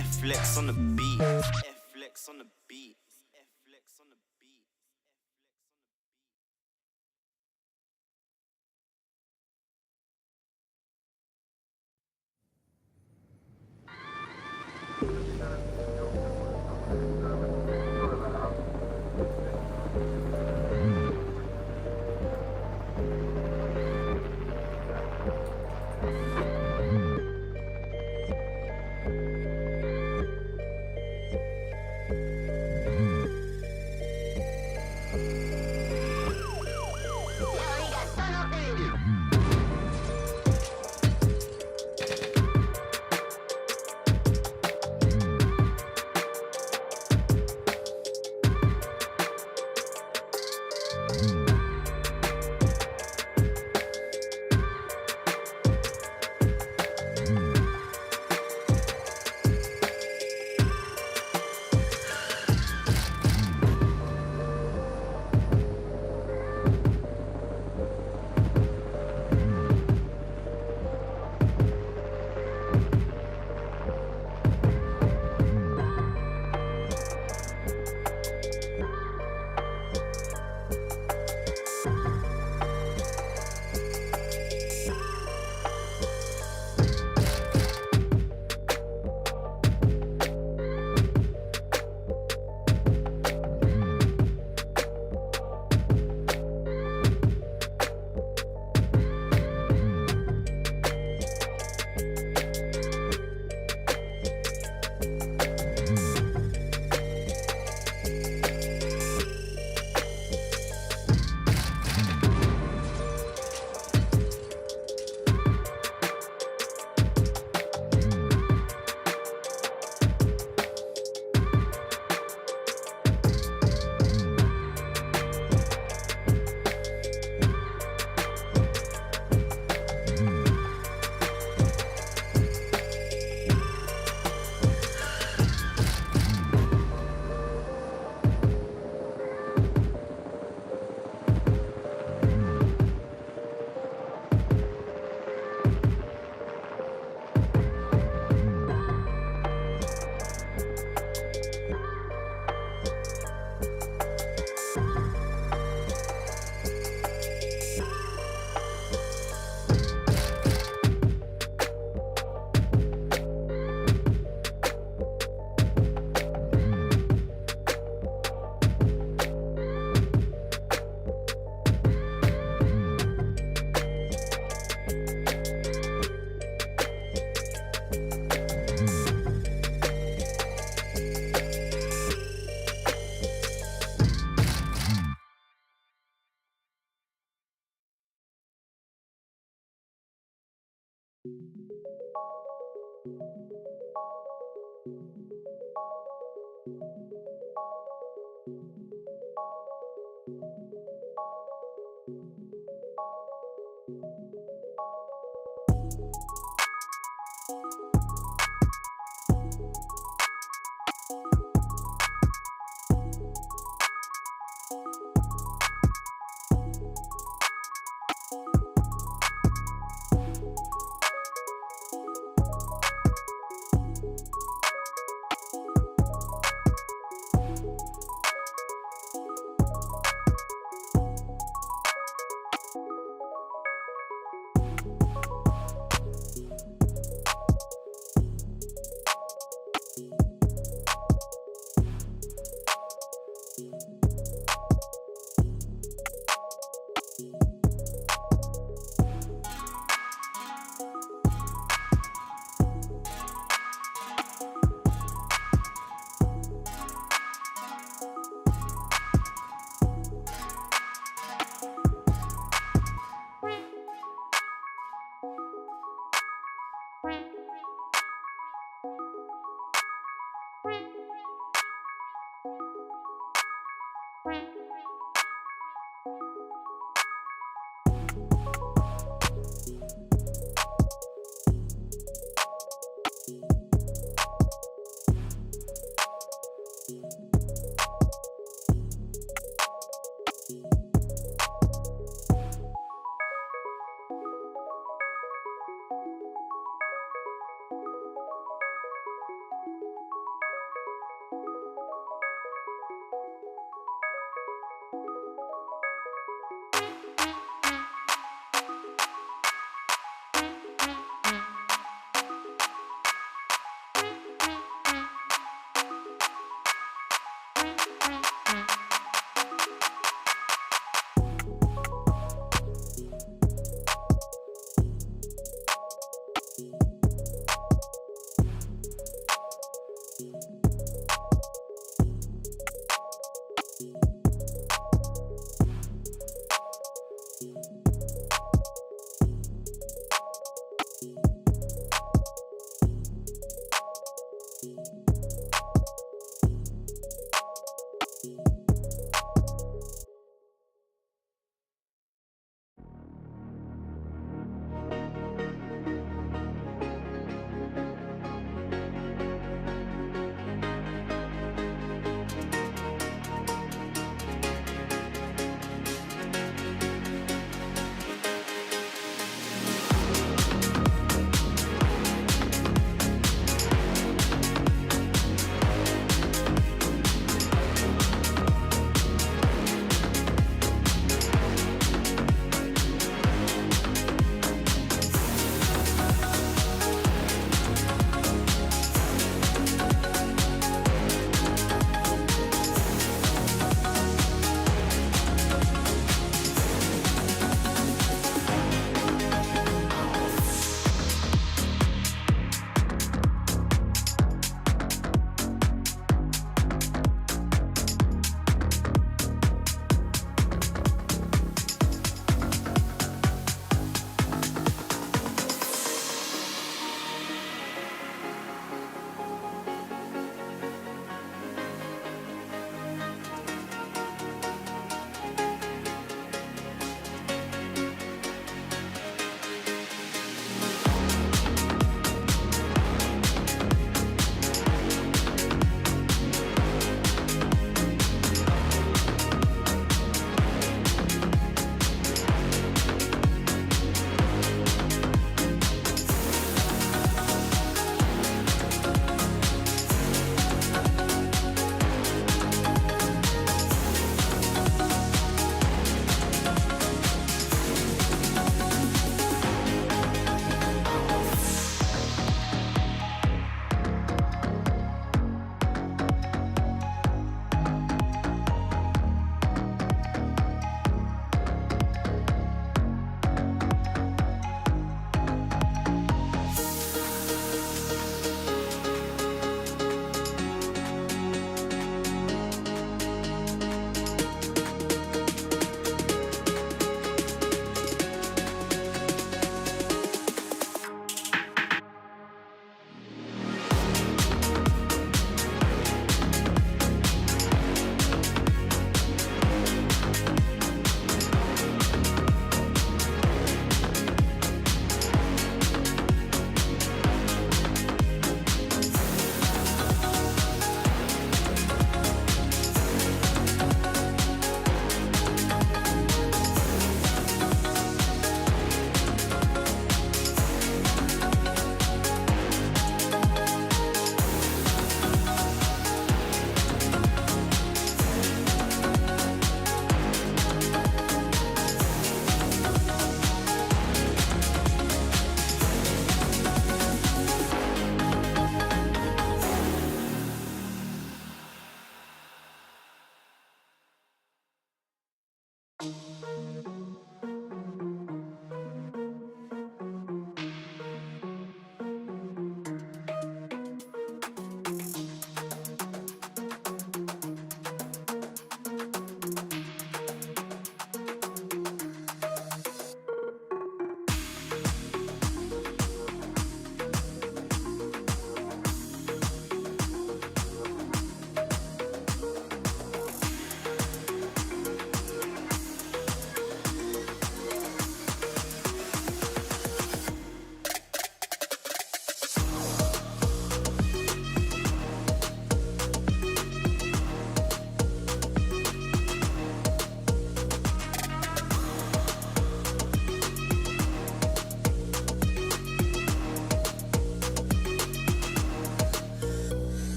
F-Flex on the beat. F-Flex on the beat. F-Flex on the beat.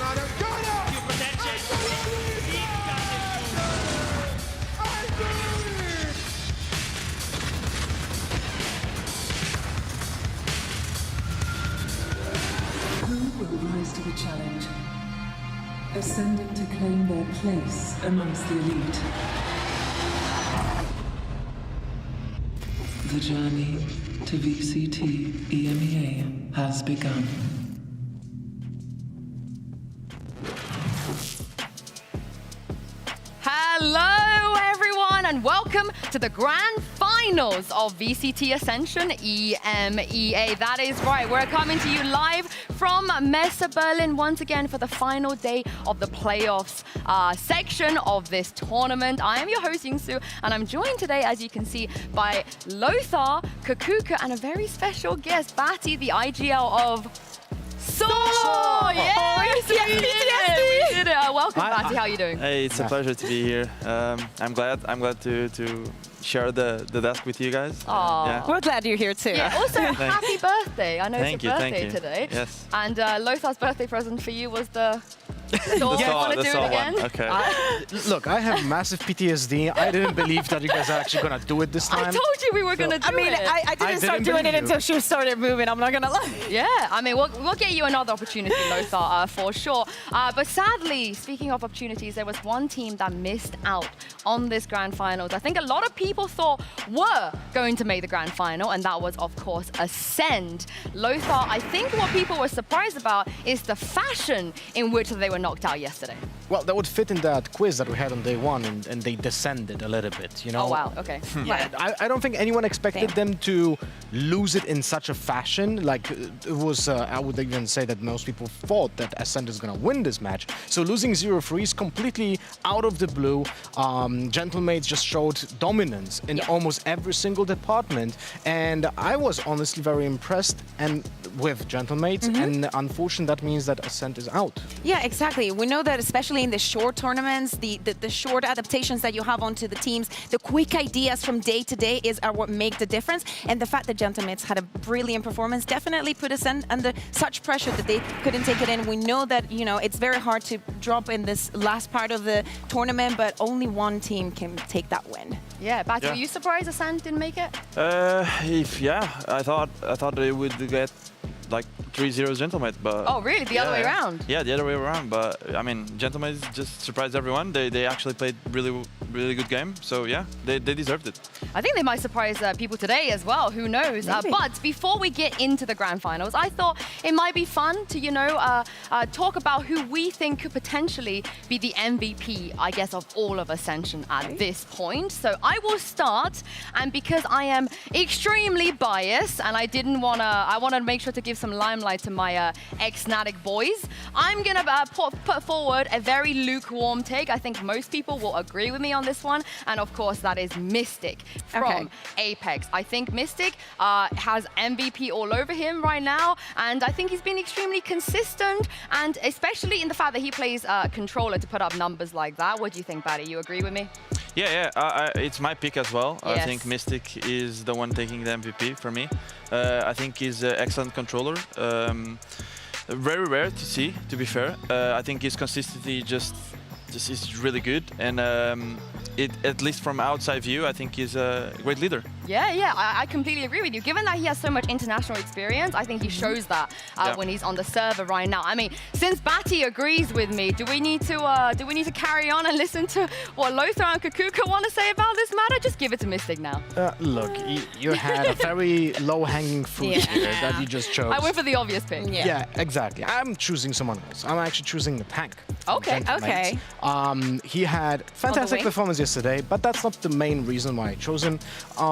Who will rise to the challenge, ascending to claim their place amongst the elite? The journey to VCT EMEA has begun. Hello everyone and welcome to the grand finals of VCT Ascension EMEA. That is right, we're coming to you live from Messe Berlin once again for the final day of the playoffs section of this tournament. I am your host Yingsu and I'm joined today, as you can see, by Lothar, Kakuka and a very special guest, Batty, the IGL of Yes, we did it. Welcome, Batty. How are you doing? Hey, it's a pleasure to be here. I'm glad to share the desk with you guys. Yeah. We're glad you're here too. Yeah, also, happy birthday. I know it's your birthday today. Yes. And Lothar's birthday present for you was the saw. You want to do it again? Okay. Look, I have massive PTSD. I didn't believe that you guys are actually going to do it this time. I told you we were going to do it. I didn't start doing it until she started moving. I'm not going to lie. Yeah, I mean, we'll get you another opportunity, Lothar, for sure. But sadly, speaking of opportunities, there was one team that missed out on this grand finals. I think a lot of people thought were going to make the grand final, and that was, of course, Ascend. Lothar, I think what people were surprised about is the fashion in which they were knocked out yesterday. Well, that would fit in that quiz that we had on day one, and they descended a little bit, you know? Oh, wow, okay. Yeah, I don't think anyone expected them to lose it in such a fashion. Like, it was, I would even say that most people thought that Ascend is going to win this match. So losing 0-3 is completely out of the blue. Gentlemates just showed dominance in almost every single department. And I was honestly very impressed with Gentlemates. And unfortunately, that means that Ascend is out. Yeah, exactly. We know that especially in the short tournaments, the short adaptations that you have onto the teams, the quick ideas from day to day are what make the difference. And the fact that Gentlemates had a brilliant performance definitely put us under such pressure that they couldn't take it in. We know that, you know, it's very hard to drop in this last part of the tournament, but only one team can take that win. Yeah, Batty, were you surprised Ascend didn't make it? I thought they would get like 3-0 Gentlemate, but oh really? The other way around? Yeah, the other way around. But I mean, Gentlemate just surprised everyone. They actually played really good game. So yeah, they deserved it. I think they might surprise people today as well. Who knows? But before we get into the grand finals, I thought it might be fun to, you know, talk about who we think could potentially be the MVP, I guess, of all of Ascension at this point. So I will start, and because I am extremely biased, and I wanted to make sure to give some limelight to my ex-Fnatic boys, I'm gonna put forward a very lukewarm take. I think most people will agree with me on this one, and of course that is Mystic from Apex. I think Mystic has MVP all over him right now, and I think he's been extremely consistent, and especially in the fact that he plays controller to put up numbers like that. What do you think, Batty? You agree with me? Yeah, it's my pick as well. Yes. I think Mystic is the one taking the MVP for me. I think he's an excellent controller. Very rare to see, to be fair. I think his consistency just is really good, and at least from outside view, I think he's a great leader. Yeah, I completely agree with you. Given that he has so much international experience, I think he shows that when he's on the server right now. I mean, since Batty agrees with me, do we need to carry on and listen to what Lothar and Kakuka want to say about this matter? Just give it to Mystic now. Look, you had a very low-hanging fruit here that you just chose. I went for the obvious pick. Yeah, exactly. I'm choosing someone else. I'm actually choosing the tank. Okay. He had fantastic performance yesterday, but that's not the main reason why I chose him.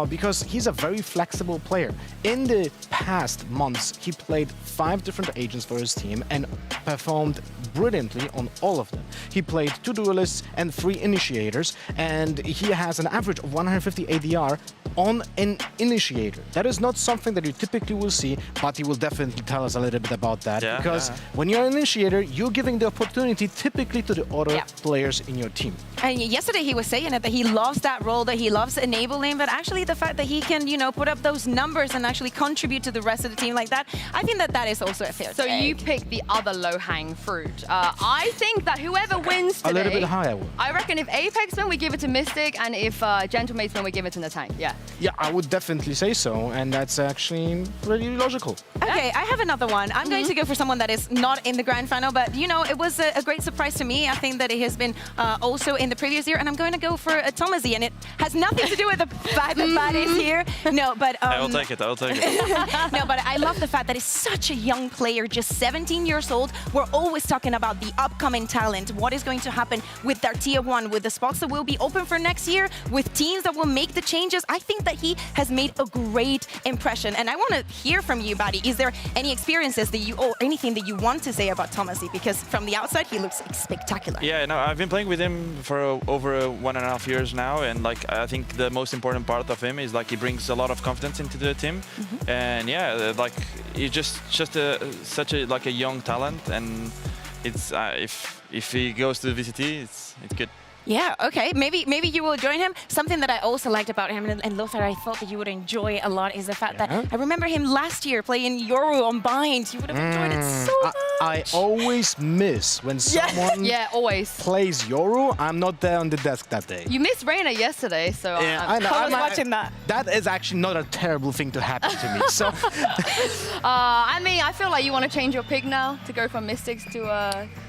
Because he's a very flexible player. In the past months, he played 5 different agents for his team and performed brilliantly on all of them. He played 2 duelists and 3 initiators, and he has an average of 150 ADR on an initiator. That is not something that you typically will see, but he will definitely tell us a little bit about that. Because when you're an initiator, you're giving the opportunity typically to the other players in your team. And yesterday he was saying that he loves that role, that he loves enabling, but actually the fact fact that he can, you know, put up those numbers and actually contribute to the rest of the team like that, I think that that is also a fair So take. you pick the other low-hanging fruit. I think that whoever wins today... A little bit higher. I reckon if Apex win, we give it to Mystic, and if Gentlemates win, we give it to Natang. Yeah. Yeah, I would definitely say so, and that's actually pretty logical. Okay, I have another one. I'm going to go for someone that is not in the grand final, but you know, it was a great surprise to me. I think that it has been also in the previous year, and I'm going to go for Thomasy, and it has nothing to do with the fact that Bad is here. No, but I will take it. I will take it. no, but I love the fact that it's such a young player, just 17 years old. We're always talking about the upcoming talent, what is going to happen with their tier 1, with the spots that will be open for next year, with teams that will make the changes. I think that he has made a great impression, and I want to hear from you, Buddy. Is there any experiences that you, or anything that you want to say about Thomasy? Because from the outside, he looks spectacular. Yeah, no, I've been playing with him for over 1.5 years now, and like I think the most important part of him is like he brings a lot of confidence into the team, and yeah, like he's just such a like a young talent, and it's if he goes to the VCT, it's good. Yeah, okay. Maybe you will join him. Something that I also liked about him, and Lothar, I thought that you would enjoy a lot, is the fact that I remember him last year playing Yoru on Bind. You would have enjoyed it so much. I always miss when someone always plays Yoru. I'm not there on the desk that day. You missed Reina yesterday, so I know. I was watching that. That is actually not a terrible thing to happen to me. So, I mean, I feel like you want to change your pick now to go from Mystics to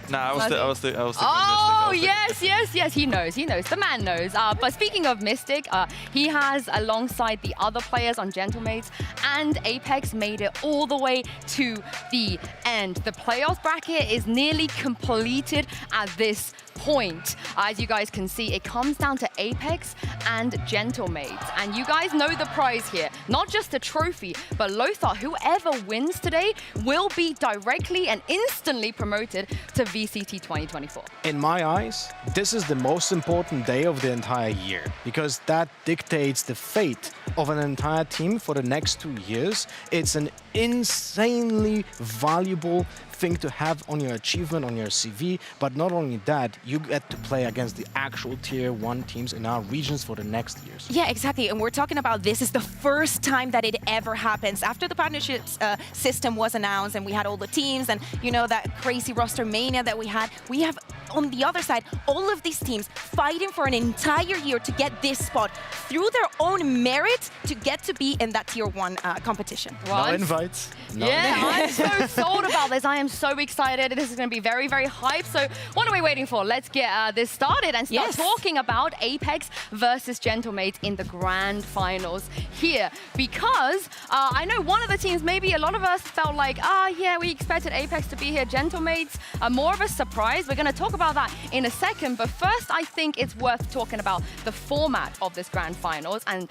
No, I was thinking Oh, Mystic. yes, he knows, the man knows. But speaking of Mystic, he has, alongside the other players on Gentlemates and Apex, made it all the way to the end. The playoffs bracket is nearly completed at this point. As you guys can see, it comes down to Apex and Gentlemates. And you guys know the prize here. Not just a trophy, but Lothar, whoever wins today will be directly and instantly promoted to VCT 2024. in my eyes, this is the most important day of the entire year, because that dictates the fate of an entire team for the next 2 years. It's an insanely valuable thing to have on your achievement, on your CV, but not only that, you get to play against the actual tier 1 teams in our regions for the next years. Yeah, exactly. And we're talking about this is the first time that it ever happens. After the partnerships system was announced and we had all the teams and, you know, that crazy roster mania that we have on the other side, all of these teams fighting for an entire year to get this spot through their own merit to get to be in that tier 1 competition. No invites. No I'm so sold about this. I am so excited. This is going to be very, very hype. So what are we waiting for? Let's get this started and start talking about Apex versus Gentlemates in the grand finals here. Because I know one of the teams, maybe a lot of us felt like, yeah, we expected Apex to be here. Gentlemates, more of a surprise. We're going to talk about that in a second. But first, I think it's worth talking about the format of this grand finals and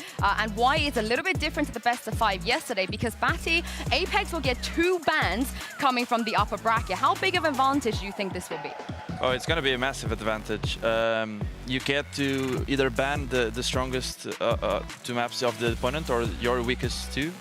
why it's a little bit different to the best of 5 yesterday. Because Batty, Apex will get 2 bans coming from the upper bracket. How big of an advantage do you think this will be? Oh, it's going to be a massive advantage. You get to either ban the strongest 2 maps of the opponent or your weakest 2.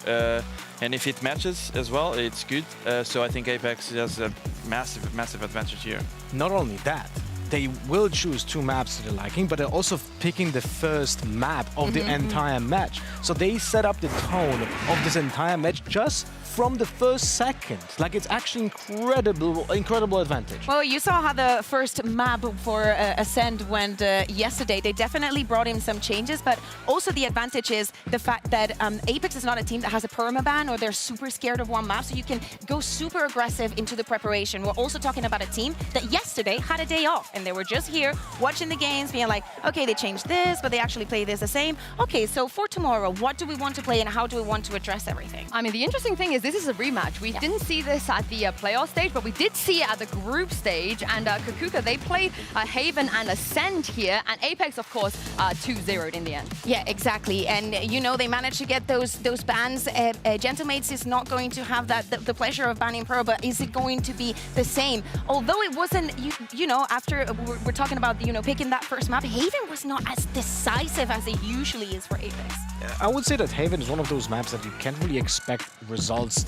And if it matches as well, it's good. So I think Apex has a massive, massive advantage here. Not only that, they will choose 2 maps to their liking, but they're also picking the first map of the entire match. So they set up the tone of this entire match just from the first second. Like, it's actually incredible advantage. Well, you saw how the first map for Ascend went yesterday. They definitely brought in some changes, but also the advantage is the fact that Apex is not a team that has a permaban or they're super scared of one map, so you can go super aggressive into the preparation. We're also talking about a team that yesterday had a day off, and they were just here watching the games, being like, okay, they changed this, but they actually play this the same. Okay, so for tomorrow, what do we want to play and how do we want to address everything? I mean, the interesting thing is this is a rematch. We didn't see this at the playoff stage, but we did see it at the group stage. And Kakuka, they played Haven and Ascend here, and Apex, of course, 2-0'd in the end. Yeah, exactly. And, you know, they managed to get those bans. Gentlemates is not going to have the pleasure of banning Pro, but is it going to be the same? Although it wasn't, you know, after we're talking about, you know, picking that first map, Haven was not as decisive as it usually is for Apex. I would say that Haven is one of those maps that you can't really expect results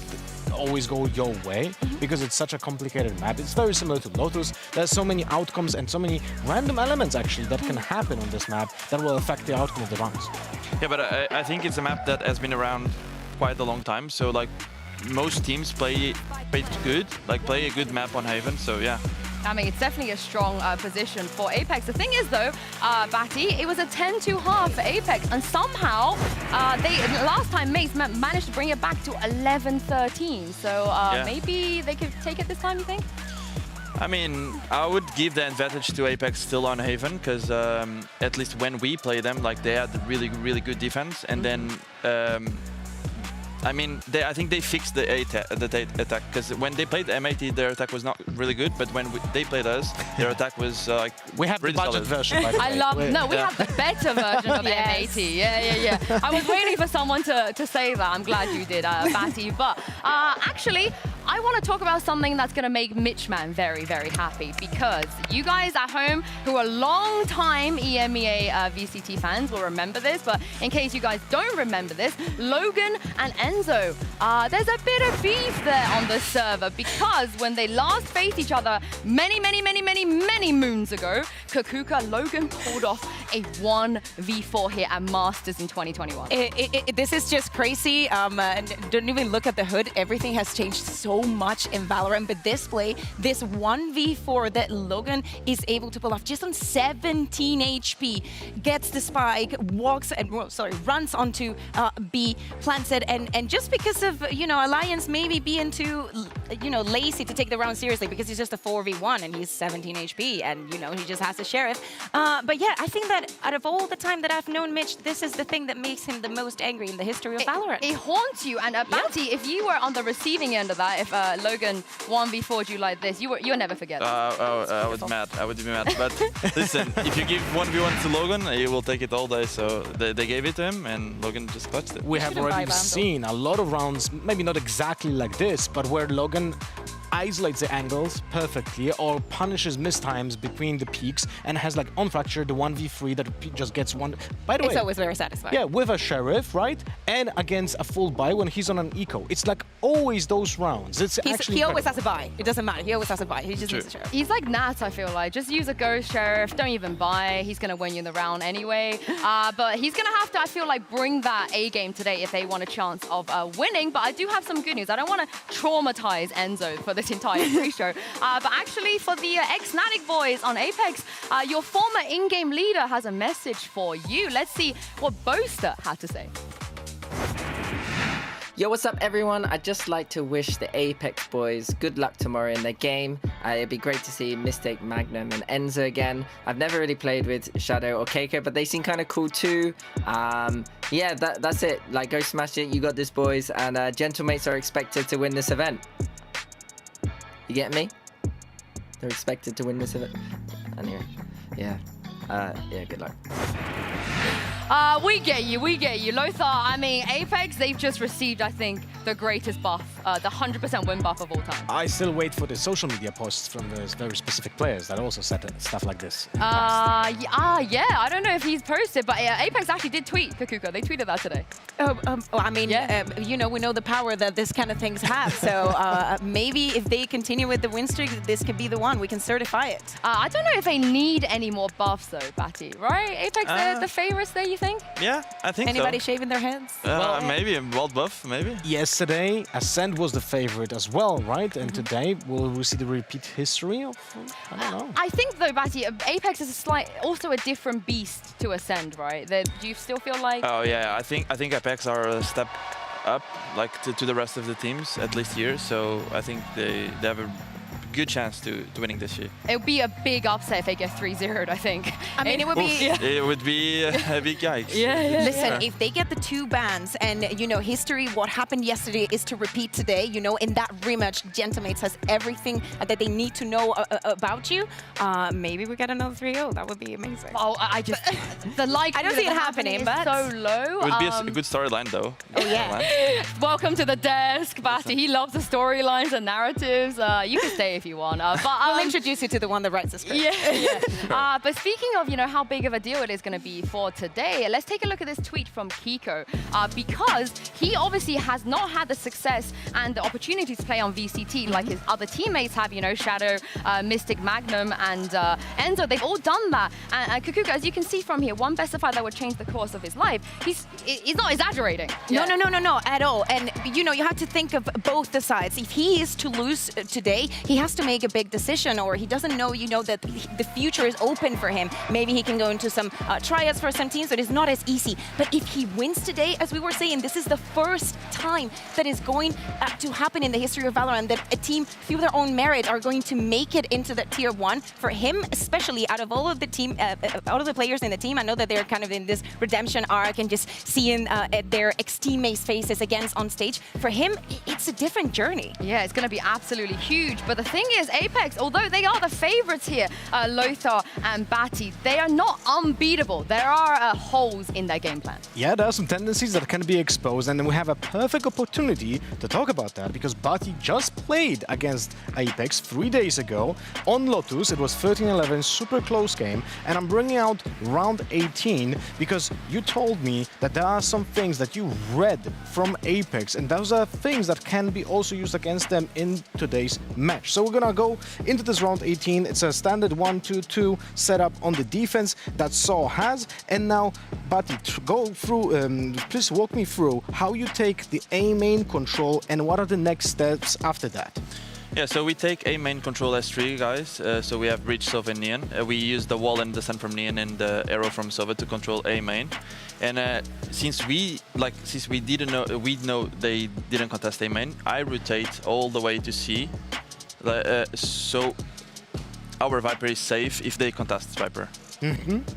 that always go your way because it's such a complicated map. It's very similar to Lotus. There's so many outcomes and so many random elements actually that can happen on this map that will affect the outcome of the rounds. Yeah, but I think it's a map that has been around quite a long time. So like most teams play good, like play a good map on Haven. So yeah. I mean, it's definitely a strong position for Apex. The thing is, though, Batty, it was a 10-2 for Apex, and somehow last time Mace managed to bring it back to 11-13. So maybe they could take it this time, you think? I mean, I would give the advantage to Apex still on Haven, because at least when we play them, like they had really, really good defense, and then. I mean, I think they fixed the attack, because when they played M80, their attack was not really good, but when they played us, their attack was like we have really the budget solid. version, by the way. I love, we have the better version of M80. Yeah. I was waiting for someone to say that. I'm glad you did, Batty. But actually, I want to talk about something that's going to make Mitchman very, very happy, because you guys at home who are long-time EMEA VCT fans will remember this, but in case you guys don't remember this, Logan and Enzo, there's a bit of beef there on the server, because when they last faced each other many moons ago, Kakuka Logan pulled off a 1v4 here at Masters in 2021. This is just crazy. Don't even look at the hood. Everything has changed so much in Valorant, but this 1v4 that Logan is able to pull off just on 17 HP, gets the spike, runs onto B, plants it, and just because of Alliance maybe being too lazy to take the round seriously, because he's just a 4v1 and he's 17 HP and he just has a sheriff. But yeah, I think that out of all the time that I've known Mitch, this is the thing that makes him the most angry in the history of Valorant. It haunts you, and Batty, if you were on the receiving end of that, if Logan 1v4'd you like this, you'll never forget it. I would be mad. But listen, if you give 1v1 to Logan, he will take it all day. So they gave it to him, and Logan just clutched it. We have already seen a lot of rounds, maybe not exactly like this, but where Logan isolates the angles perfectly or punishes mistimes between the peaks and has like on Fracture the 1v3 that just gets one. By the way, it's always very satisfying. Yeah, with a sheriff, right? And against a full buy when he's on an eco. It's like always those rounds. He always has a buy. It doesn't matter. He always has a buy. He just needs a sheriff. He's like Nat, I feel like. Just use a ghost sheriff. Don't even buy. He's going to win you in the round anyway. But he's going to have to, I feel like, bring that A game today if they want a chance of winning. But I do have some good news. I don't want to traumatize Enzo for this entire pre-show. But actually, for the ex-Fnatic boys on Apex, your former in-game leader has a message for you. Let's see what Boaster had to say. Yo, what's up everyone? I'd just like to wish the Apex boys good luck tomorrow in their game. It'd be great to see Mistake, Magnum and Enzo again. I've never really played with Shadow or Keiko, but they seem kind of cool too. Yeah, that's it. Like, go smash it. You got this, boys. And Gentlemates are expected to win this event. You get me? They're expected to win this event. Anyway, yeah. Yeah, good luck. We get you. Lothar, I mean, Apex, they've just received, I think, the greatest buff, the 100% win buff of all time. I still wait for the social media posts from those very specific players that also said stuff like this. Yeah, I don't know if he's posted, but Apex actually did tweet Kakuka. They tweeted that today. I mean, we know the power that this kind of things have. So maybe if they continue with the win streak, this could be the one. We can certify it. I don't know if they need any more buffs, though, Batty, right? Apex, they're the favorites there, you think? Yeah, I think Anybody so. shaving their heads? Maybe a World buff, maybe. Yesterday, Ascent was the favorite as well, right? And today, will we see the repeat history of? I don't know. I think, though, Batty, Apex is also a different beast to Ascend, right? Do you still feel like? Oh yeah, I think Apex are a step up, like to the rest of the teams, at least here. So I think they have a good chance to winning this year. It would be a big upset if they get 3-0'd, I think. I mean, it would be... It would be a big yikes. Listen, if they get the 2 bans and, history, what happened yesterday is to repeat today, in that rematch, Gentlemates has everything that they need to know about you. Maybe we get another 3-0. That would be amazing. Oh, I don't see it happening, but so low. It would be a good storyline, though. Oh, yeah. Welcome to the desk, Batty. He loves the storylines and narratives. You can stay if if you want. But I'll introduce you to the one that writes the script. Yeah. But speaking of, how big of a deal it is going to be for today, let's take a look at this tweet from Kiko. Because he obviously has not had the success and the opportunity to play on VCT like his other teammates have, Shadow, Mystic, Magnum, and Enzo. They've all done that. And Kukuka, as you can see from here, one best of 5 that would change the course of his life. He's not exaggerating. No, at all. And you have to think of both the sides. If he is to lose today, he has to make a big decision, or he doesn't know, that the future is open for him. Maybe he can go into some tryouts for some teams, so it's not as easy. But if he wins today, as we were saying, this is the first time that is going to happen in the history of Valorant that a team, through their own merit, are going to make it into the tier 1. For him, especially out of all of the team, out of the players in the team, I know that they're kind of in this redemption arc and just seeing their ex-teammates' faces again on stage. For him, it's a different journey. Yeah, it's going to be absolutely huge. But the thing is, Apex, although they are the favorites here, Lothar and Batty, they are not unbeatable. There are holes in their game plan. Yeah, there are some tendencies that can be exposed, and then we have a perfect opportunity to talk about that, because Batty just played against Apex 3 days ago on Lotus. It was 13-11, super close game, and I'm bringing out round 18 because you told me that there are some things that you read from Apex, and those are things that can be also used against them in today's match. So we're gonna go into this round 18. It's a standard 1-2-2 setup on the defense that Saw has, and now Batty, go through, please walk me through how you take the A main control and what are the next steps after that. Yeah, so we take A main control as 3 guys. So we have Breach, Sova, and Neon. We use the wall and the sun from Neon and the arrow from Sova to control A main. And since we didn't know, we know they didn't contest A main, I rotate all the way to C. So our Viper is safe if they contest Viper.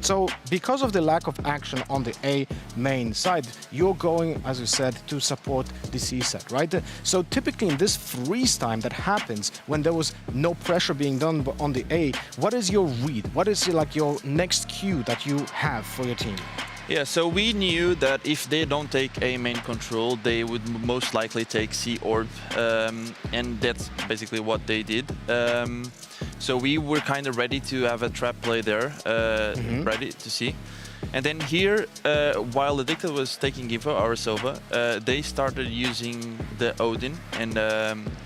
So because of the lack of action on the A main side, you're going, as you said, to support the C set, right? So typically in this freeze time that happens when there was no pressure being done on the A, what is your read? What is your next cue that you have for your team? Yeah, so we knew that if they don't take A main control, they would most likely take C orb, and that's basically what they did. So we were kind of ready to have a trap play there, ready to see. And then here, while Addicted was taking info, our Sova, they started using the Odin, and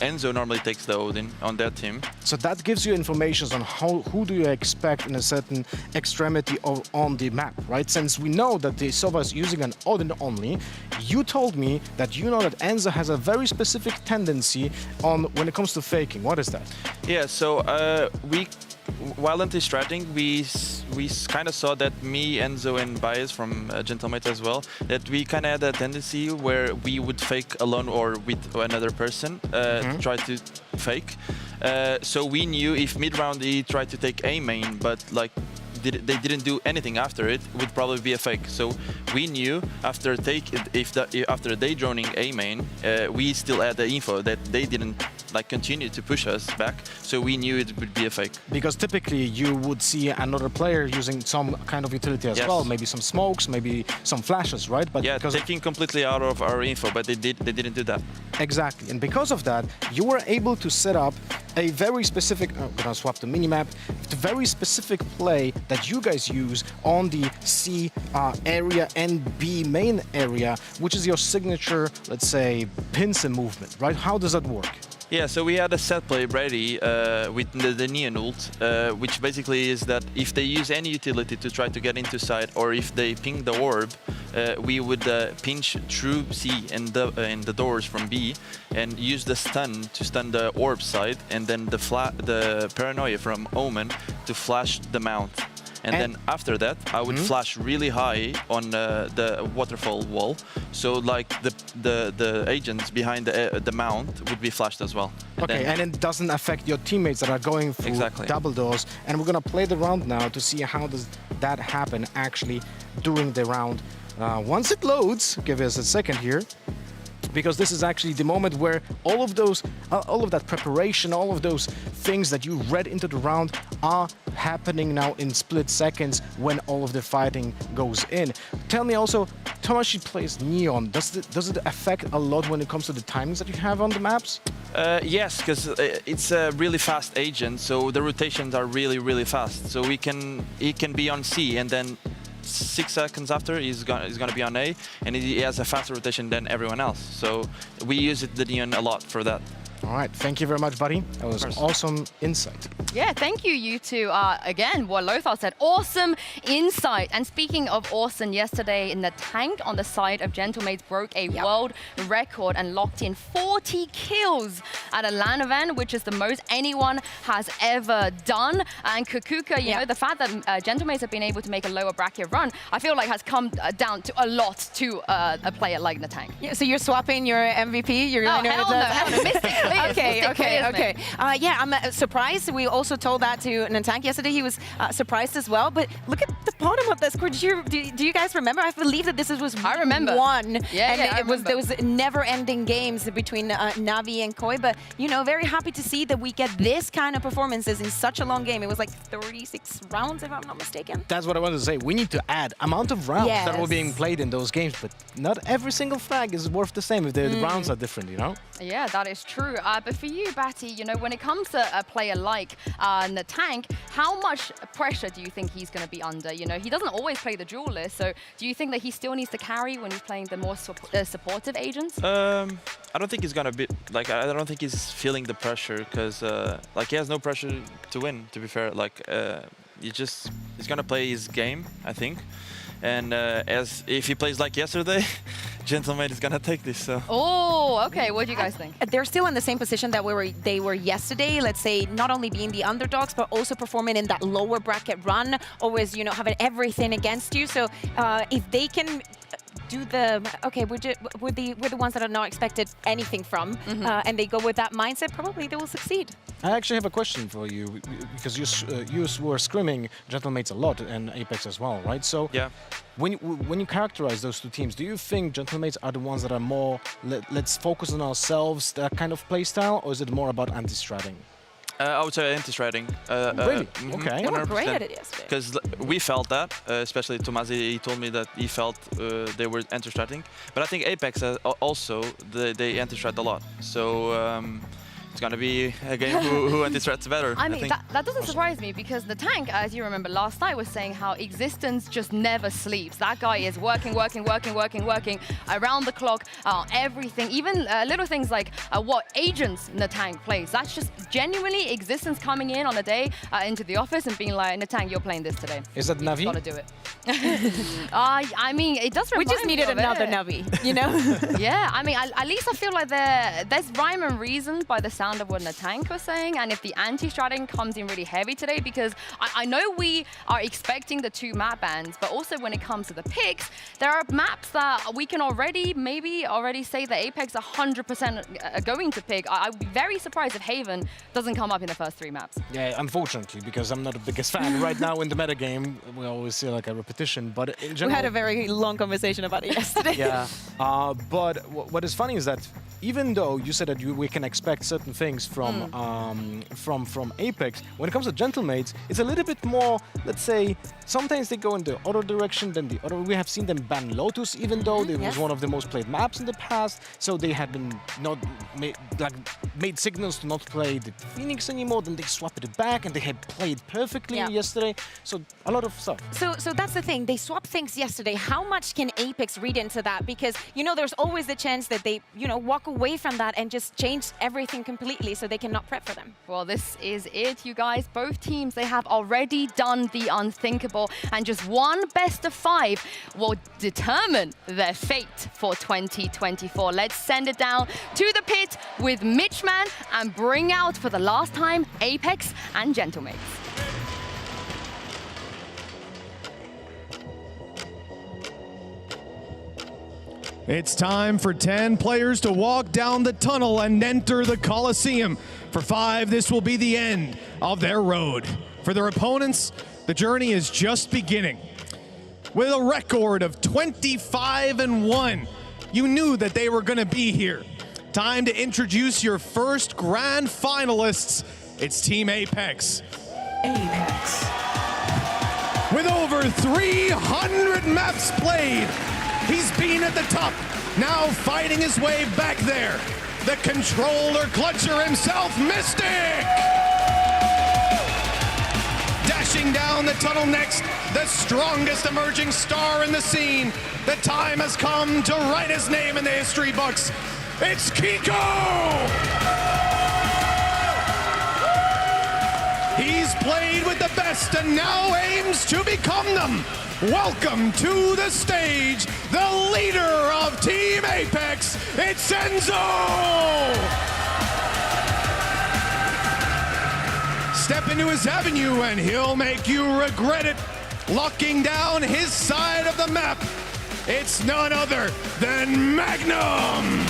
Enzo normally takes the Odin on their team. So that gives you information on who do you expect in a certain extremity on the map, right? Since we know that the Sova is using an Odin only, you told me that you know that Enzo has a very specific tendency on when it comes to faking. What is that? Yeah, so while anti-stratting, we kind of saw that me, Enzo, and Bias from Gentlemate as well, that we kind of had a tendency where we would fake alone or with another person, to try to fake. So we knew if mid-round he tried to take A main, but they didn't do anything after it, would probably be a fake. So we knew after they droning A main, we still had the info that they didn't continue to push us back. So we knew it would be a fake. Because typically you would see another player using some kind of utility as well, maybe some smokes, maybe some flashes, right? But yeah, taking completely out of our info, but they didn't do that. Exactly, and because of that, you were able to set up a very specific, I'm gonna swap the minimap, the very specific play that you guys use on the C area and B main area, which is your signature, let's say, pincer movement, right? How does that work? Yeah, so we had a set play ready with the Neon ult, which basically is that if they use any utility to try to get into side, or if they ping the orb, we would pinch through C and the doors from B, and use the stun to stun the orb side, and then the paranoia from Omen to flash the mount. And then after that, I would flash really high on the waterfall wall, so the agents behind the mount would be flashed as well. And it doesn't affect your teammates that are going through double doors. And we're gonna play the round now to see how does that happen actually during the round. Once it loads, give us a second here, because this is actually the moment where all of that preparation, all of those things that you read into the round are happening now in split seconds when all of the fighting goes in. Tell me also, Tomashi plays Neon. Does it affect a lot when it comes to the timings that you have on the maps? Yes, because it's a really fast agent, so the rotations are really fast. So he can be on C, and then 6 seconds after he's gonna be on A, and he has a faster rotation than everyone else. So we use the Neon a lot for that. All right, thank you very much, buddy. That was awesome insight. Yeah, thank you, you two. Again, what Lothar said, awesome insight. And speaking of awesome, yesterday in the tank on the side of Gentlemates broke a world record and locked in 40 kills at a LAN event, which is the most anyone has ever done. And Kukuka, you know, the fact that Gentlemates have been able to make a lower bracket run, I feel like has come down to a lot to a player like Natank. Yeah, so you're swapping your MVP? You're hell no, Mystic. Okay. Yeah, I'm surprised. We also told that to Natank yesterday. He was surprised as well. But look at the bottom of the score. Do you guys remember? I believe that this was one. There was never-ending games between Navi and Koi. But you know, very happy to see that we get this kind of performances in such a long game. It was like 36 rounds, if I'm not mistaken. That's what I wanted to say. We need to add amount of rounds that were being played in those games, but not every single frag is worth the same if the rounds are different, you know? Yeah, that is true. But for you, Batty, you know, when it comes to a player like Natank, how much pressure do you think he's going to be under? You know, he doesn't always play the duelist, so do you think that he still needs to carry when he's playing the more supportive agents? I don't think he's gonna be like. I don't think he's feeling the pressure because like he has no pressure to win. To be fair, like he's gonna play his game, I think. And as if he plays like yesterday, Gentleman is gonna take this. So. Oh, okay. What do you guys think? They're still in the same position that they were yesterday. Let's say not only being the underdogs, but also performing in that lower bracket run. Always, you know, having everything against you. So if they can do we're the ones that are not expected anything from, and they go with that mindset, probably they will succeed. I actually have a question for you, because you were scrimming Gentlemates a lot and Apex as well, right? So when you characterize those two teams, do you think Gentlemates are the ones that are more let's focus on ourselves, that kind of play style, or is it more about anti-stratting? I would say anti-stratting. Really? Okay. They were great at it yesterday. Because we felt that, especially Tomasi, he told me that he felt they were anti-stratting. But I think Apex also, they anti-strat a lot. So it's going to be a game who anti-strats better. I mean, that doesn't surprise me, because the tank, as you remember last night, was saying how Existence just never sleeps. That guy is working around the clock, everything, even little things like what agents Natank plays. That's just genuinely Existence coming in on a day into the office and being like, Natank, you're playing this today. Is that Navi? Got to do it. I mean, it does remind me. We just needed another Navi, you know? Yeah, I mean, at least I feel like there's rhyme and reason by the sound of what Natank was saying, and if the anti-stratting comes in really heavy today, because I know we are expecting the 2 map bans, but also when it comes to the picks, there are maps that we can maybe already say that Apex 100% are going to pick. I would be very surprised if Haven doesn't come up in the first 3 maps. Yeah, unfortunately, because I'm not the biggest fan. Right now in the metagame, we always see like a repetition, but in general... We had a very long conversation about it yesterday. Yeah, but what is funny is that even though you said that we can expect certain things from Apex, when it comes to Gentlemates, it's a little bit more, let's say, sometimes they go in the other direction than the other. We have seen them ban Lotus, even though it was one of the most played maps in the past, so they had been made signals to not play the Phoenix anymore, then they swapped it back and they had played perfectly yesterday, so a lot of stuff. So that's the thing, they swapped things yesterday. How much can Apex read into that? Because, you know, there's always the chance that they, you know, walk away from that and just change everything completely so they cannot prep for them. Well, this is it, you guys. Both teams, they have already done the unthinkable, and just one best of 5 will determine their fate for 2024. Let's send it down to the pit with Mitchman and bring out for the last time Apex and Gentlemates. It's time for 10 players to walk down the tunnel and enter the Coliseum. For 5, this will be the end of their road. For their opponents, the journey is just beginning. With a record of 25-1, you knew that they were going to be here. Time to introduce your first grand finalists. It's Team Apex. Apex. With over 300 maps played, he's been at the top, now fighting his way back there. the controller clutcher himself, Mystic! Dashing down the tunnel next, the strongest emerging star in the scene. The time has come to write his name in the history books. It's Kiko! He's played with the best and now aims to become them. Welcome to the stage, the leader of Team Apex, it's Enzo! Step into his avenue and he'll make you regret it. Locking down his side of the map, it's none other than Magnum!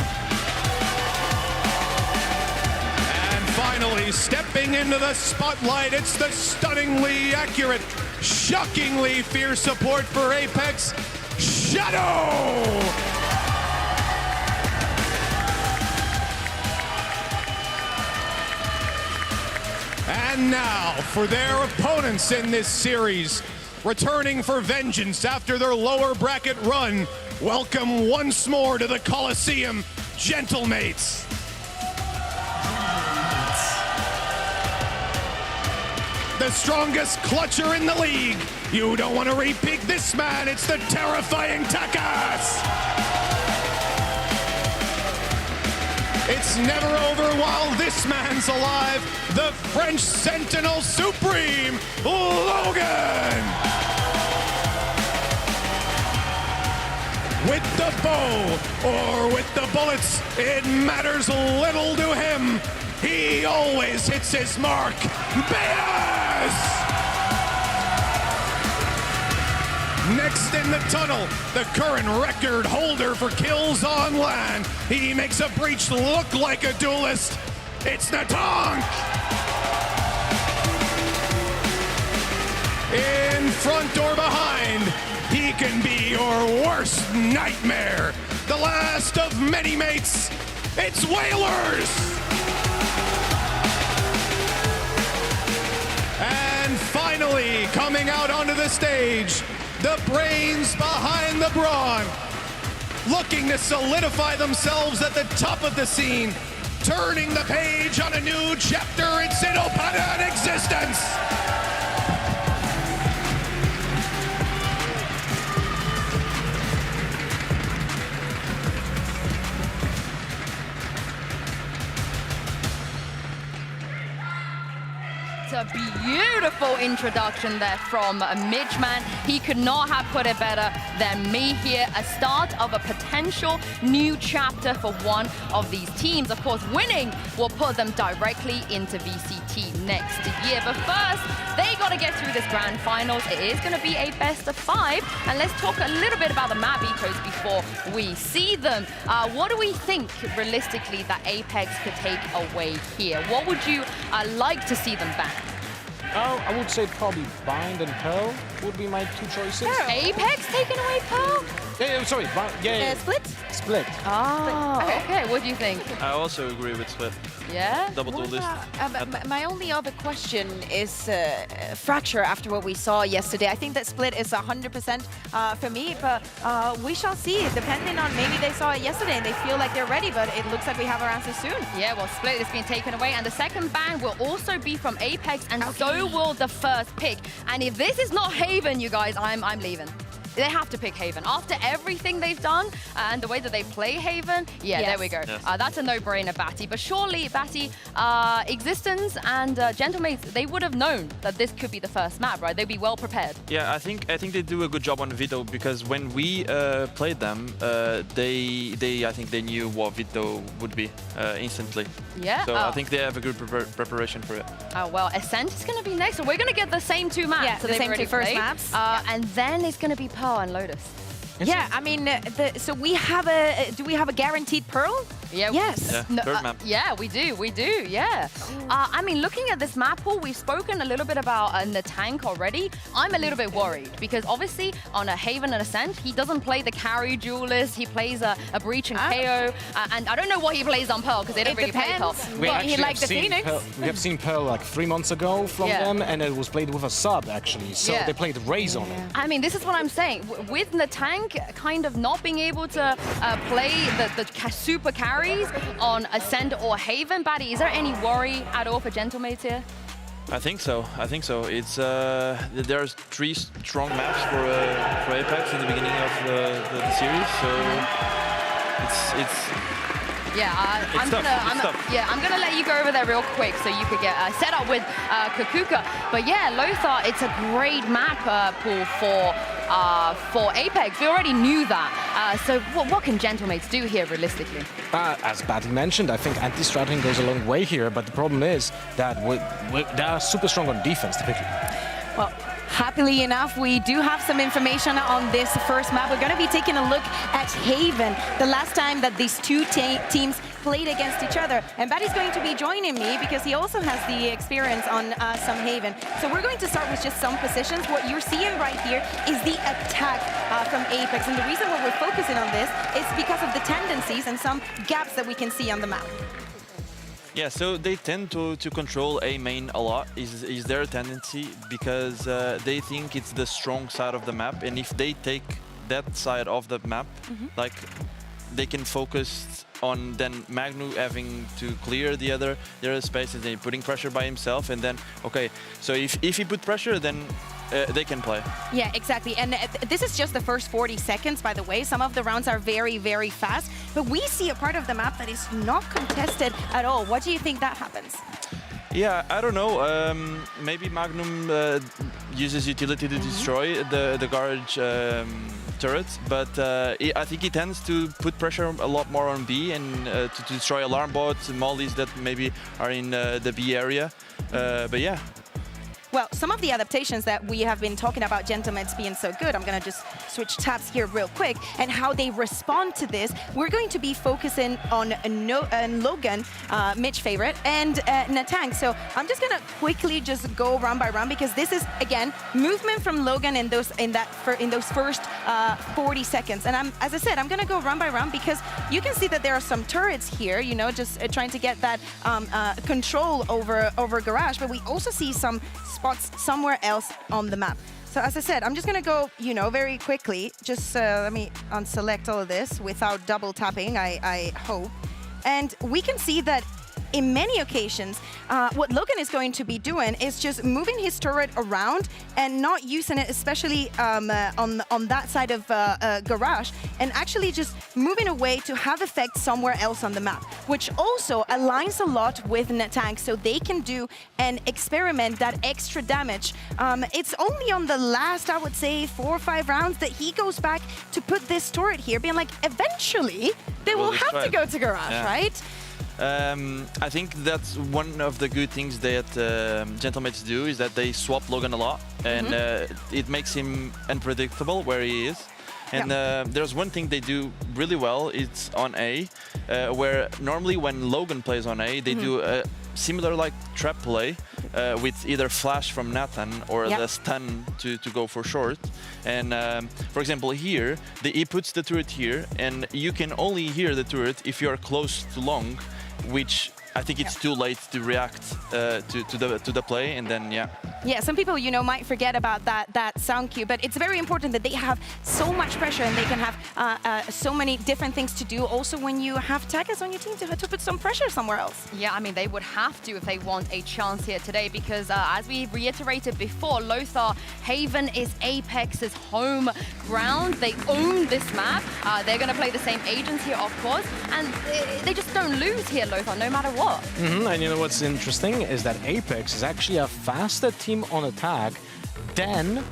Finally, stepping into the spotlight, it's the stunningly accurate, shockingly fierce support for Apex, Shadow! And now, for their opponents in this series, returning for vengeance after their lower bracket run, welcome once more to the Coliseum, Gentlemates. The strongest clutcher in the league. You don't want to repeat this man, it's the terrifying Takas! It's never over while this man's alive, the French Sentinel Supreme, Logan! With the bow or with the bullets, it matters little to him. He always hits his mark. Baez! Next in the tunnel, the current record holder for kills on land. He makes a breach look like a duelist. It's Natank! In front or behind, he can be your worst nightmare. The last of many mates, it's Whalers! And finally, coming out onto the stage, the brains behind the brawn, looking to solidify themselves at the top of the scene, turning the page on a new chapter in Sinopana existence. A beautiful introduction there from Midgeman. He could not have put it better than me here. A start of a potential new chapter for one of these teams. Of course, winning will put them directly into VCT next year. But first, they got to get through this grand finals. It is going to be a best of 5. And let's talk a little bit about the map ecos before we see them. What do we think, realistically, that Apex could take away here? What would you like to see them ban? I would say probably Bind and Pearl would be my two choices. Apex taking away Pearl? Yeah, sorry. Split? Split. Oh, okay. What do you think? I also agree with Split. Yeah? Double duelist. My only other question is Fracture after what we saw yesterday. I think that Split is 100% for me, but we shall see. Depending on, maybe they saw it yesterday and they feel like they're ready, but it looks like we have our answer soon. Yeah, well, Split is being taken away, and the second ban will also be from Apex, and so will the first pick. And if this is not Haven, you guys, I'm leaving. They have to pick Haven. After everything they've done and the way that they play Haven, yeah, there we go. Yes. That's a no-brainer, Batty. But surely, Batty, Existence and Gentlemates, they would have known that this could be the first map, right? They'd be well prepared. Yeah, I think they do a good job on Vito, because when we played them, I think they knew what Vito would be instantly. Yeah. So I think they have a good preparation for it. Oh, well, Ascent is going to be next. So we're going to get the same two maps. Yeah, so the same two first maps. And then it's going to be Pearl and Lotus. Yeah, I mean, so we have a. Do we have a guaranteed Pearl? Yeah. Yes. Yeah, No, third map. Yeah, we do. Yeah. I mean, looking at this map pool, we've spoken a little bit about Natank already. I'm a little bit worried because obviously on a Haven and Ascent, he doesn't play the carry duelist. He plays a Breach and KO. And I don't know what he plays on Pearl because they don't really play Pearl. Well, he liked the Phoenix. We have seen Pearl like 3 months ago from them, and it was played with a sub actually. So they played Raze on it. I mean, this is what I'm saying. With Natank, think kind of not being able to play the super carries on Ascend or Haven, Batty, is there any worry at all for Gentlemates here? I think so. It's there's 3 strong maps for Apex in the beginning of the series, so it's Yeah, I'm gonna let you go over there real quick so you could get set up with Kukuka. But yeah, Lothar, it's a great map pool for Apex. We already knew that. So what can Gentlemates do here realistically? As Batty mentioned, I think anti-strategy goes a long way here, but the problem is that they are super strong on defense typically. Well, happily enough, we do have some information on this first map. We're going to be taking a look at Haven, the last time that these two teams played against each other. And Batty's going to be joining me because he also has the experience on some Haven. So we're going to start with just some positions. What you're seeing right here is the attack from Apex. And the reason why we're focusing on this is because of the tendencies and some gaps that we can see on the map. Yeah, so they tend to control A main a lot, is their tendency, because they think it's the strong side of the map, and if they take that side of the map, like, they can focus on then Magnu having to clear the other spaces, and putting pressure by himself, and then, okay, so if he put pressure, then they can play. Yeah, exactly. And this is just the first 40 seconds, by the way. Some of the rounds are very, very fast. But we see a part of the map that is not contested at all. What do you think that happens? Yeah, I don't know. Maybe Magnum uses utility to destroy the garage turrets, but I think he tends to put pressure a lot more on B and to destroy alarm bots and mollies that maybe are in the B area. But yeah. Well, some of the adaptations that we have been talking about Gentlemates being so good, I'm going to just switch tabs here real quick, and how they respond to this. We're going to be focusing on Logan, Mitch favorite, and Natang. So I'm just going to quickly just go round by round, because this is, again, movement from Logan in those first 40 seconds. And as I said, I'm going to go round by round because you can see that there are some turrets here, you know, just trying to get that control over Garage, but we also see some spots somewhere else on the map. So as I said, I'm just going to go, you know, very quickly. Just let me unselect all of this without double tapping, I hope. And we can see that in many occasions, what Logan is going to be doing is just moving his turret around and not using it, especially on that side of Garage, and actually just moving away to have effect somewhere else on the map, which also aligns a lot with Natang, so they can do and experiment that extra damage. It's only on the last, I would say, 4 or 5 rounds that he goes back to put this turret here, being like, eventually they will have to go to Garage, right? I think that's one of the good things that Gentlemates do, is that they swap Logan a lot, and it makes him unpredictable where he is. And there's one thing they do really well, it's on A, where normally when Logan plays on A, they do a similar like trap play with either flash from Nathan or the stun to go for short. And for example here, he puts the turret here, and you can only hear the turret if you are close to long, which I think it's too late to react to the play, and then Yeah, some people, you know, might forget about that sound cue, but it's very important that they have so much pressure and they can have so many different things to do. Also, when you have taggers on your team, to put some pressure somewhere else. Yeah, I mean, they would have to if they want a chance here today, because as we reiterated before, Lothar, Haven is Apex's home ground. They own this map. They're going to play the same agents here, of course, and they just don't lose here, Lothar, no matter what. And you know what's interesting is that Apex is actually a faster team on attack than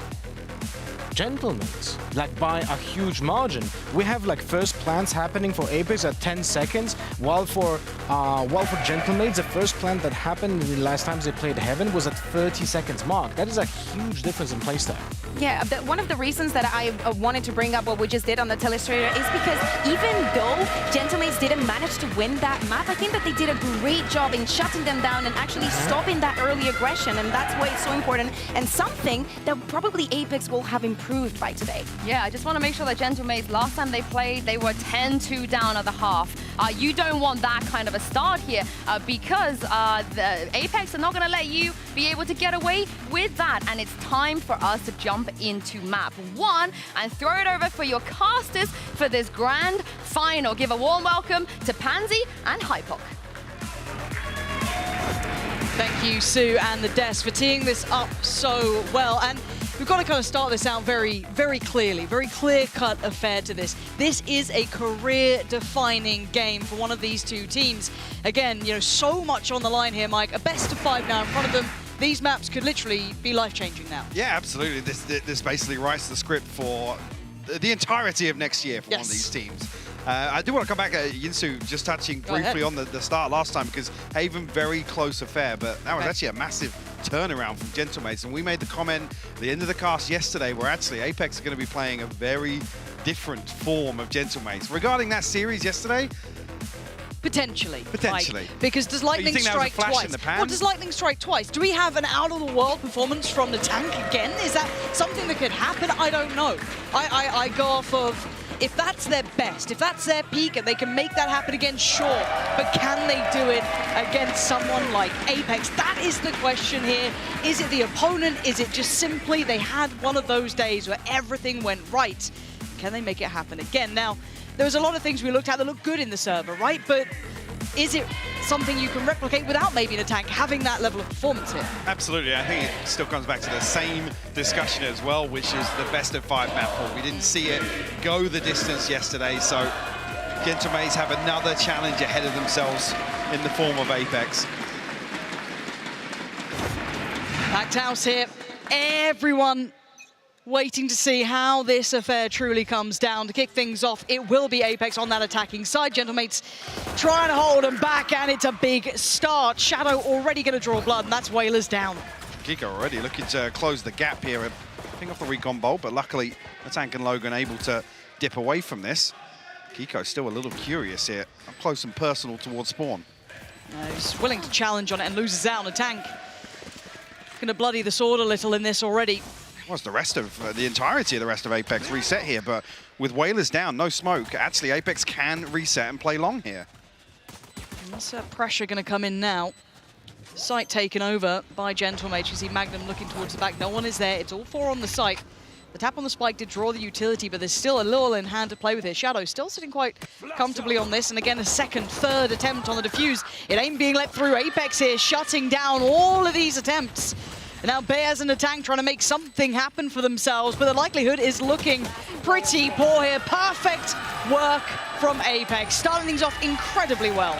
Gentlemates, like by a huge margin. We have like first plants happening for Apex at 10 seconds, while for Gentlemates, the first plant that happened in the last times they played Heaven was at 30 seconds mark. That is a huge difference in playstyle. Yeah, one of the reasons that I wanted to bring up what we just did on the Telestrator is because even though Gentlemates didn't manage to win that map, I think that they did a great job in shutting them down and actually stopping that early aggression, and that's why it's so important, and something that probably Apex will have improved improved by today. Yeah, I just want to make sure that Gentlemates, last time they played, they were 10-2 down at the half. You don't want that kind of a start here because the Apex are not going to let you be able to get away with that. And it's time for us to jump into map 1 and throw it over for your casters for this grand final. Give a warm welcome to Pansy and Hypok. Thank you, Sue and the Des, for teeing this up so well. And we've got to kind of start this out very, very clearly, very clear-cut affair to this. This is a career-defining game for one of these two teams. Again, you know, so much on the line here, Mike. A best of 5 now in front of them. These maps could literally be life-changing now. Yeah, absolutely. This basically writes the script for the entirety of next year for one of these teams. I do want to come back at Yinsu, just touching briefly on the start last time, because Haven, very close affair, but that was actually a massive turnaround from Gentlemates. And we made the comment at the end of the cast yesterday where actually Apex are going to be playing a very different form of Gentlemates. Regarding that series yesterday, Potentially. Potentially. Because does lightning strike twice? Well, does lightning strike twice? Do we have an out-of-the-world performance from the tank again? Is that something that could happen? I don't know. I go off of, if that's their best, if that's their peak and they can make that happen again, sure. But can they do it against someone like Apex? That is the question here. Is it the opponent? Is it just simply they had one of those days where everything went right? Can they make it happen again? Now, there was a lot of things we looked at that looked good in the server, right? But is it something you can replicate without maybe in a tank having that level of performance here? Absolutely. I think it still comes back to the same discussion as well, which is the best of 5 map pool. We didn't see it go the distance yesterday, so Gentlemates have another challenge ahead of themselves in the form of Apex. Packed house here. Everyone waiting to see how this affair truly comes down. To kick things off, it will be Apex on that attacking side. Gentlemates trying to hold them back, and it's a big start. Shadow already going to draw blood, and that's Whalers down. Kiko already looking to close the gap here and ping off the recon bolt, but luckily the tank and Logan able to dip away from this. Kiko still a little curious here, up close and personal towards spawn. He's willing to challenge on it and loses out on a tank. Going to bloody the sword a little in this already. Was the rest of the entirety of the rest of Apex reset here, but with Whalers down, no smoke, actually Apex can reset and play long here. And that's pressure going to come in now. Site taken over by Gentlemates. You see Magnum looking towards the back. No one is there. It's all 4 on the site. The tap on the spike did draw the utility, but there's still a little in hand to play with here. Shadow still sitting quite comfortably on this, and again a second, third attempt on the defuse. It ain't being let through. Apex here shutting down all of these attempts. And now Bears in the tank trying to make something happen for themselves, but the likelihood is looking pretty poor here. Perfect work from Apex, starting things off incredibly well.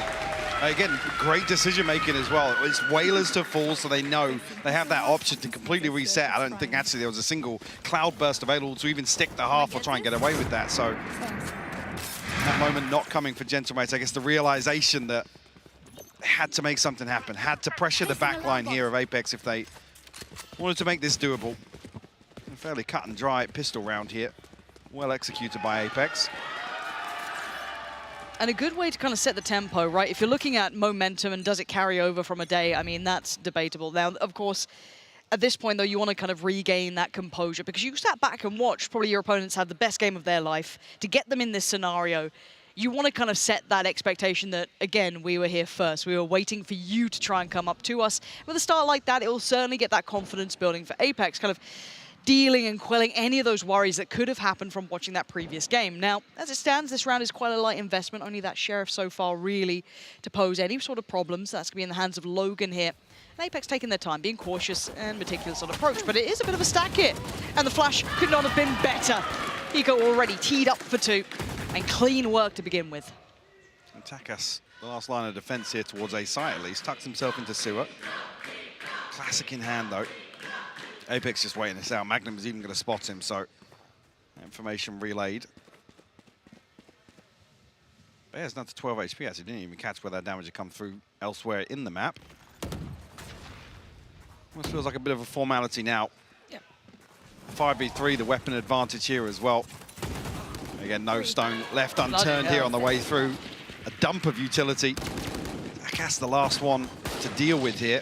Again, great decision-making as well. It's Whalers to fall, so they know they have that option to completely reset. I don't think actually there was a single cloud burst available to even stick the half or try and get away with that. So that moment not coming for Gentlemates. I guess the realization that they had to make something happen, had to pressure the backline here of Apex if they wanted to make this doable. A fairly cut and dry pistol round here. Well executed by Apex. And a good way to kind of set the tempo, right? If you're looking at momentum and does it carry over from a day, I mean, that's debatable. Now, of course, at this point, though, you want to kind of regain that composure because you sat back and watched probably your opponents had the best game of their life. To get them in this scenario, you want to kind of set that expectation that, again, we were here first. We were waiting for you to try and come up to us. With a start like that, it will certainly get that confidence building for Apex, kind of dealing and quelling any of those worries that could have happened from watching that previous game. Now, as it stands, this round is quite a light investment. Only that Sheriff so far really to pose any sort of problems. That's going to be in the hands of Logan here. And Apex taking their time, being cautious and meticulous on approach. But it is a bit of a stack hit. And the flash could not have been better. Kiko already teed up for 2. And clean work to begin with. Takas, the last line of defense here towards A site at least, tucks himself into sewer. Classic in hand though. Apex just waiting this out. Magnum is even going to spot him, so information relayed. Bear's down to 12 HP actually, didn't even catch where that damage had come through elsewhere in the map. Almost feels like a bit of a formality now. Yep. 5v3, the weapon advantage here as well. Again, no stone left unturned here on the way through. A dump of utility. Takas the last one to deal with here.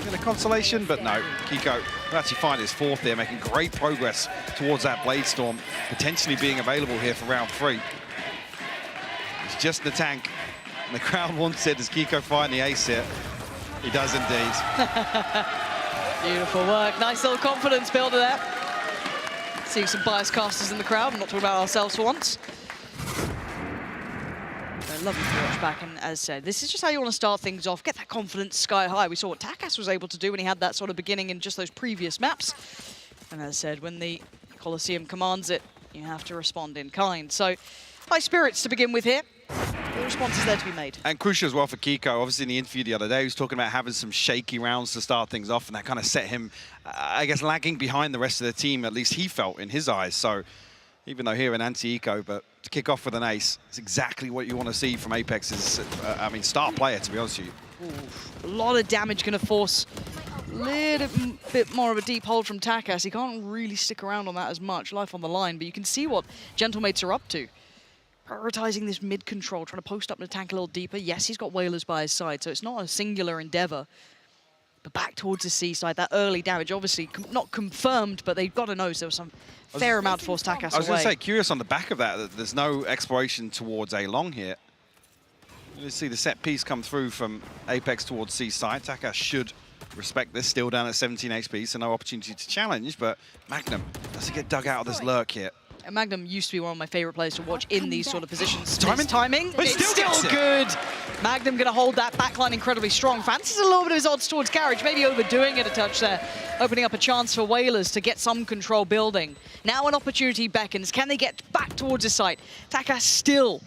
in a consolation, but no. Kiko will actually find his fourth there, making great progress towards that Blade Storm, potentially being available here for round 3. It's just the tank. And the crowd wants it. Does Kiko find the ace here? He does indeed. Beautiful work. Nice little confidence builder there. Seeing some biased casters in the crowd. I'm not talking about ourselves for once. Lovely to watch back, and as said, this is just how you want to start things off. Get that confidence sky high. We saw what Takas was able to do when he had that sort of beginning in just those previous maps. And as said, when the Coliseum commands it, you have to respond in kind. So, high spirits to begin with here. The response is there to be made. And crucial as well for Kiko. Obviously, in the interview the other day, he was talking about having some shaky rounds to start things off, and that kind of set him, I guess, lagging behind the rest of the team, at least he felt in his eyes. So, even though here an anti-eco, but to kick off with an ace, it's exactly what you want to see from Apex's, star player, to be honest with you. Oof. A lot of damage going to force a little bit more of a deep hold from Takas. He can't really stick around on that as much, life on the line, but you can see what Gentlemates are up to. Prioritizing this mid control, trying to post up the tank a little deeper. Yes, he's got Whalers by his side, so it's not a singular endeavor. But back towards the C side, that early damage, obviously not confirmed, but they've got to know so there was some fair amount to force Takas away. I was going to say, curious on the back of that there's no exploration towards A long here. You see the set piece come through from Apex towards C side. Takas should respect this, still down at 17 HP, so no opportunity to challenge, but Magnum doesn't get dug out of this lurk here. And Magnum used to be one of my favorite players to watch in these sort of positions. Timing, but it's still good. Magnum going to hold that backline incredibly strong. Fancies a little bit of his odds towards Garage, maybe overdoing it a touch there, opening up a chance for Whalers to get some control building. Now an opportunity beckons. Can they get back towards his site? Takas still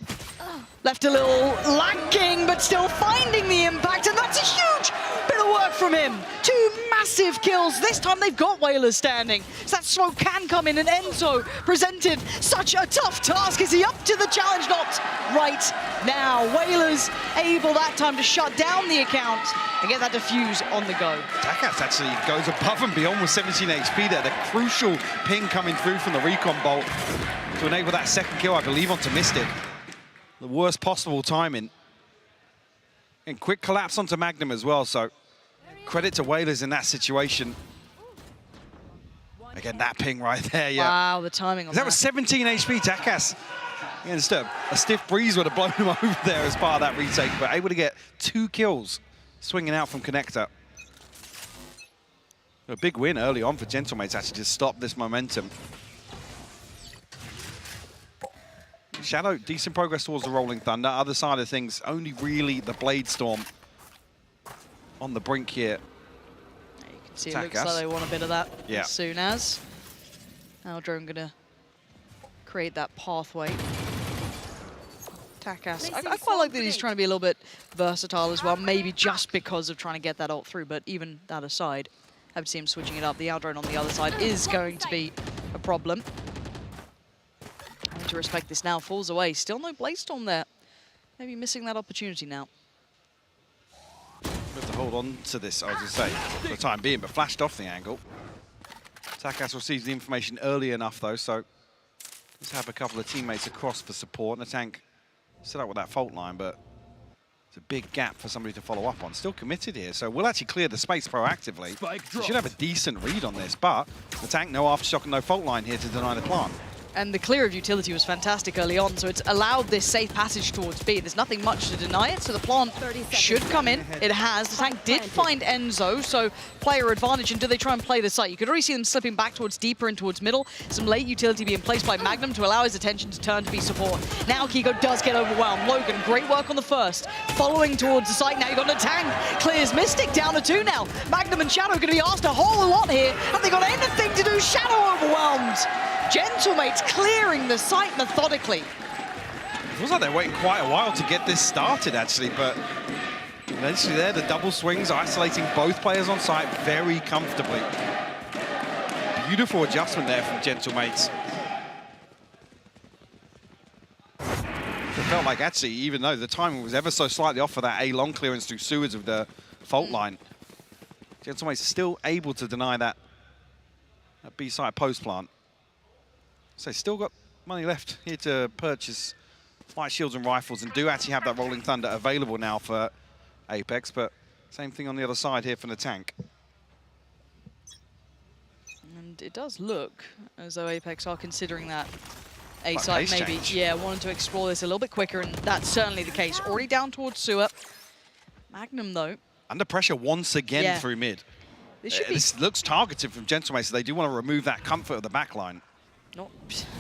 left a little lacking, but still finding the impact, and that's a huge bit of work from him. 2 massive kills. This time they've got Whalers standing, so that smoke can come in, and Enzo presented such a tough task. Is he up to the challenge? Not right now. Whalers able that time to shut down the account and get that defuse on the go. Takas actually goes above and beyond with 17 HP there. The crucial ping coming through from the recon bolt to enable that second kill, I believe, onto Mystic. The worst possible timing. And quick collapse onto Magnum as well, so credit to Whalers in that situation. Again, that ping right there, yeah. Wow, the timing on that. That was 17 HP, Takas. Again, a stiff breeze would have blown him over there as part of that retake, but able to get 2 kills swinging out from Connector. A big win early on for Gentlemates actually to stop this momentum. Shadow, decent progress towards the Rolling Thunder. Other side of things, only really the Blade Storm on the brink here. You can see it looks like they want a bit of that as soon as. Aldrone going to create that pathway. Takas, I quite like that he's trying to be a little bit versatile as well, maybe just because of trying to get that ult through, but even that aside, I would see him switching it up. The Aldrone on the other side is going to be a problem. To respect this now, falls away. Still no Blade Storm there. Maybe missing that opportunity now. We have to hold on to this, I was going to say, for the time being, but flashed off the angle. Takas receives the information early enough, though, so let's have a couple of teammates across for support. And the tank set up with that fault line, but it's a big gap for somebody to follow up on. Still committed here, so we'll actually clear the space proactively. We should have a decent read on this, but the tank, no aftershock and no fault line here to deny the plant. And the clear of utility was fantastic early on, so it's allowed this safe passage towards B. There's nothing much to deny it, so the plant should come in. It has. The tank did find Enzo, so player advantage. And do they try and play the site? You could already see them slipping back towards deeper and towards middle. Some late utility being placed by Magnum to allow his attention to turn to be support. Now Kiko does get overwhelmed. Logan, great work on the first. Following towards the site. Now you've got the tank. Clears Mystic down to 2 now. Magnum and Shadow are going to be asked a whole lot here. Have they got anything to do? Shadow overwhelmed. Gentlemates clearing the site methodically. It feels like they're waiting quite a while to get this started, actually, but eventually there, the double swings isolating both players on site very comfortably. Beautiful adjustment there from Gentlemates. It felt like, actually, even though the timing was ever so slightly off for that A-long clearance through sewers of the fault line, Gentlemates is still able to deny that B-side post plant. So still got money left here to purchase light shields and rifles, and do actually have that Rolling Thunder available now for Apex, but same thing on the other side here from the tank. And it does look as though Apex are considering that A Like side ace maybe, change. yeah, wanting to explore this a little bit quicker, and that's certainly the case. Already down towards Sewer. Magnum, though. Under pressure once again through mid. This looks targeted from Gentleman, so they do want to remove that comfort of the backline. Not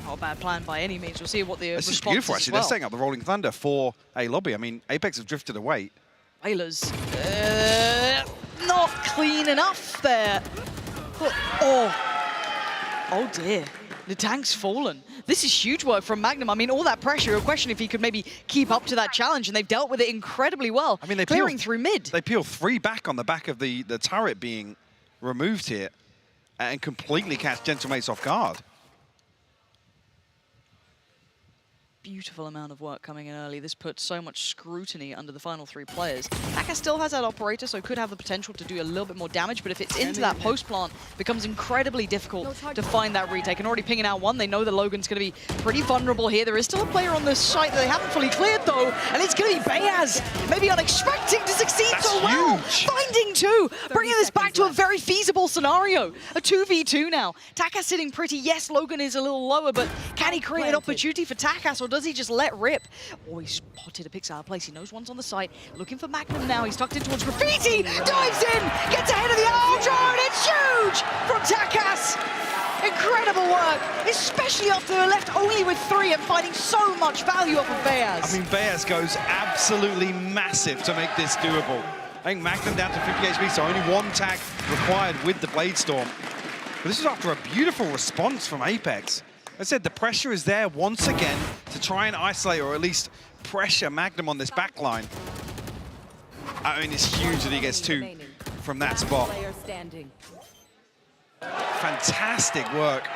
a bad plan by any means. We'll see what the This response is beautiful, is actually. as well. They're setting up the Rolling Thunder for a lobby. I mean, Apex have drifted away. Whalers. Not clean enough there. Oh dear. The tank's fallen. This is huge work from Magnum. I mean, all that pressure, a question if he could maybe keep up to that challenge, and they've dealt with it incredibly well. I mean, they clearing through mid. They peel 3 back on the back of the turret being removed here and completely catch Gentlemates off guard. Beautiful amount of work coming in early. This puts so much scrutiny under the final 3 players. Taka still has that operator, so could have the potential to do a little bit more damage, but if it's into that post plant, it becomes incredibly difficult to find that retake. And already pinging out 1, they know that Logan's going to be pretty vulnerable here. There is still a player on this site that they haven't fully cleared, though, and it's going to be Bayaz. Maybe unexpecting to succeed so well. Finding 2, bringing this back to a very feasible scenario. A 2v2 now. Takas sitting pretty. Yes, Logan is a little lower, but can he create an opportunity for Takas, or does he just let rip? Oh, he spotted a picks out of place. He knows one's on the site. Looking for Magnum now. He's tucked in towards Graffiti. Dives in. Gets ahead of the Ultra, and it's huge from Takas. Incredible work, especially after they're left only with 3 and finding so much value off of Bayaz. I mean, Bayaz goes absolutely massive to make this doable. I think Magnum down to 50 HP, so only 1 tag required with the Blade Storm. But this is after a beautiful response from Apex. I said the pressure is there once again to try and isolate or at least pressure Magnum on this backline. I mean, it's huge that he gets 2 from that spot. Fantastic work.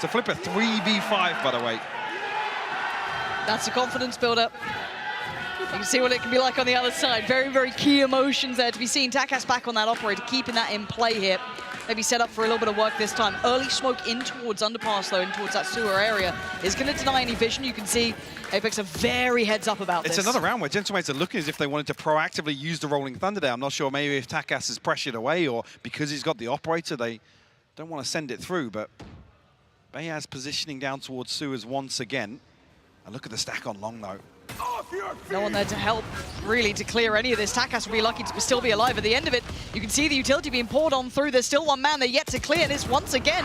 To flip a 3v5, by the way. That's a confidence builder. You can see what it can be like on the other side. Very, very key emotions there to be seen. Takas back on that operator, keeping that in play here. Maybe set up for a little bit of work this time. Early smoke in towards underpass, though, in towards that sewer area is going to deny any vision. You can see Apex are very heads up about this. It's another round where Gentlemates are looking as if they wanted to proactively use the Rolling Thunder there. I'm not sure maybe if Takas is pressured away or because he's got the operator, they don't want to send it through, but Bayaz positioning down towards sewers once again. And look at the stack on long, though. No one there to help, really, to clear any of this. Takas will be lucky to still be alive at the end of it. You can see the utility being poured on through. There's still 1 man they're yet to clear. And it's once again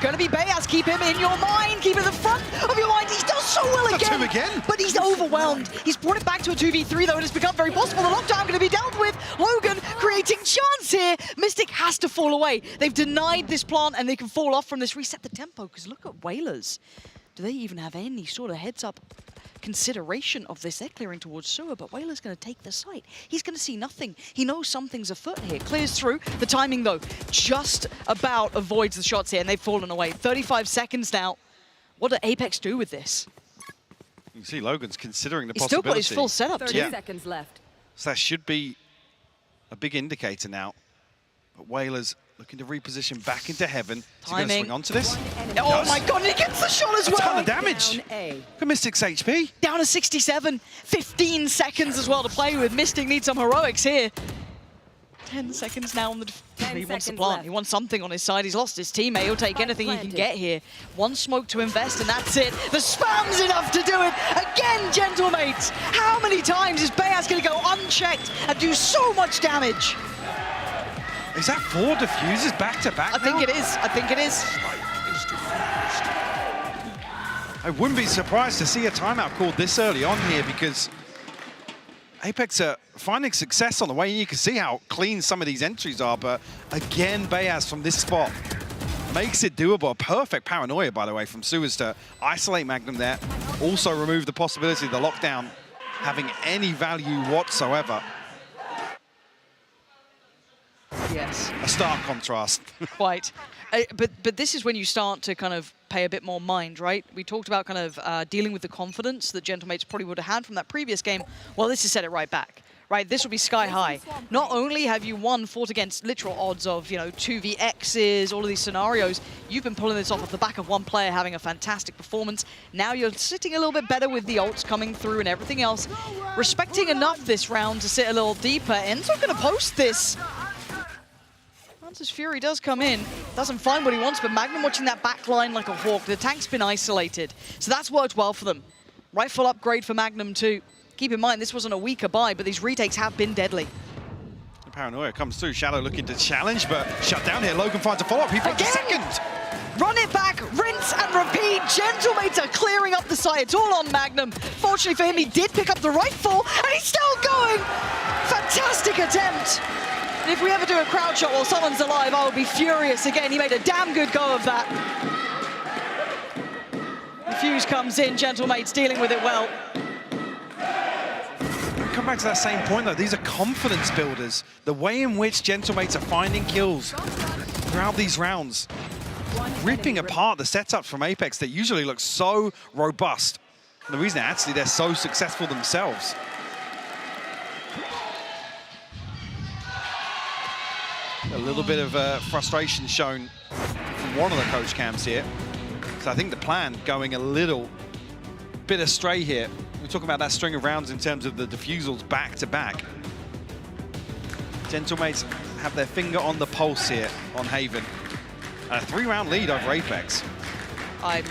going to be Bayaz. Keep him in your mind. Keep him at the front of your mind. He's done so well again. But he's overwhelmed. He's brought it back to a 2v3, though, and it's become very possible. The lockdown going to be dealt with. Logan creating chance here. Mystic has to fall away. They've denied this plant, and they can fall off from this. Reset the tempo, because look at Whalers. Do they even have any sort of heads-up consideration of this? They're clearing towards sewer, but Whaler's going to take the site. He's going to see nothing. He knows something's afoot here. Clears through. The timing, though, just about avoids the shots here, and they've fallen away. 35 seconds now. What do Apex do with this? You can see Logan's considering the He's possibility. still got his full setup, 30 seconds left. So that should be a big indicator now. But Whalers looking to reposition back into heaven. Is he going to swing onto this? Oh my god, he gets the shot as well! A ton of damage! Look at Mystic's HP. Down to 67. 15 seconds as well to play with. Mystic needs some heroics here. 10 seconds now on the... He wants the plant. He wants something on his side. He's lost his teammate. He'll take anything he can get here. 1 smoke to invest, and that's it. The spam's enough to do it. Again, gentlemates. How many times is Bayaz going to go unchecked and do so much damage? Is that 4 diffusers back-to-back I think it is. I think it is. I wouldn't be surprised to see a timeout called this early on here because Apex are finding success on the way. You can see how clean some of these entries are, but again, Bayaz from this spot makes it doable. A perfect paranoia, by the way, from Suez to isolate Magnum there. Also remove the possibility of the lockdown having any value whatsoever. Yes. A stark contrast. Quite. But this is when you start to kind of pay a bit more mind, right? We talked about kind of dealing with the confidence that Gentlemates probably would have had from that previous game. Well, this has set it right back, right? This will be sky high. Not only have you fought against literal odds of, 2vx's, all of these scenarios, you've been pulling this off the back of one player having a fantastic performance. Now you're sitting a little bit better with the ults coming through and everything else. Respecting enough this round to sit a little deeper. Enzo going to post this. Francis Fury does come in, doesn't find what he wants, but Magnum watching that back line like a hawk. The tank's been isolated, so that's worked well for them. Rifle upgrade for Magnum too. Keep in mind, this wasn't a weaker buy, but these retakes have been deadly. The paranoia comes through. Shadow looking to challenge, but shut down here. Logan finds a follow-up. He finds a second. Run it back, rinse and repeat. Gentlemates are clearing up the site. It's all on Magnum. Fortunately for him, he did pick up the rifle, and he's still going. Fantastic attempt. And if we ever do a crowd shot while someone's alive, I will be furious again. He made a damn good go of that. The fuse comes in. Gentlemates dealing with it well. Come back to that same point, though. These are confidence builders. The way in which Gentlemates are finding kills throughout these rounds, ripping apart the setups from Apex that usually look so robust. And the reason actually they're so successful themselves. A little bit of frustration shown from one of the coach cams here. So I think the plan going a little bit astray here. We're talking about that string of rounds in terms of the defusals back to back. Gentlemates have their finger on the pulse here on Haven. A 3-round lead over Apex. I'm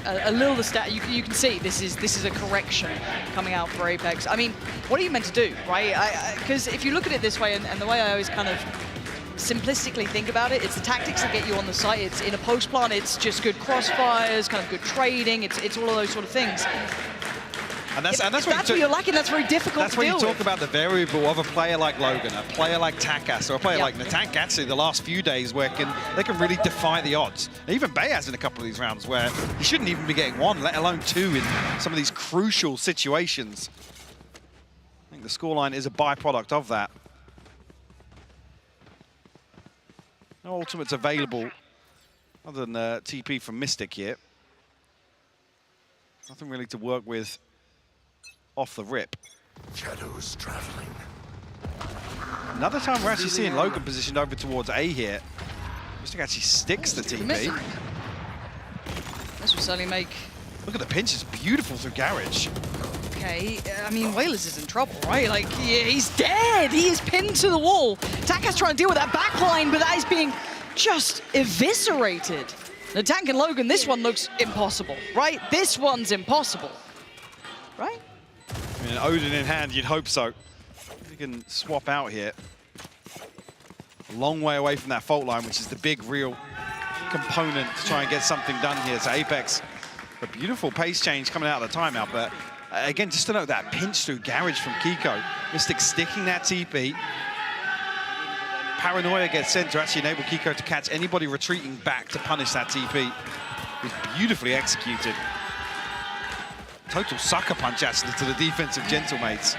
a little you can see this is a correction coming out for Apex. I mean, what are you meant to do, right? Because if you look at it this way, and the way I always kind of simplistically think about it, it's the tactics that get you on the site. It's in a post plant, it's just good crossfires, kind of good trading. It's all of those sort of things. And that's what you're lacking. That's very difficult to deal with. That's when you talk about the variable of a player like Logan, a player like Takas, or a player like Natank. Actually, the last few days where they can really defy the odds. And even Bayaz in a couple of these rounds where he shouldn't even be getting one, let alone two in some of these crucial situations. I think the scoreline is a byproduct of that. No ultimates available other than TP from Mystic here. Nothing really to work with off the rip. Shadows traveling. Another time we're actually seeing Logan positioned over towards A here. Mystic actually sticks the TP. This will certainly make... Look at the pinch, it's beautiful through Garage. Okay, I mean, Whalers is in trouble, right? Like, he's dead! He is pinned to the wall. Taka's trying to deal with that backline, but that is being just eviscerated. The Tank and Logan, this one looks impossible, right? This one's impossible, right? I mean, Odin in hand, you'd hope so. You can swap out here. A long way away from that fault line, which is the big, real component to try and get something done here. So Apex, a beautiful pace change coming out of the timeout, but again, just to note that pinch through Garage from Kiko. Mystic sticking that TP. Paranoia gets sent to actually enable Kiko to catch anybody retreating back to punish that TP. It's beautifully executed. Total sucker punch, actually, to the defensive Gentlemates.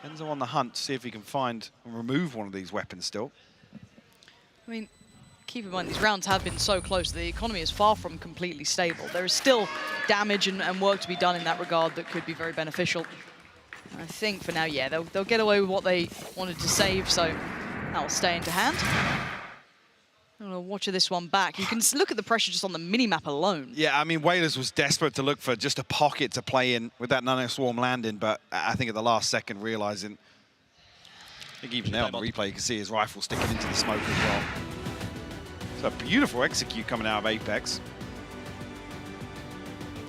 Enzo on the hunt to see if he can find and remove one of these weapons still. I mean, keep in mind, these rounds have been so close. The economy is far from completely stable. There is still damage and work to be done in that regard that could be very beneficial. I think for now, yeah, they'll get away with what they wanted to save, so that will stay into hand. I'm going to watch this one back. You can look at the pressure just on the mini-map alone. Yeah, I mean, Whalers was desperate to look for just a pocket to play in with that Nano Swarm landing, but I think at the last second realizing, I think even there on the replay, you can see his rifle sticking into the smoke as well. So a beautiful execute coming out of Apex.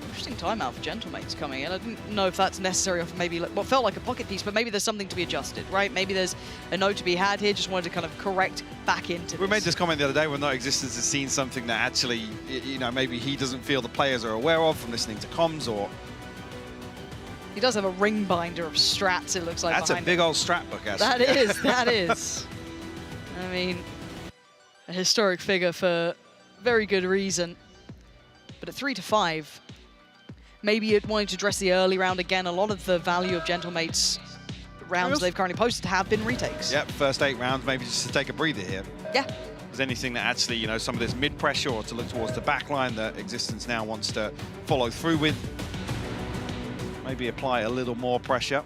Interesting timeout for Gentlemates coming in. I didn't know if that's necessary off maybe what felt like a pocket piece, but maybe there's something to be adjusted, right? Maybe there's a note to be had here. Just wanted to kind of correct back into this. We made this comment the other day when No Existence has seen something that actually, you know, maybe he doesn't feel the players are aware of from listening to comms, or... He does have a ring binder of strats, it looks like. That's a big old strat book, actually. That is, that is. I mean, a historic figure for very good reason. But at 3-5, maybe it wanted to address the early round again. A lot of the value of Gentlemates rounds they've currently posted have been retakes. Yep, first 8 rounds, maybe just to take a breather here. Yeah. If there's anything that actually, you know, some of this mid-pressure or to look towards the back line that Existence now wants to follow through with. Maybe apply a little more pressure.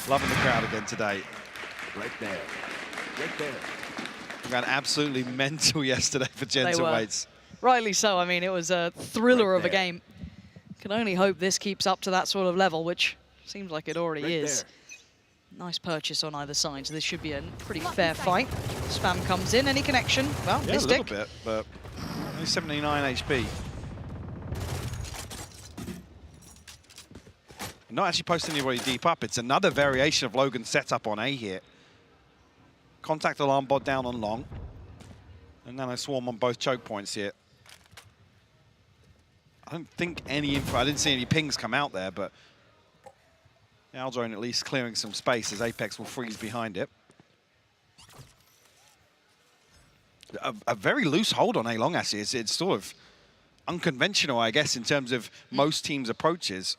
Loving the crowd again today. Right there. Right there. Ran absolutely mental yesterday for Gentlemates. Rightly so. I mean, it was a thriller of a game. Can only hope this keeps up to that sort of level, which seems like it already is. Nice purchase on either side, so this should be a pretty fair fight. Spam comes in, any connection? Well, Yeah, a Mystic. little bit, but only 79 HP. Not actually posting anybody deep up. It's another variation of Logan's setup on A here. Contact alarm bot down on long. And then I swarm on both choke points here. I don't think any info, I didn't see any pings come out there, but the Aldrone at least clearing some space as Apex will freeze behind it. A very loose hold on A long, actually. It's sort of unconventional, I guess, in terms of most teams' approaches.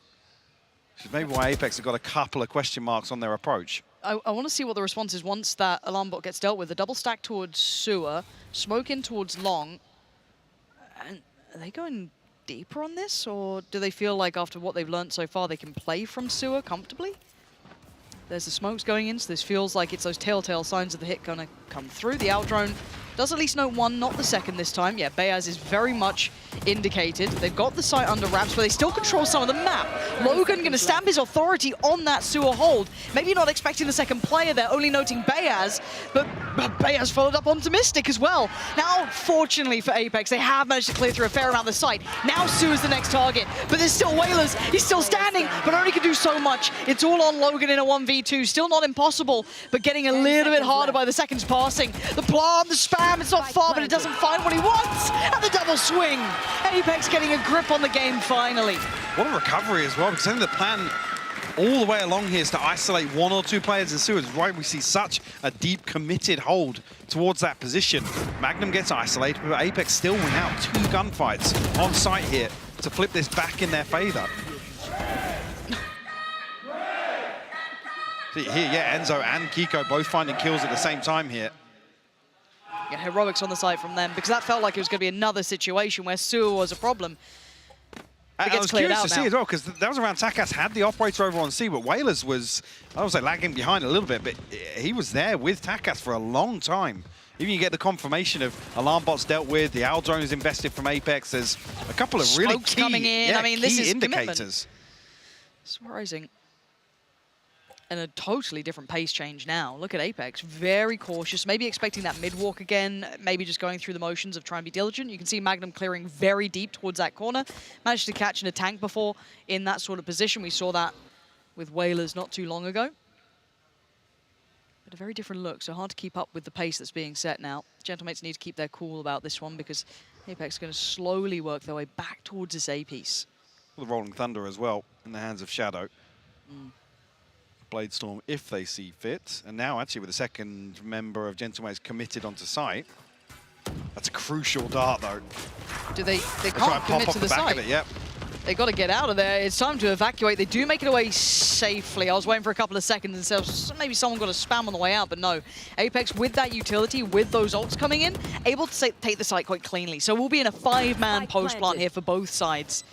Which is maybe why Apex have got a couple of question marks on their approach. I want to see what the response is once that alarm bot gets dealt with. The double stack towards sewer, smoke in towards long. And are they going deeper on this, or do they feel like after what they've learned so far they can play from sewer comfortably? There's the smokes going in, so this feels like it's those telltale signs of the hit gonna come through. The Aldrone does at least note one, not the second this time. Yeah, Bayaz is very much indicated. They've got the site under wraps, but they still control some of the map. Logan going to stamp his authority on that sewer hold. Maybe not expecting the second player there, only noting Bayaz, but Bayaz followed up onto Mystic as well. Now, fortunately for Apex, they have managed to clear through a fair amount of the site. Now sewer's the next target, but there's still Whalers. He's still standing, but only can do so much. It's all on Logan in a 1v2. Still not impossible, but getting a little bit harder by the seconds passing. The plant, the spam, it's not far, but it doesn't find what he wants. And the double swing. Apex getting a grip on the game finally. What a recovery as well, because I think the plan all the way along here is to isolate one or two players in sewers. Right, we see such a deep, committed hold towards that position. Magnum gets isolated, but Apex still win out 2 gunfights on site here to flip this back in their favor. See here, yeah, Enzo and Kiko both finding kills at the same time here. Yeah, heroics on the side from them, because that felt like it was going to be another situation where sewer was a problem. I was curious to see as well, because that was around Takas had the operator over on C, but Whalers was, I would say, lagging behind a little bit, but he was there with Takas for a long time. Even you get the confirmation of alarm bots dealt with, the Aldrone is invested from Apex. There's a couple of really Smokes key, coming in. yeah, I mean, key this is indicators. Surprising. And a totally different pace change now. Look at Apex, very cautious, maybe expecting that mid-walk again, maybe just going through the motions of trying to be diligent. You can see Magnum clearing very deep towards that corner. Managed to catch in a tank before in that sort of position. We saw that with Whalers not too long ago. But a very different look, so hard to keep up with the pace that's being set now. Gentlemates need to keep their cool about this one, because Apex is going to slowly work their way back towards this A piece. The Rolling Thunder as well, in the hands of Shadow. Bladestorm if they see fit. And now actually with the second member of Gentlemates committed onto site. That's a crucial dart though. Do they can't commit to the site. Yep. They got to get out of there. It's time to evacuate. They do make it away safely. I was waiting for a couple of seconds and said maybe someone got a spam on the way out, but no. Apex with that utility, with those ults coming in, able to take the site quite cleanly. So we'll be in a 5-man post plant here for both sides.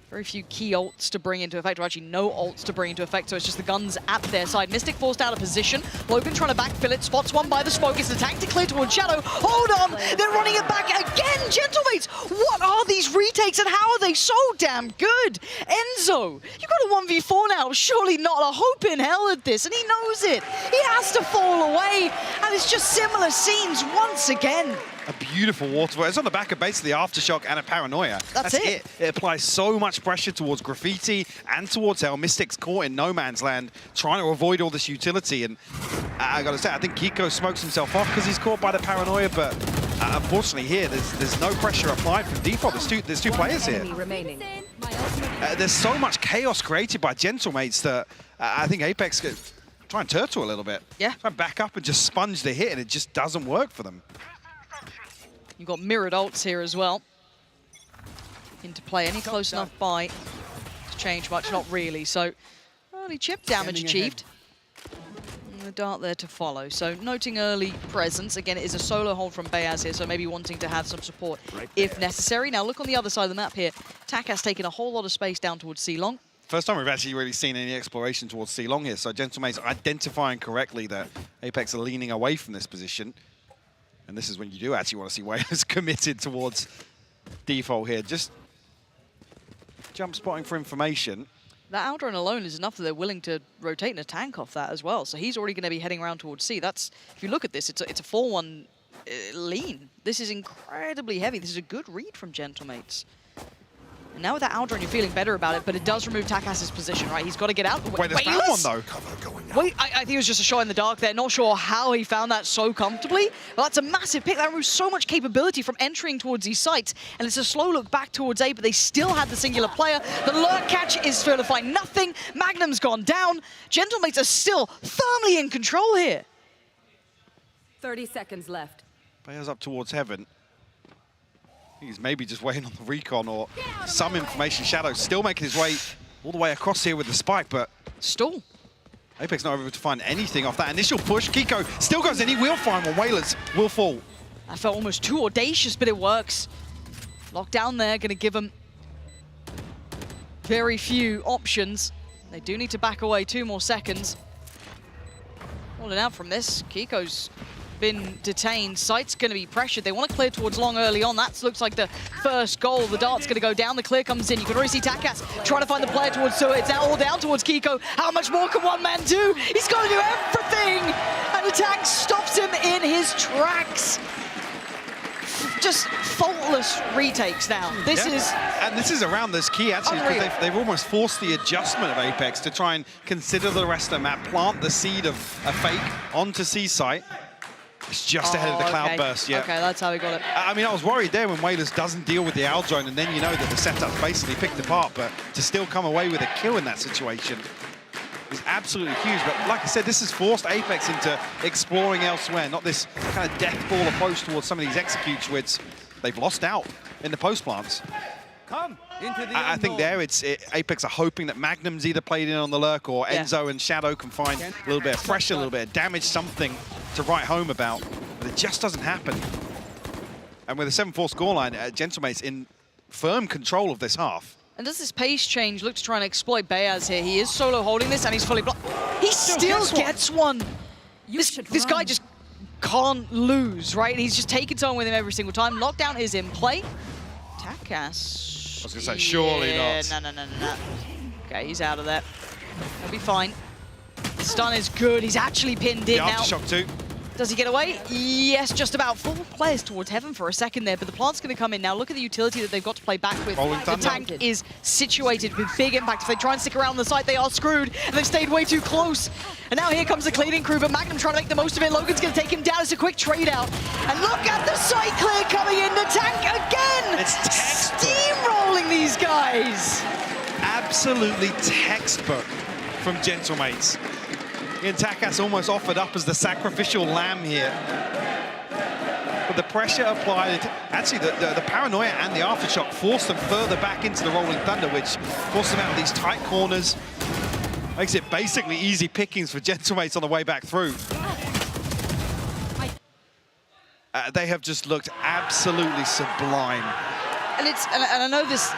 Very few key ults to bring into effect, or actually no ults to bring into effect, so it's just the guns at their side. Mystic forced out of position. Logan trying to backfill it, spots one by the smoke. It's the tank to clear towards Shadow. Hold on, they're running it back again. Gentlemates, what are these retakes and how are they so damn good? Enzo, you got a 1v4 now. Surely not a hope in hell at this, and he knows it. He has to fall away, and it's just similar scenes once again. A beautiful waterfall. It's on the back of basically Aftershock and a Paranoia. That's it. It applies so much pressure towards Graffiti and towards Hell. Mystic's caught in no man's land, trying to avoid all this utility. And I gotta say, I think Kiko smokes himself off because he's caught by the Paranoia, but unfortunately here, there's no pressure applied from default. There's two players here. There's so much chaos created by Gentlemates that I think Apex could try and turtle a little bit. Yeah. Try and back up and just sponge the hit, and it just doesn't work for them. You've got mirrored ults here as well. Into play. Any close enough by to change much? Not really. So early chip damage achieved. And the dart there to follow. So noting early presence. Again, it is a solo hold from Bayaz here, so maybe wanting to have some support if necessary. Now look on the other side of the map here. Takas taking a whole lot of space down towards C-Long. First time we've actually really seen any exploration towards C-Long here. So Gentlemates identifying correctly that Apex are leaning away from this position. And this is when you do actually want to see Whalers committed towards default here. Just jump spotting for information. that Aldrin alone is enough that they're willing to rotate a tank off that as well. So he's already going to be heading around towards C. That's, if you look at this, it's a 4-1 lean. This is incredibly heavy. This is a good read from Gentlemates. And now with that Aldrin, you're feeling better about it, but it does remove Takas's position, right? He's got to get out. Wait, there's that one, though. Wait, I think it was just a shot in the dark there. Not sure how he found that so comfortably. But that's a massive pick. That removes so much capability from entering towards these sites. And it's a slow look back towards A, but they still had the singular player. The lurk catch is to find nothing. Magnum's gone down. Gentlemates are still firmly in control here. 30 seconds left. Players up towards Heaven. He's maybe just waiting on the recon or some information. Shadow still making his way all the way across here with the spike, but stall. Apex not able to find anything off that initial push. Kiko still goes in. He will find one. Whalers will fall. That felt almost too audacious, but it works. Locked down there, going to give them very few options. They do need to back away 2 more seconds. Falling out from this, Kiko's been detained. Sight's going to be pressured. They want to clear towards long early on. That looks like the first goal. The dart's going to go down. The clear comes in. You can already see Takas trying to find the player towards Sua. It's now all down towards Kiko. How much more can one man do? He's got to do everything. And the tank stops him in his tracks. Just faultless retakes now. This is... And this is around this key, actually, because they've almost forced the adjustment of Apex to try and consider the rest of the map, plant the seed of a fake onto C site. It's just ahead of the cloud burst, yeah. Okay, that's how we got it. I mean, I was worried there when Whalers doesn't deal with the Owl Drone, and then you know that the setup's basically picked apart, but to still come away with a kill in that situation is absolutely huge. But like I said, this has forced Apex into exploring elsewhere, not this kind of death ball approach towards some of these executes, which they've lost out in the post plants. Come into the I think there Apex are hoping that Magnum's either played in on the lurk or Enzo and Shadow can find a little bit of pressure, a little bit of damage, something to write home about, but it just doesn't happen. And with a 7-4 scoreline, Gentlemates in firm control of this half. And does this pace change look to try and exploit Bayaz here? He is solo holding this and he's fully blocked. He still gets one. This guy just can't lose, right? And he's just taking someone with him every single time. Lockdown is in play. Takas. I was going to say, surely not. No. Okay, he's out of there. He'll be fine. The stun is good. He's actually pinned in now. Aftershock too. Does he get away? Yes, just about. 4 players towards Heaven for a second there, but the plant's going to come in now. Look at the utility that they've got to play back with. The tank is situated with big impact. If they try and stick around the site, they are screwed, and they've stayed way too close. And now here comes the cleaning crew, but Magnum trying to make the most of it. Logan's going to take him down. It's a quick trade out. And look at the site clear coming in. The tank again! It's steamrolling these guys! Absolutely textbook from Gentlemates. And Takas almost offered up as the sacrificial lamb here. But the pressure applied, actually the paranoia and the aftershock forced them further back into the Rolling Thunder, which forced them out of these tight corners. Makes it basically easy pickings for Gentlemates on the way back through. They have just looked absolutely sublime. And I know this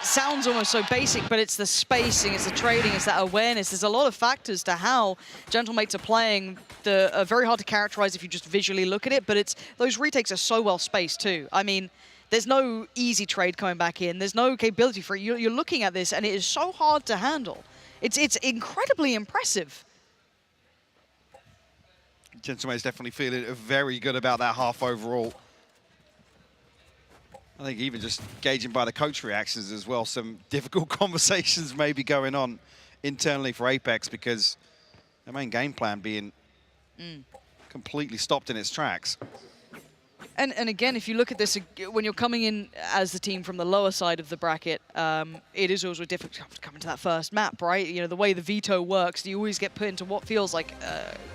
sounds almost so basic, but it's the spacing, it's the trading, it's that awareness. There's a lot of factors to how Gentlemates are playing that are very hard to characterize if you just visually look at it, but it's those retakes are so well spaced too. I mean, there's no easy trade coming back in. There's no capability for it. You're looking at this and it is so hard to handle. It's incredibly impressive. Gentlemates definitely feeling very good about that half overall. I think even just gauging by the coach reactions as well, some difficult conversations may be going on internally for Apex because their main game plan being completely stopped in its tracks. And again, if you look at this, when you're coming in as the team from the lower side of the bracket, it is also difficult to come into that first map, right? You know, the way the veto works, you always get put into what feels like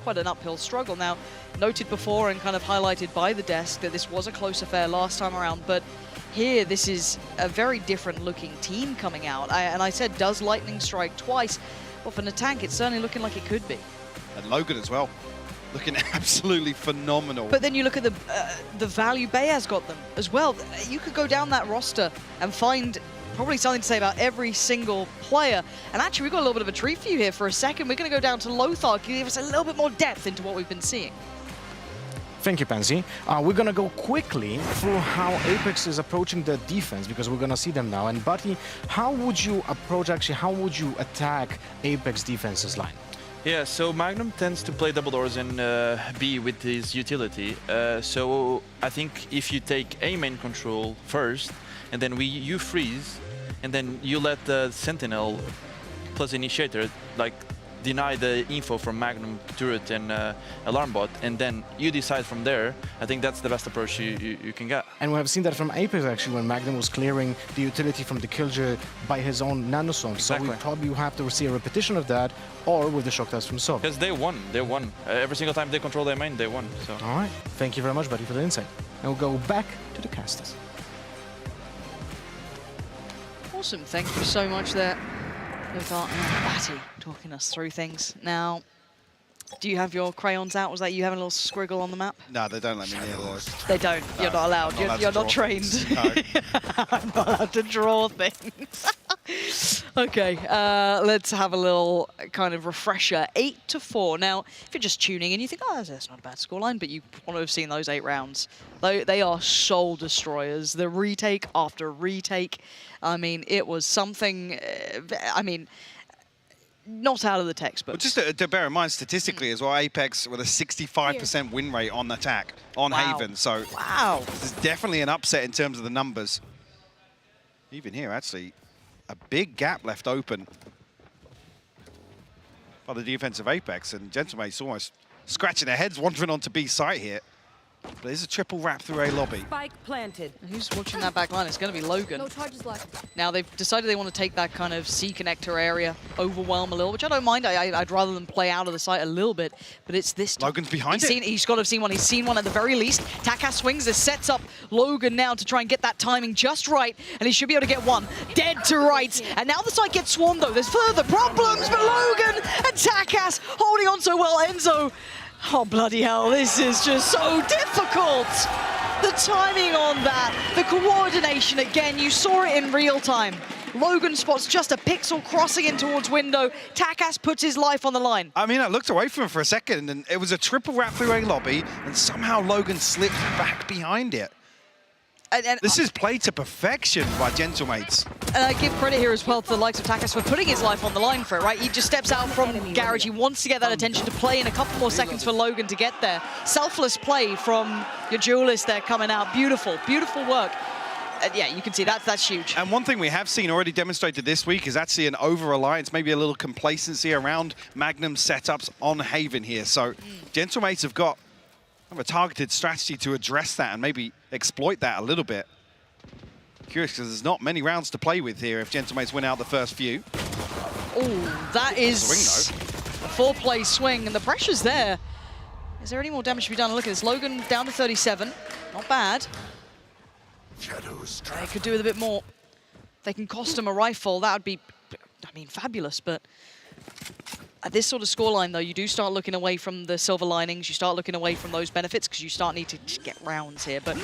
quite an uphill struggle. Now, noted before and kind of highlighted by the desk that this was a close affair last time around, but here, this is a very different looking team coming out. And I said, does Lightning strike twice? Well, for Natank, it's certainly looking like it could be. And Logan as well, looking absolutely phenomenal. But then you look at the value Bayaz got them as well. You could go down that roster and find probably something to say about every single player. And actually, we've got a little bit of a treat for you here for a second. We're going to go down to Lothar, give us a little bit more depth into what we've been seeing. Thank you, Pansy. We're going to go quickly through how Apex is approaching the defense because we're going to see them now. And Buddy, how would you approach, actually, how would you attack Apex defense's line? Yeah, so Magnum tends to play double doors in B with his utility. So I think if you take A main control first, and then you freeze, and then you let the Sentinel plus Initiator like deny the info from Magnum turret and alarm bot, and then you decide from there. I think that's the best approach you can get. And we have seen that from Apex actually when Magnum was clearing the utility from the Killjoy by his own nanoswarm. Exactly. So we probably have to see a repetition of that, or with the shock test from Sob. Because they won. Every single time they control their main, they won. So. All right. Thank you very much, Buddy, for the insight. And we'll go back to the casters. Awesome, thank you so much there. Lothar and Batty talking us through things. Now, do you have your crayons out? Was that you having a little scriggle on the map? No, they don't let me near those. They don't. No, you're not allowed. You're not trained. No. I'm not allowed to draw things. Okay, let's have a little kind of refresher. 8-4. Now, if you're just tuning in, you think, oh, that's not a bad scoreline, but you want to have seen those 8 rounds. They are soul destroyers. The retake after retake. I mean, it was something, not out of the textbook. But just to bear in mind, statistically as well, Apex with a 65% win rate on attack on Haven. So wow, there's definitely an upset in terms of the numbers. Even here, actually, a big gap left open by the defense of Apex, and Gentlemate's almost scratching their heads, wandering onto B site here. But there's a triple wrap through A lobby. Spike planted. Who's watching that back line? It's going to be Logan. No charges left. Now, they've decided they want to take that kind of C connector area, overwhelm a little, which I don't mind. I'd rather them play out of the site a little bit, but it's this. Logan's behind it. He's got to have seen one. He's seen one at the very least. Takas swings. This sets up Logan now to try and get that timing just right, and he should be able to get one. Dead to right. And now the site gets swarmed, though. There's further problems, but Logan and Takas holding on so well. Enzo. Oh, bloody hell, this is just so difficult. The timing on that, the coordination again, you saw it in real time. Logan spots just a pixel crossing in towards window. Takas puts his life on the line. I mean, I looked away from him for a second, and it was a triple wrap through A lobby, and somehow Logan slipped back behind it. And this is played to perfection by Gentlemates. And I give credit here as well to the likes of Takas for putting his life on the line for it, right? He just steps out from garage. He wants to get that attention to play in a couple more seconds for Logan to get there. Selfless play from your duelist there coming out. Beautiful, beautiful work. Yeah, you can see that's huge. And one thing we have seen already demonstrated this week is actually an over-reliance, maybe a little complacency around Magnum's setups on Haven here. So Gentlemates have got a targeted strategy to address that and maybe exploit that a little bit. Curious because there's not many rounds to play with here if Gentlemates win out the first few. Oh, that is swing, though. A full-play swing, and the pressure's there. Is there any more damage to be done? Look at this, Logan down to 37. Not bad. They could do with a bit more. They can cost him a rifle. That would be, I mean, fabulous, but at this sort of scoreline, though, you do start looking away from the silver linings. You start looking away from those benefits because you start needing to get rounds here. But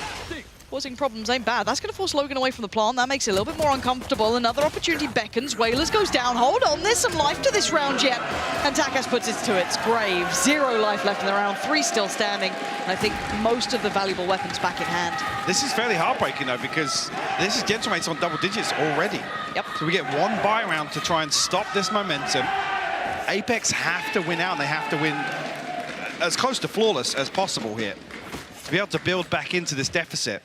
causing problems ain't bad. That's going to force Logan away from the plant. That makes it a little bit more uncomfortable. Another opportunity beckons. Whalers goes down. Hold on, there's some life to this round yet. And Takas puts it to its grave. 0 life left in the round. 3 still standing. And I think most of the valuable weapons back in hand. This is fairly heartbreaking, though, because this is Gentlemates on double digits already. Yep. So we get 1 buy round to try and stop this momentum. Apex have to win out, and they have to win as close to flawless as possible here to be able to build back into this deficit.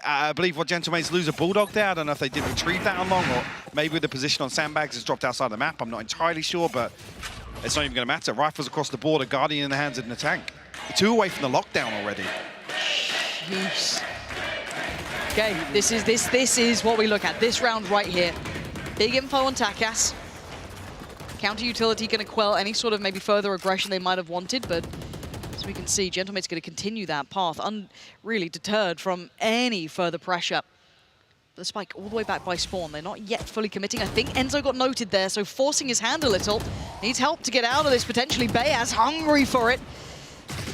I believe what Gentlemates lose a Bulldog there. I don't know if they did retrieve that on long, or maybe the position on sandbags has dropped outside the map. I'm not entirely sure, but it's not even going to matter. Rifles across the board, a Guardian in the hands of the tank. 2 away from the lockdown already. Jeez. Okay, this is what we look at. This round right here. Big info on Takas. Counter utility going to quell any sort of maybe further aggression they might have wanted, but as we can see, Gentlemate's going to continue that path, really deterred from any further pressure. The spike all the way back by spawn. They're not yet fully committing. I think Enzo got noted there, so forcing his hand a little. Needs help to get out of this, potentially. Bayaz hungry for it.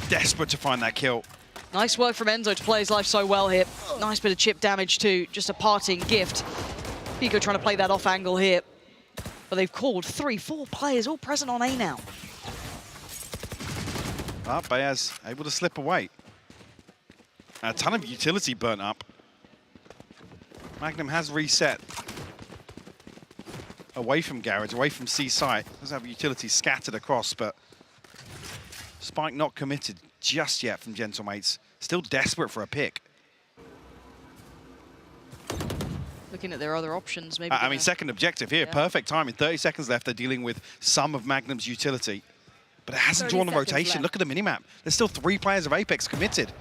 Desperate to find that kill. Nice work from Enzo to play his life so well here. Nice bit of chip damage too, just a parting gift. Pico trying to play that off angle here. But they've called 3, 4 players all present on A now. But Bayaz able to slip away. A ton of utility burnt up. Magnum has reset. Away from Garage, away from C site. Does have utility scattered across, but Spike not committed just yet from Gentlemates. Still desperate for a pick. Looking at their other options, maybe. I mean, second objective here. Yeah. Perfect timing. 30 seconds left. They're dealing with some of Magnum's utility. But it hasn't drawn a rotation. Look at the minimap. There's still 3 players of Apex committed.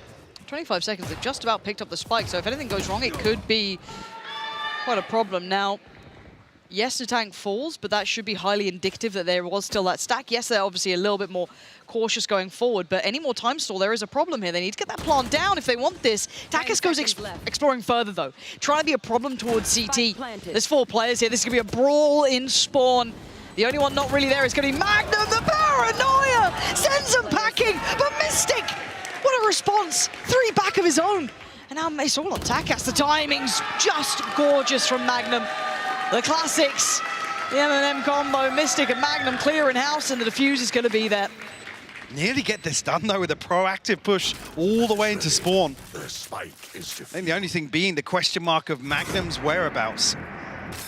25 seconds. They've just about picked up the spike. So if anything goes wrong, it could be quite a problem. Now, yes, the tank falls, but that should be highly indicative that there was still that stack. Yes, they're obviously a little bit more cautious going forward, but any more time stall, there is a problem here. They need to get that plant down if they want this. Takis goes exploring further, though. Trying to be a problem towards CT. There's 4 players here. This is going to be a brawl in spawn. The only one not really there is going to be Magnum. The paranoia sends them packing, but Mystic, what a response. 3 back of his own. And now it's all on Takas. The timing's just gorgeous from Magnum. The classics, the M&M combo, Mystic and Magnum clearing house, and the defuse is going to be there. Nearly get this done, though, with a proactive push all the way into spawn. The spike is defeated. And the only thing being the question mark of Magnum's whereabouts.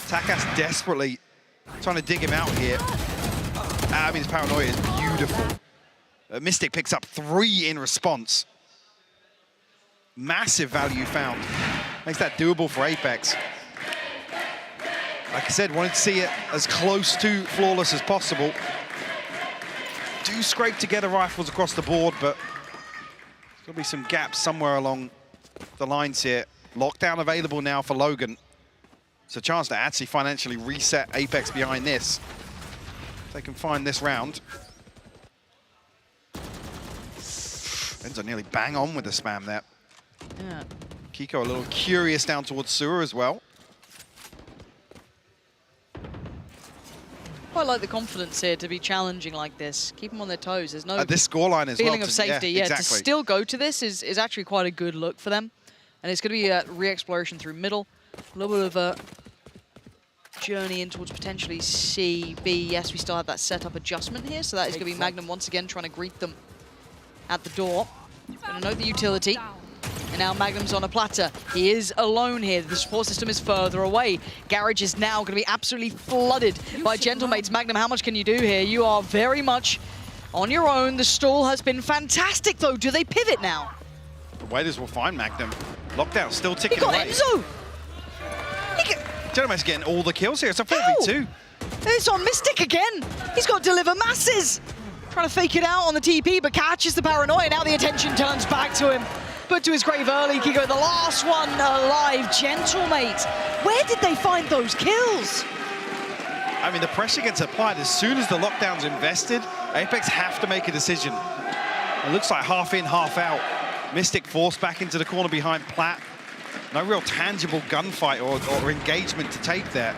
Takas desperately trying to dig him out here. I mean, his paranoia is beautiful. Mystic picks up 3 in response. Massive value found. Makes that doable for Apex. Like I said, wanted to see it as close to flawless as possible. Do scrape together rifles across the board, but there's going to be some gaps somewhere along the lines here. Lockdown available now for Logan. It's a chance to actually financially reset Apex behind this. If they can find this round. Enzo nearly bang on with the spam there. Yeah. Kiko a little curious down towards Sewer as well. Quite like the confidence here to be challenging like this. Keep them on their toes. There's no this scoreline as feeling well, of safety. Yeah, exactly. To still go to this is actually quite a good look for them. And it's going to be a re-exploration through middle. A little bit of a journey in towards potentially C, B. Yes, we still have that setup adjustment here. So that is going to be Magnum once again trying to greet them at the door. Going to note the utility. And now Magnum's on a platter. He is alone here. The support system is further away. Garage is now going to be absolutely flooded by Gentlemates. Magnum, how much can you do here? You are very much on your own. The stall has been fantastic, though. Do they pivot now? The Wailers will find Magnum. Lockdown still ticking away. He got Enzo! Gentlemates getting all the kills here. It's a 4v2. It's on Mystic again. He's got to deliver masses. Trying to fake it out on the TP, but catches the paranoia. Now the attention turns back to him. Put to his grave early. Kiko, the last one alive. Gentlemate. Where did they find those kills? I mean, the pressure gets applied as soon as the lockdown's invested. Apex have to make a decision. It looks like half in, half out. Mystic forced back into the corner behind Platt. No real tangible gunfight or engagement to take there.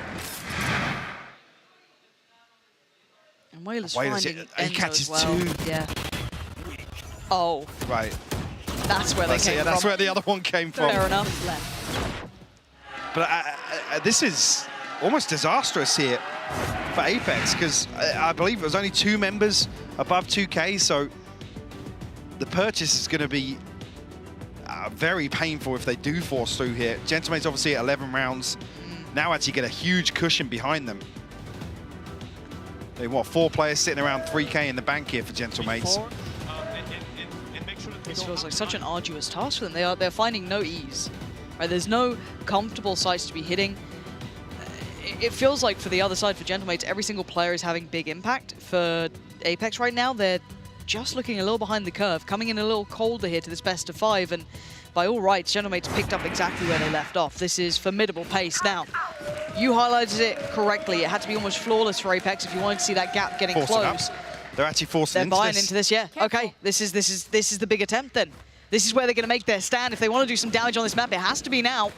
And Wailers finding Enzo he catches as well. 2. Yeah. Oh. Right. That's where they came from. That's where the other one came from. Fair enough. But this is almost disastrous here for Apex, because I believe it was only 2 members above 2K, so the purchase is going to be very painful if they do force through here. Gentlemate's obviously at 11 rounds. Now actually get a huge cushion behind them. They what, 4 players sitting around 3K in the bank here for Gentlemates. This feels like such an arduous task for them. They're finding no ease. Right? There's no comfortable sites to be hitting. It feels like for the other side, for Gentlemates, every single player is having big impact. For Apex right now, they're just looking a little behind the curve, coming in a little colder here to this best of 5, and by all rights, Gentlemates picked up exactly where they left off. This is formidable pace. Now, you highlighted it correctly. It had to be almost flawless for Apex if you wanted to see that gap getting close. They're actually forcing into this. They're buying into this, yeah. Careful. Okay, this is the big attempt then. This is where they're going to make their stand. If they want to do some damage on this map, it has to be now.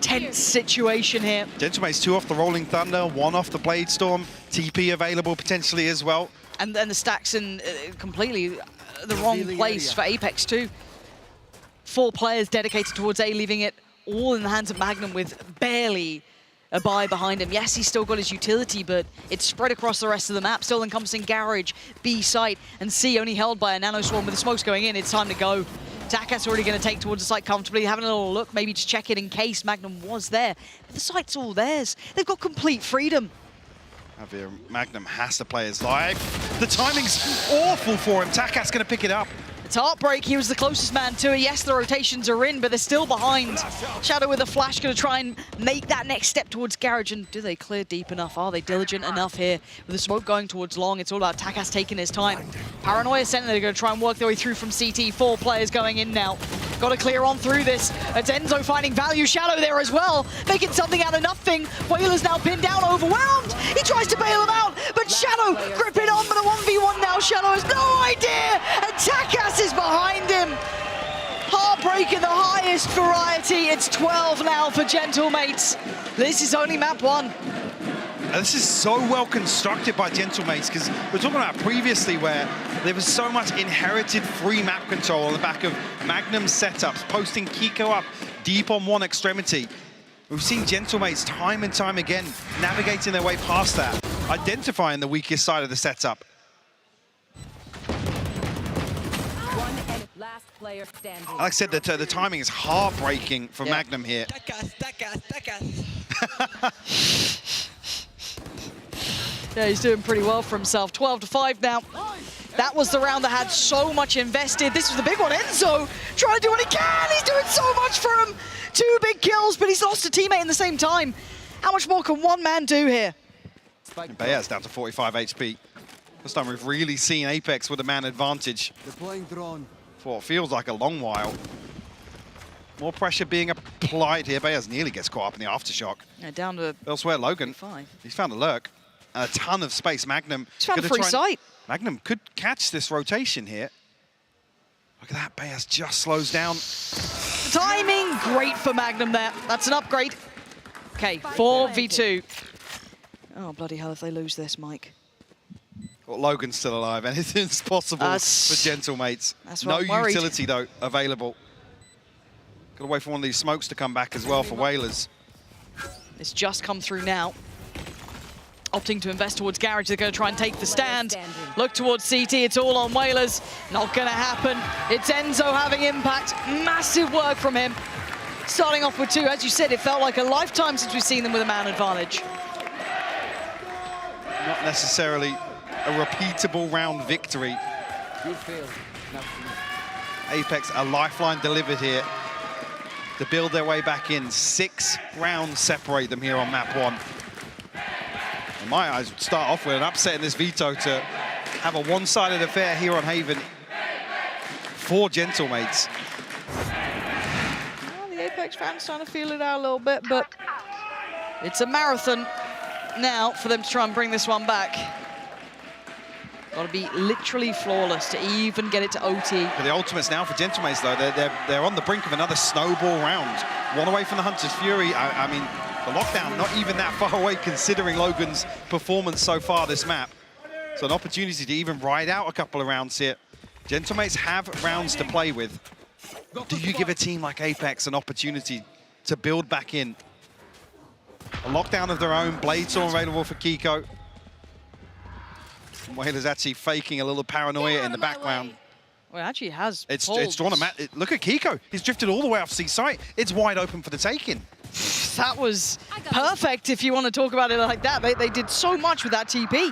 Tense situation here. Gentlemates 2 off the Rolling Thunder, 1 off the Blade Storm. TP available potentially as well. And the stacks in completely the wrong place for Apex too. 4 players dedicated towards A, leaving it all in the hands of Magnum with barely a buy behind him. Yes, he's still got his utility, but it's spread across the rest of the map, still encompassing garage, B site, and C only held by a nano swarm. With the smokes going in, it's time to go. Takat's already going to take towards the site comfortably, having a little look, maybe to check it in case Magnum was there. But the site's all theirs. They've got complete freedom. Javier, Magnum has to play his life. The timing's awful for him. Takat's going to pick it up. It's Heartbreak, he was the closest man to it. Yes, the rotations are in, but they're still behind. Shadow with a flash, going to try and make that next step towards Garage. And do they clear deep enough? Are they diligent enough here? With the smoke going towards long, it's all about Takas taking his time. Paranoia Center, they're going to try and work their way through from CT. 4 players going in now. Got to clear on through this. It's Enzo finding value. Shadow there as well, making something out of nothing. Whaler's now pinned down, overwhelmed. He tries to bail him out, but Shadow gripping on, but a 1v1 now. Shadow has no idea, and Takas is behind him. Heartbreak in the highest variety. It's 12 now for Gentlemates. This is only map 1. This is so well constructed by Gentlemates, because we were talking about previously where there was so much inherited free map control on the back of Magnum setups, posting Kiko up deep on one extremity. We've seen Gentlemates time and time again navigating their way past that, identifying the weakest side of the setup. Last player standing. Like I said, the timing is heartbreaking for Magnum here. Yeah, he's doing pretty well for himself. 12-5 now. That was the round that had so much invested. This was the big one. Enzo trying to do what he can. He's doing so much for him. 2 big kills, but he's lost a teammate in the same time. How much more can one man do here? Bayaz down to 45 HP. This time we've really seen Apex with a man advantage Deploying drone. for what feels like a long while. More pressure being applied here. Bayaz nearly gets caught up in the aftershock. Yeah, down to elsewhere, Logan. 5. He's found a lurk. A ton of space. Magnum. He's found a free site. Magnum could catch this rotation here. Look at that. Bayaz just slows down. Timing, great for Magnum there. That's an upgrade. Okay, 4v2. Oh, bloody hell, if they lose this, Mike. Well, Logan's still alive. Anything's possible for Gentlemates. That's what no I'm worried. utility, though, available. Got to wait for one of these smokes to come back as well for Whalers. It's just come through now. Opting to invest towards Garage, they're going to try and take the stand. Look towards CT, it's all on Whalers. Not going to happen. It's Enzo having impact. Massive work from him. Starting off with 2, as you said, it felt like a lifetime since we've seen them with a man advantage. Not necessarily a repeatable round victory. Apex, a lifeline delivered here to build their way back in. 6 rounds separate them here on map 1. In my eyes, would start off with an upset in this veto to have a one-sided affair here on Haven for Gentlemates. Well, the Apex fans trying to feel it out a little bit, but it's a marathon now for them to try and bring this one back. Got to be literally flawless to even get it to OT. For the ultimates now for Gentlemates, though, they're on the brink of another snowball round. One away from the Hunter's Fury. I mean, the lockdown, not even that far away considering Logan's performance so far this map. So an opportunity to even ride out a couple of rounds here. Gentlemates have rounds to play with. Do you give a team like Apex an opportunity to build back in? A lockdown of their own, Bladestorm available for Kiko. Whalers actually faking a little paranoia in the background. Well, it actually has. It's drawn a mat. Look at Kiko. He's drifted all the way off C site. It's wide open for the taking. That was perfect if you want to talk about it like that. They did so much with that TP.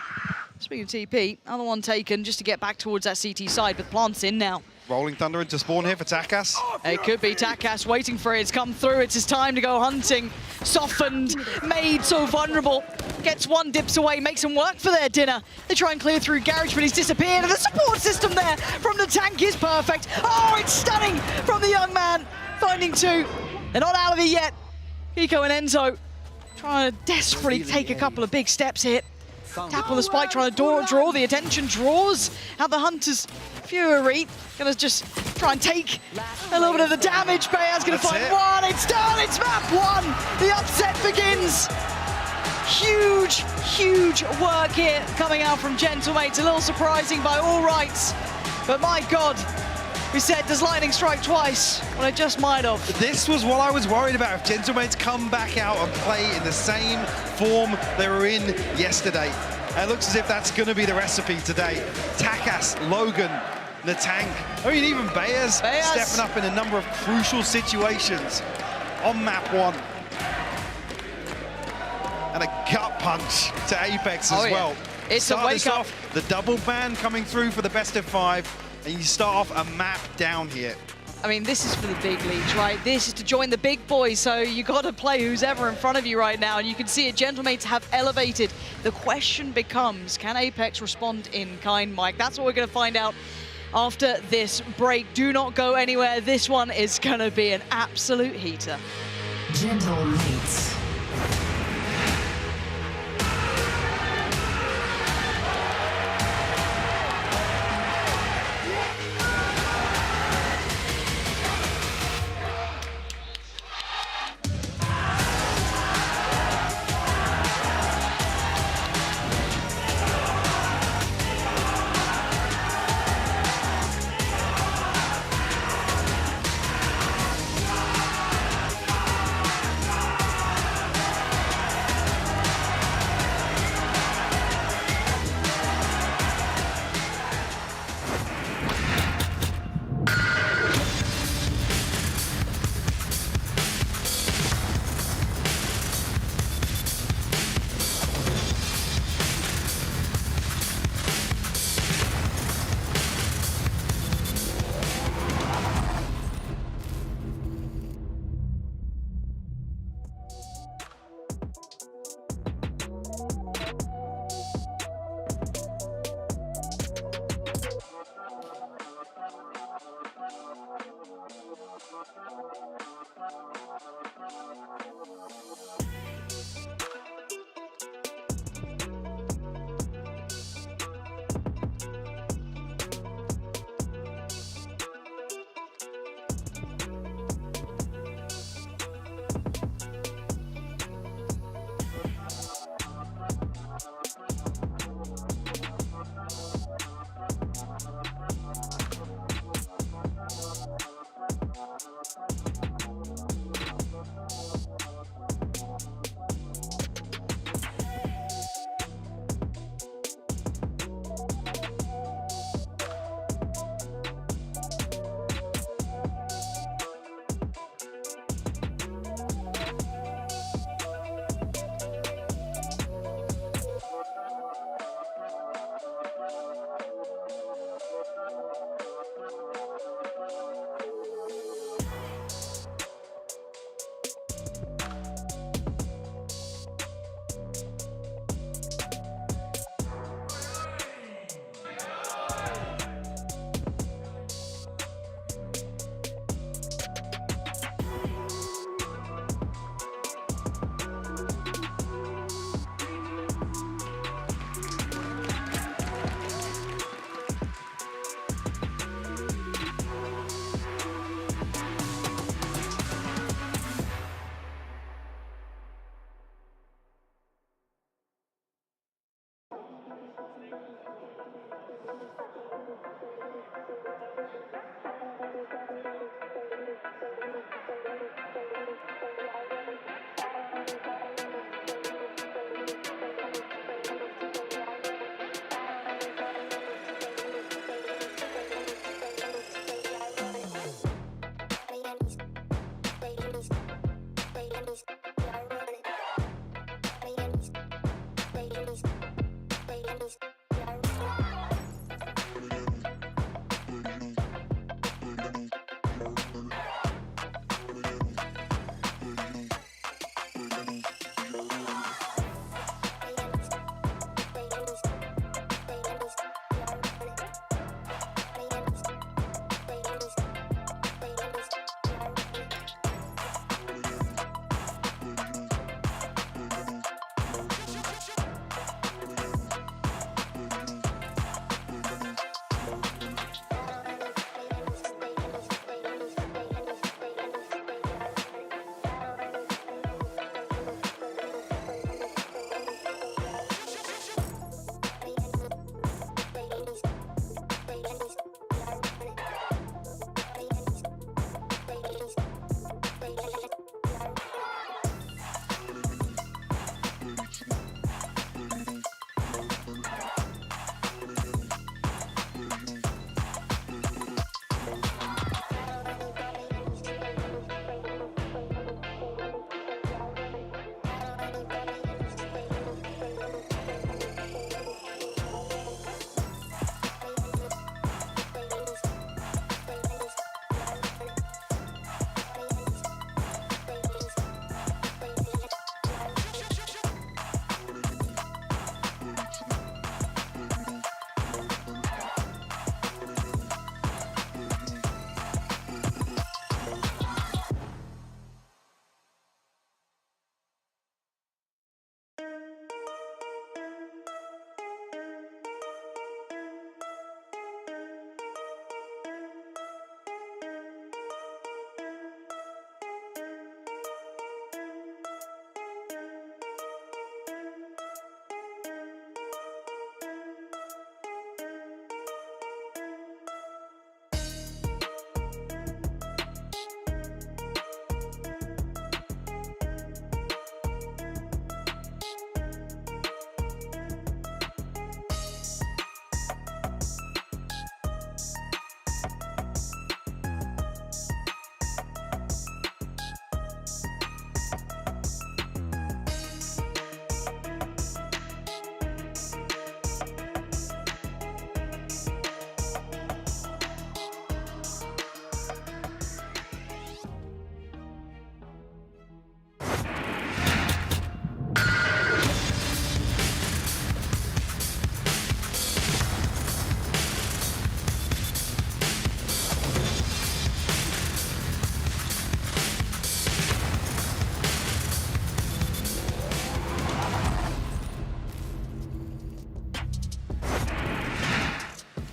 Speaking of TP, another one taken just to get back towards that CT side, but Plant's in now. Rolling Thunder into spawn here for Takas. It could be Takas waiting for it. It's come through. It's his time to go hunting. Softened, made so vulnerable. Gets one, dips away, makes them work for their dinner. They try and clear through Garage, but he's disappeared. And the support system there from the tank is perfect. Oh, it's stunning from the young man. Finding 2. They're not out of it yet. Kiko and Enzo trying to desperately take a couple of big steps here. Tap on the spike, trying to draw the attention, draws out the Hunter's Fury. Gonna just try and take a little bit of the damage. Bayaz gonna find 1. It's done, it's map 1. The upset begins. Huge, huge work here coming out from Gentlemates. A little surprising by all rights. But my God, We said, does lightning strike twice? Well, it just might have. This was what I was worried about. If Gentlemates come back out and play in the same form they were in yesterday. It looks as if that's going to be the recipe today. Takas, Logan, the tank. I mean, even Bayers stepping up in a number of crucial situations on map 1. And a gut punch to Apex as well. It's start a wake this up. off, the double ban coming through for the best of 5, and you start off a map down here. I mean, this is for the big leagues, right? This is to join the big boys, so you got to play who's ever in front of you right now, and you can see it. Gentlemates have elevated. The question becomes, can Apex respond in kind, Mike? That's what we're going to find out after this break. Do not go anywhere. This one is going to be an absolute heater. Gentlemates.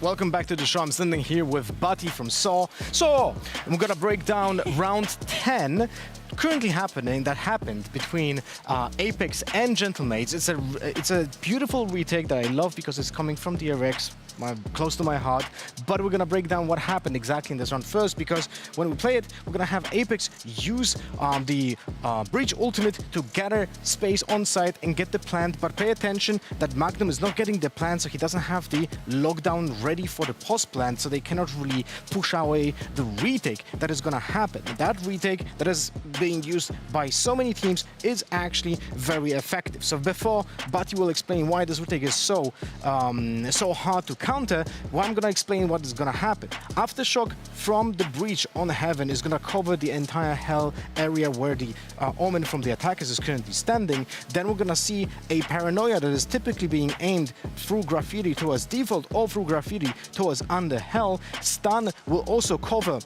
welcome back to the show. I'm standing here with Bati from SAW. So, I'm gonna break down round 10 currently happening, that happened between Apex and Gentlemates. It's a beautiful retake that I love because it's coming from DRX, close to my heart. But we're gonna break down what happened exactly in this round first, because when we play it, we're gonna have Apex use the Breach ultimate to gather space on site and get the plant. But pay attention that Magnum is not getting the plant, so he doesn't have the lockdown ready for the post plant, so they cannot really push away the retake that is gonna happen. That retake that is being used by so many teams is actually very effective. So before Bati will explain why this retake is so hard to counter, well, I'm gonna explain what is gonna happen. Aftershock from the Breach on Heaven is gonna cover the entire Hell area where the Omen from the attackers is currently standing. Then we're gonna see a Paranoia that is typically being aimed through Graffiti towards Default or through Graffiti towards Under Hell. Stun will also cover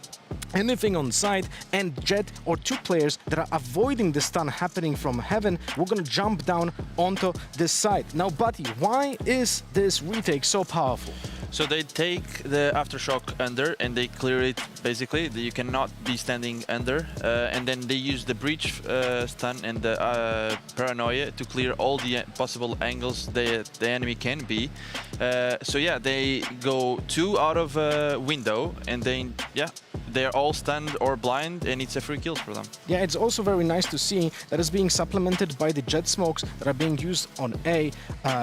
anything on site, and Jet or two players that are avoiding the stun happening from Heaven, we're gonna jump down onto this side. Now, Bati, why is this retake so powerful? So they take the Aftershock under and they clear it, basically. You cannot be standing under. And then they use the Breach stun and the Paranoia to clear all the possible angles the enemy can be. So yeah, they go 2 out of window, and then, yeah, they're all stunned or blind, and it's a free kill for them. Yeah, it's also very nice to see that it's being supplemented by the Jet smokes that are being used on A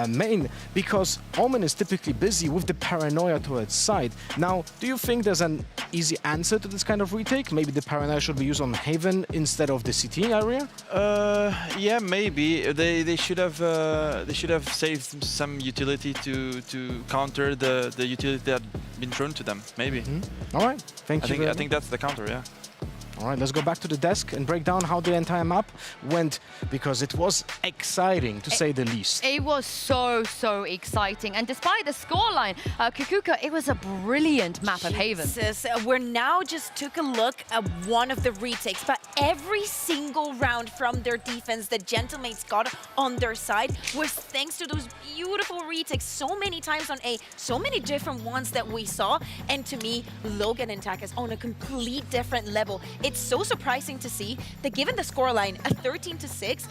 main, because Omen is typically busy with the Paranoia towards side. Now, do you think there's an easy answer to this kind of retake? Maybe the Paranoia should be used on Haven instead of the CT area? Yeah, maybe they should have saved some utility to counter the utility that had been thrown to them. Maybe. All right, thank you. I think that's the counter. Yeah. All right, let's go back to the desk and break down how the entire map went, because it was exciting, to say the least. It was so exciting. And despite the scoreline, Kukuka, it was a brilliant map of Haven. We're now just took a look at one of the retakes, but every single round from their defense that Gentlemates got on their side was thanks to those beautiful retakes so many times on A, so many different ones that we saw. And to me, Logan and Tak is on a complete different level. It's so surprising to see that given the scoreline, a 13-6,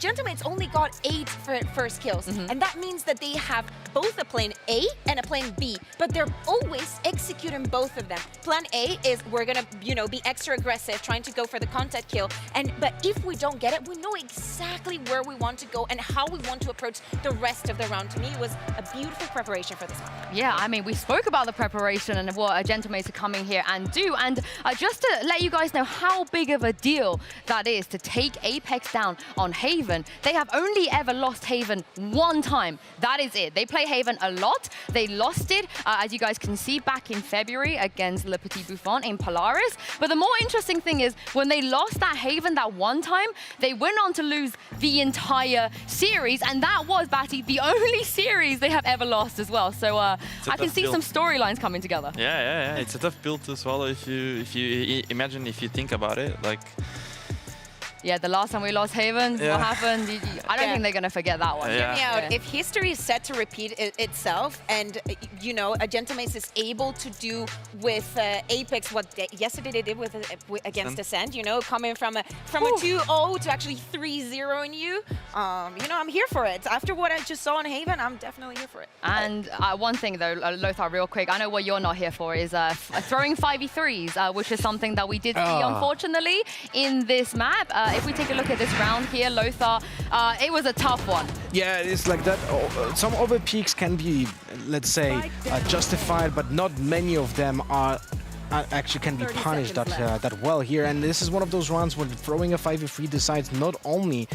Gentlemates only got 8 first kills. And that means that they have both a plan A and a plan B, but they're always executing both of them. Plan A is we're gonna, be extra aggressive, trying to go for the contact kill. But if we don't get it, we know exactly where we want to go and how we want to approach the rest of the round. To me, it was a beautiful preparation for this one. Yeah, I mean, we spoke about the preparation and what Gentlemates are coming here and do. And just to let you guys know how big of a deal that is to take Apex down on Haven. They have only ever lost Haven one time. That is it. They play Haven a lot. They lost it, as you guys can see, back in February against Le Petit Buffon in Polaris. But the more interesting thing is, when they lost that Haven that one time, they went on to lose the entire series. And that was, Batty, the only series they have ever lost as well. So I can see some storylines coming together. Yeah. It's a tough pill to swallow if you imagine, if you think about it. Like, yeah, the last time we lost Haven, what happened? I don't think they're going to forget that one. Hear me out. If history is set to repeat itself, and, a Gentlemates is able to do with Apex what yesterday they did with against Ascent, coming from a 2-0 to actually 3-0 in you, I'm here for it. After what I just saw in Haven, I'm definitely here for it. And one thing, though, Lothar, real quick, I know what you're not here for is throwing 5v3s, which is something that we did see, unfortunately, in this map. If we take a look at this round here, Lothar, it was a tough one. Yeah, it's like that. Some other peaks can be, let's say, justified, but not many of them are actually can be punished that well here. And this is one of those rounds where throwing a 5v3 decides not only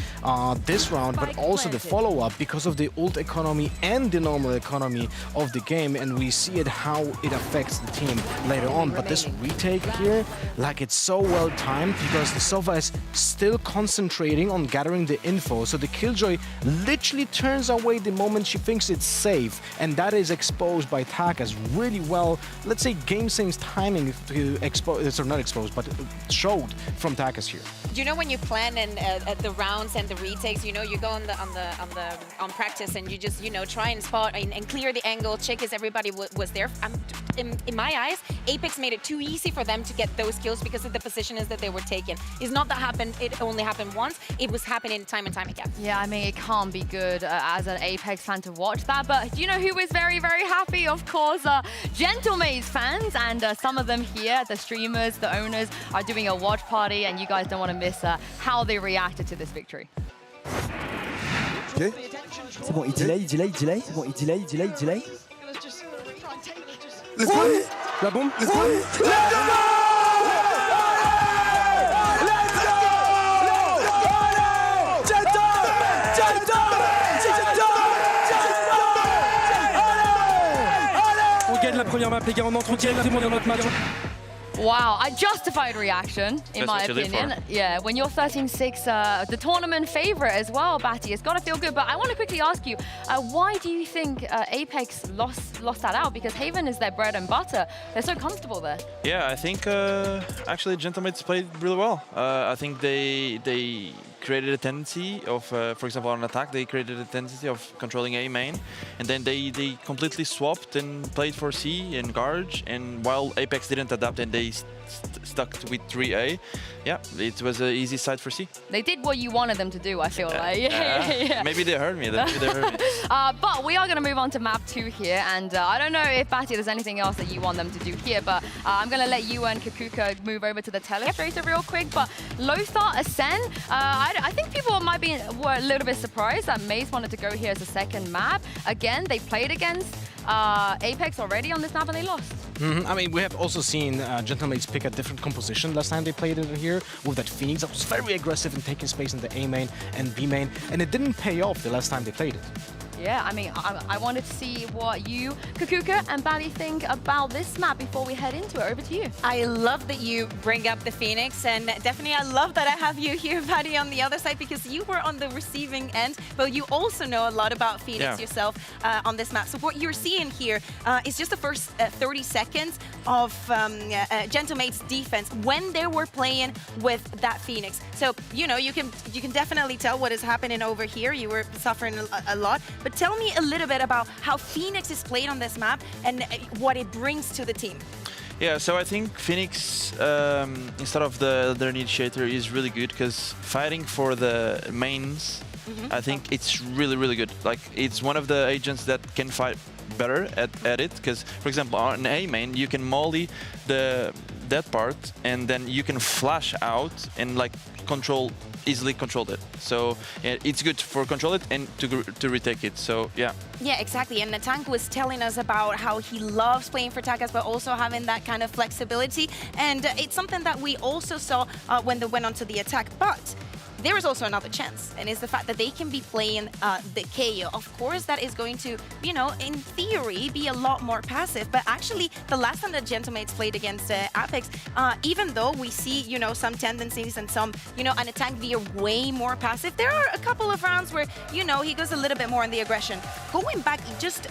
this round, but also the follow-up because of the ult economy and the normal economy of the game. And we see it how it affects the team later on. But this retake here, like, it's so well timed because the Sova is still concentrating on gathering the info. So the Killjoy literally turns away the moment she thinks it's safe. And that is exposed by Tak as really well, let's say, game sense timing going to expose, or not expose, but showed from Takas here. You know, when you plan and the rounds and the retakes, you know, you go on practice and you just, you know, try and spot and clear the angle, check if everybody was there. In my eyes, Apex made it too easy for them to get those kills because of the positions that they were taking. It's not that it only happened once, it was happening time and time again. Yeah, I mean, it can't be good as an Apex fan to watch that, but do you know who is very, very happy? Of course, Gentlemates fans, and some of them here, the streamers, the owners, are doing a watch party, and you guys don't want to miss how they reacted to this victory. Ok. C'est bon, il delay. C'est bon, il delay. Let's go! La bombe, let's go! Let's go! On gagne la première map, les gars, on entre directement dans notre match. Wow, a justified reaction, in my opinion. Yeah, when you're 13-6, the tournament favorite as well, Batty, it's got to feel good. But I want to quickly ask you, why do you think Apex lost that out? Because Haven is their bread and butter. They're so comfortable there. Yeah, I think actually Gentlemates played really well. I think they created a tendency of, for example, on attack, they created a tendency of controlling A main, and then they completely swapped and played for C and Garge, and while Apex didn't adapt and they stuck with 3A, yeah, it was an easy side for C. They did what you wanted them to do, I feel like. Yeah. Maybe they heard me. But we are going to move on to map 2 here, and I don't know if, Batty, there's anything else that you want them to do here, but I'm going to let you and Kakuka move over to the telestrator real quick. But Lothar Ascend, I think people were a little bit surprised that Maze wanted to go here as a second map. Again, they played against Apex already on this map and they lost. I mean, we have also seen Gentlemates pick a different composition last time they played it here with that Phoenix that was very aggressive in taking space in the A main and B main, and it didn't pay off the last time they played it. Yeah, I mean, I wanted to see what you, Kakuka and Batty, think about this map before we head into it. Over to you. I love that you bring up the Phoenix, and definitely I love that I have you here, Batty, on the other side, because you were on the receiving end, but you also know a lot about Phoenix yourself on this map. So what you're seeing here is just the first 30 seconds of Gentlemates' defense when they were playing with that Phoenix. So, you know, you can definitely tell what is happening over here. You were suffering a lot, but tell me a little bit about how Phoenix is played on this map and what it brings to the team. Yeah, so I think Phoenix, instead of their initiator, is really good because fighting for the mains, I think it's really, really good. Like, it's one of the agents that can fight better at it because, for example, on A main, you can molly that part and then you can flash out and like easily control it. So yeah, it's good for control it and to retake it. So yeah. Yeah, exactly. And Natank was telling us about how he loves playing for Takas, but also having that kind of flexibility. And it's something that we also saw when they went onto the attack. But there is also another chance, and it's the fact that they can be playing the KO. Of course, that is going to, you know, in theory, be a lot more passive. But actually, the last time that Gentlemates played against Apex, even though we see, you know, some tendencies and some, you know, an attack via way more passive, there are a couple of rounds where, you know, he goes a little bit more in the aggression. Going back just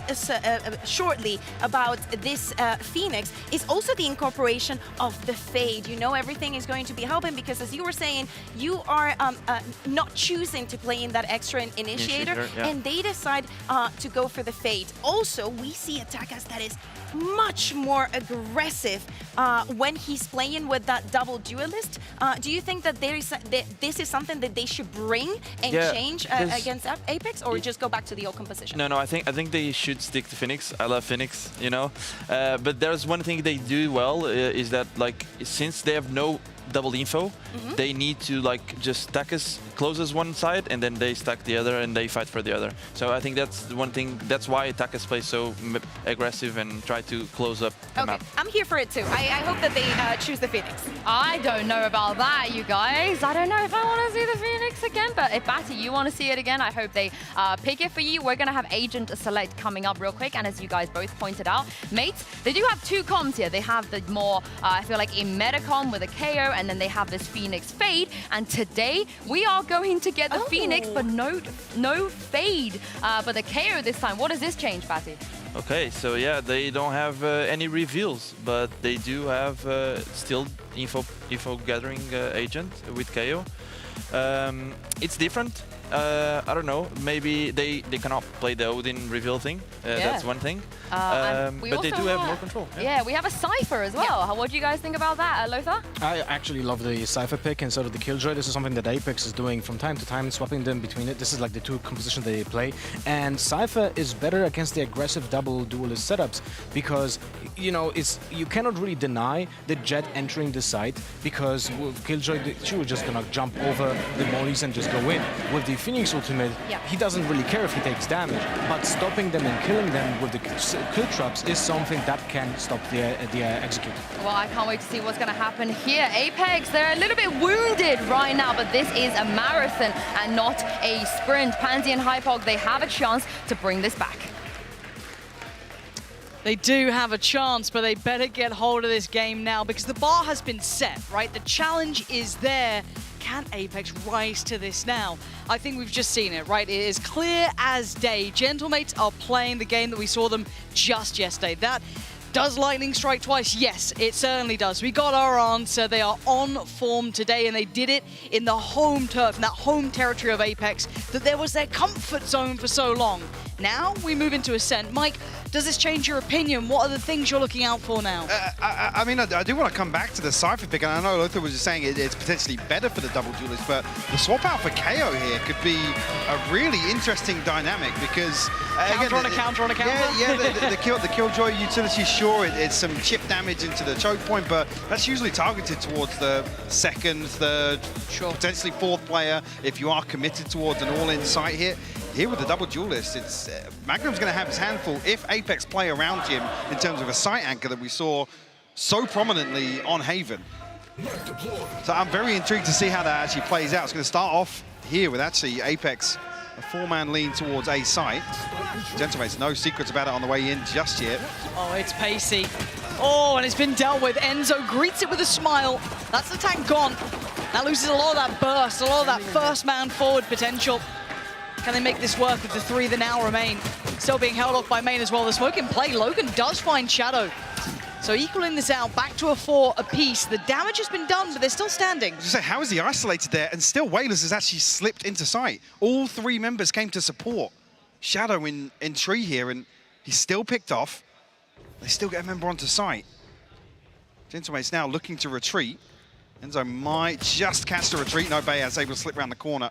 shortly about this Phoenix is also the incorporation of the fade. You know, everything is going to be helping because, as you were saying, you are not choosing to play in that extra initiator, and they decide to go for the fade. Also, we see a Takas that is much more aggressive when he's playing with that double duelist. Do you think that this is something that they should bring and change against Apex, or just go back to the old composition? No, I think they should stick to Phoenix. I love Phoenix, you know. But there's one thing they do well is that, like, since they have no double info, they need to like just stack us closes one side and then they stack the other and they fight for the other. So I think that's one thing. That's why Takas plays so aggressive and try to close up the map. I'm here for it too. I hope that they choose the Phoenix. I don't know about that, you guys. I don't know if I want to see the Phoenix again, but if Batty, you want to see it again, I hope they pick it for you. We're going to have Agent Select coming up real quick, and as you guys both pointed out, mates, they do have two comms here. They have the more, I feel like, in Metacom with a KO, and then they have this Phoenix Fade, and today we are going to get the Phoenix, but no Fade, but the KO this time. What does this change, Batty? Okay, so yeah, they don't have any reveals, but they do have still info gathering agent with KO. It's different. I don't know. Maybe they cannot play the Odin reveal thing. That's one thing. But they do have more control. Yeah, we have a Cypher as well. What do you guys think about that, Lothar? I actually love the Cypher pick and sort of the Killjoy. This is something that Apex is doing from time to time, swapping them between it. This is like the two compositions they play. And Cypher is better against the aggressive double duelist setups because, you know, you cannot really deny the Jet entering the site because with Killjoy, she was just gonna jump over the mollies and just go in. With the Phoenix ultimate, he doesn't really care if he takes damage, but stopping them and killing them with the kill traps is something that can stop the execute. Well, I can't wait to see what's going to happen here. Apex, they're a little bit wounded right now, but this is a marathon and not a sprint. Pansy and Hypog, they have a chance to bring this back. They do have a chance, but they better get hold of this game now because the bar has been set, right? The challenge is there. Can Apex rise to this now? I think we've just seen it, right? It is clear as day. Gentlemates are playing the game that we saw them just yesterday. Does lightning strike twice? Yes, it certainly does. We got our answer. They are on form today, and they did it in the home turf, in that home territory of Apex, that there was their comfort zone for so long. Now we move into Ascent. Mike, does this change your opinion? What are the things you're looking out for now? I mean, I do want to come back to the Cypher pick, and I know Lothar was just saying it's potentially better for the double duelist, but the swap out for KO here could be a really interesting dynamic because... counter on a counter on a counter? Yeah, the Killjoy utility, sure, it's some chip damage into the choke point, but that's usually targeted towards the second, third, potentially fourth player if you are committed towards an all-in sight here. Here with the double duelist, it's Magnum's going to have his handful if Apex play around him in terms of a sight anchor that we saw so prominently on Haven. So I'm very intrigued to see how that actually plays out. It's going to start off here with actually Apex, a four-man lean towards A site. Gentlemates, no secrets about it on the way in just yet. Oh, it's pacey. Oh, and it's been dealt with. Enzo greets it with a smile. That's the tank gone. That loses a lot of that burst, a lot of that first man forward potential. Can they make this work with the three that now remain? Still being held off by main as well. The smoke in play. Logan does find Shadow. So equaling this out, back to a 4 apiece. The damage has been done, but they're still standing. Just say, how is he isolated there? And still, Wailers has actually slipped into sight. All three members came to support Shadow in tree here, and he's still picked off. They still get a member onto sight. Gentlemate's now looking to retreat. Enzo might just catch the retreat. No, Bayaz able to slip around the corner.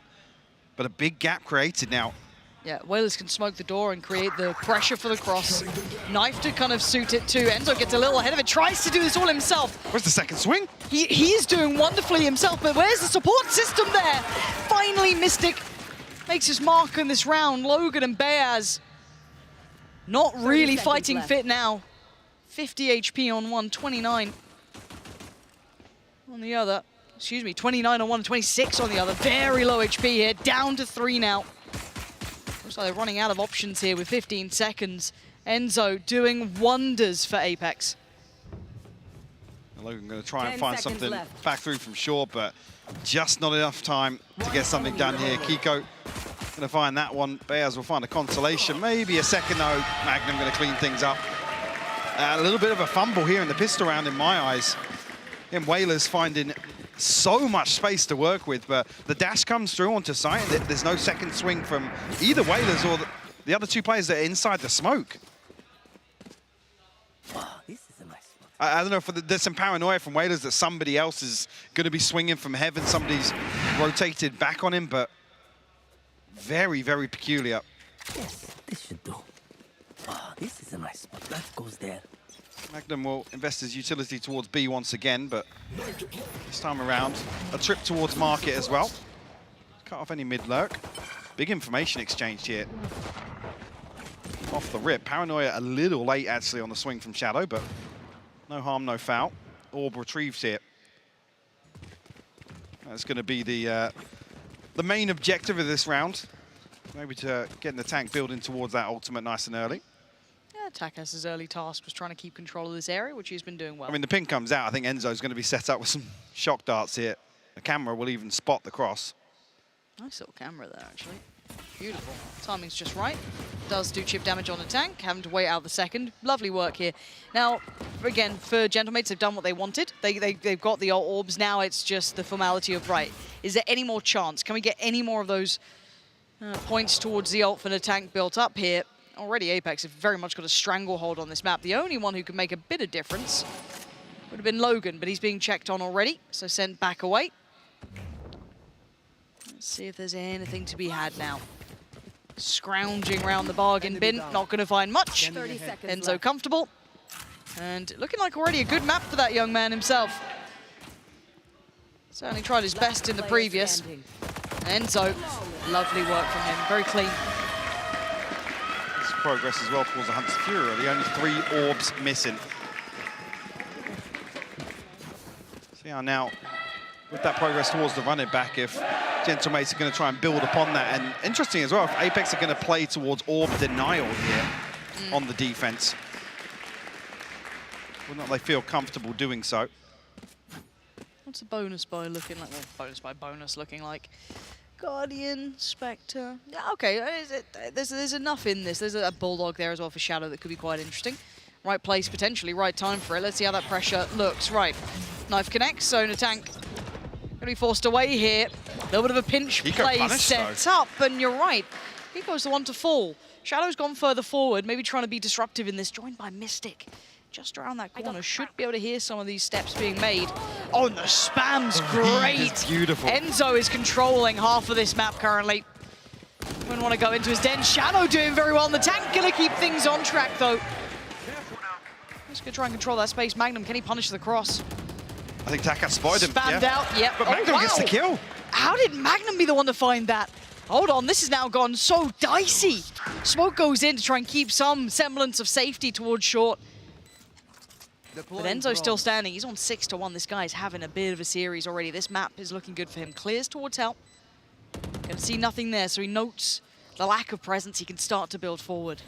But a big gap created now. Yeah, Wailers can smoke the door and create the pressure for the cross. Knife to kind of suit it too. Enzo gets a little ahead of it, tries to do this all himself. Where's the second swing? He is doing wonderfully himself, but where's the support system there? Finally, Mystic makes his mark in this round. Logan and Bayaz not really fighting fit now. 50 HP on one, 29 on the other. Excuse me, 29 on one, 26 on the other. Very low HP here, down to 3 now. Looks like they're running out of options here with 15 seconds. Enzo doing wonders for Apex. Logan going to try and find something back through from short, but just not enough time to get something done here. Kiko going to find that one. Bears will find a consolation. Maybe a second though. Magnum going to clean things up. A little bit of a fumble here in the pistol round in my eyes. And Wailers finding so much space to work with, but the dash comes through onto site. There's no second swing from either Wailers or the other two players that are inside the smoke. This is a nice spot. I don't know if there's some paranoia from Wailers that somebody else is going to be swinging from heaven. Somebody's rotated back on him, but very, very peculiar. Yes, this should do. This is a nice spot. That goes there. Magnum will invest his utility towards B once again, but this time around, a trip towards market as well. Cut off any mid-lurk. Big information exchange here. Off the rip. Paranoia a little late, actually, on the swing from Shadow, but no harm, no foul. Orb retrieved here. That's going to be the main objective of this round. Maybe to getting the tank building towards that ultimate nice and early. Takas's early task was trying to keep control of this area, which he's been doing well. I mean, the ping comes out. I think Enzo's going to be set up with some shock darts here. The camera will even spot the cross. Nice little camera there, actually. Beautiful. Timing's just right. Does do chip damage on the tank, having to wait out the second. Lovely work here. Now, again, for Gentlemates, they've done what they wanted. They've got the orbs. Now it's just the formality of, right, is there any more chance? Can we get any more of those points towards the ult for the tank built up here? Already Apex have very much got a stranglehold on this map. The only one who could make a bit of difference would have been Logan, but he's being checked on already, so sent back away. Let's see if there's anything to be had now. Scrounging around the bargain bin, not going to find much. 30 seconds Enzo left. comfortable. And looking like already a good map for that young man himself. Certainly tried his best in the previous. Enzo, lovely work from him, very clean. This progress as well towards the Hunter's Fury, really. Only 3 orbs missing. See how now, with that progress towards the run it back, if Gentlemates are going to try and build upon that. And interesting as well, if Apex are going to play towards orb denial here on the defense. Will not they feel comfortable doing so? What's the bonus buy looking like? Well, bonus looking like. Guardian, Spectre. Yeah, okay, there's enough in this. There's a Bulldog there as well for Shadow that could be quite interesting. Right place, potentially, right time for it. Let's see how that pressure looks. Right, knife connects, so Natank going to be forced away here. A little bit of a pinch play set up, and you're right. Pico's the one to fall. Shadow's gone further forward, maybe trying to be disruptive in this, joined by Mystic. Just around that corner, should be able to hear some of these steps being made. Oh, and the spam's great. Beautiful. Enzo is controlling half of this map currently. Wouldn't want to go into his den. Shadow doing very well, and the tank gonna keep things on track though. He's gonna try and control that space. Magnum, can he punish the cross? I think Takas spotted him. Spammed out, yep. But Magnum gets the kill. How did Magnum be the one to find that? Hold on, this has now gone so dicey. Smoke goes in to try and keep some semblance of safety towards short. But Enzo's still standing. He's on 6-1. This guy's having a bit of a series already. This map is looking good for him. Clears towards help. Can see nothing there, so he notes the lack of presence. He can start to build forward.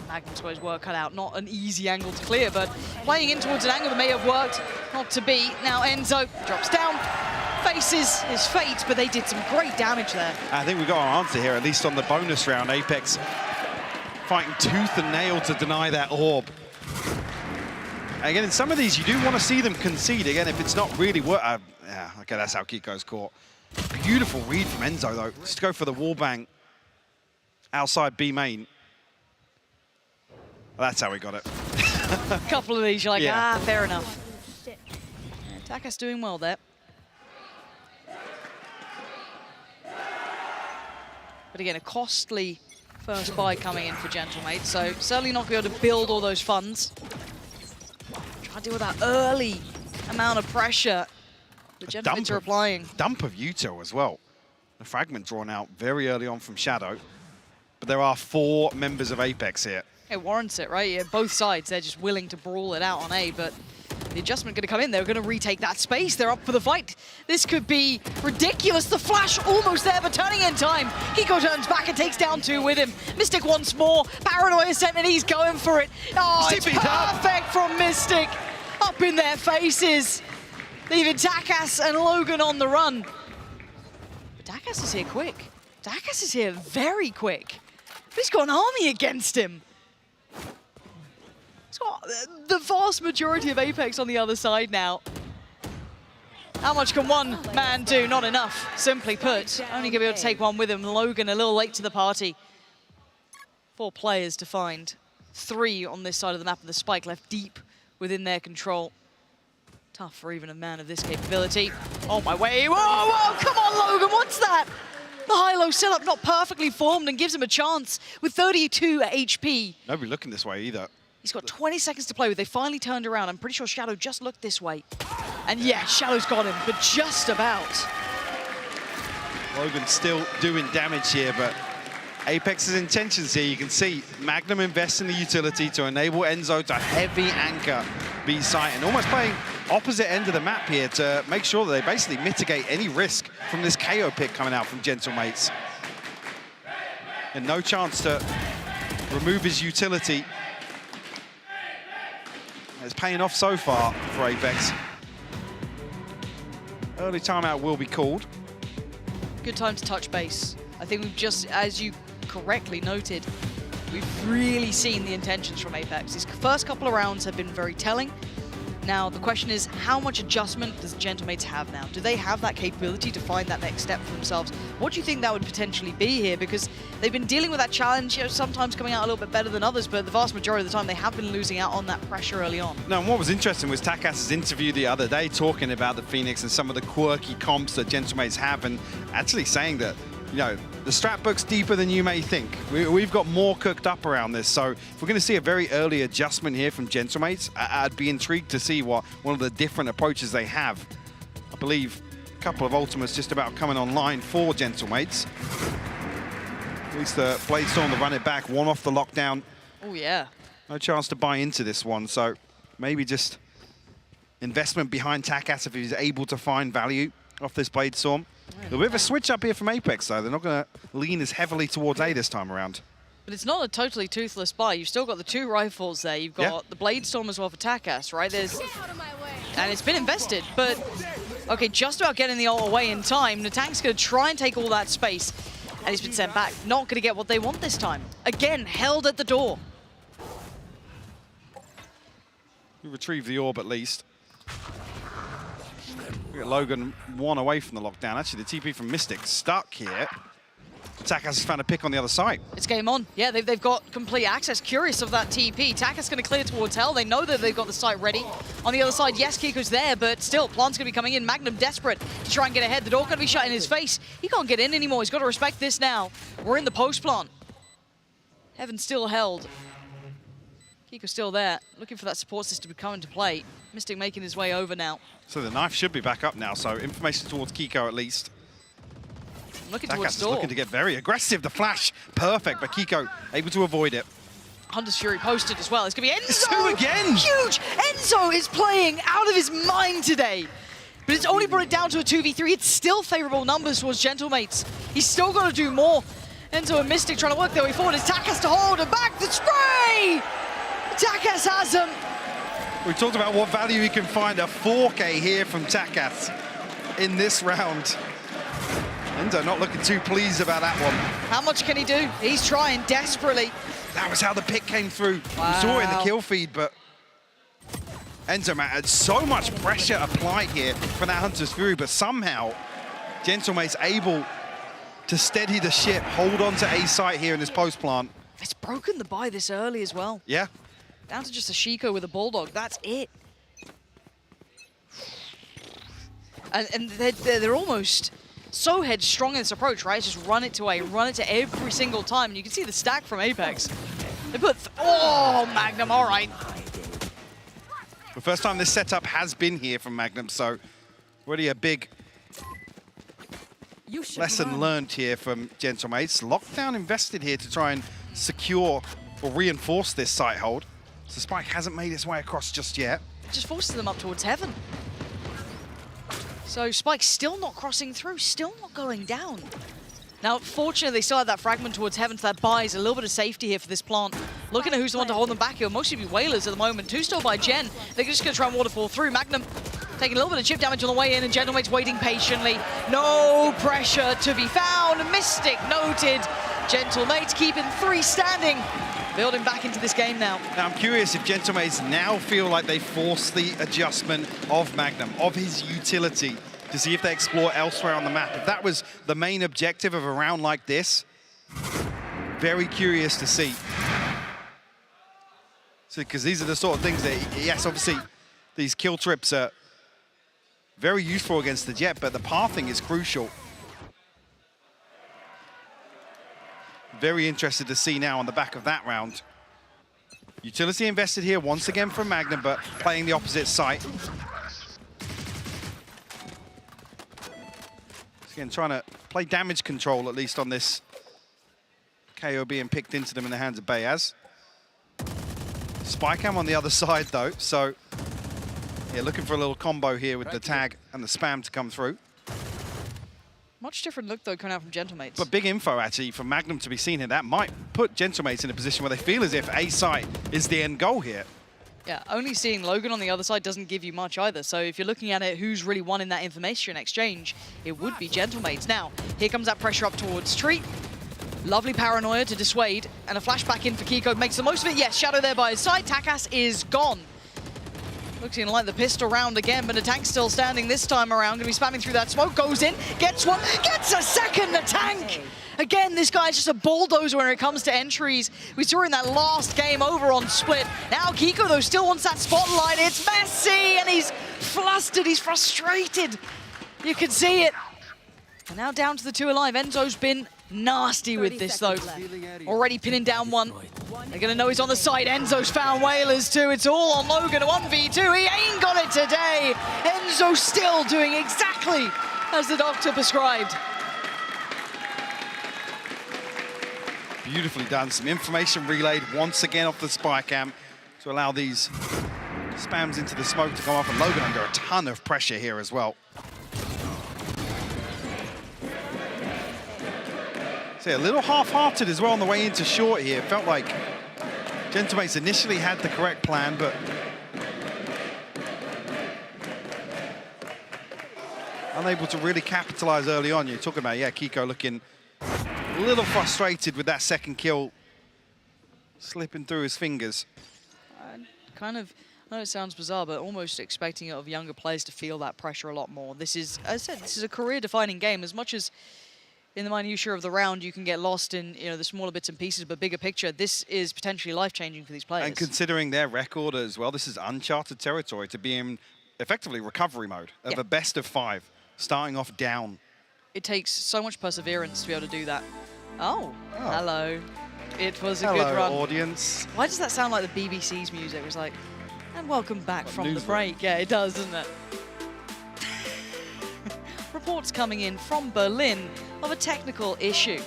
Magnum's got his work cut out. Not an easy angle to clear, but playing in towards an angle that may have worked. Not to be. Now Enzo drops down, faces his fate, but they did some great damage there. I think we got our answer here, at least on the bonus round. Apex fighting tooth and nail to deny that orb. Again, in some of these, you do want to see them concede. Again, if it's not really work. Yeah, okay, that's how Kiko's caught. Beautiful read from Enzo, though. Just to go for the wallbang outside B main. Well, that's how we got it. A couple of these, you're like, yeah. Fair enough. Yeah, Takas doing well there. But again, a costly first buy coming in for Gentlemates, so certainly not going to be able to build all those funds. Try to deal with that early amount of pressure the Gentlemates are applying. Dump of Util as well. The fragment drawn out very early on from Shadow. But there are 4 members of Apex here. It warrants it, right? Yeah, both sides, they're just willing to brawl it out on A, but the adjustment going to come in. They're going to retake that space. They're up for the fight. This could be ridiculous. The flash almost there, but turning in time. Kiko turns back and takes down 2 with him. Mystic once more. Paranoia sent, and he's going for it. Oh, it's perfect from Mystic. Up in their faces. Leaving Takas and Logan on the run. But Takas is here quick. Takas is here very quick. He's got an army against him. He's got the vast majority of Apex on the other side now. How much can one man do? Not enough, simply put. Only going to be able to take one with him. Logan a little late to the party. 4 players to find. 3 on this side of the map, and the spike left deep within their control. Tough for even a man of this capability. Oh my way, whoa, whoa, come on Logan, what's that? The high-low setup not perfectly formed and gives him a chance with 32 HP. Nobody looking this way either. He's got 20 seconds to play with. They finally turned around. I'm pretty sure Shadow just looked this way. And yeah, Shadow's got him, but just about. Logan still doing damage here, but Apex's intentions here, you can see Magnum invests in the utility to enable Enzo to heavy anchor B site and almost playing opposite end of the map here to make sure that they basically mitigate any risk from this KO pick coming out from Gentlemates. And no chance to remove his utility. It's paying off so far for Apex. Early timeout will be called. good time to touch base. I think we've just, as you correctly noted, we've really seen the intentions from Apex. These first couple of rounds have been very telling. Now, the question is, how much adjustment does Gentlemates have now? Do they have that capability to find that next step for themselves? What do you think that would potentially be here? Because they've been dealing with that challenge, you know, sometimes coming out a little bit better than others, but the vast majority of the time they have been losing out on that pressure early on. No, and what was interesting was Takas's interview the other day talking about the Phoenix and some of the quirky comps that Gentlemates have, and actually saying that, you know, the strat book's deeper than you may think. We've got more cooked up around this, so if we're going to see a very early adjustment here from Gentlemates, I'd be intrigued to see what one of the different approaches they have. I believe a couple of ultimates just about coming online for Gentlemates. At least the Bladestorm to run it back, one off the lockdown. Oh, yeah. No chance to buy into this one, so maybe just investment behind Takas if he's able to find value off this Bladestorm. A little bit of a switch up here from Apex, though. They're not going to lean as heavily towards A this time around. But it's not a totally toothless buy. You've still got the 2 rifles there. You've got the Bladestorm as well for Takas, right? And it's been invested, but okay, just about getting the ult away in time. The tank's going to try and take all that space, and he's been sent back. Not going to get what they want this time. Again, held at the door. You retrieve the orb at least. We got Logan 1 away from the lockdown. Actually, the TP from Mystic stuck here. Takas has found a pick on the other side. It's game on. Yeah, they've got complete access. Curious of that TP. Takas going to clear towards Hell. They know that they've got the site ready. On the other side, yes, Kiko's there, but still, Plant's going to be coming in. Magnum desperate to try and get ahead. The door going to be shut in his face. He can't get in anymore. He's got to respect this now. We're in the post plant. Heaven still held. Kiko's still there, looking for that support system to come into play. Mystic making his way over now. So the knife should be back up now, so information towards Kiko at least. Looking Takas towards is door. looking to get very aggressive. The flash, perfect, but Kiko able to avoid it. Hunter's Fury posted as well. It's going to be Enzo! It's 2 again! Huge! Enzo is playing out of his mind today. But it's only brought it down to a 2v3. It's still favorable numbers towards Gentlemates. He's still got to do more. Enzo and Mystic trying to work their way forward. It's Takas to hold and back the spray! Takas has him. We talked about what value he can find. A 4K here from Takas in this round. Enzo not looking too pleased about that one. How much can he do? He's trying desperately. That was how the pick came through. Wow. We saw it in the kill feed, but Enzo, man, had so much pressure applied here from that Hunter's Fury, but somehow Gentlemate's able to steady the ship, hold on to A site here in this post plant. It's broken the buy this early as well. Yeah. Down to just a Shiko with a Bulldog. That's it. And they're almost so headstrong in this approach, right? Just run it to A, run it to every single time. And you can see the stack from Apex. They put, oh, Magnum, all right. The first time this setup has been here from Magnum, so already a big lesson learned here from Gentlemates. Lockdown invested here to try and secure or reinforce this site hold. So Spike hasn't made its way across just yet. Just forces them up towards Heaven. So Spike's still not crossing through, still not going down. Now, fortunately, they still have that fragment towards Heaven, so that buys a little bit of safety here for this plant. Looking at who's the one to hold them back here. Mostly be Whalers at the moment. 2 still by Gen. They're just going to try and waterfall through. Magnum taking a little bit of chip damage on the way in, and Gentlemate's waiting patiently. No pressure to be found. Mystic noted. Gentlemates keeping 3 standing. Building back into this game now. Now, I'm curious if Gentlemates now feel like they force the adjustment of Magnum, of his utility, to see if they explore elsewhere on the map. If that was the main objective of a round like this, very curious to see. So, because these are the sort of things that, yes, obviously, these kill trips are very useful against the Jet, but the pathing is crucial. Very interested to see now on the back of that round. Utility invested here once again from Magnum, but playing the opposite site. Again, trying to play damage control, at least on this KO being picked into them in the hands of Bayaz. Spycam on the other side, though, so yeah, looking for a little combo here with the tag and the spam to come through. Much different look, though, coming out from Gentlemates. But big info, actually, from Magnum to be seen here. That might put Gentlemates in a position where they feel as if A site is the end goal here. Yeah, only seeing Logan on the other side doesn't give you much either. So if you're looking at it, who's really won in that information exchange, it would be Gentlemates. Now, here comes that pressure up towards Treat. Lovely paranoia to dissuade, and a flashback in for Kiko makes the most of it. Yes, Shadow there by his side. Takas is gone. Looking like the pistol round again, but the tank's still standing this time around. Gonna be spamming through that smoke, goes in, gets one, gets a second, the tank! Again, this guy's just a bulldozer when it comes to entries. We saw in that last game over on Split. Now Kiko, though, still wants that spotlight. It's messy, and he's flustered, he's frustrated. You can see it. And now down to the 2 alive. Enzo's been nasty with this, though. Already pinning down one. They're going to know he's on the side. Enzo's found Whalers, too. It's all on Logan, 1v2. He ain't got it today. Enzo still doing exactly as the doctor prescribed. Beautifully done. Some information relayed once again off the spy cam to allow these spams into the smoke to come off, and Logan under a ton of pressure here as well. See, a little half-hearted as well on the way into short here. Felt like Gentlemates initially had the correct plan, but unable to really capitalize early on. You're talking about, yeah, Kiko looking a little frustrated with that second kill slipping through his fingers. Kind of, I know it sounds bizarre, but almost expecting it of younger players to feel that pressure a lot more. This is, as I said, this is a career-defining game. As much as in the minutiae of the round, you can get lost in the smaller bits and pieces, but bigger picture, this is potentially life-changing for these players. And considering their record as well, this is uncharted territory to be in effectively recovery mode of a best of 5, starting off down. It takes so much perseverance to be able to do that. Oh. Hello. It was a good run. Hello, audience. Why does that sound like the BBC's music? It was like, and welcome back from the break. Yeah, it does, doesn't it? Reports coming in from Berlin of a technical issue.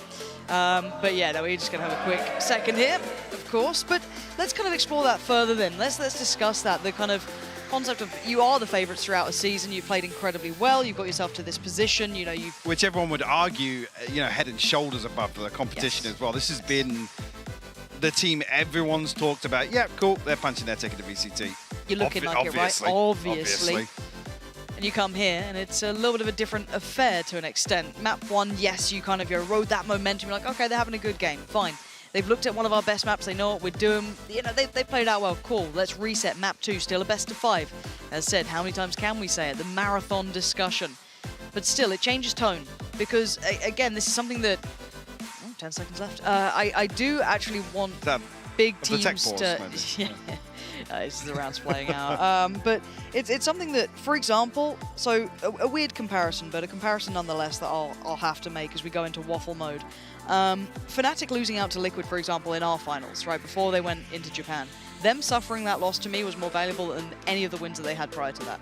But yeah, no, we're just going to have a quick second here, of course. But let's kind of explore that further then. Let's discuss that, the kind of concept of you are the favourites throughout a season. You played incredibly well. You've got yourself to this position. Which everyone would argue, head and shoulders above the competition as well. This has been the team everyone's talked about. Yeah, cool. They're punching their ticket to VCT. You're looking like it, right? Obviously. And you come here, and it's a little bit of a different affair to an extent. Map 1, yes, you kind of rode that momentum. You're like, okay, they're having a good game. Fine. They've looked at one of our best maps. They know what we're doing. They played out well. Cool. Let's reset. Map 2, still a best of 5. As said, how many times can we say it? The marathon discussion. But still, it changes tone. Because, again, this is something that... 10 seconds left. I do actually want big teams to... This is the rounds playing out. But it's something that, for example, so a weird comparison, but a comparison nonetheless that I'll have to make as we go into waffle mode. Fnatic losing out to Liquid, for example, in our finals, right, before they went into Japan. Them suffering that loss to me was more valuable than any of the wins that they had prior to that.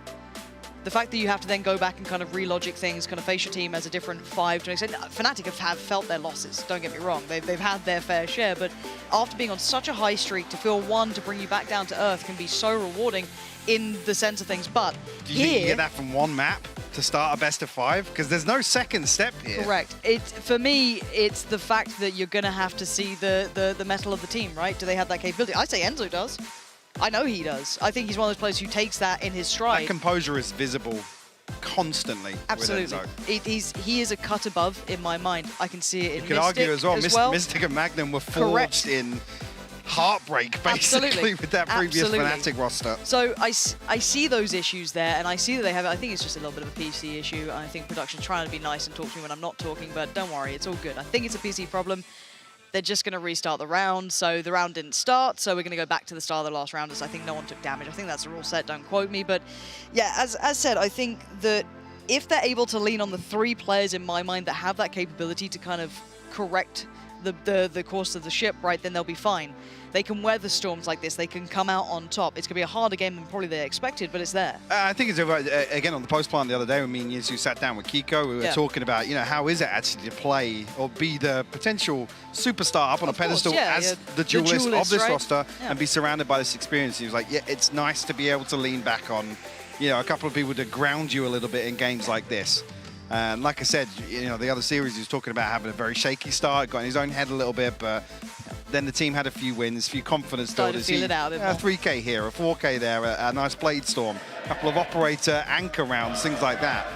The fact that you have to then go back and kind of relogic things, kind of face your team as a different 5 to an extent. Fnatic have felt their losses, don't get me wrong. They've had their fair share, but after being on such a high streak, to feel one to bring you back down to earth can be so rewarding in the sense of things. But do you think you get that from one map to start a best of 5? Because there's no second step here. Correct. For me, it's the fact that you're going to have to see the mettle of the team, right? Do they have that capability? I say Enzo does. I know he does. I think he's one of those players who takes that in his stride. That composure is visible constantly. Absolutely. With Enzo. He is a cut above in my mind. I can see it in Mystic. You could argue as well, Mystic and Magnum were forged in heartbreak, basically, with that previous Fnatic roster. So I see those issues there, and I see that they have it. I think it's just a little bit of a PC issue. I think production's trying to be nice and talk to me when I'm not talking, but don't worry, it's all good. I think it's a PC problem. They're just going to restart the round, so the round didn't start, so we're going to go back to the start of the last round, as I think no one took damage. I think that's the rule set, don't quote me, but yeah, as said, I think that if they're able to lean on the 3 players in my mind that have that capability to kind of correct the course of the ship, right, then they'll be fine. They can weather storms like this. They can come out on top. It's going to be a harder game than probably they expected, but it's there. I think it's, again, on the post plan the other day when me and Yizu sat down with Kiko, we were talking about, how is it actually to play or be the potential superstar up on a pedestal as the duelist of this roster and be surrounded by this experience. He was like, yeah, it's nice to be able to lean back on, a couple of people to ground you a little bit in games like this. And like I said, the other series he was talking about having a very shaky start, got in his own head a little bit, but then the team had a few wins, a few confidence Started builders. to feel it out a bit more. 3K here, a 4K there, a nice Blade Storm, a couple of operator anchor rounds, things like that.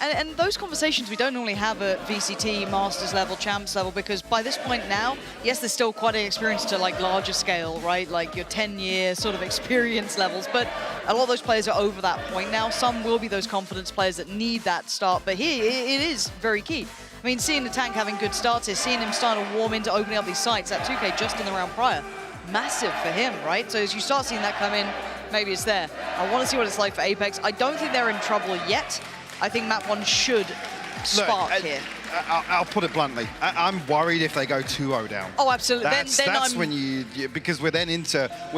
And those conversations we don't normally have at VCT, Masters level, Champs level, because by this point now, yes, there's still quite an experience to like larger scale, right? Like your 10-year sort of experience levels, but a lot of those players are over that point now. Some will be those confidence players that need that start, but here it is very key. I mean, seeing the tank having good starts here, seeing him starting to warm into opening up these sites, that 2K just in the round prior, massive for him, right? So as you start seeing that come in, maybe it's there. I want to see what it's like for Apex. I don't think they're in trouble yet. I think map 1 should spark here. I'll put it bluntly. I'm worried if they go 2-0 down. Oh, absolutely. That's when you because we're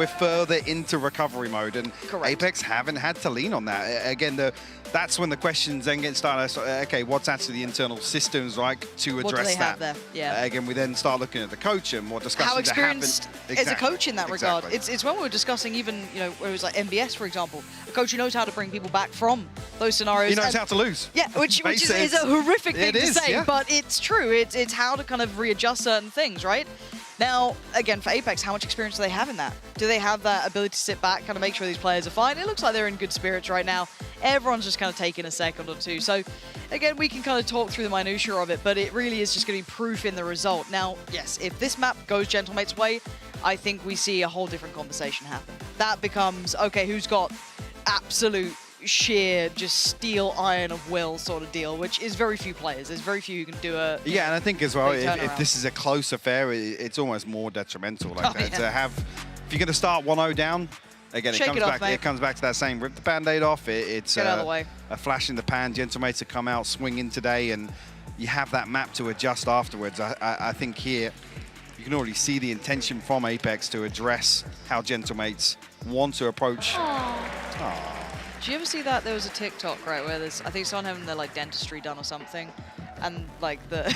further into recovery mode, and Correct. Apex haven't had to lean on that. Again, that's when the questions then get started. Okay, what's actually the internal systems like to address what do they that? have there? Yeah. Again, we then start looking at the coach and what discussions How experienced is a coach in that regard? Exactly. It's when we were discussing even, where it was like MBS, for example, a coach who knows how to bring people back from those scenarios. He knows how to lose. Yeah, which is a horrific thing to say, yeah. but it's true. It's how to kind of readjust certain things, right? Now, again, for Apex, how much experience do they have in that? Do they have that ability to sit back, kind of make sure these players are fine? It looks like they're in good spirits right now. Everyone's just kind of taking a second or two. So, again, we can kind of talk through the minutiae of it, but it really is just going to be proof in the result. Now, yes, if this map goes Gentlemate's way, I think we see a whole different conversation happen. That becomes, okay, who's got absolute sheer just steel iron of will sort of deal, which is very few players. There's very few who can do a Yeah, and I think as well, if turnaround. this is a close affair, it's almost more detrimental. Like to have, if you're going to start 1-0 down, again, Shake it off, mate. it comes back to that same rip the band-aid off. It's Get out of the way. a flash in the pan. Gentlemates to come out swinging today, and you have that map to adjust afterwards. I think here you can already see the intention from Apex to address how Gentlemates want to approach. Did you ever see that? There was a TikTok, right, where there's, I think someone having their like dentistry done or something, and like the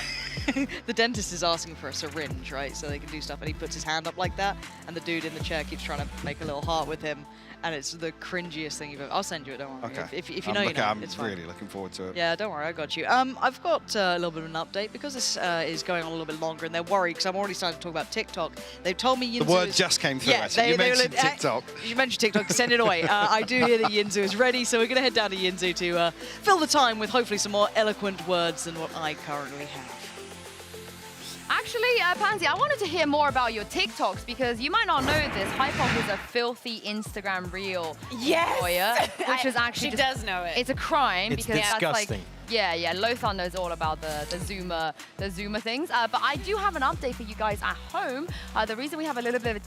the dentist is asking for a syringe, right, so they can do stuff, and he puts his hand up like that, and the dude in the chair keeps trying to make a little heart with him, and it's the cringiest thing you've ever. I'll send you it, don't worry. Okay. If you know, you know. I'm It's fine. really looking forward to it. Yeah, don't worry, I got you. I've got a little bit of an update because this is going on a little bit longer, and they're worried because I'm already starting to talk about TikTok. They've told me Yinzu The word is, just came through. Yeah, actually. You mentioned TikTok. You mentioned TikTok. Send it away. I do hear that Yinzu is ready, so we're going to head down to Yinzu to fill the time with hopefully some more eloquent words than what I currently have. Actually, Pansy, I wanted to hear more about your TikToks because you might not know this. Hypop is a filthy Instagram reel employer, which is actually she does know it. It's a crime It's because that's disgusting. like. Yeah, Lothar knows all about the Zoomer things. But I do have an update for you guys at home. The reason we have a little bit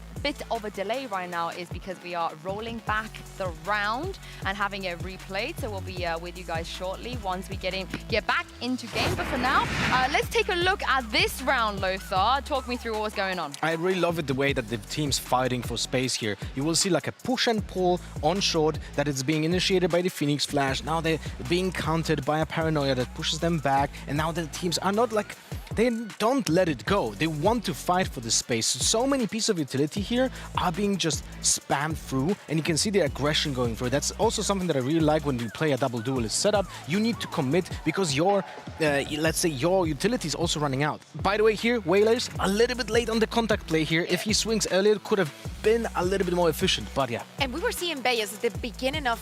of a delay right now is because we are rolling back the round and having it replayed. So we'll be with you guys shortly once we get back into game. But for now, let's take a look at this round, Lothar. Talk me through what was going on. I really love it the way that the team's fighting for space here. You will see like a push and pull on short that is being initiated by the Phoenix Flash. Now they're being countered by a paranoia that pushes them back, and now the teams are not like, they don't let it go. They want to fight for the space. So many pieces of utility here are being just spammed through, and you can see the aggression going through. That's also something that I really like when you play a double duelist setup. You need to commit because your, let's say, your utility is also running out. By the way, here, Whalers, a little bit late on the contact play here. If he swings earlier, could have been a little bit more efficient, but yeah. And we were seeing Bayes at the beginning of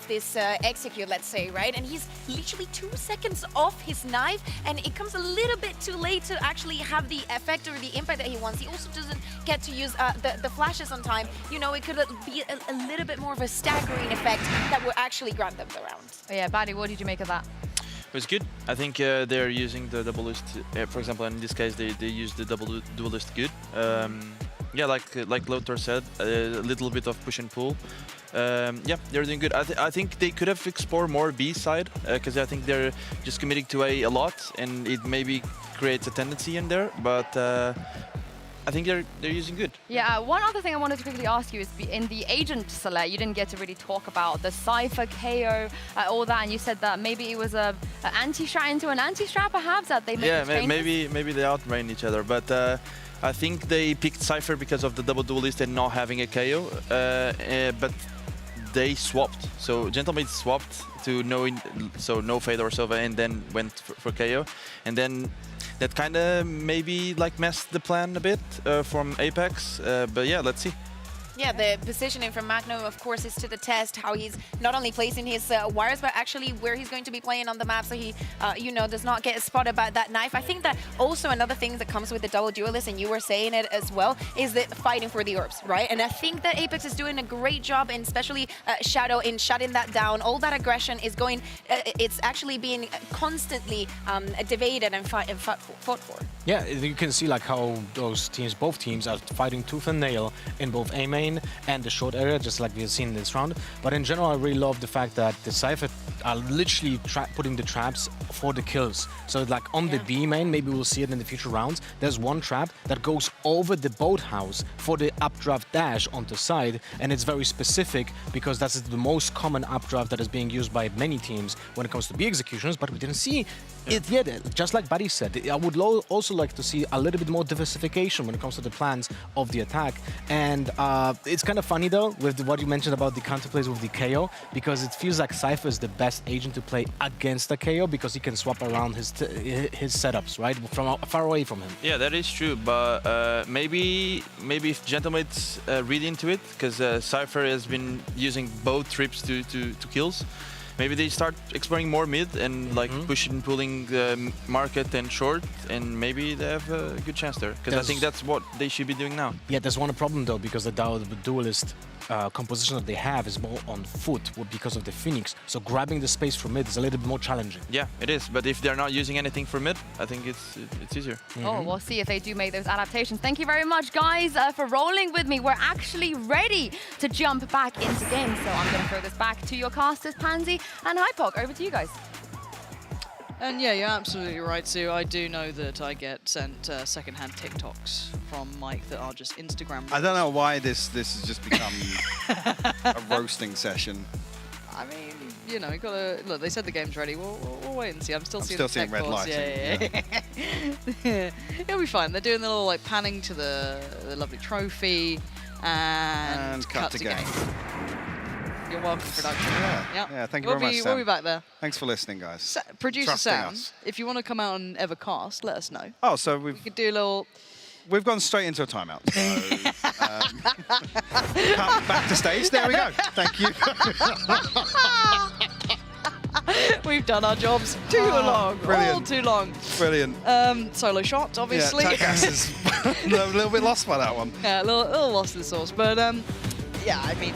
this execute, let's say, right? And he's literally 2 seconds off his knife, and it comes a little bit too late to actually have the effect or the impact that he wants. He also doesn't get to use the flashes on time. You know, it could be a little bit more of a staggering effect that will actually grab them the round. Oh, yeah, Baddy, what did you make of that? It was good. I think they're using the doublist. For example, in this case, they use the double duelist good. Yeah, like Lothar said, a little bit of push and pull. Yeah, they're doing good. I think they could have explored more B side because I think they're just committing to A lot, and it maybe creates a tendency in there. But I think they're using good. Yeah, one other thing I wanted to quickly ask you is in the agent select, you didn't get to really talk about the Cypher KO, all that, and you said that maybe it was an anti-strat into an anti-strat, perhaps, that they made the changes? maybe they outran each other, but I think they picked Cypher because of the double duelist and not having a KO, but they swapped. So Gentlemates swapped to no Fade or Sova, and then went for KO. And then that kind of maybe like messed the plan a bit from Apex. But yeah, let's see. Yeah, the positioning from Magno, of course, is to the test, how he's not only placing his wires, but actually where he's going to be playing on the map, so he, you know, does not get spotted by that knife. I think that also another thing that comes with the double duelist, and you were saying it as well, is the fighting for the orbs, right? And I think that Apex is doing a great job, and especially Shadow, in shutting that down. All that aggression is going, it's actually being constantly debated and fought for. Yeah, you can see like how those teams, both teams, are fighting tooth and nail in both A main and the short area, just like we've seen in this round. But in general, I really love the fact that the Cypher are literally putting the traps for the kills. So like on the B main, maybe we'll see it in the future rounds, there's one trap that goes over the boathouse for the updraft dash onto side, and it's very specific because that's the most common updraft that is being used by many teams when it comes to B executions, but we didn't see it yet. Just like Buddy said, I would also like to see a little bit more diversification when it comes to the plans of the attack. And it's kind of funny though with what you mentioned about the counterplays with the KO, because it feels like Cypher is the best agent to play against the KO because he can swap around his setups, right, from far away from him. Yeah, that is true, but maybe if Gentlemates read into it, because Cypher has been using both trips to kills. Maybe they start exploring more mid and like pushing, pulling the market and short, and maybe they have a good chance there. Because I think that's what they should be doing now. Yeah, there's one problem though, because the duelist composition that they have is more on foot because of the Phoenix. So grabbing the space from mid is a little bit more challenging. Yeah, it is. But if they're not using anything for mid, I think it's easier. Oh, we'll see if they do make those adaptations. Thank you very much, guys, for rolling with me. We're actually ready to jump back into games. So I'm going to throw this back to your casters, Pansy and Hypok. Over to you guys. And yeah, you're absolutely right, Sue. I do know that I get sent secondhand TikToks from Mike that are just Instagram reels. I don't know why this has just become a roasting session. I mean, you know, you gotta look. They said the game's ready. We'll wait and see. I'm still seeing red lights. Yeah. It'll be fine. They're doing the little like panning to the lovely trophy and cut to game. You're welcome, production. Yeah, thank you very much, Sam. We'll be back there. Thanks for listening, guys. Producer Sam, if you want to come out and ever cast, let us know. Oh, so we could do a little... We've gone straight into a timeout. So, come back to stage. There we go. Thank you. We've done our jobs too long. Brilliant. All too long. Brilliant. Solo shot, obviously. Yeah, Takas is a little bit lost by that one. Yeah, a little lost in the sauce. But, yeah, I mean...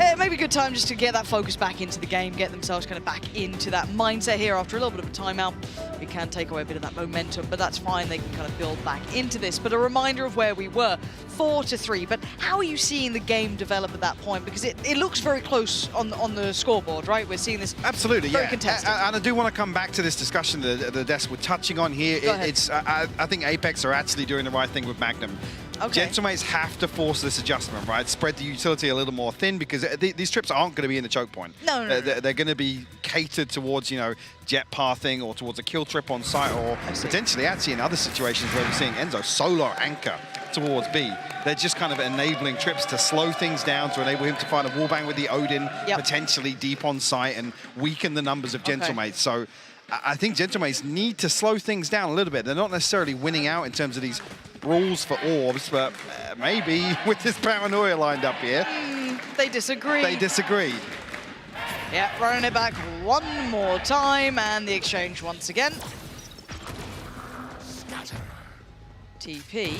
It may be a good time just to get that focus back into the game, get themselves kind of back into that mindset here after a little bit of a timeout. It can take away a bit of that momentum, but that's fine. They can kind of build back into this. But a reminder of where we were, 4-3. But how are you seeing the game develop at that point? Because it looks very close on the scoreboard, right? We're seeing this absolutely, very yeah. contested. And I do want to come back to this discussion that the desk we're touching on here. I think Apex are actually doing the right thing with Magnum. Okay. Gentlemates have to force this adjustment, right? Spread the utility a little more thin, because these trips aren't going to be in the choke point. No. They're going to be catered towards, you know, jet pathing or towards a kill trip on site, or potentially actually in other situations where we're seeing Enzo solo anchor towards B. They're just kind of enabling trips to slow things down, to enable him to find a wallbang with the Odin, potentially deep on site, and weaken the numbers of Gentlemates. So I think Gentlemates need to slow things down a little bit. They're not necessarily winning out in terms of these brawls for orbs, but maybe with this paranoia lined up here. They disagree. They disagree. Yeah, running it back one more time, and the exchange once again. TP.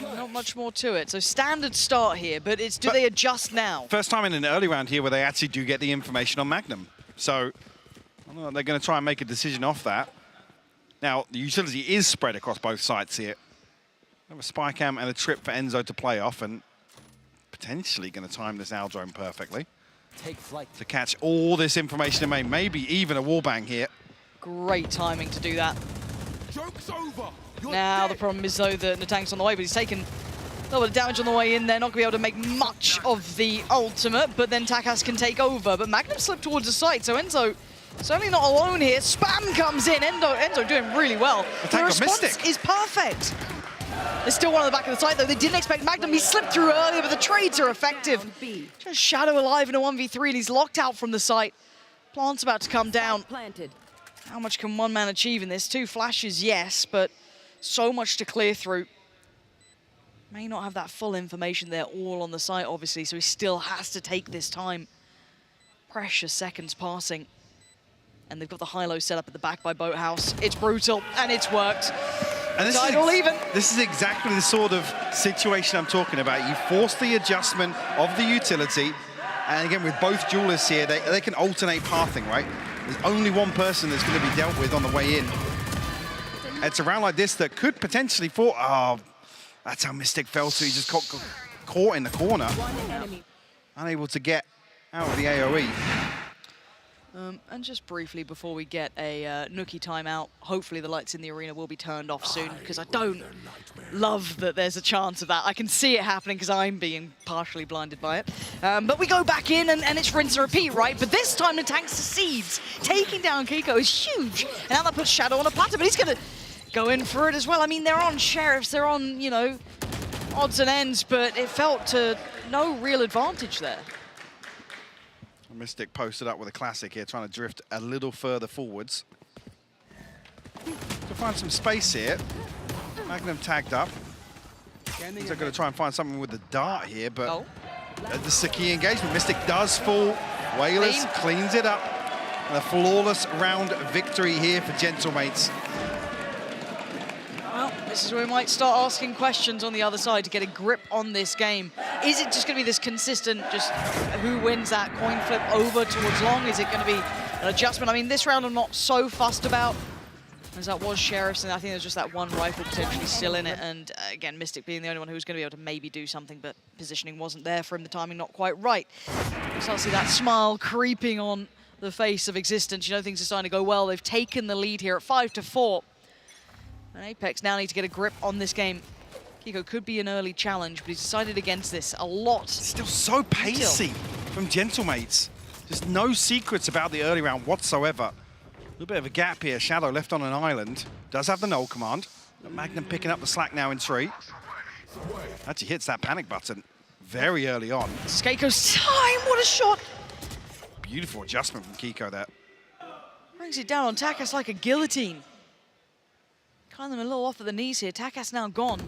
Not much more to it. So standard start here, but do they adjust now? First time in an early round here where they actually do get the information on Magnum. So I don't know, they're going to try and make a decision off that. Now, the utility is spread across both sites here. We have a spy cam and a trip for Enzo to play off, and potentially going to time this Aldrome perfectly. Take flight. To catch all this information in main, maybe even a wallbang here. Great timing to do that. Joke's over. Now, the problem is, though, that Natang's on the way, but he's taken a little bit of damage on the way in there. Not going to be able to make much of the ultimate, but then Takas can take over. But Magnum slipped towards the site, so Enzo certainly not alone here. Spam comes in. Enzo doing really well. The response is perfect. They're still one on the back of the site, though. They didn't expect Magnum. He slipped through earlier, but the trades are effective. Just Shadow alive in a 1v3, and he's locked out from the site. Plant's about to come down. How much can one man achieve in this? 2 flashes, yes, but so much to clear through. May not have that full information there all on the site, obviously, so he still has to take this time. Precious seconds passing. And they've got the high-low set up at the back by Boathouse. It's brutal, and it's worked. And this is exactly the sort of situation I'm talking about. You force the adjustment of the utility, and again, with both duelists here, they can alternate pathing, right? There's only one person that's going to be dealt with on the way in. It's a round like this that could potentially fall. Oh, that's how Mystic fell to. He just got caught in the corner. Unable to get out of the AoE. And just briefly, before we get a Nookie timeout, hopefully the lights in the arena will be turned off soon, because I don't love that there's a chance of that. I can see it happening because I'm being partially blinded by it. But we go back in, and it's rinse and repeat, right? But this time the tank succeeds. Taking down Kiko is huge. And now that puts Shadow on a platter, but he's going to go in for it as well. I mean, they're on Sheriffs, they're on, you know, odds and ends, but it felt to no real advantage there. Mystic posted up with a classic here, trying to drift a little further forwards. To find some space here. Magnum tagged up. They're going to try and find something with the dart here, but this is a key engagement. Mystic does fall. Whalers cleans it up. And a flawless round victory here for Gentlemates. Well, this is where we might start asking questions on the other side to get a grip on this game. Is it just going to be this consistent, just who wins that coin flip over towards long? Is it going to be an adjustment? I mean, this round I'm not so fussed about, as that was Sheriff's, and I think there's just that one rifle potentially still in it. And again, Mystic being the only one who was going to be able to maybe do something, but positioning wasn't there for him, the timing not quite right. So I'll see that smile creeping on the face of Existence. You know, things are starting to go well. They've taken the lead here at 5-4. And Apex now need to get a grip on this game. Kiko could be an early challenge, but he's decided against this a lot. Still so pacey from Gentlemates. Just no secrets about the early round whatsoever. A little bit of a gap here. Shadow left on an island. Does have the null command. But Magnum picking up the slack now in tree. Actually hits that panic button very early on. Skeiko's time, what a shot! Beautiful adjustment from Kiko there. Brings it down on Takas like a guillotine. Kind of a little off at the knees here. Takas now gone.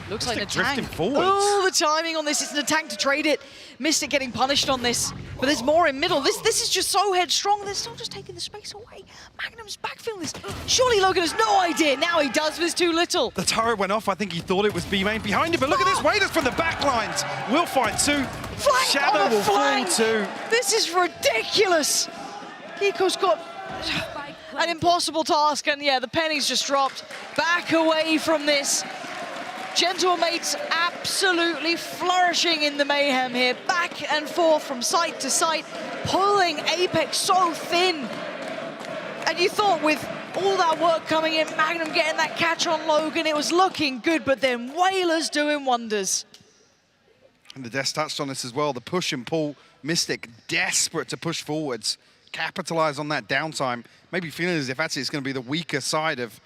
Looks like Mystic drifting Natang. forwards. Oh, the timing on this. It's Natang to trade it. Mystic getting punished on this. But there's more in middle. This is just so headstrong. They're still just taking the space away. Magnum's backfilling this. Surely Logan has no idea. Now he does, but it's too little. The turret went off. I think he thought it was B-main behind him. But look at this. Waiters from the back lines. Will find 2. Flank Shadow will fall 2. This is ridiculous. Kiko's got an impossible task, and yeah, the pennies just dropped. Back away from this. Gentlemates absolutely flourishing in the mayhem here. Back and forth from site to site, pulling Apex so thin. And you thought with all that work coming in, Magnum getting that catch on Logan, it was looking good, but then Whalers doing wonders. And the Des touched on this as well, the push and pull. Mystic desperate to push forwards, capitalize on that downtime. Maybe feeling as if actually it's going to be the weaker side of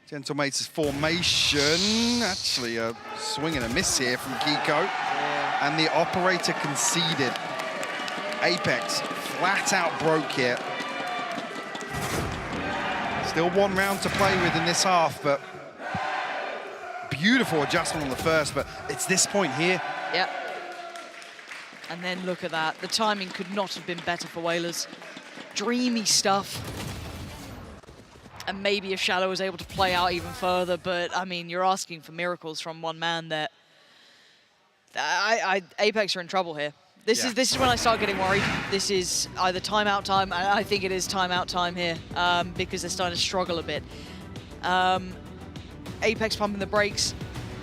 Gentlemates' formation. Actually a swing and a miss here from Kiko. And the operator conceded. Apex flat out broke here. Still 1 round to play with in this half, but beautiful adjustment on the first, but it's this point here. Yep. And then look at that. The timing could not have been better for Whalers. Dreamy stuff. And maybe if Shadow was able to play out even further, but I mean, you're asking for miracles from one man there. Apex are in trouble here. This is when I start getting worried. This is either timeout time, and I think it is timeout time here, because they're starting to struggle a bit. Apex pumping the brakes,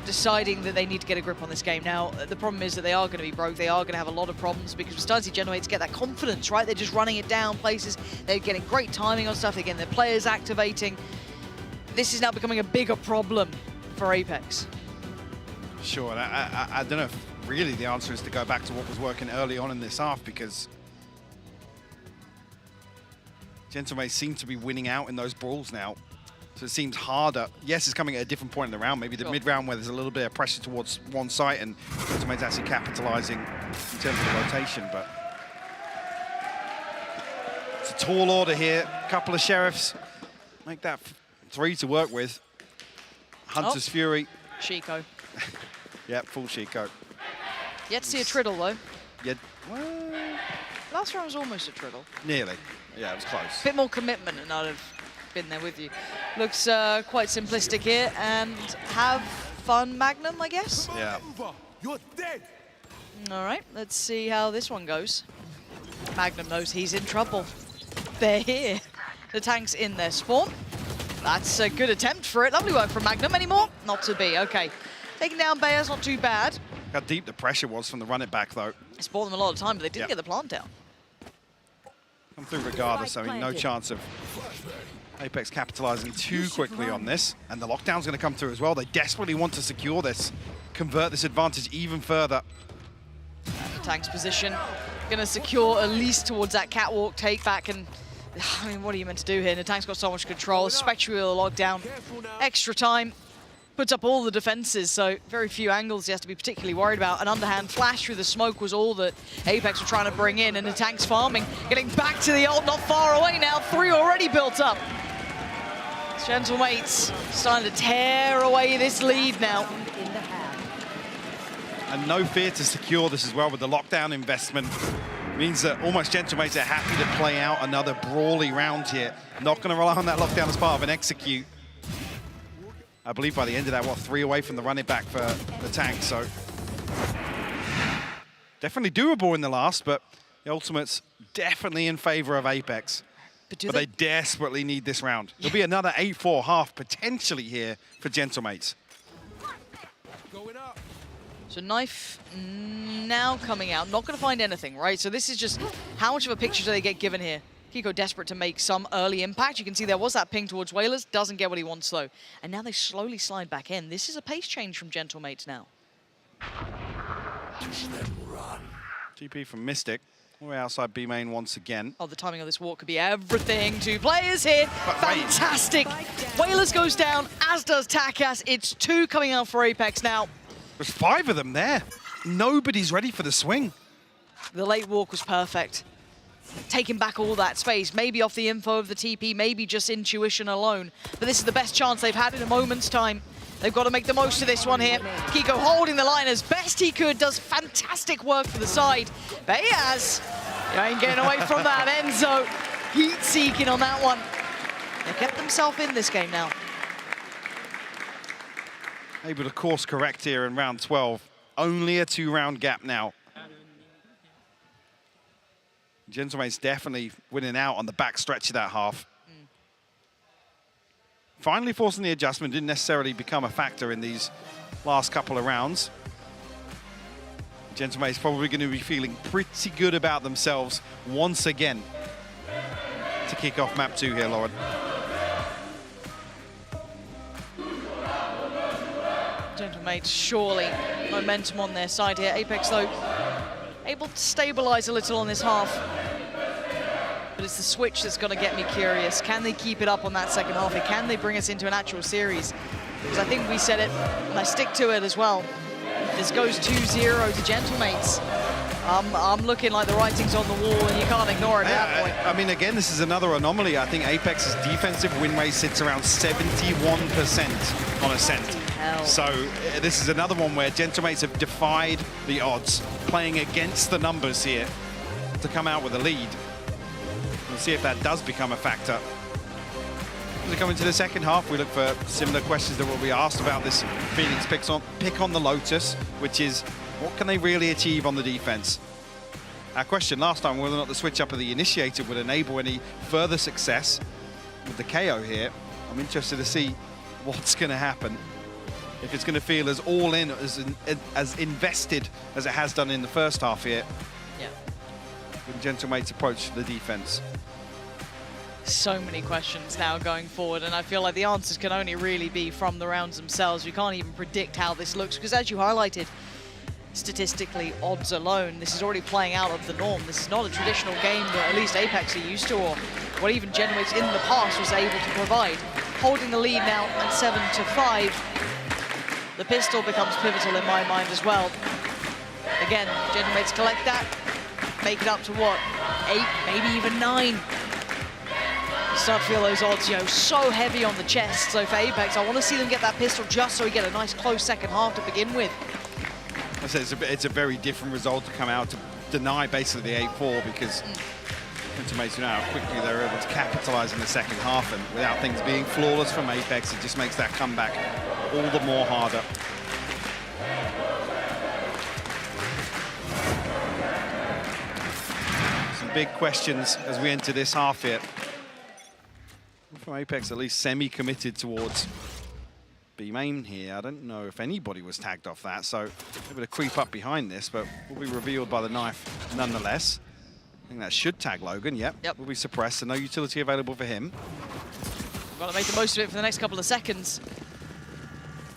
deciding that they need to get a grip on this game. Now, the problem is that they are going to be broke. They are going to have a lot of problems because we're starting to generate to get that confidence, right? They're just running it down places. They're getting great timing on stuff. They're getting their players activating. This is now becoming a bigger problem for Apex. Sure, and I don't know if really the answer is to go back to what was working early on in this half, because Gentlemates seem to be winning out in those brawls now. So it seems harder. Yes, it's coming at a different point in the round. Maybe the mid-round where there's a little bit of pressure towards one site and Gentleman's actually capitalizing in terms of the rotation, but it's a tall order here. A couple of Sheriffs. Make that 3 to work with. Hunter's Fury. Chico. Yep, full Chico. Yet to see a triddle, though. Yeah, well, last round was almost a triddle. nearly. Yeah, it was close. Bit more commitment, and I'd have been there with you. Looks quite simplistic here, and have fun, Magnum, I guess. Yeah. You're dead. All right, let's see how this one goes. Magnum knows he's in trouble. They're here. The tank's in their spawn. That's a good attempt for it. Lovely work from Magnum. Any more? Not to be. Okay. Taking down Bayer's not too bad. How deep the pressure was from the run it back, though. It's bought them a lot of time, but they didn't get the plant down. Come through regardless. I mean, no chance of Apex capitalizing too quickly on this. And the lockdown's going to come through as well. They desperately want to secure this, convert this advantage even further. The tank's position. Going to secure at least towards that catwalk take back. And I mean, what are you meant to do here? The tank's got so much control. Spectral lockdown. Extra time. Puts up all the defenses, so very few angles he has to be particularly worried about. An underhand flash through the smoke was all that Apex were trying to bring in, and the tank's farming. Getting back to the ult, not far away now. 3 already built up. Gentlemates starting to tear away this lead now. And no fear to secure this as well with the lockdown investment. Means that almost Gentlemates are happy to play out another brawly round here. Not going to rely on that lockdown as part of an execute. I believe by the end of that, 3 away from the running back for the tank, so definitely doable in the last, but the ultimate's definitely in favor of Apex. But they desperately need this round. There'll be another 8-4 half potentially here for Gentlemates. So Knife now coming out, not going to find anything, right? So this is just how much of a picture do they get given here? Kiko desperate to make some early impact. You can see there was that ping towards Whalers. Doesn't get what he wants, though. And now they slowly slide back in. This is a pace change from Gentlemates now. GP from Mystic. All the way outside B main once again. Oh, the timing of this walk could be everything. 2 players here. Fantastic. Whalers goes down, as does Takas. It's 2 coming out for Apex now. There's 5 of them there. Nobody's ready for the swing. The late walk was perfect. Taking back all that space, maybe off the info of the TP, maybe just intuition alone. But this is the best chance they've had in a moment's time. They've got to make the most of this one here. Kiko holding the line as best he could, does fantastic work for the side. Bayaz, you ain't getting away from that. Enzo, heat-seeking on that one. They've kept themselves in this game now. Able to course correct here in round 12. Only a 2-round gap now. Gentlemates definitely winning out on the back stretch of that half. Finally forcing the adjustment, didn't necessarily become a factor in these last couple of rounds. Gentlemates probably going to be feeling pretty good about themselves once again to kick off map 2 here, Lauren. Gentlemates surely momentum on their side here. Apex, though, able to stabilize a little on this half. But it's the switch that's going to get me curious. Can they keep it up on that second half? And can they bring us into an actual series? Because I think we said it, and I stick to it as well. This goes 2-0 to Gentlemates. I'm looking like the writing's on the wall, and you can't ignore it at that point. I mean, again, this is another anomaly. I think Apex's defensive win rate sits around 71% on Ascent. So this is another one where Gentlemates have defied the odds, playing against the numbers here to come out with a lead. We'll see if that does become a factor. As we come into the second half, we look for similar questions that will be asked about this Phoenix pick on the Lotus, which is, what can they really achieve on the defense? Our question last time, whether or not the switch up of the Initiator would enable any further success with the KO here. I'm interested to see what's going to happen. If it's going to feel as all in, as invested as it has done in the first half here. Yeah. When Gentlemates approach the defense. So many questions now going forward, and I feel like the answers can only really be from the rounds themselves. We can't even predict how this looks, because as you highlighted, statistically, odds alone, this is already playing out of the norm. This is not a traditional game that at least Apex are used to, or what even Gentlemates in the past was able to provide. holding the lead now at 7-5. The pistol becomes pivotal in my mind as well. Again, Gentlemates collect that, make it up to what? 8, maybe even 9. You start to feel those odds, you know, so heavy on the chest. So for Apex, I want to see them get that pistol just so we get a nice close second half to begin with. I said it's a very different result to come out to deny basically the 8-4 because Gentlemates, you know how quickly they're able to capitalize in the second half, and without things being flawless from Apex, it just makes that comeback all the more harder. Some big questions as we enter this half here. From Apex, at least semi-committed towards B main here. I don't know if anybody was tagged off that, so able to creep up behind this, but will be revealed by the knife nonetheless. I think that should tag Logan, yep. Will be suppressed, so no utility available for him. We've got to make the most of it for the next couple of seconds.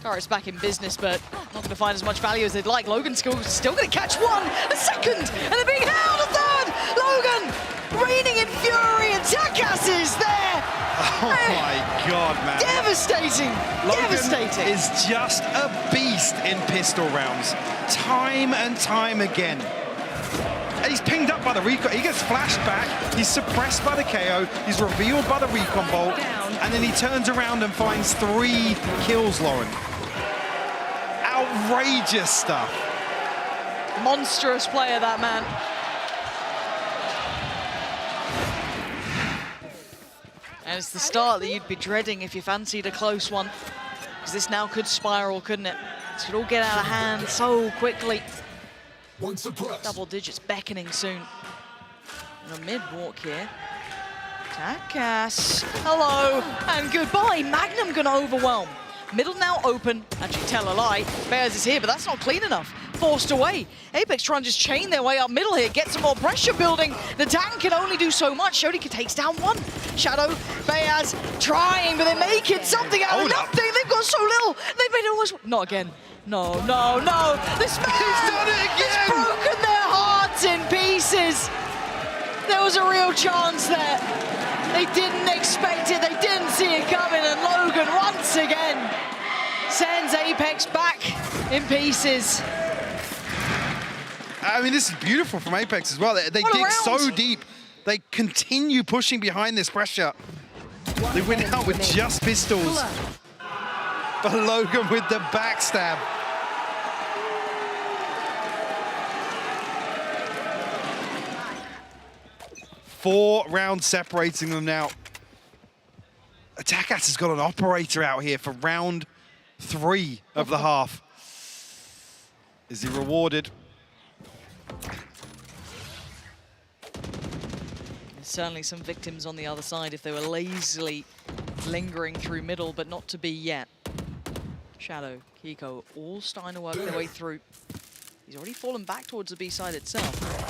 Carrot's back in business, but not going to find as much value as they'd like. Logan's still going to catch one, a second, and they're being held a third! Logan reigning in fury, and Takas is there! Oh my God, man. Devastating! Logan Devastating! is just a beast in pistol rounds, time and time again. And he's pinged up by the recon, he gets flashed back, he's suppressed by the KO, he's revealed by the recon bolt, and then he turns around and finds 3 kills, Lauren. Outrageous stuff. Monstrous player, that man. And it's the start that you'd be dreading if you fancied a close one. Because this now could spiral, couldn't it? This could all get out of hand so quickly. Double digits beckoning soon. And a mid-walk here. Takas, hello, and goodbye. Magnum gonna overwhelm. Middle now open, actually tell a lie. Bears is here, but that's not clean enough. Forced away. Apex trying to just chain their way up middle here, get some more pressure building. The tank can only do so much. Shodika takes down one. Shadow, Bears trying, but they're making something out of nothing. They've got so little. They've made it almost, not again. No. This man He's done it again. has broken their hearts in pieces. There was a real chance there. They didn't expect it, they didn't see it coming, and Logan once again sends Apex back in pieces. I mean, this is beautiful from Apex as well. They dig so deep. They continue pushing behind this pressure. They win out with just pistols. But Logan with the backstab. Four rounds separating them now. Takas has got an operator out here for round 3 of the half. Is he rewarded? There's certainly some victims on the other side if they were lazily lingering through middle, but not to be yet. Shadow, Kiko, all starting to work their way through. He's already fallen back towards the B side itself.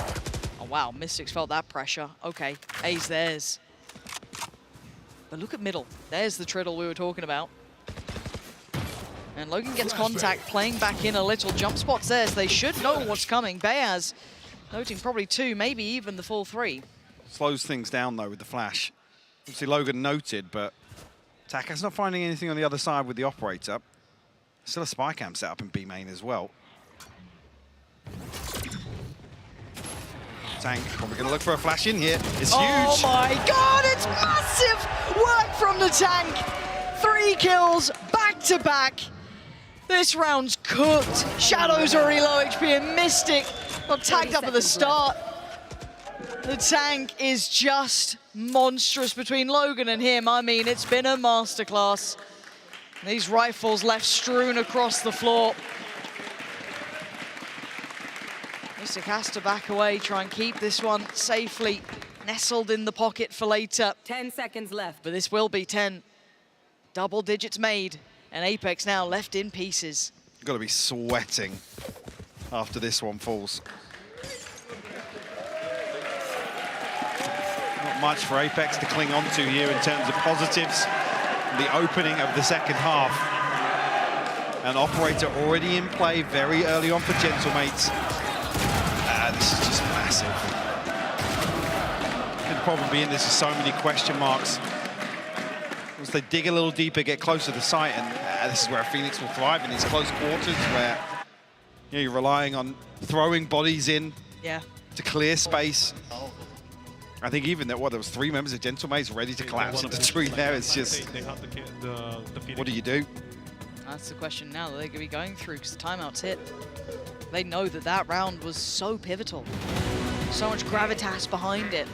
Oh wow, Mystics felt that pressure. Okay, A's theirs. But look at middle. There's the triddle we were talking about. And Logan gets contact, playing back in a little. Jump spots there, so they should know what's coming. Beaz noting probably 2, maybe even the full 3. Slows things down though with the flash. Obviously Logan noted, but Takas not finding anything on the other side with the operator. Still a spy cam set up in B main as well. Tank probably going to look for a flash in here. It's huge. Oh my God, it's massive work from the tank. 3 kills back to back. This round's cooked. Shadow's already low HP and Mystic got tagged up at the start. The tank is just monstrous between Logan and him. I mean, it's been a masterclass. These rifles left strewn across the floor. Mystic has to back away, try and keep this one safely nestled in the pocket for later. 10 seconds left. But this will be 10. Double digits made, and Apex now left in pieces. Got to be sweating after this one falls. Not much for Apex to cling on to here in terms of positives. The opening of the second half. An operator already in play very early on for Gentlemates. This is just massive. Could probably be in this with so many question marks. Once they dig a little deeper, get closer to sight, and this is where Phoenix will thrive in these close quarters where you're relying on throwing bodies in to clear space. I think even that, there was 3 members of Gentlemates ready to collapse into the tree there. It's just, what do you do? That's the question now that they're going to be going through because the timeout's hit. They know that that round was so pivotal. So much gravitas behind it.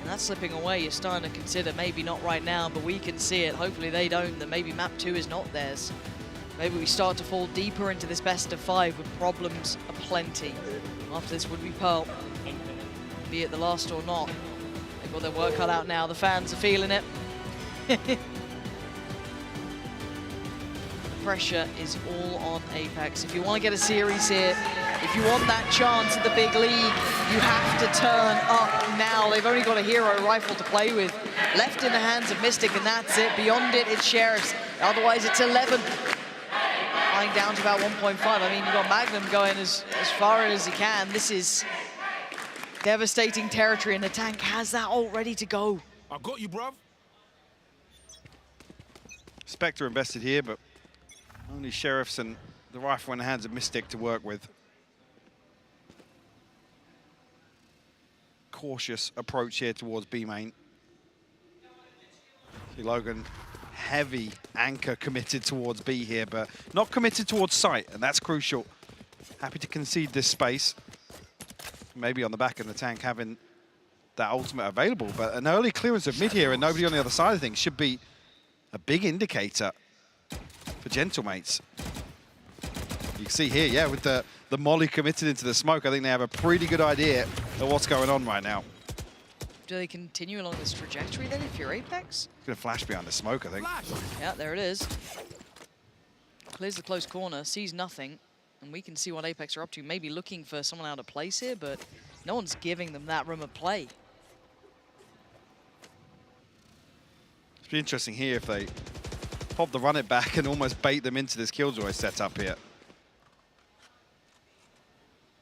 And that's slipping away. You're starting to consider maybe not right now, but we can see it. Hopefully they don't, that maybe map 2 is not theirs. Maybe we start to fall deeper into this best of 5 with problems aplenty. After this would be Pearl. Be it the last or not. They've got their work cut out now. The fans are feeling it. The pressure is all on Apex. If you want to get a series here, if you want that chance at the big league, you have to turn up now. They've only got a hero rifle to play with. Left in the hands of Mystic, and that's it. Beyond it, it's Sheriffs. Otherwise, it's 11. Flying down to about 1.5. I mean, you've got Magnum going as far as he can. This is devastating territory, and the tank has that all ready to go. I got you, bruv. Spectre invested here, but only Sheriffs and the rifle in the hands of Mystic to work with. Cautious approach here towards B main. See Logan, heavy anchor committed towards B here, but not committed towards site, and that's crucial. Happy to concede this space. Maybe on the back of the tank having that ultimate available, but an early clearance of mid here and nobody on the other side of things should be a big indicator for Gentlemates. You can see here, yeah, with the molly committed into the smoke, I think they have a pretty good idea of what's going on right now. Do they continue along this trajectory then if you're Apex? It's going to flash behind the smoke, I think. Yeah, there it is. Clears the close corner, sees nothing, and we can see what Apex are up to. Maybe looking for someone out of place here, but no one's giving them that room of play. It's be interesting here if they pop the run it back and almost bait them into this Killjoy setup here.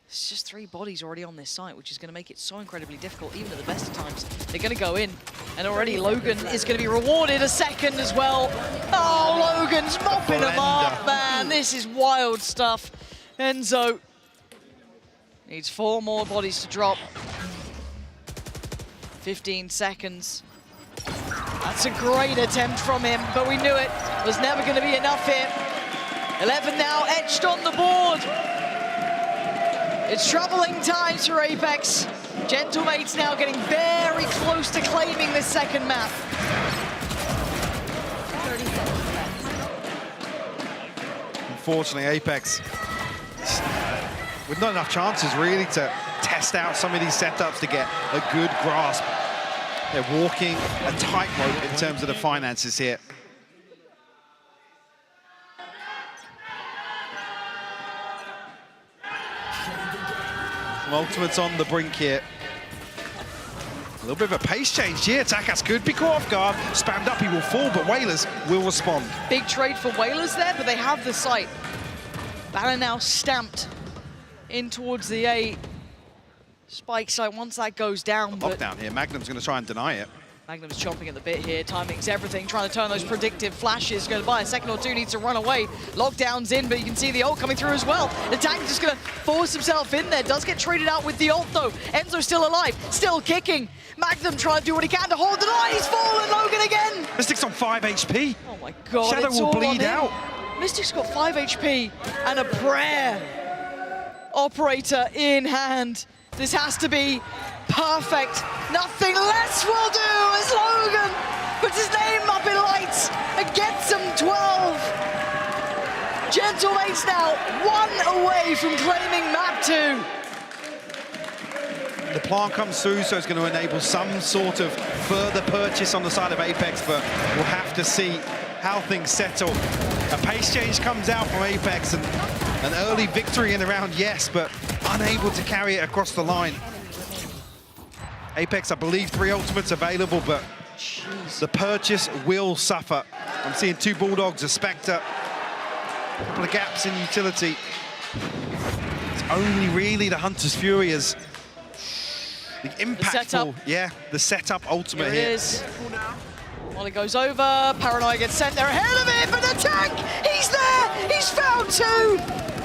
It's just 3 bodies already on this site, which is going to make it so incredibly difficult, even at the best of times. They're going to go in, and already Logan is going to be rewarded a second as well. Oh, Logan's mopping them up, man. This is wild stuff. Enzo needs 4 more bodies to drop. 15 seconds. That's a great attempt from him, but we knew it was never going to be enough here. 11 now etched on the board. It's troubling times for Apex. Gentlemates now getting very close to claiming this second map. 30 seconds left. Unfortunately, Apex, with not enough chances really to test out some of these setups to get a good grasp. They're walking a tightrope in terms of the finances here. Ultimate's on the brink here. A little bit of a pace change here. Takas could be caught off guard. Spammed up, he will fall, but Whalers will respond. Big trade for Whalers there, but they have the site. Banner now stamped in towards the A. Spike site once that goes down. Lockdown here. Magnum's going to try and deny it. Magnum's chomping at the bit here. Timing's everything. Trying to turn those predictive flashes. Going to buy a second or two. Needs to run away. Lockdown's in, but you can see the ult coming through as well. The tank just going to force himself in there. Does get traded out with the ult though. Enzo's still alive. Still kicking. Magnum trying to do what he can to hold the line. He's fallen. Logan again. Mystic's on 5 HP. Oh my god. Shadow will bleed out. Mystic's got 5 HP and a prayer. Operator in hand. This has to be perfect. Nothing less will do as Logan puts his name up in lights and gets him 12. Gentlemates now 1 away from claiming map 2. The plant comes through, so it's going to enable some sort of further purchase on the side of Apex, but we'll have to see how things settle. A pace change comes out from Apex, and an early victory in the round, yes, but unable to carry it across the line. Apex, I believe, 3 ultimates available, but the purchase will suffer. I'm seeing 2 Bulldogs, a Spectre, a couple of gaps in utility. It's only really the Hunter's Fury as the impactful, the setup ultimate here. It is. Well, it goes over. Paranoia gets sent there ahead of it, but the tank, he's there. He's found two.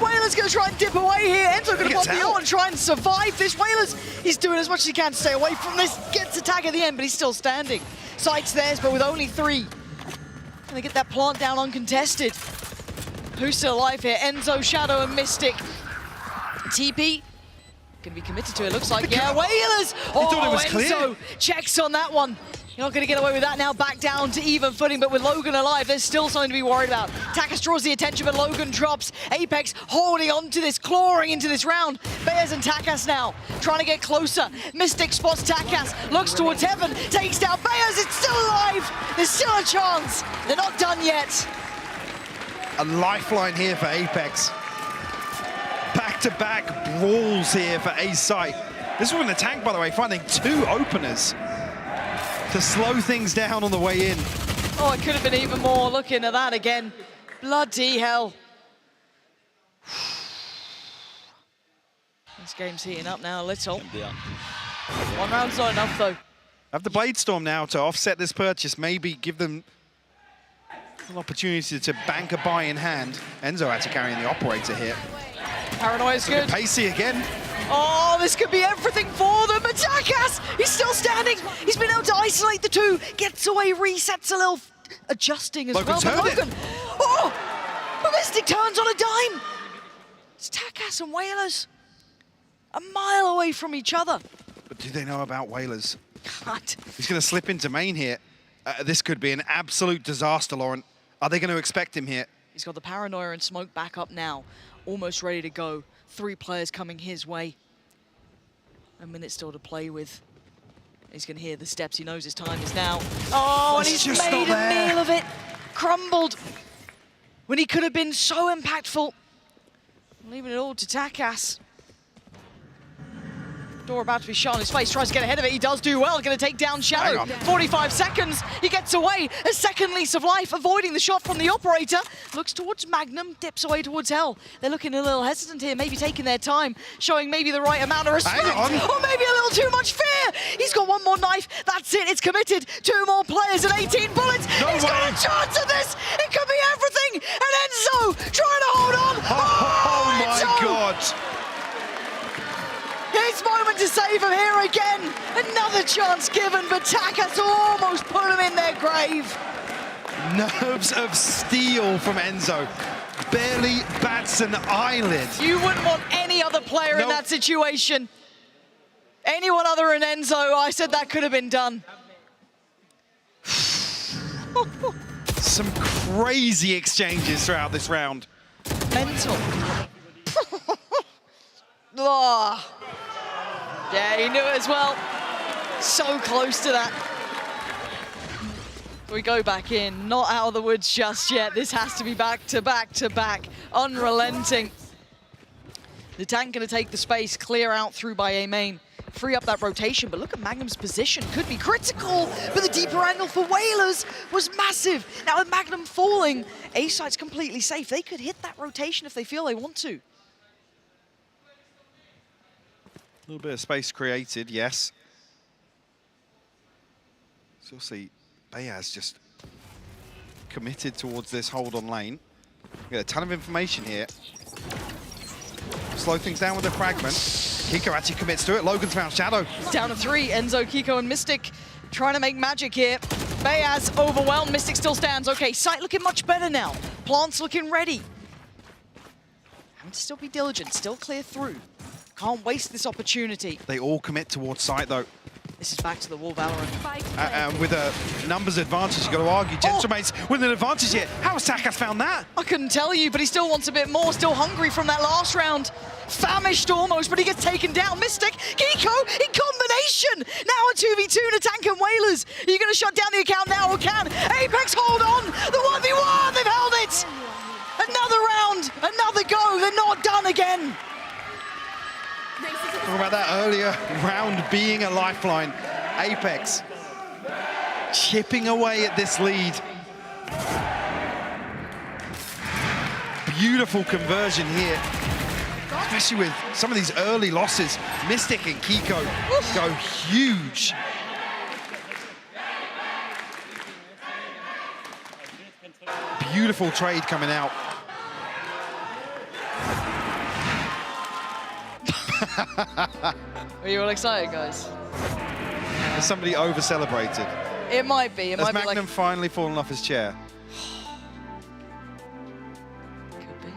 Whalers going to try and dip away here. Enzo going to pop the ult and try and survive this. Whalers, he's doing as much as he can to stay away from this. Gets the tag at the end, but he's still standing. Sights theirs, but with only 3. Can they get that plant down uncontested? Who's still alive here? Enzo, Shadow, and Mystic. TP going to be committed to it, looks like. Yeah, Whalers! Oh, Enzo checks on that one. You're not going to get away with that now, back down to even footing, but with Logan alive, there's still something to be worried about. Takas draws the attention, but Logan drops. Apex holding on to this, clawing into this round. Bears and Takas now, trying to get closer. Mystic spots Takas, looks towards heaven, takes down Bears, it's still alive! There's still a chance, they're not done yet. A lifeline here for Apex. Back-to-back brawls here for A-Site. This was in the tank, by the way, finding 2 openers to slow things down on the way in. Oh, it could have been even more. Looking at that again. Bloody hell. This game's heating up now a little. 1 round's not enough, though. Have the Blade Storm now to offset this purchase, maybe give them an opportunity to bank a buy in hand. Enzo had to carry in the operator here. Paranoia's good. Pacey again. Oh, this could be everything for them. But Takas, he's still standing. He's been able to isolate the 2. Gets away, resets a little, adjusting as Logan's well. heard Logan, oh, but Mystic turns on a dime. It's Takas and Whalers a mile away from each other. But do they know about Whalers? God. He's going to slip into main here. This could be an absolute disaster, Lauren. Are they going to expect him here? He's got the Paranoia and Smoke back up now. Almost ready to go. 3 players coming his way. A minute still to play with. He's going to hear the steps. He knows his time is now. Oh, and he's made a meal of it. Crumbled. When he could have been so impactful. Leaving it all to Takas. Door about to be shot on his face, tries to get ahead of it. He does do well, going to take down Shadow. 45 seconds, he gets away. A second lease of life, avoiding the shot from the operator. Looks towards Magnum, dips away towards Hell. They're looking a little hesitant here, maybe taking their time, showing maybe the right amount of respect. Or maybe a little too much fear. He's got 1 more knife, that's it, it's committed. 2 more players and 18 bullets. He's got a chance at this. It could be everything. And Enzo trying to hold on. Oh my God. His moment to save him here again. Another chance given, but Takas almost put him in their grave. Nerves of steel from Enzo. Barely bats an eyelid. You wouldn't want any other player in that situation. Anyone other than Enzo, I said that could have been done. Some crazy exchanges throughout this round. Mental. Oh. Yeah, he knew it as well. So close to that. We go back in, not out of the woods just yet. This has to be back to back to back, unrelenting. The tank gonna take the space, clear out through by A main, free up that rotation, but look at Magnum's position, could be critical, but the deeper angle for Whalers was massive. Now with Magnum falling, A-Site's completely safe. They could hit that rotation if they feel they want to. A little bit of space created, yes. So you'll see Bayaz just committed towards this hold on lane. We get a ton of information here. Slow things down with a fragment. Kiko actually commits to it. Logan's found Shadow. Down to 3, Enzo, Kiko, and Mystic trying to make magic here. Bayaz overwhelmed, Mystic still stands. Okay, Sight looking much better now. Plant's looking ready. Having to still be diligent, still clear through. Can't waste this opportunity. They all commit towards Sight though. This is back to the wall, VALORANT. With a numbers advantage, you've got to argue. Gentlemates with an advantage here. How has Takas found that? I couldn't tell you, but he still wants a bit more. Still hungry from that last round. Famished almost, but he gets taken down. Mystic, Kiko in combination. Now a 2v2 to Tank and Whalers. Are you going to shut down the account now or can? Apex hold on. The 1v1, they've held it. Another round, another go. They're not done again. Talk about that earlier round being a lifeline. Apex chipping away at this lead. Beautiful conversion here, especially with some of these early losses. Mystic and Kiko go huge. beautiful trade coming out. Are you all excited, guys? Has somebody over-celebrated? It might be. It Has might Magnum be like... finally fallen off his chair? Could be.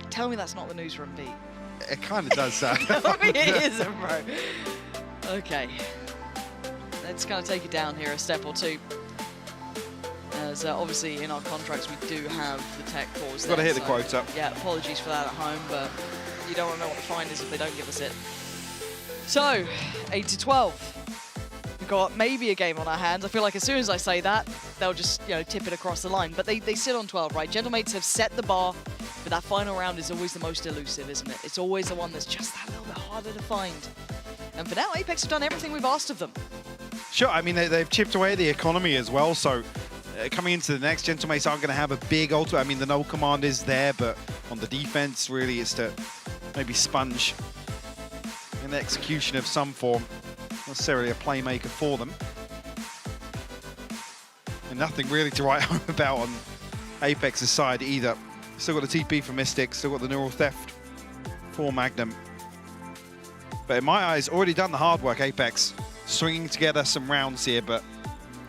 Tell me that's not the news from B. It kind of does sound. Tell me it isn't, bro. Okay. Let's kind of take it down here a step or two. As obviously in our contracts we do have the tech pause. Got to hit the quota. Yeah, apologies for that at home, but you don't want to know what the fine is if they don't give us it. So, 8-12. We've got maybe a game on our hands. I feel like as soon as I say that, they'll just, you know, tip it across the line. But they sit on 12, right? Gentlemates have set the bar, but that final round is always the most elusive, isn't it? It's always the one that's just that little bit harder to find. And for now, Apex have done everything we've asked of them. Sure, I mean, they've chipped away the economy as well, so coming into the next, Gentlemates aren't going to have a big ultimate. I mean, the null command is there, but on the defense, really, it's to maybe sponge in the execution of some form. Not necessarily a playmaker for them. And nothing really to write home about on Apex's side either. Still got the TP for Mystic, still got the neural theft for Magnum. But in my eyes, already done the hard work, Apex. Stringing together some rounds here, but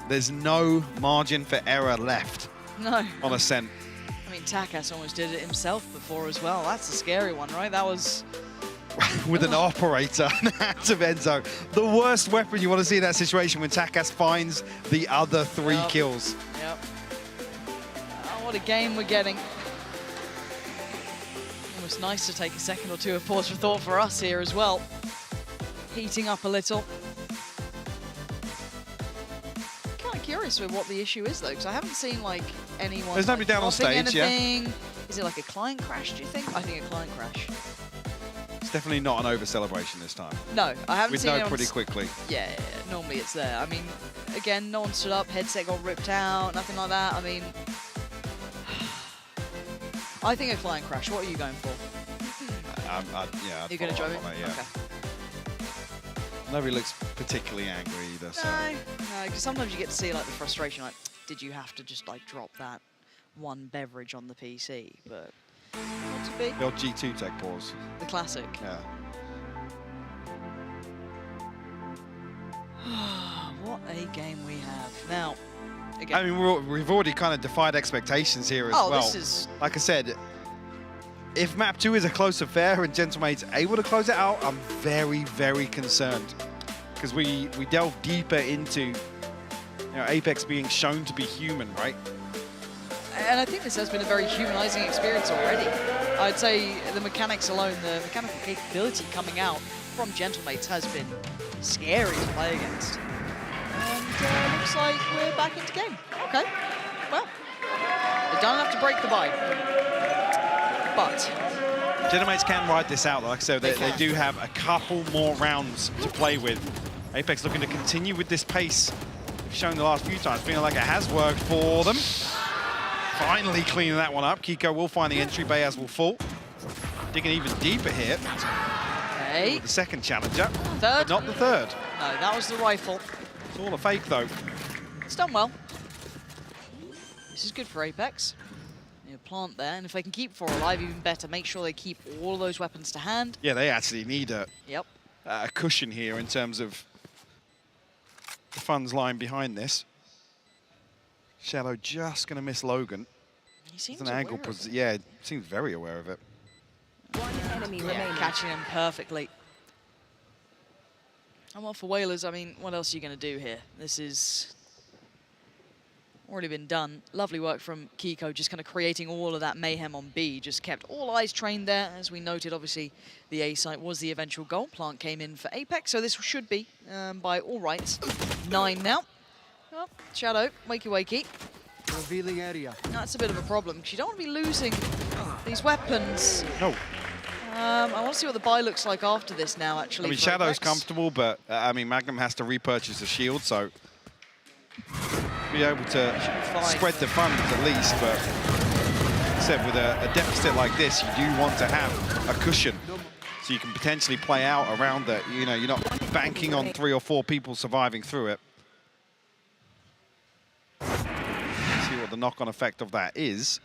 there's no margin for error left. No. On Ascent. I mean, Takas almost did it himself before as well. That's a scary one, right? That was... With an operator out of Enzo. The worst weapon you want to see in that situation when Takas finds the other 3 kills. Yep. Oh, what a game we're getting. Almost nice to take a second or two of pause for thought for us here as well. Heating up a little. Kind of curious with what the issue is though, because I haven't seen like anyone. There's nobody down on stage, anything. Is it like a client crash, do you think? I think a client crash. It's definitely not an over-celebration this time. No, I haven't seen We'd know anyone pretty quickly. Yeah, normally it's there. I mean, again, no one stood up, headset got ripped out, nothing like that. I mean, I think a client crash. What are you going for? Yeah. You're going to join me? That, yeah. Okay. Nobody looks particularly angry either. So. No, because sometimes you get to see like the frustration, like, did you have to just like drop that one beverage on the PC? But not to be. The old G2 tech pause. The classic. Yeah. What a game we have. Now, again. I mean, we've already kind of defied expectations here as well. This is... Like I said, if map 2 is a close affair and Gentlemate's able to close it out, I'm very, very concerned. Because we delve deeper into Apex being shown to be human, right? And I think this has been a very humanizing experience already. I'd say the mechanics alone, the mechanical capability coming out from Gentlemates has been scary to play against. And looks like we're back into game. Okay, well, they've done enough to break the bye. But Gentlemates can ride this out. Like I said, they do have a couple more rounds to play with. Apex looking to continue with this pace they've shown the last few times, feeling like it has worked for them. Finally cleaning that one up. Kiko will find the entry bay as will fall. Digging even deeper here. Okay. The second challenger, Third. but not the third. No, that was the rifle. It's all a fake though. It's done well. This is good for Apex. Plant there, and if they can keep 4 alive, even better. Make sure they keep all of those weapons to hand. Yeah, they actually need a cushion here in terms of the funds lying behind this. Shadow just going to miss Logan. He seems an angle. Yeah, seems very aware of it. One enemy remaining. Catching him perfectly. And well, for Whalers, I mean, what else are you going to do here? This is already been done. Lovely work from Kiko, just kind of creating all of that mayhem on B. Just kept all eyes trained there. As we noted, obviously, the A site was the eventual goal. Plant came in for Apex, so this should be, by all rights, 9 now. Oh, Shadow, wakey wakey. Revealing area. That's a bit of a problem, because you don't want to be losing these weapons. No. I want to see what the buy looks like after this now, actually. I mean, Shadow's comfortable, but I mean, Magnum has to repurchase the shield, so be able to spread the funds at least. But like I said, with a deficit like this, you do want to have a cushion, so you can potentially play out around that. You know, you're not banking on 3 or 4 people surviving through it. Let's see what the knock-on effect of that is.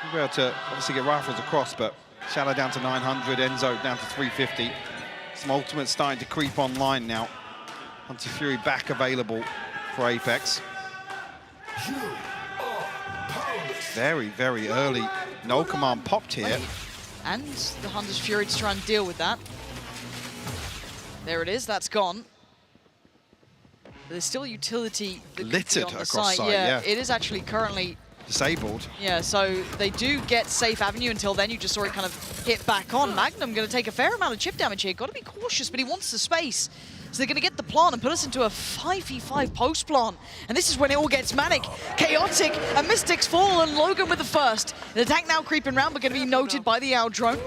We'll be able to obviously get rifles across, but Shadow down to 900, Enzo down to 350. Some ultimates starting to creep online now. Hunter Fury back available for Apex. Very, very early. No command popped here. And the Hunter's Fury to try and deal with that. There it is, that's gone. But there's still utility littered on the across site, yeah. It is actually currently disabled. Yeah, so they do get safe avenue. Until then, you just saw it kind of hit back on. Magnum going to take a fair amount of chip damage here. Got to be cautious, but he wants the space. So they're going to get the plant and put us into a 5v5 post plant. And this is when it all gets manic, chaotic, and Mystics fall, and Logan with the first. The tank now creeping around, but going to be noted by the Owl drone.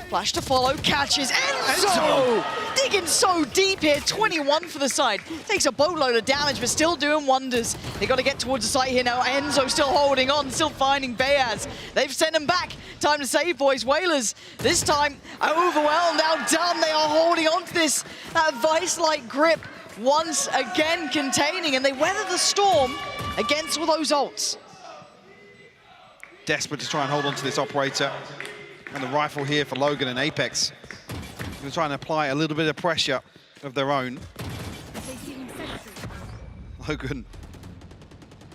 Flash to follow, catches Enzo! Digging so deep here, 21 for the side. Takes a boatload of damage, but still doing wonders. They got to get towards the site here now. Enzo still holding on, still finding Bayaz. They've sent him back. Time to save, boys. Whalers, this time overwhelmed, outdone. They are holding on to this vice-like grip once again containing, and they weather the storm against all those ults. Desperate to try and hold on to this operator. And the rifle here for Logan and Apex. They're trying to apply a little bit of pressure of their own. Logan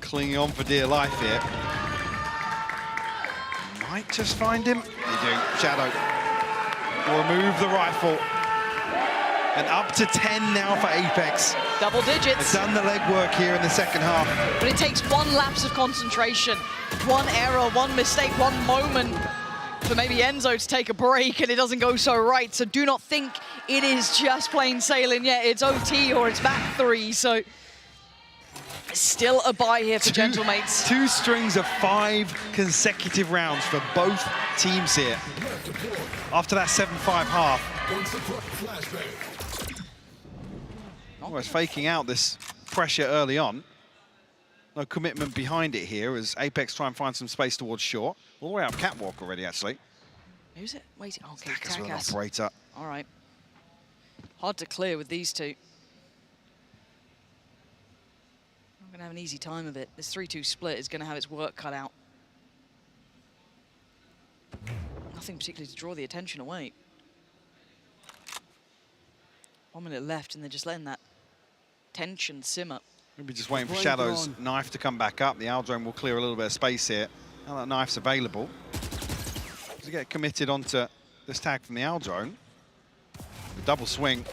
clinging on for dear life here. Might just find him. They do. Shadow will remove the rifle. And up to 10 now for Apex. Double digits. They've done the legwork here in the second half. But it takes one lapse of concentration, one error, one mistake, one moment for maybe Enzo to take a break, and it doesn't go so right. So do not think it is just plain sailing yet. It's OT or it's back 3. So still a bye here for Gentlemates. 2 strings of 5 consecutive rounds for both teams here. After that 7-5 half. Almost faking out this pressure early on. No commitment behind it here as Apex try and find some space towards shore. All the way up catwalk already, actually. Who's it? Wait, okay, Takas. Operator. All right. Hard to clear with these two. I'm going to have an easy time of it. This 3-2 split is going to have its work cut out. Nothing particularly to draw the attention away. 1 minute left, and they're just letting that tension simmer. Maybe just waiting for Shadow's knife to come back up. The Owl drone will clear a little bit of space here. Now that knife's available. To get committed onto this tag from the Owl drone. The double swing.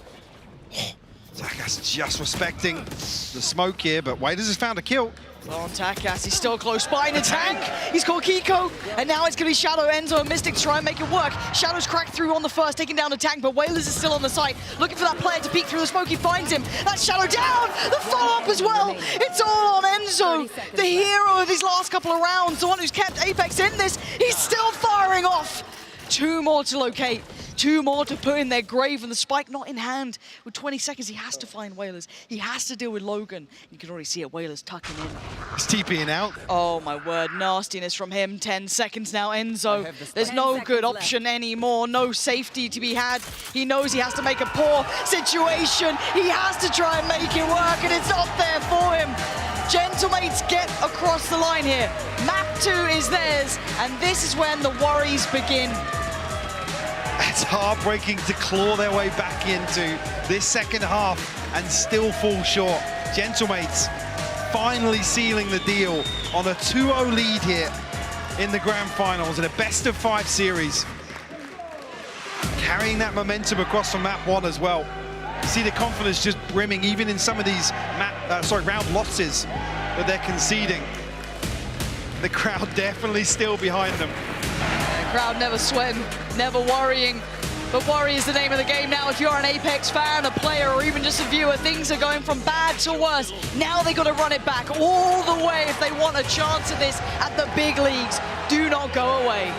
Takas just respecting the smoke here, but Waders has found a kill. On Takas, he's still close by in the tank. He's called Kiko, and now it's going to be Shadow, Enzo, and Mystic to try and make it work. Shadow's cracked through on the first, taking down the tank, but Whalers is still on the site, looking for that player to peek through the smoke. He finds him. That's Shadow down. The follow-up as well. It's all on Enzo, the hero of his last couple of rounds, the one who's kept Apex in this. He's still firing off. 2 more to locate. 2 more to put in their grave, and the spike not in hand. With 20 seconds, he has to find Whalers. He has to deal with Logan. You can already see it, Whalers tucking in. He's TPing out. Oh my word, nastiness from him. 10 seconds now, Enzo. There's no good option anymore, no safety to be had. He knows he has to make a poor situation. He has to try and make it work, and it's not there for him. Gentlemates get across the line here. Map 2 is theirs, and this is when the worries begin. It's heartbreaking to claw their way back into this second half and still fall short. Gentlemates finally sealing the deal on a 2-0 lead here in the grand finals in a best-of-5 series. Carrying that momentum across from map 1 as well. You see the confidence just brimming even in some of these round losses that they're conceding. The crowd definitely still behind them. Crowd never sweating, never worrying. But worry is the name of the game now. If you're an Apex fan, a player, or even just a viewer, things are going from bad to worse. Now they got to run it back all the way if they want a chance at this at the big leagues. Do not go away.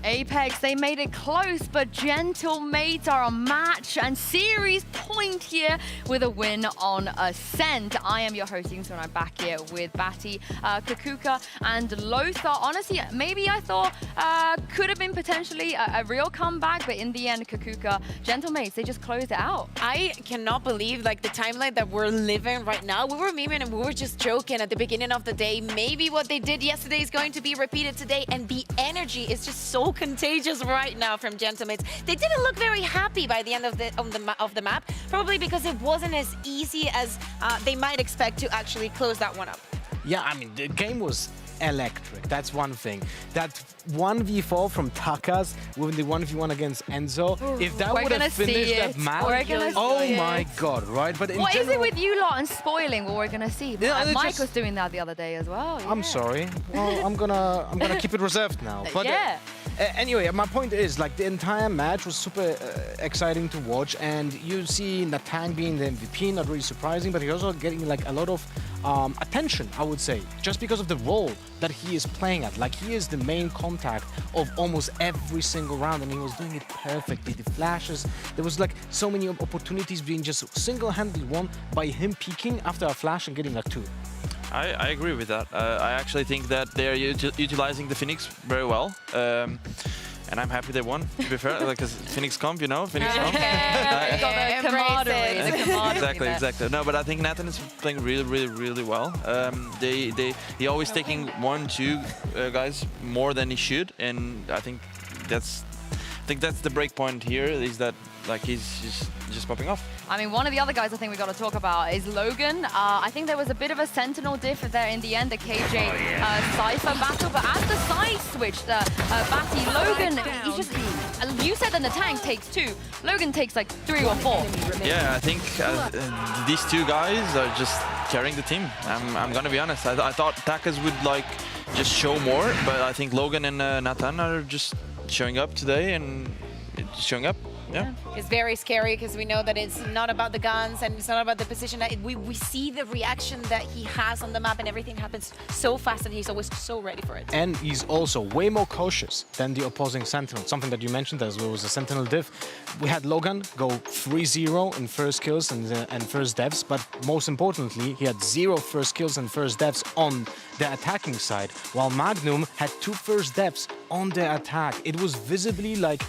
Apex, they made it close, but Gentlemates are a match and series point here with a win on Ascent. I am your hosting, so I'm back here with Batty, Kakuka, and Lothar. Honestly, maybe I thought could have been potentially a real comeback, but in the end, Kakuka, Gentlemates, they just closed it out. I cannot believe like the timeline that we're living right now. We were memeing and we were just joking at the beginning of the day. Maybe what they did yesterday is going to be repeated today, and the energy is just so contagious right now from Gentlemates. They didn't look very happy by the end of the map, probably because it wasn't as easy as they might expect to actually close that one up. Yeah, I mean, the game was electric. That's one thing. That 1v4 from Takas with the 1v1 against Enzo, if that would have finished that map, oh my god, right? But what is it with you lot and spoiling what we're gonna see? Yeah, Mike was doing that the other day as well. I'm sorry. Well, I'm gonna keep it reserved now. But yeah. Anyway, my point is, like, the entire match was super exciting to watch, and you see Natang being the MVP, not really surprising, but he's also getting like a lot of attention, I would say, just because of the role that he is playing at. Like, he is the main contact of almost every single round, and he was doing it perfectly. The flashes, there was like so many opportunities being just single-handedly won by him peeking after a flash and getting like 2. I agree with that. I actually think that they're utilizing the Phoenix very well. And I'm happy they won, to be fair, because Phoenix Comp, you know, Phoenix Comp. The camaraderie. Exactly. No, but I think Nathan is playing really well. He always taking 1, 2 guys more than he should, and I think that's the break point here, is that like he's just popping off. I mean, one of the other guys I think we got to talk about is Logan. I think there was a bit of a Sentinel diff there in the end, the KJ Cypher battle, but as the side switched, Batty, Logan, he just, you said that the tank takes 2, Logan takes like 3 or 4. Yeah, I think these 2 guys are just carrying the team. I'm gonna be honest. I thought Takas would like just show more, but I think Logan and Nathan are just showing up today and showing up. Yeah. It's very scary because we know that it's not about the guns and it's not about the position. We see the reaction that he has on the map, and everything happens so fast, and he's always so ready for it. And he's also way more cautious than the opposing Sentinel. Something that you mentioned as well was a Sentinel diff. We had Logan go 3-0 in first kills and first deaths, but most importantly, he had 0 first kills and first deaths on the attacking side, while Magnum had 2 first deaths on the attack. It was visibly like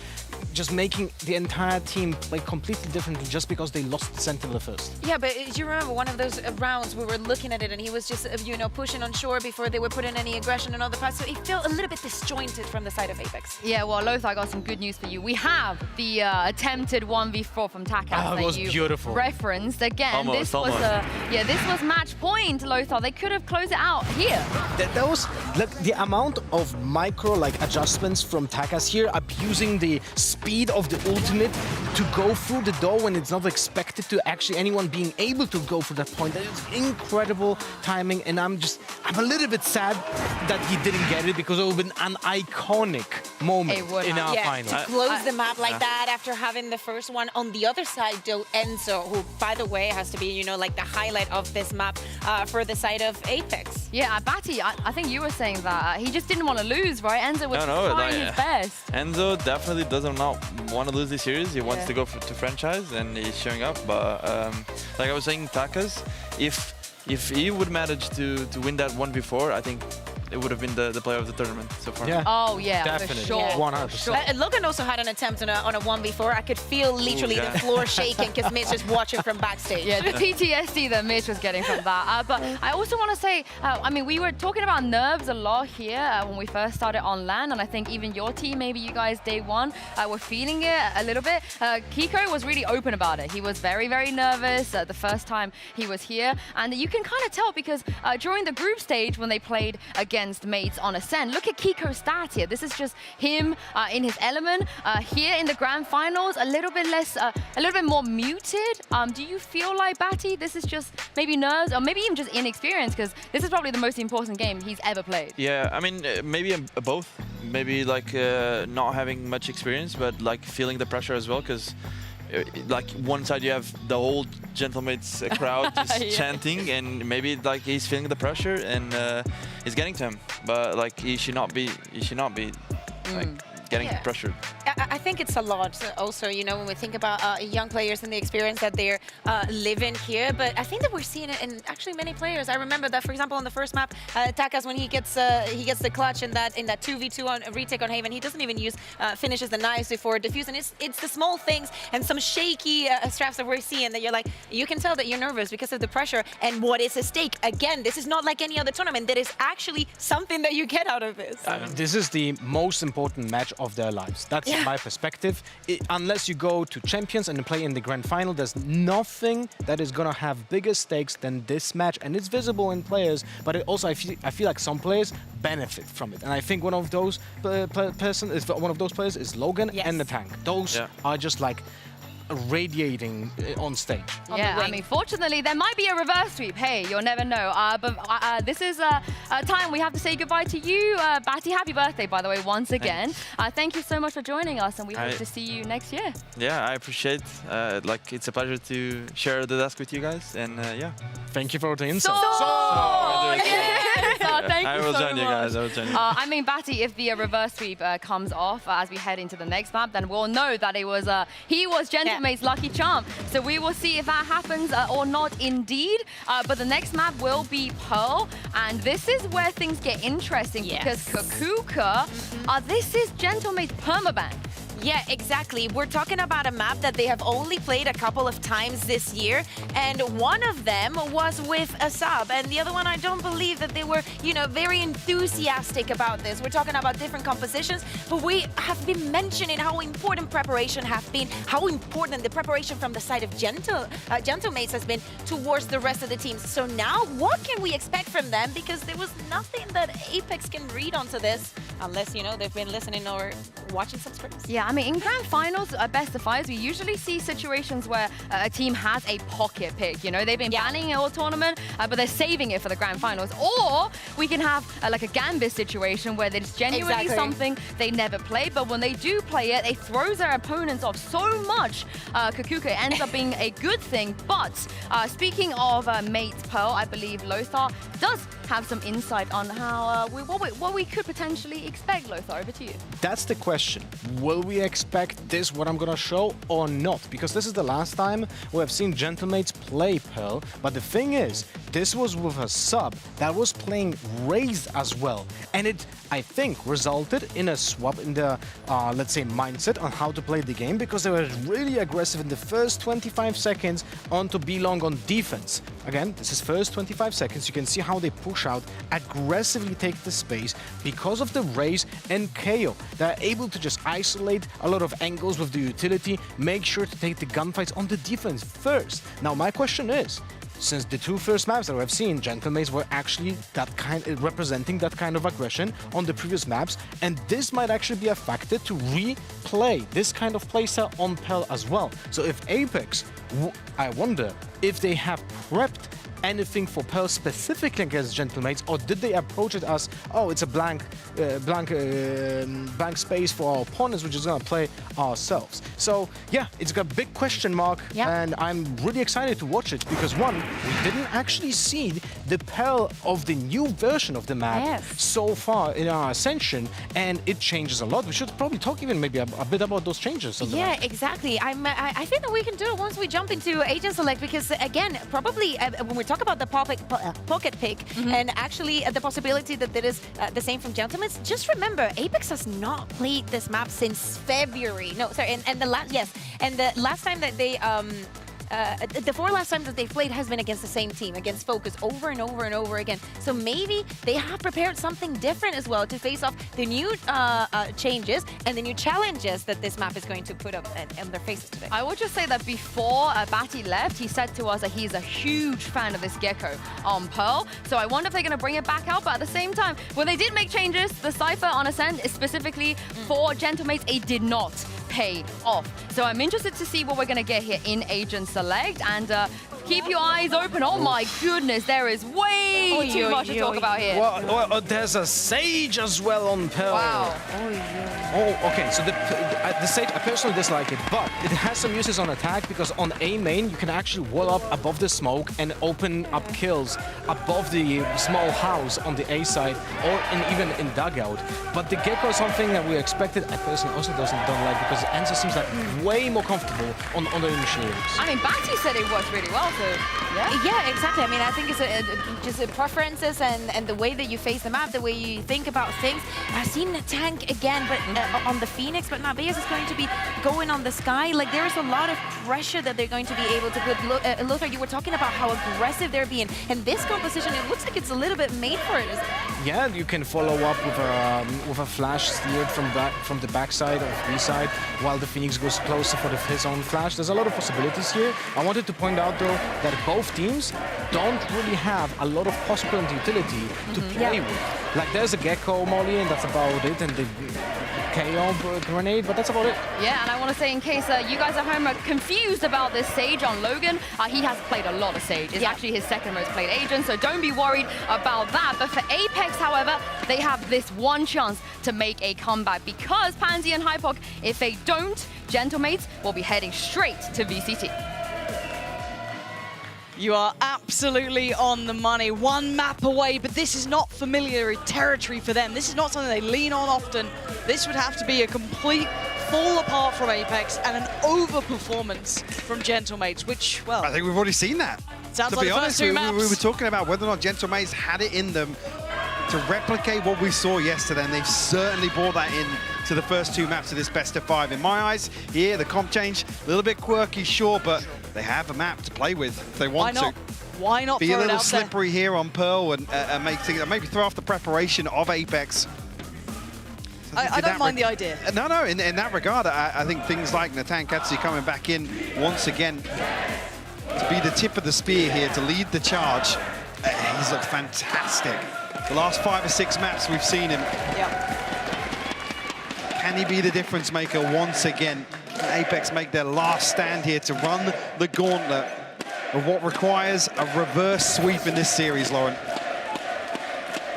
just making the entire team play completely differently just because they lost the Sentinel first. Yeah, but do you remember one of those rounds we were looking at it and he was just, you know, pushing on shore before they were putting any aggression and all the parts, so it felt a little bit disjointed from the side of Apex. Yeah, well, Lothar, I got some good news for you. We have the attempted 1v4 from Takas that was you beautiful. Referenced. Again, almost. this was match point, Lothar. They could have closed it out here. That was like the amount of micro adjustments from Takas here, abusing the speed of the ultimate to go through the door when it's not expected to actually anyone being able to go through that point. That is incredible timing, and I'm a little bit sad that he didn't get it, because it would have been an iconic moment in our final. To close the map like that after having the first one. On the other side, though, Enzo, who, by the way, has to be, you know, like the highlight of this map for the side of Apex. Yeah, Batty, I think you were saying that he just didn't want to lose, right? Enzo was trying his best. Enzo definitely doesn't want to lose this series. He wants to go to franchise, and he's showing up. But like I was saying, Takas, if he would manage to win that 1v4, I think it would have been the player of the tournament so far. Yeah. Oh yeah, definitely. for sure. 100%. Logan also had an attempt on a 1v4. I could feel literally the floor shaking because Mitch was watching from backstage. Yeah, the PTSD that Mitch was getting from that. But I also want to say, I mean, we were talking about nerves a lot here when we first started on LAN, and I think even your team, maybe you guys day one, were feeling it a little bit. Kiko was really open about it. He was very, very nervous the first time he was here, and you can kind of tell because during the group stage when they played against Mates on Ascent, look at Kiko's stats here. This is just him in his element. Here in the grand finals, a little bit less, a little bit more muted. Do you feel like, Batty, this is just maybe nerves or maybe even just inexperience, because this is probably the most important game he's ever played? Yeah, I mean, maybe both. Maybe like not having much experience, but like feeling the pressure as well, because like one side you have the whole Gentlemates crowd just chanting, and maybe like he's feeling the pressure and it's getting to him. But like he should not be like getting pressured. I think it's a lot also, you know, when we think about young players and the experience that they're living here. But I think that we're seeing it in actually many players. I remember that, for example, on the first map, Takas, when he gets the clutch in that 2v2 on retake on Haven, he doesn't even use finishes the knives before defuse. And it's the small things and some shaky straps that we're seeing that you're like, you can tell that you're nervous because of the pressure and what is at stake. Again, this is not like any other tournament. There is actually something that you get out of this. This is the most important match of their lives. That's my perspective. Unless you go to Champions and play in the grand final, there's nothing that is gonna have bigger stakes than this match, and it's visible in players. But it also, I feel like some players benefit from it, and I think one of those players is Logan and the tank. Those are just like radiating on stage. Yeah, I mean, fortunately, there might be a reverse sweep. Hey, you'll never know. But this is a time we have to say goodbye to you. Batty, happy birthday, by the way, once again. Thank you so much for joining us, and we hope to see you next year. Yeah, I appreciate like, it's a pleasure to share the desk with you guys, and yeah. Thank you for the insight. Thank I you will so join you guys. much. I will join you. I mean, Batty, if the reverse sweep comes off as we head into the next map, then we'll know that it was he was Gentlemate's lucky charm. So we will see if that happens or not indeed. But the next map will be Pearl, and this is where things get interesting because Kakuka, this is Gentlemate's permaban. Yeah, exactly. We're talking about a map that they have only played a couple of times this year, and one of them was with a sub, and the other one, I don't believe that they were, you know, very enthusiastic about this. We're talking about different compositions, but we have been mentioning how important preparation has been, how important the preparation from the side of Gentlemates has been towards the rest of the teams. So now, what can we expect from them? Because there was nothing that Apex can read onto this, unless, you know, they've been listening or watching some scripts. Yeah, I mean, in grand finals, best of fives, we usually see situations where a team has a pocket pick. You know, they've been banning it all tournament, but they're saving it for the grand finals. Or we can have like a Gambit situation where it's genuinely something they never play, but when they do play it, it throws their opponents off so much. Kakuka ends up being a good thing. But speaking of mates Pearl, I believe Lothar does have some insight on how what we could potentially expect. Lothar, over to you. That's the question. Will we expect this, what I'm gonna show, or not? Because this is the last time we have seen Gentlemates play Pearl, but the thing is, this was with a sub that was playing Raze as well, and it, I think, resulted in a swap in the, let's say, mindset on how to play the game, because they were really aggressive in the first 25 seconds onto B-Long on defense. Again, this is first 25 seconds. You can see how they push out, aggressively take the space. Because of the Raze and KO, they're able to just isolate a lot of angles with the utility, make sure to take the gunfights on the defense first. Now, my question is, since the two first maps that we've seen, Gentlemates were actually representing that kind of aggression on the previous maps, and this might actually be a factor to replay this kind of playstyle on Pearl as well. So if Apex, I wonder if they have prepped anything for Pearl specifically against Gentlemates, or did they approach it as, oh, it's a blank space for our opponents, which is gonna play ourselves? So yeah, it's got a big question mark, and I'm really excited to watch it because one, we didn't actually see the Pearl of the new version of the map so far in our Ascension, and it changes a lot. We should probably talk even maybe a bit about those changes. Yeah, exactly. I think that we can do it once we jump into Agent Select, because again, probably when we talk about the pocket pick and actually the possibility that there is the same from Gentlemates, just remember, Apex has not played this map since February. No, sorry, and the last time that they the four last times that they've played has been against the same team, against Focus, over and over and over again. So maybe they have prepared something different as well to face off the new changes and the new challenges that this map is going to put up on their faces today. I will just say that before Batty left, he said to us that he's a huge fan of this Gecko on Pearl. So I wonder if they're going to bring it back out. But at the same time, when they did make changes, the Cypher on Ascent is specifically for Gentlemates, it did not pay off. So I'm interested to see what we're going to get here in Agent Select. And Keep your eyes open. Oh my goodness, there is way too much to talk about here. Well, there's a Sage as well on Pearl. Wow. Oh, okay. So the Sage, I personally dislike it, but it has some uses on attack because on A main you can actually wall up above the smoke and open up kills above the small house on the A side or even in dugout. But the Gecko is something that we expected. I personally also don't like because Enzo seems like way more comfortable on the initiators. I mean, Batty said it works really well, so yeah. Yeah, exactly. I mean, I think it's just preferences and the way that you face the map, the way you think about things. I've seen the tank again, but on the Phoenix, but now Beas is going to be going on the Sky. Like, there is a lot of pressure that they're going to be able to put. Lothar, you were talking about how aggressive they're being, and this composition, it looks like it's a little bit made for it. Yeah, you can follow up with a flash steered from the backside of B side, while the Phoenix goes closer for his own flash. There's a lot of possibilities here. I wanted to point out though that both teams don't really have a lot of possible utility to play with. Like there's a Gecko molly and that's about it, and the KO grenade, but that's about it. Yeah, and I want to say in case you guys at home are confused about this Sage on Logan, he has played a lot of Sage. It's actually his second most played agent, so don't be worried about that. But for Apex, however, they have this one chance to make a comeback because Pansy and Hypok, if they don't, Gentlemates will be heading straight to VCT. You are absolutely on the money. One map away, but this is not familiar territory for them. This is not something they lean on often. This would have to be a complete fall apart from Apex and an overperformance from Gentlemates, which, well... I think we've already seen that. Sounds to like be the honest, first two maps. we were talking about whether or not Gentlemates had it in them to replicate what we saw yesterday, and they've certainly brought that in to the first two maps of this best of 5. In my eyes, here, the comp change, a little bit quirky, sure, but they have a map to play with if they want to. Why not be throw a little it out slippery here on Pearl and make things, maybe throw off the preparation of Apex. I don't mind the idea. No, in that regard, I think things like Natankatsu coming back in once again to be the tip of the spear here, to lead the charge. He's looked fantastic. The last 5 or 6 maps we've seen him. Can he be the difference maker once again? Can Apex make their last stand here to run the gauntlet of what requires a reverse sweep in this series, Lauren?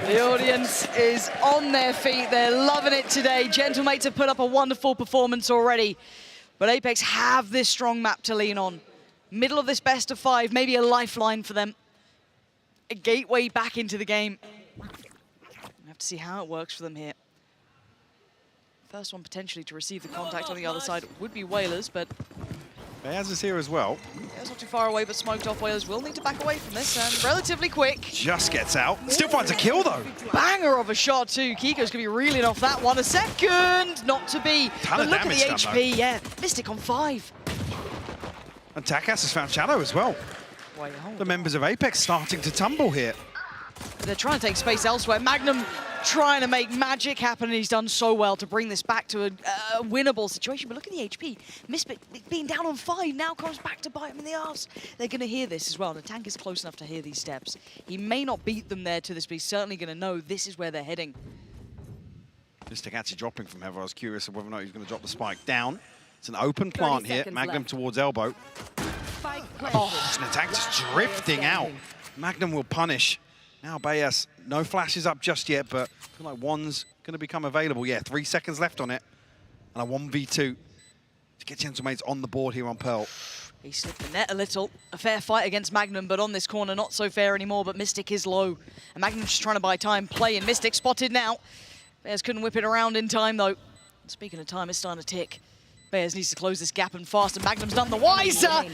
The audience is on their feet. They're loving it today. Gentlemates have put up a wonderful performance already, but Apex have this strong map to lean on. Middle of this best of 5, maybe a lifeline for them. A gateway back into the game. We have to see how it works for them here. First one potentially to receive the contact on the other side would be Whalers, but... Beaz is here as well. It's not too far away, but smoked off. Whalers will need to back away from this, and relatively quick. Just gets out. Still finds a kill, though. Banger of a shot, too. Kiko's going to be reeling off that one. A second! Not to be. Ton of look at the damage done, HP, yeah. Mystic on 5. And Takas has found Shadow as well. Wait, hold The members of Apex starting to tumble here. They're trying to take space elsewhere. Magnum trying to make magic happen, and he's done so well to bring this back to a winnable situation. But look at the HP. Misfit being down on 5 now comes back to bite him in the arse. They're going to hear this as well. The tank is close enough to hear these steps. He may not beat them there to this, but he's certainly going to know this is where they're heading. Mystic actually dropping from Heather. I was curious of whether or not he's going to drop the spike down. It's an open plant here. Magnum left. towards elbow. Oh, Natank just drifting out. Magnum will punish. Now Beaz, no flashes up just yet, but I feel like one's going to become available. Yeah, 3 seconds left on it. And a 1v2 to get Gentlemates on the board here on Pearl. He slipped the net a little. A fair fight against Magnum, but on this corner, not so fair anymore. But Mystic is low. And Magnum's just trying to buy time playing. Mystic spotted now. Bears couldn't whip it around in time, though. Speaking of time, it's starting to tick. Bears needs to close this gap and fast, and Magnum's none the wiser.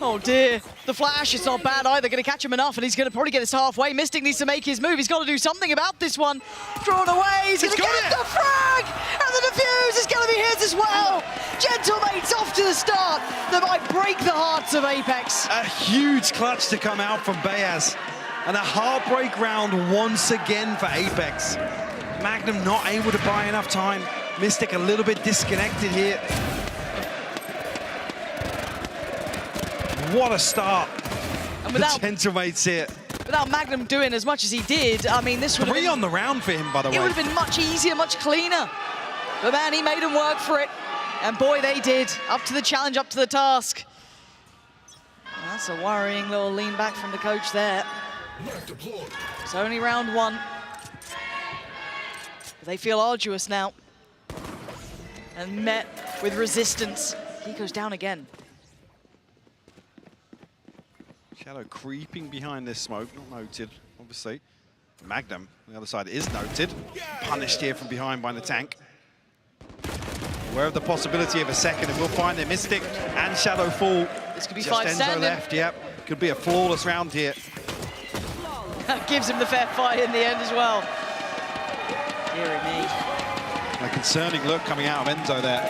Oh dear, the flash is not bad either. Going to catch him enough, and he's going to probably get this halfway. Mystic needs to make his move. He's got to do something about this one. Drawn away, he's going to get the frag! And the defuse is going to be his as well. Gentlemates off to the start. That might break the hearts of Apex. A huge clutch to come out from Beaz. And a heartbreak round once again for Apex. Magnum not able to buy enough time. Mystic a little bit disconnected here. What a start. And without, Gentlemates here. Without Magnum doing as much as he did, I mean, this would have been... 3 on the round for him, by the way. It would have been much easier, much cleaner. But man, he made them work for it. And boy, they did. Up to the challenge, up to the task. That's a worrying little lean back from the coach there. It's only round 1. They feel arduous now. And met with resistance. He goes down again. Shadow creeping behind this smoke, not noted, obviously. Magnum, on the other side, is noted. Punished here from behind by the tank. Aware of the possibility of a second, and we'll find it. Mystic and Shadow fall. This could be Just 5 Enzo standing. left, yep. Could be a flawless round here. That gives him the fair fight in the end as well. Dear me. A concerning look coming out of Enzo there.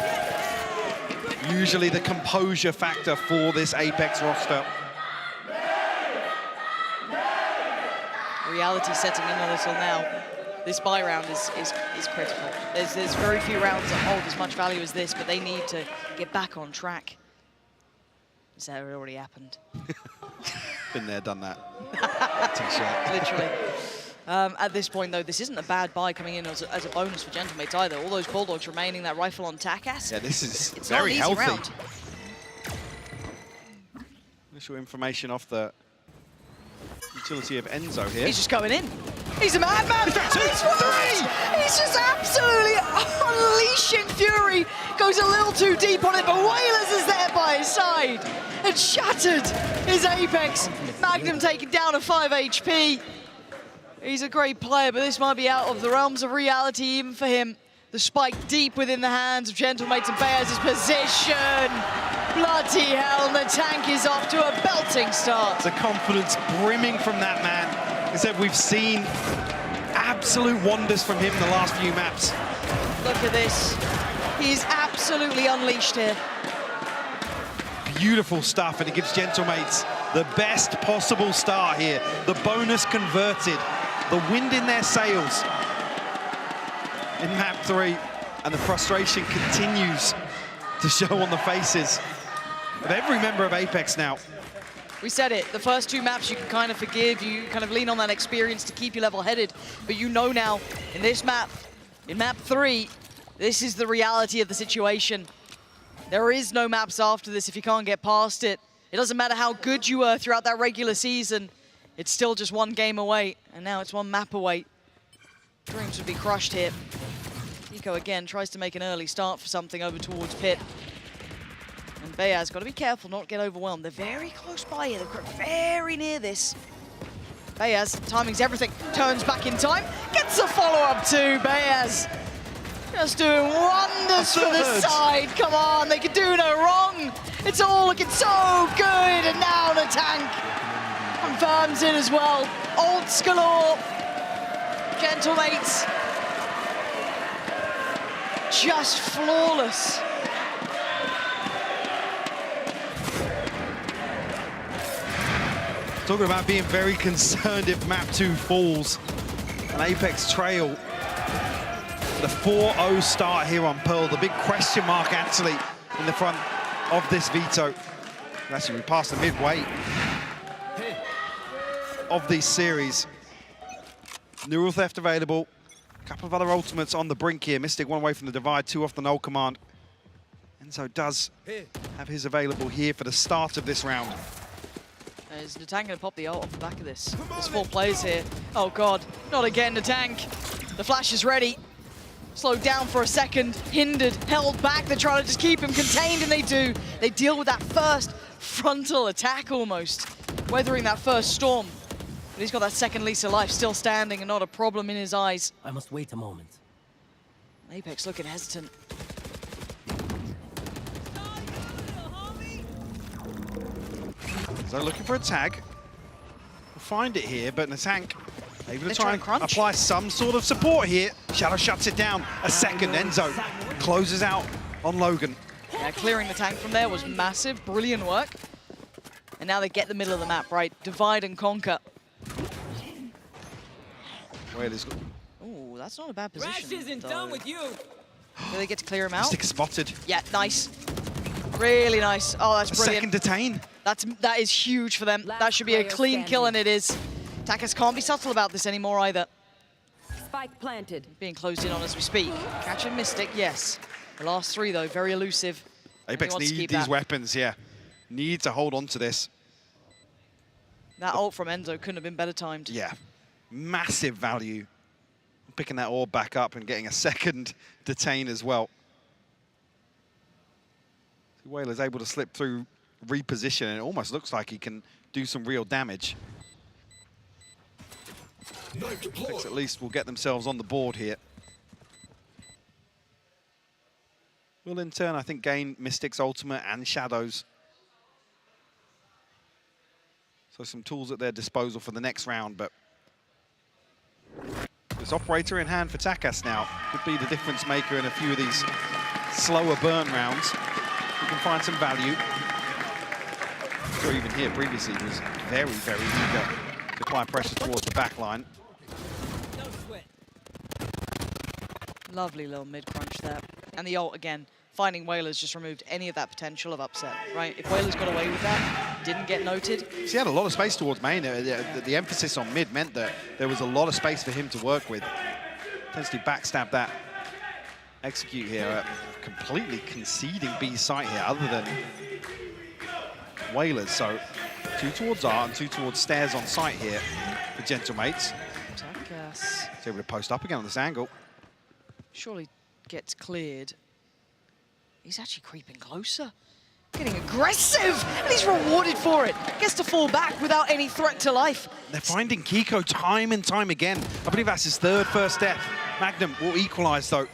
Usually the composure factor for this Apex roster. Reality setting in a little now. This buy round is critical. There's very few rounds that hold as much value as this, but they need to get back on track. Is that already happened? Been there, done that. Literally. At this point, though, this isn't a bad buy coming in as a bonus for Gentlemates either. All those Bulldogs remaining, that rifle on Takas. Yeah, this is it's very not an easy healthy. round. Initial information off the utility of Enzo here. He's just going in. He's a madman. He's 3. He's just absolutely unleashing fury. Goes a little too deep on it, but Wailers is there by his side and shattered his Apex. Magnum taken down to 5 HP. He's a great player, but this might be out of the realms of reality even for him. The spike deep within the hands of Gentlemates and Bears' position. Bloody hell, and the tank is off to a belting start. The confidence brimming from that man. Like I said, we've seen absolute wonders from him in the last few maps. Look at this. He's absolutely unleashed here. Beautiful stuff, and it gives Gentlemates the best possible start here. The bonus converted, the wind in their sails in map 3, and the frustration continues to show on the faces of every member of Apex now. We said it, the first 2 maps you can kind of forgive, you kind of lean on that experience to keep you level-headed, but you know now, in this map, in map 3, this is the reality of the situation. There is no maps after this if you can't get past it. It doesn't matter how good you were throughout that regular season, it's still just 1 game away, and now it's 1 map away. Dreams would be crushed here. Nico again tries to make an early start for something over towards Pit. And Bear's got to be careful not to get overwhelmed. They're very close by here, they're very near this. Bears, timing's everything, turns back in time, gets a follow-up too, Bears. Just doing wonders for the side, come on, they could do no wrong. It's all looking so good, and now the tank confirms it as well. Ults galore, Gentlemates, just flawless. Talking about being very concerned if map 2 falls. An Apex trail. The 4-0 start here on Pearl. The big question mark actually in the front of this veto. Actually, we passed the midway of these series. Neural Theft available. A couple of other ultimates on the brink here. Mystic 1 away from the divide, 2 off the null command. Enzo does have his available here for the start of this round. Is Natang going to pop the ult off the back of this? There's 4 players here. Oh God, not again, Natang. The flash is ready. Slowed down for a second, hindered, held back. They're trying to just keep him contained, and they do. They deal with that first frontal attack almost, weathering that first storm. But he's got that second lease of life still standing and not a problem in his eyes. I must wait a moment. Apex looking hesitant. So looking for a tag. We'll find it here, but Natank able to try and crunch. apply some sort of support here. Shadow shuts it down. A second, Enzo closes out on Logan. Yeah, clearing the tank from there was massive, brilliant work. And now they get the middle of the map, right? Divide and conquer. Oh, that's not a bad position. Rash isn't done with you. Do they get to clear him out? Mystic spotted. Yeah, nice. Really nice. Oh, that's brilliant. Second detain. That is huge for them. That should be a clean kill, and it is. Takas can't be subtle about this anymore either. Spike planted. Being closed in on as we speak. Catching Mystic, yes. The last 3 though, very elusive. Apex need these weapons, yeah. Need to hold on to this. That ult from Enzo couldn't have been better timed. Yeah, massive value. Picking that orb back up and getting a second detain as well. Whaler's able to slip through, reposition, and it almost looks like he can do some real damage. Apex at least will get themselves on the board here. Will in turn, I think, gain Mystic's ultimate and Shadow's. So some tools at their disposal for the next round, but this operator in hand for Takas now could be the difference maker in a few of these slower burn rounds. We can find some value. So even here previously was very, very eager to apply pressure towards the back line. Lovely little mid-crunch there. And the ult again, finding Whalers just removed any of that potential of upset, right? If Whalers got away with that, didn't get noted. He had a lot of space towards main. The emphasis on mid meant that there was a lot of space for him to work with. Potentially backstab that execute here, completely conceding B's site here, other than Whalers. So 2 towards R and 2 towards stairs on site here for Gentlemates. Takas. He's able to post up again on this angle. Surely gets cleared. He's actually creeping closer. Getting aggressive, and he's rewarded for it. Gets to fall back without any threat to life. They're finding Kiko time and time again. I believe that's his third first death. Magnum will equalize though.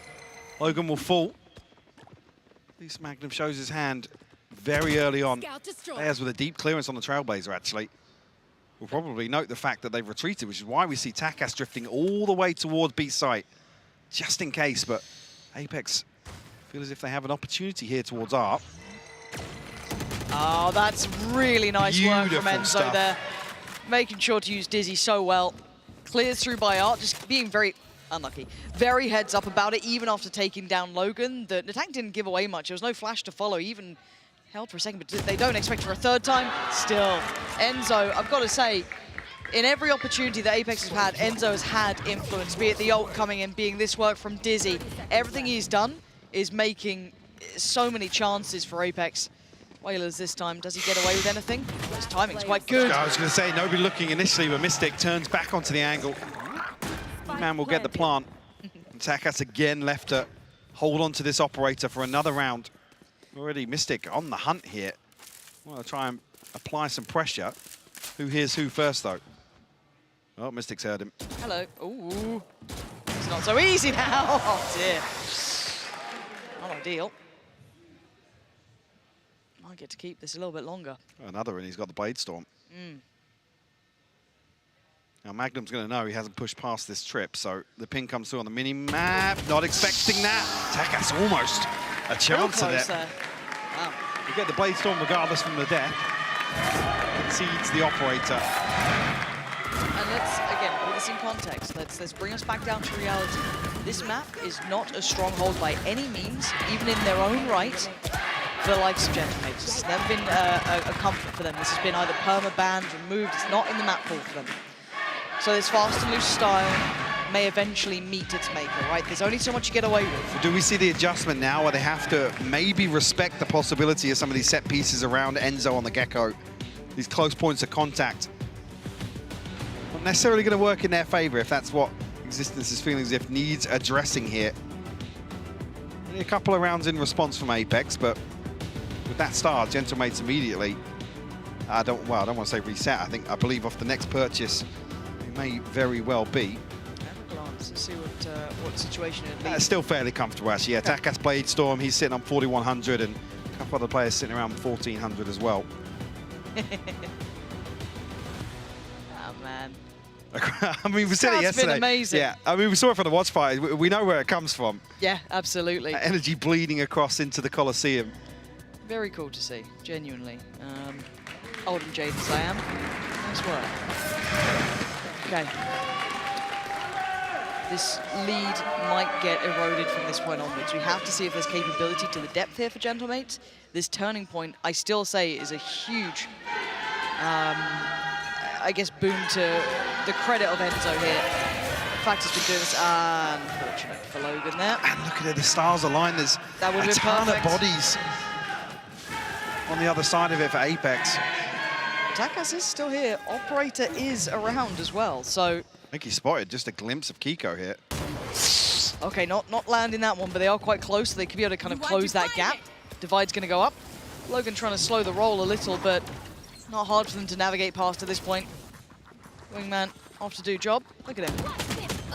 Logan will fall. At least Magnum shows his hand very early on. Players with a deep clearance on the Trailblazer, actually. We'll probably note the fact that they've retreated, which is why we see Takas drifting all the way towards B site, just in case, but Apex feel as if they have an opportunity here towards R. Oh, that's really nice work from Enzo stuff there. Making sure to use Dizzy so well. Clears through by Art, just being very unlucky. Very heads up about it, even after taking down Logan. The tank didn't give away much. There was no flash to follow, even held for a second, but they don't expect for a third time. Still, Enzo, I've got to say, in every opportunity that Apex has had, Enzo has had influence, be it the ult coming in, being this work from Dizzy. Everything he's done is making so many chances for Apex. Whalers this time, does he get away with anything? His timing's quite good. I was going to say, nobody looking initially, but Mystic turns back onto the angle. Man will get the plant. And Takas again left to hold on to this operator for another round. Already Mystic on the hunt here. Want to try and apply some pressure. Who hears who first, though? Oh, Mystic's heard him. Hello. Ooh. It's not so easy now. Oh, dear. Not ideal. Might get to keep this a little bit longer. Another, and he's got the Blade Storm. Now, Magnum's going to know he hasn't pushed past this trip, so the ping comes through on the mini-map. Not expecting that. Takas almost a chance of it. Wow. You get the Blade Storm regardless from the death. Concedes the operator. And let's, again, put this in context. Let's bring us back down to reality. This map is not a stronghold by any means, even in their own right, for the likes of Gentlemates. It's never been a comfort for them. This has been either perma-banned, removed. It's not in the map pool for them. So this fast and loose style may eventually meet its maker, right? There's only so much you get away with. Do we see the adjustment now where they have to maybe respect the possibility of some of these set pieces around Enzo on the Gecko? These close points of contact. Not necessarily going to work in their favor if that's what Existence is feeling as if needs addressing here. Only a couple of rounds in response from Apex, but with that start, Gentlemates immediately, I don't want to say reset. I believe off the next purchase, it may very well be. Have a glance to see what situation it It's is. still fairly comfortable, actually. Yeah, Takas Blade Storm, he's sitting on 4,100, and a couple other players sitting around 1,400 as well. Oh, man. I mean, we said it yesterday. That's been amazing. Yeah, I mean, we saw it from the watch party. We know where it comes from. Yeah, absolutely. Energy bleeding across into the Colosseum. Very cool to see, genuinely. Old and jaded as I am. Nice work. Okay. This lead might get eroded from this point onwards. We have to see if there's capability to the depth here for Gentlemates. This turning point, I still say, is a huge, I guess, boon to the credit of Enzo here. The fact he's been doing this, unfortunate for Logan there. And look at it, the stars align. There's That would a have been ton perfect. of bodies on the other side of it for Apex. Takas is still here. Operator is around as well, so... I think he spotted just a glimpse of Kiko here. Okay, not landing that one, but they are quite close, so they could be able to kind of close that gap. Divide's going to go up. Logan trying to slow the roll a little, but not hard for them to navigate past at this point. Wingman off to do job. Look at him.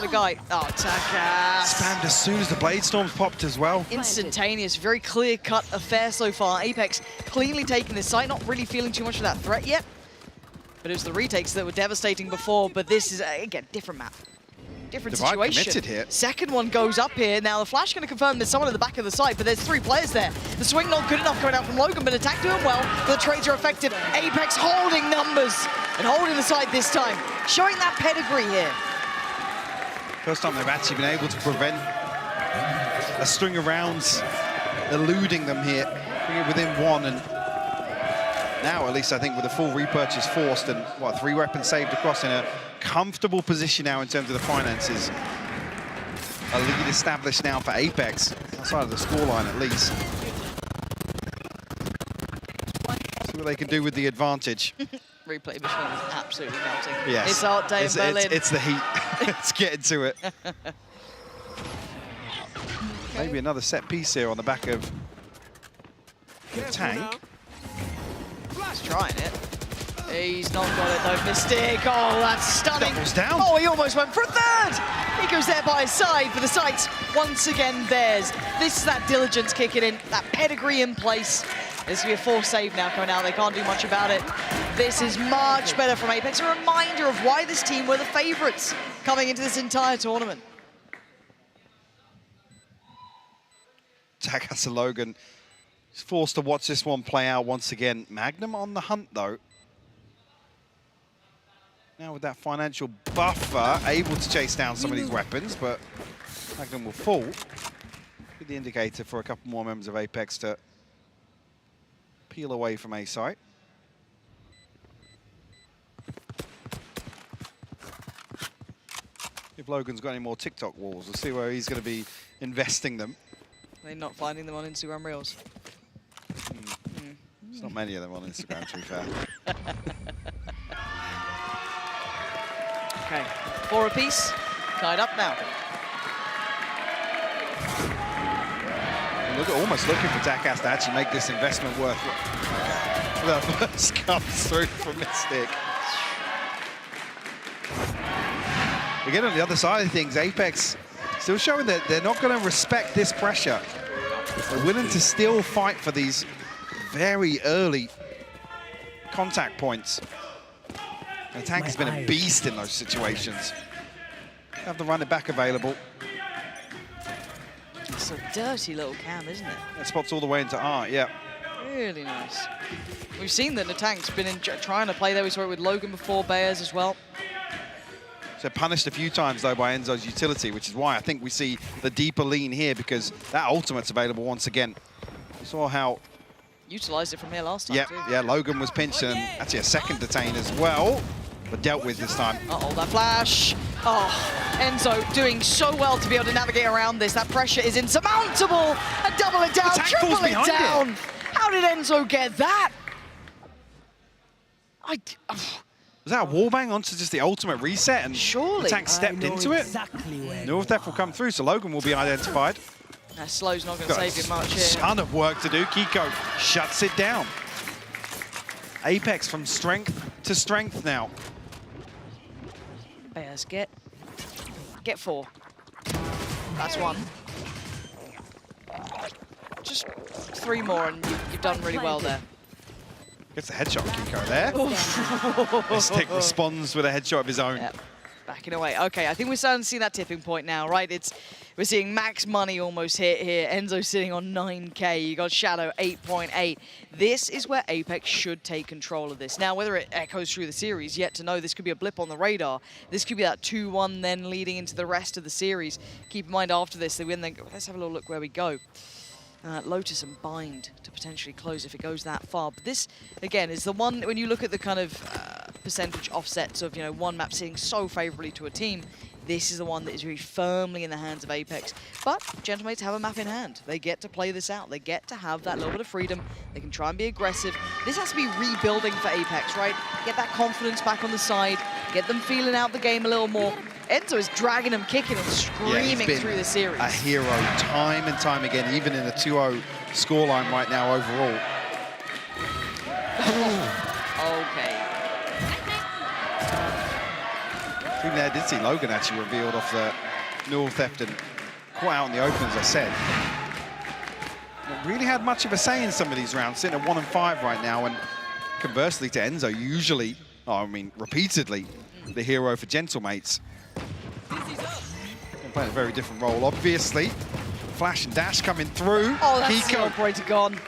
The guy. Oh, Takas. Spammed as soon as the Blade Storms popped as well. Instantaneous, very clear-cut affair so far. Apex cleanly taking this site, not really feeling too much of that threat yet. But it was the retakes that were devastating before, but this is, again, different map. Different Divide situation. committed here. Second one goes up here. Now the flash going to confirm there's someone at the back of the site, but there's 3 players there. The swing not good enough coming out from Logan, but attack doing well. The trades are effective. Apex holding numbers and holding the site this time. Showing that pedigree here. First time they've actually been able to prevent a string of rounds eluding them here. Bring it within 1, and now at least I think with a full repurchase forced and what, 3 weapons saved across in a comfortable position now in terms of the finances. A lead established now for Apex, outside of the scoreline at least. See what they can do with the advantage. Replay machine is absolutely melting. Yes. It's our day in Berlin. It's the heat. It's getting to it. Maybe another set piece here on the back of the tank. He's trying it. He's not got it though. Mystic. Oh, that's stunning. Doubles down. Oh, he almost went for a third. He goes there by his side, but the site's once again theirs. This is that diligence kicking in, that pedigree in place. There's going to be a 4 save now coming out. They can't do much about it. This is much better from Apex. A reminder of why this team were the favorites coming into this entire tournament. Takas and Logan is forced to watch this one play out once again. Magnum on the hunt, though. Now with that financial buffer, able to chase down some of these weapons, but Magnum will fall. Be the indicator for a couple more members of Apex to peel away from A site. If Logan's got any more TikTok walls, we'll see where he's going to be investing them. They're not finding them on Instagram Reels. There's not many of them on Instagram, to be fair. Okay, 4 apiece. Tied up now. Almost looking for Takas to actually make this investment worth. The first comes through from Mystic. Again, on the other side of things, Apex still showing that they're not going to respect this pressure. They're willing to still fight for these very early contact points. The tank has been a beast in those situations. Have the run it back available. It's a dirty little cam, isn't it? That spots all the way into art, yeah. Really nice. We've seen that Natank's been trying to play there. We saw it with Logan before, Bayers as well. So punished a few times, though, by Enzo's utility, which is why I think we see the deeper lean here, because that ultimate's available once again. We saw how... Utilised it from here last time, too. Yeah, Logan was pinched, and actually a second detain as well, but dealt with this time. Uh-oh, that flash. Oh, Enzo doing so well to be able to navigate around this. That pressure is insurmountable. And double it down, triple it down. How did Enzo get that? Was that a wallbang onto just the ultimate reset? And surely. The tank stepped into it. North Def will come through, so Logan will be identified. That slow's not going to save you much here. Ton of work to do. Kiko shuts it down. Apex from strength to strength now. Bears, get 4. That's 1. Just 3 more and you've done really well there. Gets a headshot of Kiko there. Mystic responds with a headshot of his own. Yep. Backing away. Okay, I think we're starting to see that tipping point now, right? We're seeing max money almost hit here. Enzo sitting on 9K. You got Shadow 8.8. This is where Apex should take control of this. Now, whether it echoes through the series, yet to know. This could be a blip on the radar. This could be that 2-1 then leading into the rest of the series. Keep in mind after this, they win. Then let's have a little look where we go. Lotus and Bind to potentially close if it goes that far. But this, again, is the one, when you look at the kind of percentage offsets of, one map sitting so favorably to a team, This is the one that is very firmly in the hands of Apex. But Gentlemates have a map in hand. They get to play this out. They get to have that little bit of freedom. They can try and be aggressive. This has to be rebuilding for Apex, right? Get that confidence back on the side. Get them feeling out the game a little more. Enzo is dragging them, kicking and screaming through the series. A hero time and time again, even in a 2-0 scoreline right now overall. Okay. Even there, I did see Logan actually revealed off the Neural Theft and quite out in the open, as I said. Not really had much of a say in some of these rounds, sitting at 1 and 5 right now, and conversely to Enzo, usually, repeatedly, the hero for Gentlemates. Playing a very different role, obviously. Flash and dash coming through. Oh, that's Kiko. the operator gone.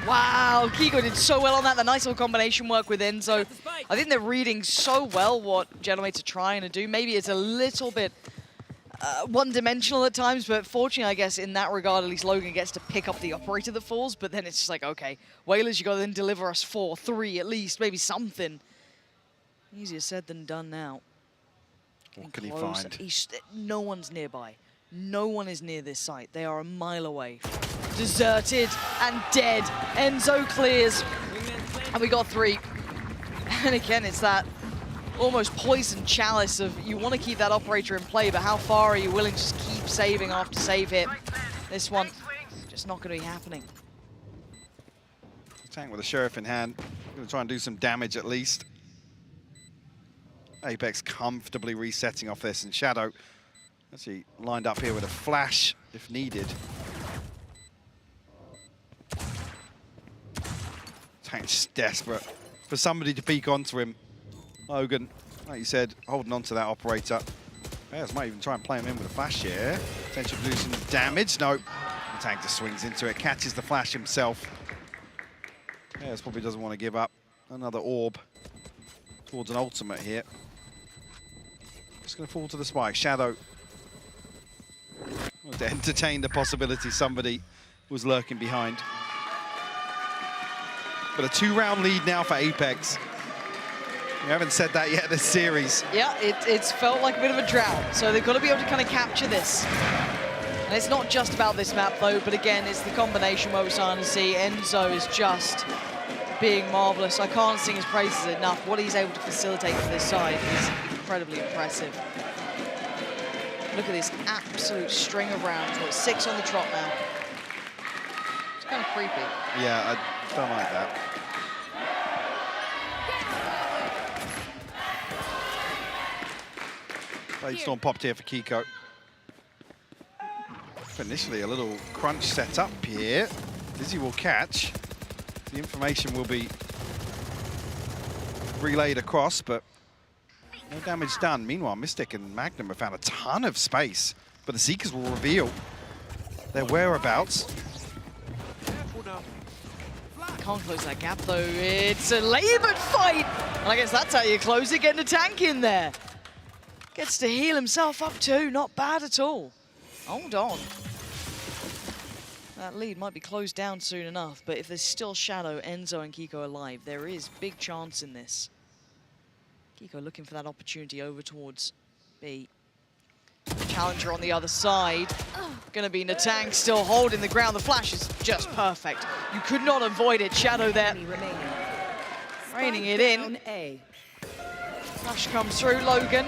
Wow, Kiko did so well on that. The nice little combination work with Enzo. I think they're reading so well what Gentlemates are trying to do. Maybe it's a little bit one-dimensional at times, but fortunately, I guess, in that regard, at least Logan gets to pick up the operator that falls, but then it's just like, okay, Whalers, you got to then deliver us 4, 3 at least, maybe something. Easier said than done now. What can he find? No one's nearby. No one is near this site. They are a mile away. Deserted and dead. Enzo clears. And we got 3. And again, it's that almost poison chalice of you want to keep that operator in play, but how far are you willing to just keep saving after save hit? This one, just not going to be happening. Tank with a Sheriff in hand. Going to try and do some damage at least. Apex comfortably resetting off this, and Shadow actually lined up here with a flash if needed. Tank's just desperate for somebody to peek onto him. Logan, like you said, holding on to that operator. Bears might even try and play him in with a flash here. Potential to do some damage. No, the Tank just swings into it, catches the flash himself. Bears probably doesn't want to give up. Another orb towards an ultimate here. Just going to fall to the spike. Shadow wanted to entertain the possibility somebody was lurking behind. But a 2-round lead now for Apex. We haven't said that yet this series. Yeah, it's felt like a bit of a drought, so they've got to be able to kind of capture this. And it's not just about this map, though, but again, it's the combination where we're starting to see Enzo is just being marvelous. I can't sing his praises enough. What he's able to facilitate for this side is incredibly impressive. Look at this absolute string of rounds. We're at 6 on the trot now. It's kind of creepy. Yeah, I don't like that. Blade Storm popped here for Kiko. Initially, a little crunch set up here. Dizzy will catch. The information will be relayed across, but no damage done. Meanwhile, Mystic and Magnum have found a ton of space, but the Seekers will reveal their whereabouts. Can't close that gap, though. It's a laboured fight. And I guess that's how you close it, getting a tank in there. Gets to heal himself up too. Not bad at all. Hold on. That lead might be closed down soon enough, but if there's still Shadow, Enzo, and Kiko alive, there is big chance in this. Kiko looking for that opportunity over towards B. Challenger on the other side. Gonna be Natang still holding the ground. The flash is just perfect. You could not avoid it. Shadow there. Raining it in. Flash comes through. Logan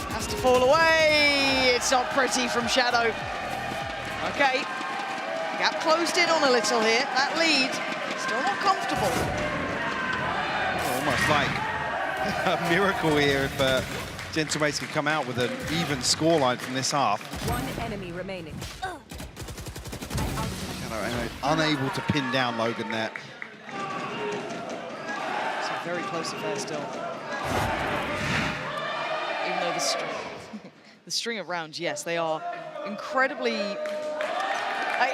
has to fall away. It's not pretty from Shadow. Okay. Gap closed in on a little here. That lead, still not comfortable. Almost like a miracle here if Gentlemates can come out with an even scoreline from this half. One enemy remaining. Unable to pin down Logan there. It's a very close affair still. Even though the string of rounds, yes, they are incredibly...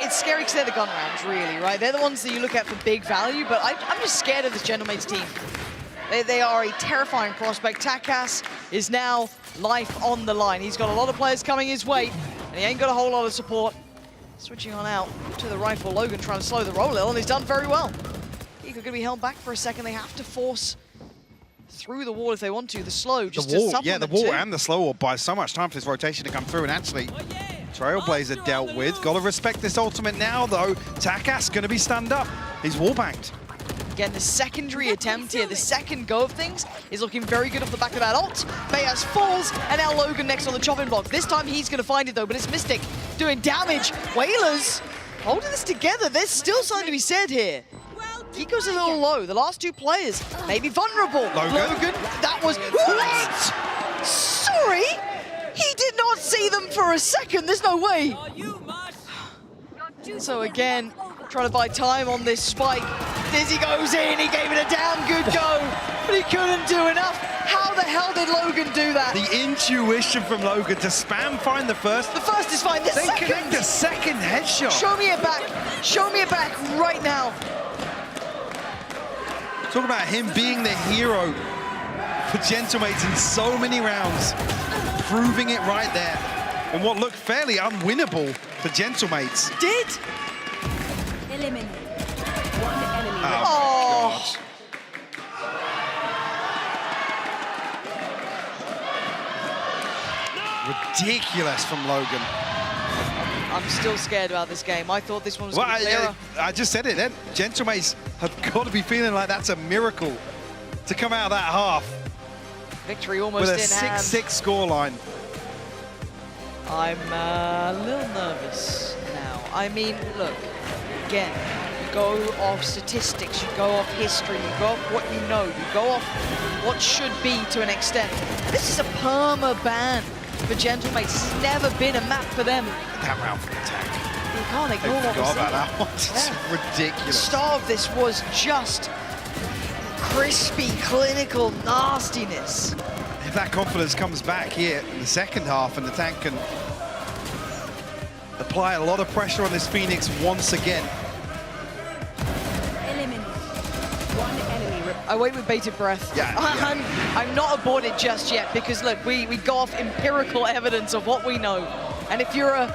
it's scary because they're the gun rounds, really, right? They're the ones that you look at for big value, but I'm just scared of this Gentlemates team. They are a terrifying prospect. Takas is now life on the line. He's got a lot of players coming his way, and he ain't got a whole lot of support. Switching on out to the rifle. Logan trying to slow the roll a little, and he's done very well. Kiko going to be held back for a second. They have to force through the wall if they want to. The slow, just the wall, to supplement yeah, the wall too. and the slow will buy so much time for this rotation to come through. And actually, Trailblazer dealt with. Got to respect this ultimate now, though. Takas going to be stunned up. He's wallbanged. Again, the secondary attempt here, the second go of things is looking very good off the back of that ult. Bayas falls, and now Logan next on the chopping block. This time he's going to find it, though, but it's Mystic doing damage. Whalers holding this together. There's still something to be said here. Kiko's a little low. The last two players may be vulnerable. Logan, that was... What? Sorry? He did not see them for a second. There's no way. So again, trying to buy time on this spike. Dizzy goes in, he gave it a damn good go, but he couldn't do enough. How the hell did Logan do that? The intuition from Logan to spam find the first. The first is fine, the then second! Connect the second headshot. Show me it back right now. Talk about him being the hero for Gentlemates in so many rounds, proving it right there. And what looked fairly unwinnable for Gentlemates. Did? Eliminate. One enemy. Oh, God. Ridiculous from Logan. I'm still scared about this game. I thought this one was going to be clearer. I just said it then. Gentlemates have got to be feeling like that's a miracle to come out of that half. Victory almost with a in hand. 6-6 scoreline. I'm a little nervous now. I mean, look, again, you go off statistics, you go off history, you go off what you know, you go off what should be to an extent. This is a perma ban for Gentlemates. This has never been a map for them. That round for the attack. You can't ignore what forgot was about there. that one. It's ridiculous. The start of this was just crispy, clinical nastiness. If that confidence comes back here in the second half and the tank can apply a lot of pressure on this Phoenix once again. Eliminate. One enemy. I wait with bated breath. Yeah. I'm not aboard it just yet because look, we go off empirical evidence of what we know. And if you're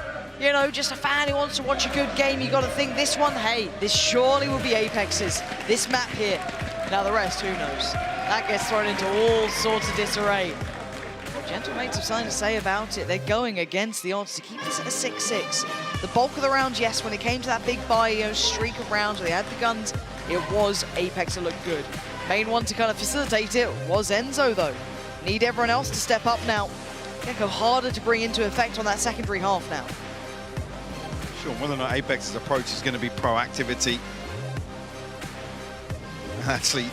just a fan who wants to watch a good game, you got to think this one, hey, this surely will be Apex's. This map here. Now the rest, who knows? That gets thrown into all sorts of disarray. Gentlemates have something to say about it. They're going against the odds to keep this at a 6-6. The bulk of the rounds, yes, when it came to that big buy streak of rounds where they had the guns, it was Apex that looked good. Main one to kind of facilitate it was Enzo, though. Need everyone else to step up now. Gonna go harder to bring into effect on that secondary half now. Sure, whether or not Apex's approach is going to be proactivity. Actually,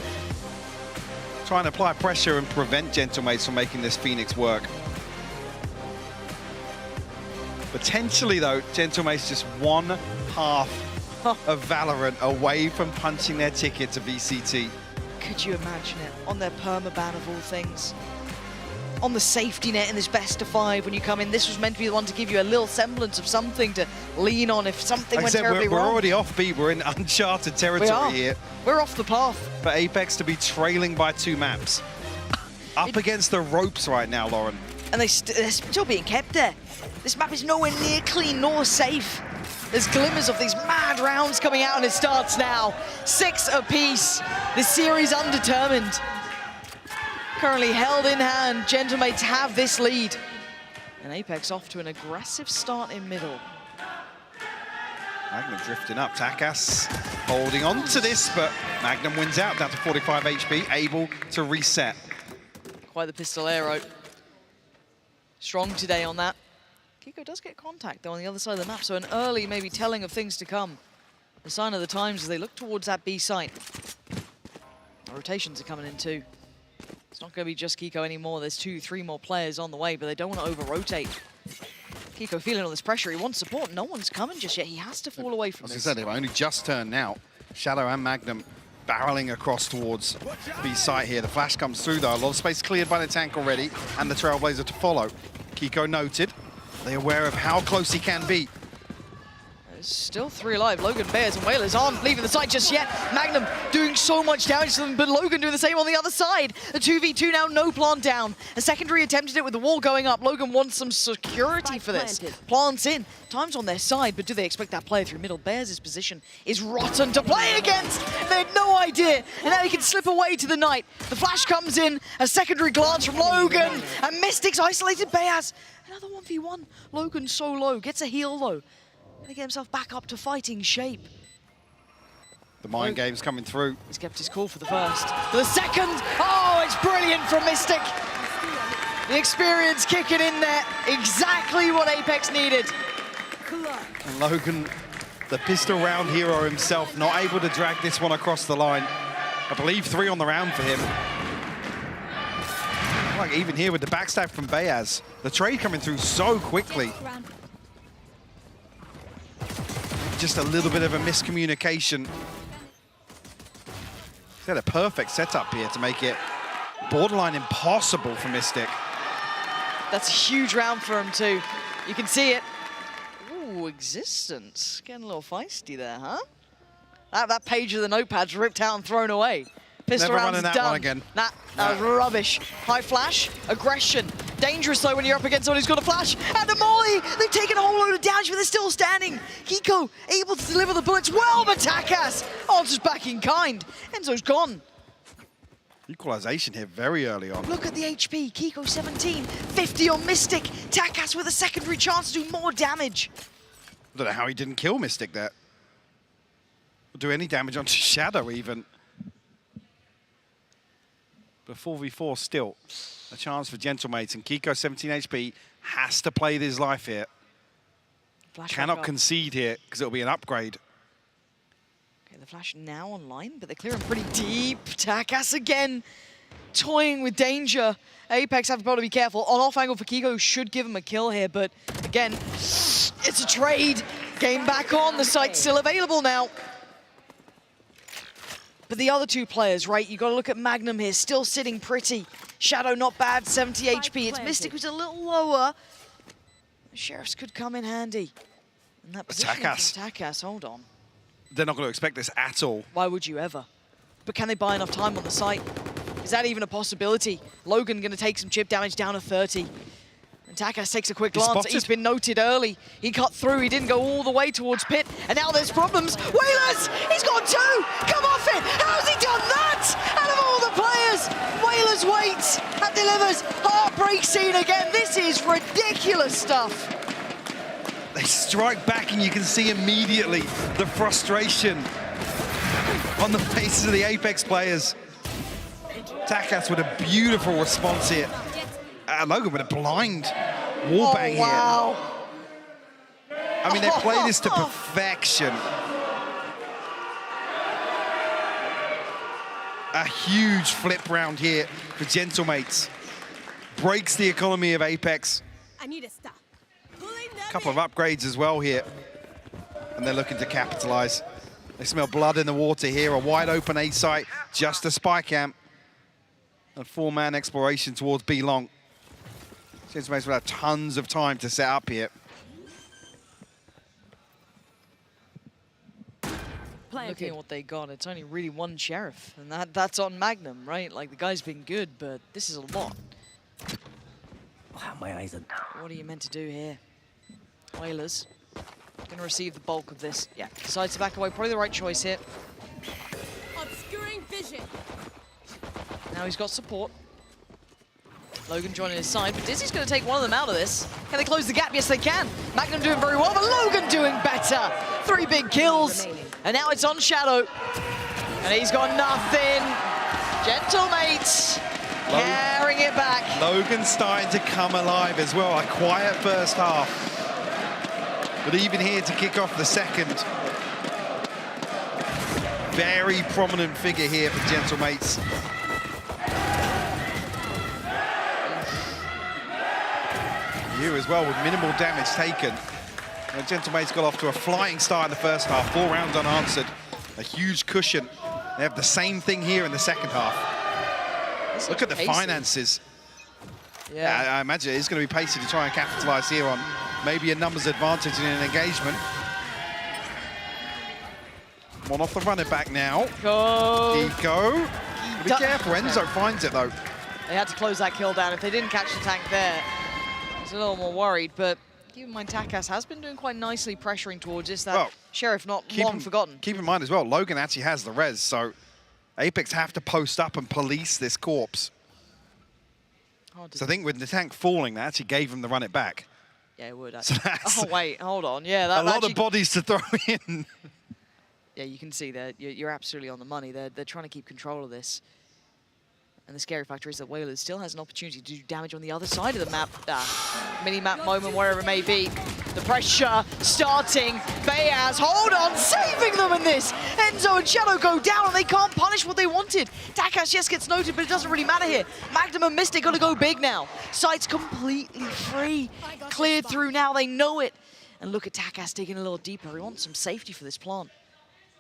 trying to apply pressure and prevent Gentlemates from making this Phoenix work. Potentially, though, Gentlemates just one half of Valorant away from punching their ticket to VCT. Could you imagine it? On their permaban of all things. On the safety net in this best of 5 when you come in, this was meant to be the one to give you a little semblance of something to lean on if something went terribly we're wrong. already off beat. We're in uncharted territory here. We're off the path. For Apex to be trailing by 2 maps. Up against the ropes right now, Lauren. And they're still being kept there. This map is nowhere near clean nor safe. There's glimmers of these mad rounds coming out, and it starts now. 6 apiece. This series undetermined. Currently held in hand. Gentlemates have this lead. And Apex off to an aggressive start in middle. Magnum drifting up. Takas holding on to this, but Magnum wins out down to 45 HP, able to reset. Quite the pistol arrow. Strong today on that. Kiko does get contact, though, on the other side of the map, so an early maybe telling of things to come. The sign of the times as they look towards that B site. Rotations are coming in too. It's not going to be just Kiko anymore. There's 2-3 more players on the way, but they don't want to over-rotate. Kiko feeling all this pressure. He wants support. No one's coming just yet. He has to fall away from this. As I said, they've only just turned now. Shadow and Magnum barreling across towards B site here. The flash comes through, though. A lot of space cleared by the tank already, and the Trailblazer to follow. Kiko noted. They're aware of how close he can be. Still 3 alive. Logan, Bears, and Whalers aren't leaving the site just yet. Magnum doing so much damage to them, but Logan doing the same on the other side. The 2v2 now, no plant down. A secondary attempted it with the wall going up. Logan wants some security for this. Plants in. Time's on their side, but do they expect that player through middle? Bears' position is rotten to play against. They had no idea, and now he can slip away to the night. The flash comes in, a secondary glance from Logan, and Mystics isolated Bears. Another 1v1. Logan so low, gets a heal though. Gonna get himself back up to fighting shape. The mind game's coming through. He's kept his cool for the first. For the second, oh, it's brilliant from Mystic. The experience kicking in there, exactly what Apex needed. And Logan, the pistol round hero himself, not able to drag this one across the line. I believe 3 on the round for him. Like even here with the backstab from Bayaz, the trade coming through so quickly. Just a little bit of a miscommunication. He's had a perfect setup here to make it borderline impossible for Mystic. That's a huge round for him too. You can see it. Ooh, Existence. Getting a little feisty there, huh? That page of the notepad's ripped out and thrown away. Pistol Never round's running that done. one again. Nah, that was rubbish. High flash, aggression. Dangerous though when you're up against someone who's got a flash. And the molly! They've taken a whole load of damage, but they're still standing. Kiko able to deliver the bullets well, but Takas answers back in kind. Enzo's gone. Equalization here very early on. Look at the HP. Kiko 17, 50 on Mystic. Takas with a secondary chance to do more damage. I don't know how he didn't kill Mystic there. Or do any damage onto Shadow even. But 4v4 still. A chance for Gentlemates, and Kiko 17 HP has to play this life here. Flash Cannot concede here because it'll be an upgrade. Okay, the flash now online, but they're clearing pretty deep. Takas again, toying with danger. Apex have got to be careful. On off angle for Kiko should give him a kill here, but again, it's a trade. Game back on, the site's still available now. But the other 2 players, right, you got to look at Magnum here, still sitting pretty. Shadow not bad, 70 HP. It's Mystic who's a little lower. The Sheriffs could come in handy. And that positioning from Takas, hold on. They're not going to expect this at all. Why would you ever? But can they buy enough time on the site? Is that even a possibility? Logan going to take some chip damage down to 30. And Takas takes a quick glance. He's been noted early. He cut through. He didn't go all the way towards Pit. And now there's problems. Whalers! He's got 2! Come off it! How's he done that? Out of all the players, Whalers waits and delivers. Heartbreak scene again. This is ridiculous stuff. They strike back and you can see immediately the frustration on the faces of the Apex players. Takas with a beautiful response here. Logan with a blind wallbang here. I mean, they play this to perfection. A huge flip round here for Gentlemates. Breaks the economy of Apex. I need to stop. A couple of upgrades as well here. And they're looking to capitalize. They smell blood in the water here. A wide open A site, just a spy camp. And 4-man exploration towards B long. Gentlemates will have tons of time to set up here. Looking at what they got, it's only really 1 Sheriff. And that's on Magnum, right? Like, the guy's been good, but this is a lot. Wow, my eyes are down. What are you meant to do here? Whalers going to receive the bulk of this. Yeah, decides to back away. Probably the right choice here. Obscuring vision. Now he's got support. Logan joining his side, but Dizzy's going to take one of them out of this. Can they close the gap? Yes, they can. Magnum doing very well, but Logan doing better. 3 big kills. And now it's on Shadow. And he's got nothing. Gentlemates carrying it back. Logan's starting to come alive as well. A quiet first half. But even here to kick off the second. Very prominent figure here for Gentlemates. You as well with minimal damage taken. Gentlemates got off to a flying start in the first half. 4 rounds unanswered. A huge cushion. They have the same thing here in the second half. Look at the finances. Yeah, I imagine it's going to be pacey to try and capitalize here on maybe a numbers advantage in an engagement. One off the running back now. Go. Eco. Be careful, Enzo finds it though. They had to close that kill down. If they didn't catch the tank there, I was a little more worried, but keep in mind, Takas has been doing quite nicely pressuring towards this. That Sheriff not long forgotten. Keep in mind as well, Logan actually has the res, so Apex have to post up and police this corpse. So I think with the tank falling, that actually gave him the run it back. Yeah, it would So actually. Oh, wait, hold on. Yeah, that a lot actually... of bodies to throw in. Yeah, you can see that you're absolutely on the money. They're trying to keep control of this. And the scary factor is that Whalers still has an opportunity to do damage on the other side of the map. Mini-map moment, wherever it may be. The pressure starting. Bayaz, hold on, saving them in this. Enzo and Shadow go down and they can't punish what they wanted. Takas, yes, gets noted, but it doesn't really matter here. Magnum and Mystic got to go big now. Site's completely free. Cleared through now, they know it. And look at Takas digging a little deeper. He wants some safety for this plant.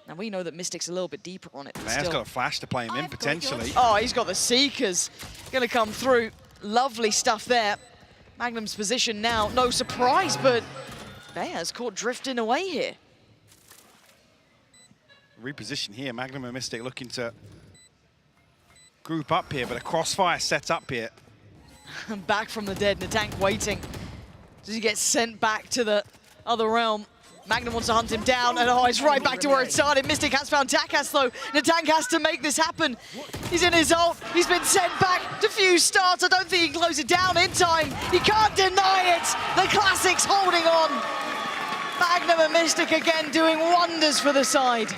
Now, we know that Mystic's a little bit deeper on it. But Man's got a flash to play him in, potentially. Oh, he's got the Seekers. Going to come through. Lovely stuff there. Magnum's position now. No surprise, but Bayaz caught drifting away here. Reposition here. Magnum and Mystic looking to group up here, but a crossfire set up here. Back from the dead, Natank waiting. Does he get sent back to the other realm? Magnum wants to hunt him down, and it's right back to where it started. Mystic has found Takas, though. Natank has to make this happen. He's in his ult. He's been sent back. Diffuse starts. I don't think he can close it down in time. He can't deny it. The Classics holding on. Magnum and Mystic again doing wonders for the side.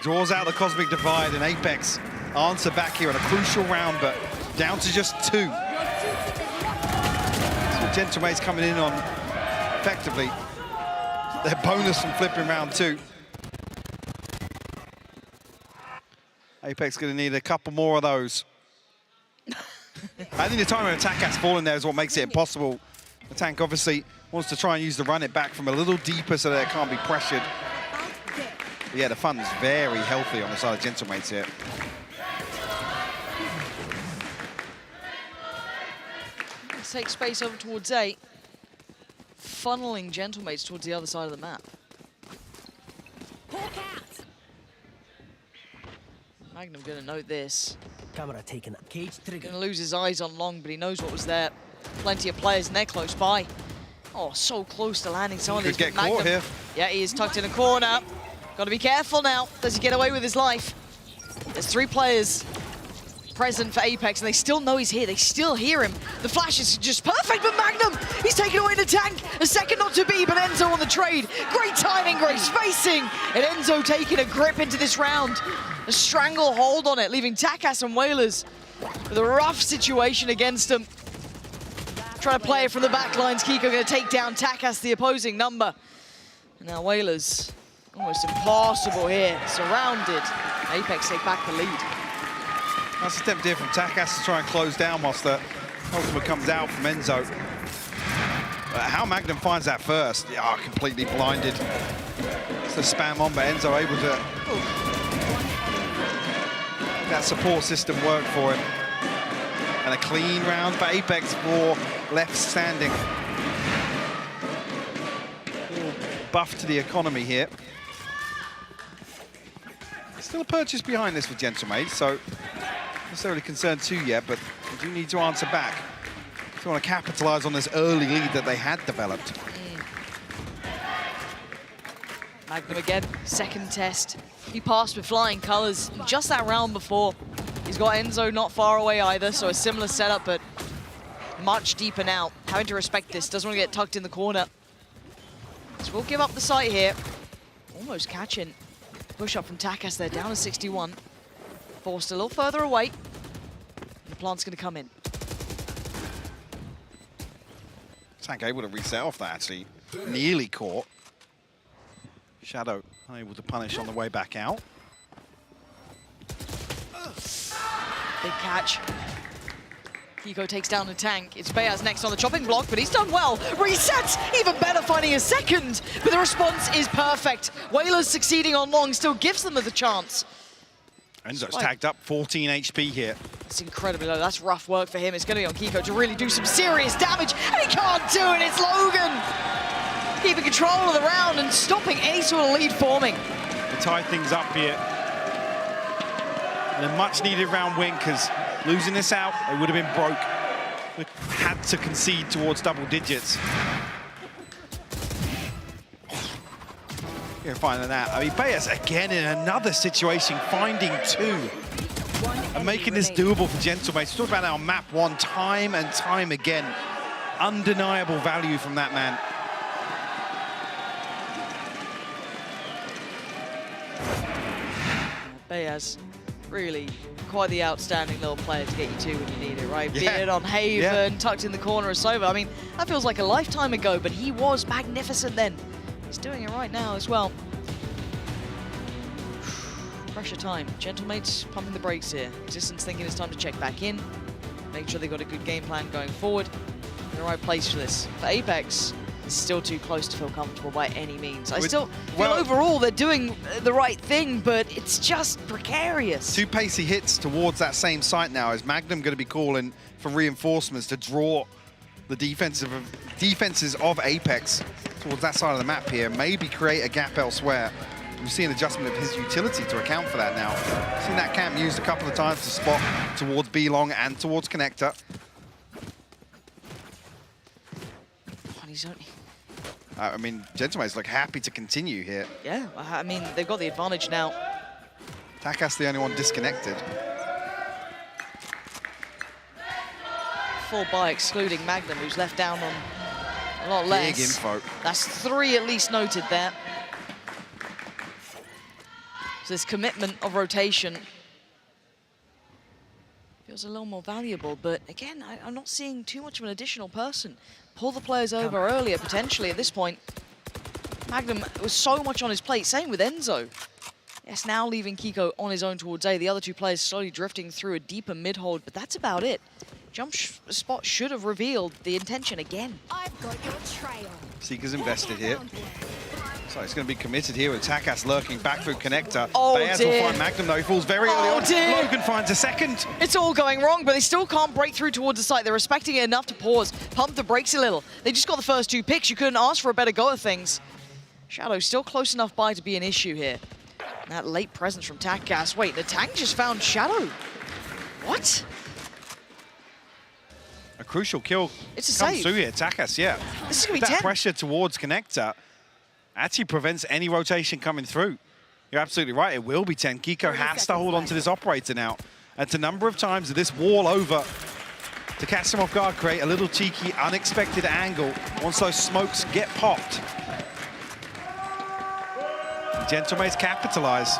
Draws out the Cosmic Divide, and Apex answer back here in a crucial round, but down to just 2. So Gentlemate's coming in on, effectively, their bonus from flipping round 2. Apex going to need a couple more of those. I think the time when attack has fallen there is what makes it impossible. The tank obviously wants to try and use the run it back from a little deeper so that it can't be pressured. But yeah, the fun's very healthy on the side of Gentlemates here. Let's take space over towards A. Funneling Gentlemates towards the other side of the map. Magnum gonna note this. Camera taken up. Cage trigger. Gonna lose his eyes on Long, but he knows what was there. Plenty of players and they're close by. Oh, so close to landing some of these. Could get caught here. Yeah, he is tucked in a corner. Gotta be careful now. Does he get away with his life? There's 3 players present for Apex, and they still know he's here. They still hear him. The flash is just perfect, but Magnum, he's taken away the tank. A second not to be, but Enzo on the trade. Great timing, great spacing, and Enzo taking a grip into this round. A stranglehold on it, leaving Takas and Whalers with a rough situation against them. Trying to play it from the back lines. Kiko going to take down Takas, the opposing number. And now Whalers, almost impossible here, surrounded. Apex take back the lead. That's a attempt here from Takas to try and close down whilst the ultimate comes out from Enzo. How Magnum finds that first, yeah, completely blinded. It's the spam on, but Enzo able to... That support system worked for him. And a clean round for Apex for left standing. Buff to the economy here. Still a purchase behind this for Gentlemates, so not necessarily concerned too yet, but they do need to answer back. They want to capitalize on this early lead that they had developed. Magnum again, second test. He passed with flying colors just that round before. He's got Enzo not far away either, so a similar setup, but much deeper now. Having to respect this, doesn't want to get tucked in the corner. So we'll give up the site here. Almost catching. Push up from Takas there, down to 61. Forced a little further away. The plant's going to come in. Tank able to reset off that, actually. Nearly caught. Shadow unable to punish on the way back out. Big catch. Kiko takes down the tank. It's Bayaz next on the chopping block, but he's done well. Resets! Even better finding a second. But the response is perfect. Whalers succeeding on Long still gives them the chance. Enzo's tagged up 14 HP here. That's incredibly low. That's rough work for him. It's going to be on Kiko to really do some serious damage. And he can't do it. It's Logan. Keeping control of the round and stopping any sort of lead forming. tie things up here. And a much-needed round win, because losing this out, they would have been broke. They had to concede towards double digits. You're finding that. I mean, Bayas again in another situation, finding two. And making this doable for Gentlemates. We talked about that on map 1 time and time again. Undeniable value from that man. Bayas, really quite the outstanding little player to get you two when you need it, right? Be it on Haven, tucked in the corner of Sova. I mean, that feels like a lifetime ago, but he was magnificent then. He's doing it right now as well. Pressure time. Gentlemates pumping the brakes here. Resistance thinking it's time to check back in. Make sure they've got a good game plan going forward. In the right place for this. For Apex, it's still too close to feel comfortable by any means. I still feel overall they're doing the right thing, but it's just precarious. 2 pacey hits towards that same site now. Is Magnum going to be calling for reinforcements to draw the defenses of Apex towards that side of the map here? Maybe create a gap elsewhere. We've seen an adjustment of his utility to account for that now. We've seen that camp used a couple of times to spot towards B-Long and towards Connector. I mean, Gentlemates look happy to continue here. Yeah, I mean, they've got the advantage now. Takas the only one disconnected. Full buy excluding Magnum, who's left down on a lot less. Big info. That's 3 at least noted there. So this commitment of rotation feels a little more valuable, but again, I'm not seeing too much of an additional person. Pull the players over earlier, potentially, at this point. Magnum was so much on his plate, same with Enzo. Yes, now leaving Kiko on his own towards A. The other 2 players slowly drifting through a deeper mid-hold, but that's about it. Jump spot should have revealed the intention again. I've got your trail. Seeker's invested here. So it's going to be committed here with Takas lurking back through Connector. Oh, Bayaz will find Magnum, though. He falls very early on. Logan finds a second. It's all going wrong, but they still can't break through towards the site. They're respecting it enough to pause, pump the brakes a little. They just got the first 2 picks. You couldn't ask for a better go of things. Shadow still close enough by to be an issue here. That late presence from Takas. Wait, the tank just found Shadow. What? A crucial kill comes through here. Takas, yeah. This is going to be 10. That pressure towards Connector actually prevents any rotation coming through. You're absolutely right, it will be 10. Kiko has to hold on to this operator now. It's a number of times that this wall over to catch him off guard, create a little cheeky, unexpected angle once those smokes get popped. Gentlemates capitalize.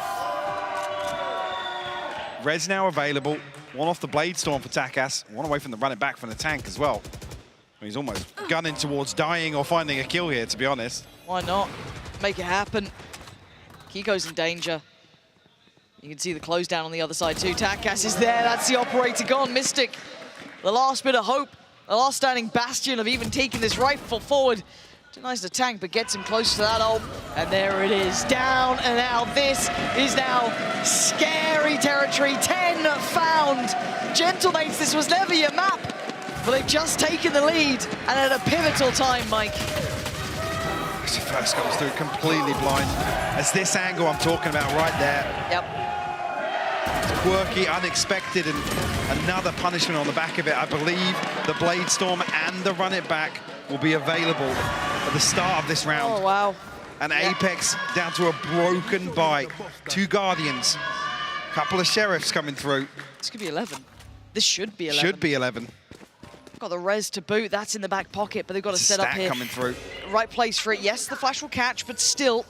Res now available. 1 off the Blade Storm for Takas. 1 away from the run it back from the tank as well. He's almost gunning towards dying or finding a kill here, to be honest. Why not? Make it happen. Kiko's in danger. You can see the close down on the other side too. Takas is there. That's the operator gone. Mystic, the last bit of hope. The last standing bastion of even taking this rifle forward. Denies the tank, but gets him close to that ult. And there it is, down and out. This is now scary territory. 10 found. Gentlemates, this was never your map. But they've just taken the lead, and at a pivotal time, Mike. First comes through completely blind. It's this angle I'm talking about right there. Yep. It's quirky, unexpected, and another punishment on the back of it. I believe the Blade Storm and the Run It Back will be available at the start of this round. Oh, wow. And Apex down to a broken bite. 2 Guardians, couple of Sheriffs coming through. This could be 11. This should be 11. Should be 11. Got the res to boot, that's in the back pocket, but they've got to set up here. Coming through. Right place for it. Yes, the flash will catch, but still,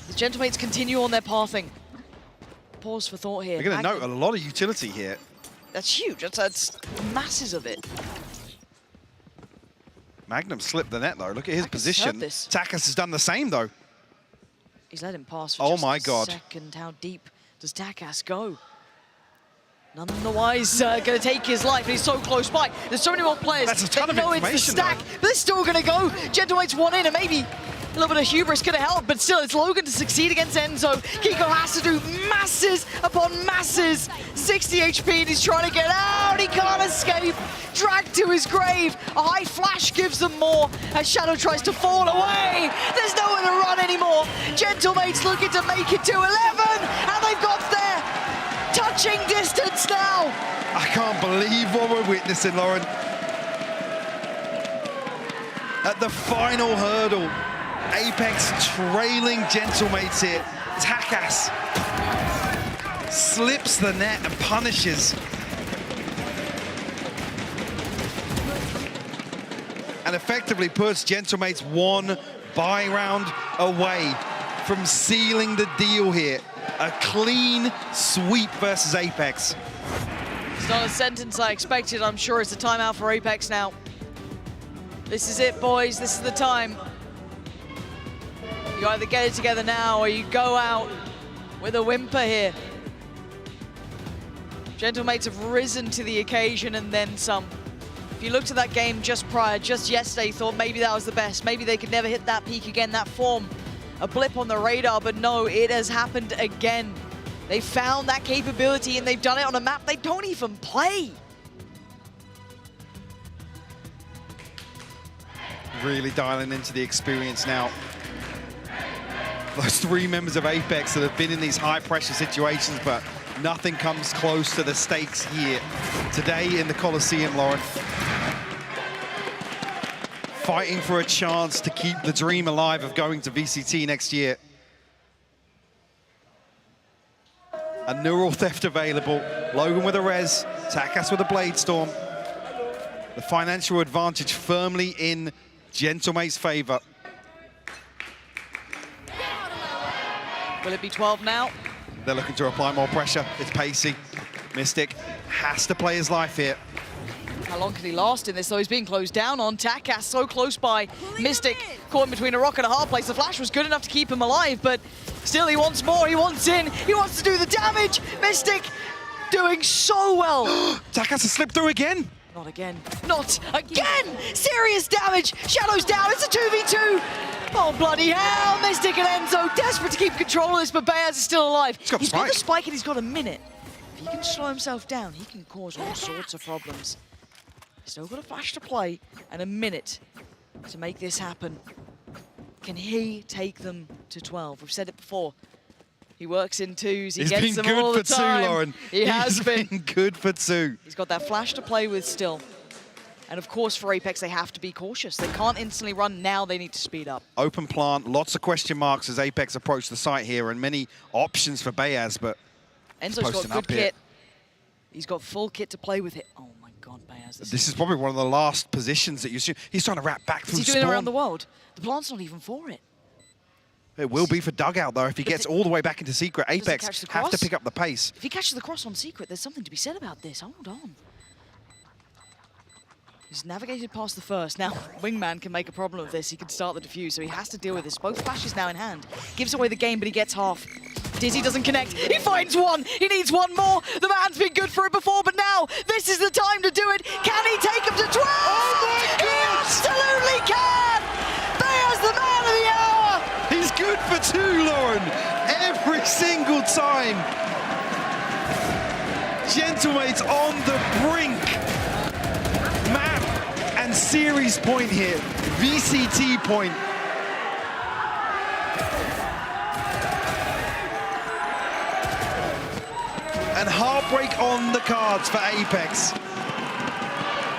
the Gentlemates continue on their pathing. Pause for thought here. You're going to note a lot of utility here. That's huge. That's masses of it. Magnum slipped the net, though. Look at his position. Takas has done the same, though. He's let him pass for just my a God. second. How deep does Takas go? None the wise going to take his life, and he's so close by. There's so many more players. That's a ton of it's the stack, but they're still going to go. Gentlemates 1 in, and maybe A little bit of hubris could have helped, but still, it's Logan to succeed against Enzo. Kiko has to do masses upon masses. 60 HP, and he's trying to get out. He can't escape. Dragged to his grave. A high flash gives them more as Shadow tries to fall away. There's nowhere to run anymore. Gentlemate's looking to make it to 11, and they've got there. Touching distance now. I can't believe what we're witnessing, Lauren. At the final hurdle, Apex trailing Gentlemates here. Takas slips the net and punishes. And effectively puts Gentlemates one buy round away from sealing the deal here. A clean sweep versus Apex. It's not a sentence I expected. I'm sure it's a timeout for Apex now. This is it, boys. This is the time. You either get it together now or you go out with a whimper here. Gentlemates have risen to the occasion and then some. If you looked at that game just prior, just yesterday, you thought maybe that was the best. Maybe they could never hit that peak again, that form. A blip on the radar, but no, it has happened again. They found that capability and they've done it on a map they don't even play. Really dialing into the experience now. Those three members of Apex that have been in these high pressure situations, but nothing comes close to the stakes here today in the Coliseum, Lauren. Fighting for a chance to keep the dream alive of going to VCT next year. A neural theft available. Logan with a res, Takas with a blade storm. The financial advantage firmly in Gentlemate's favor. Will it be 12 now? They're looking to apply more pressure. It's pacey. Mystic has to play his life here. How long can he last in this, though? He's being closed down on. Takas so close by. Mystic caught in between a rock and a hard place. The flash was good enough to keep him alive, but still he wants more. He wants in. He wants to do the damage. Mystic doing so well. Takas has slipped through again. Not again. Not again! Serious damage! Shadow's down, it's a 2v2! Oh, bloody hell! Mystic and Enzo desperate to keep control of this, but Bayaz is still alive. He's got the spike and he's got a minute. If he can slow himself down, he can cause all sorts of problems. Still got a flash to play and a minute to make this happen. Can he take them to 12? We've said it before. He works in twos, he gets them all the time. Lauren. He has been good for two. He's got that flash to play with still. And of course for Apex, they have to be cautious. They can't instantly run now, they need to speed up. Open plant, lots of question marks as Apex approach the site here and many options for Bayaz, but Enzo's got good kit. He's got full kit to play with it. Oh my God, Bayaz. This is probably one of the last positions that you see. He's trying to wrap back through spawn. Is he doing it around the world? The plant's not even for it. It will be for Dugout, though, if he gets all the way back into Secret. Apex have to pick up the pace. If he catches the cross on Secret, there's something to be said about this. Hold on. He's navigated past the first. Now, Wingman can make a problem of this. He can start the defuse, so he has to deal with this. Both flashes now in hand. Gives away the game, but he gets half. Dizzy doesn't connect. He finds one. He needs one more. The man's been good for it before, but now this is the time to do it. Can he take him to 12? Oh my God! He absolutely can! There's the man of the hour! He's good for two, Lauren. Every single time. Gentlemates on the brink. Map and series point here. VCT point. And heartbreak on the cards for Apex.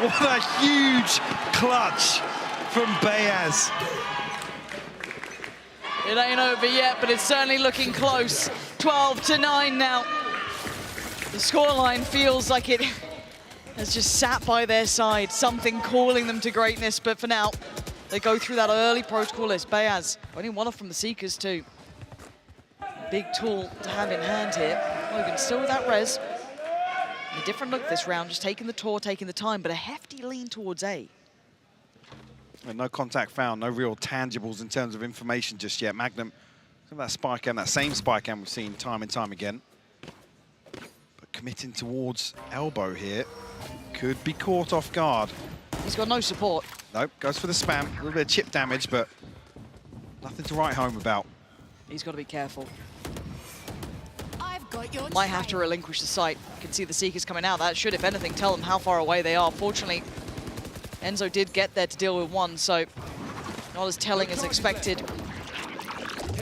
What a huge clutch from Bayaz. It ain't over yet, but it's certainly looking close. 12-9 now. The scoreline feels like it has just sat by their side, something calling them to greatness, but for now, they go through that early protocol list. Bayaz, only one off from the Seekers too. Big tool to have in hand here. Logan still with that res. A different look this round, just taking the tour, taking the time, but a hefty lean towards A. And no contact found, no real tangibles in terms of information just yet. Magnum, that spike cam, that same spike cam we've seen time and time again. But committing towards elbow here. Could be caught off guard. He's got no support. Nope, goes for the spam. A little bit of chip damage, but Nothing to write home about. He's got to be careful. I've got your Might have to relinquish the site. You can see the Seekers coming out. That should, if anything, tell them how far away they are. Fortunately, Enzo did get there to deal with one, so not as telling as expected.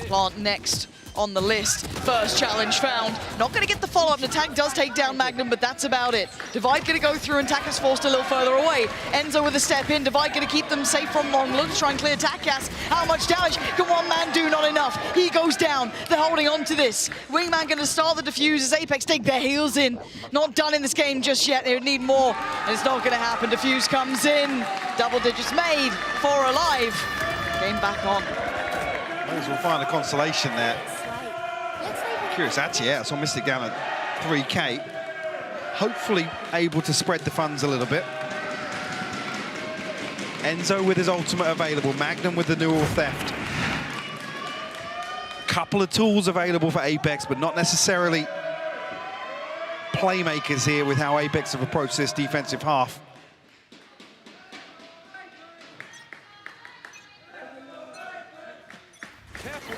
Plant next on the list. First challenge found. Not going to get the follow-up. The tank does take down Magnum, but that's about it. Divide going to go through and Takas forced a little further away. Enzo with a step in. Divide going to keep them safe from long. Look to try and clear Takas. How much damage can one man do? Not enough. He goes down. They're holding on to this. Wingman going to start the defuse as Apex take their heels in. Not done in this game just yet. They would need more. And it's not going to happen. Defuse comes in. Double digits made. 4 alive. Game back on. Might as well find a consolation there. Curious, actually, yeah, so Mystic down at 3K. Hopefully able to spread the funds a little bit. Enzo with his ultimate available. Magnum with the neural theft. Couple of tools available for Apex, but not necessarily playmakers here with how Apex have approached this defensive half.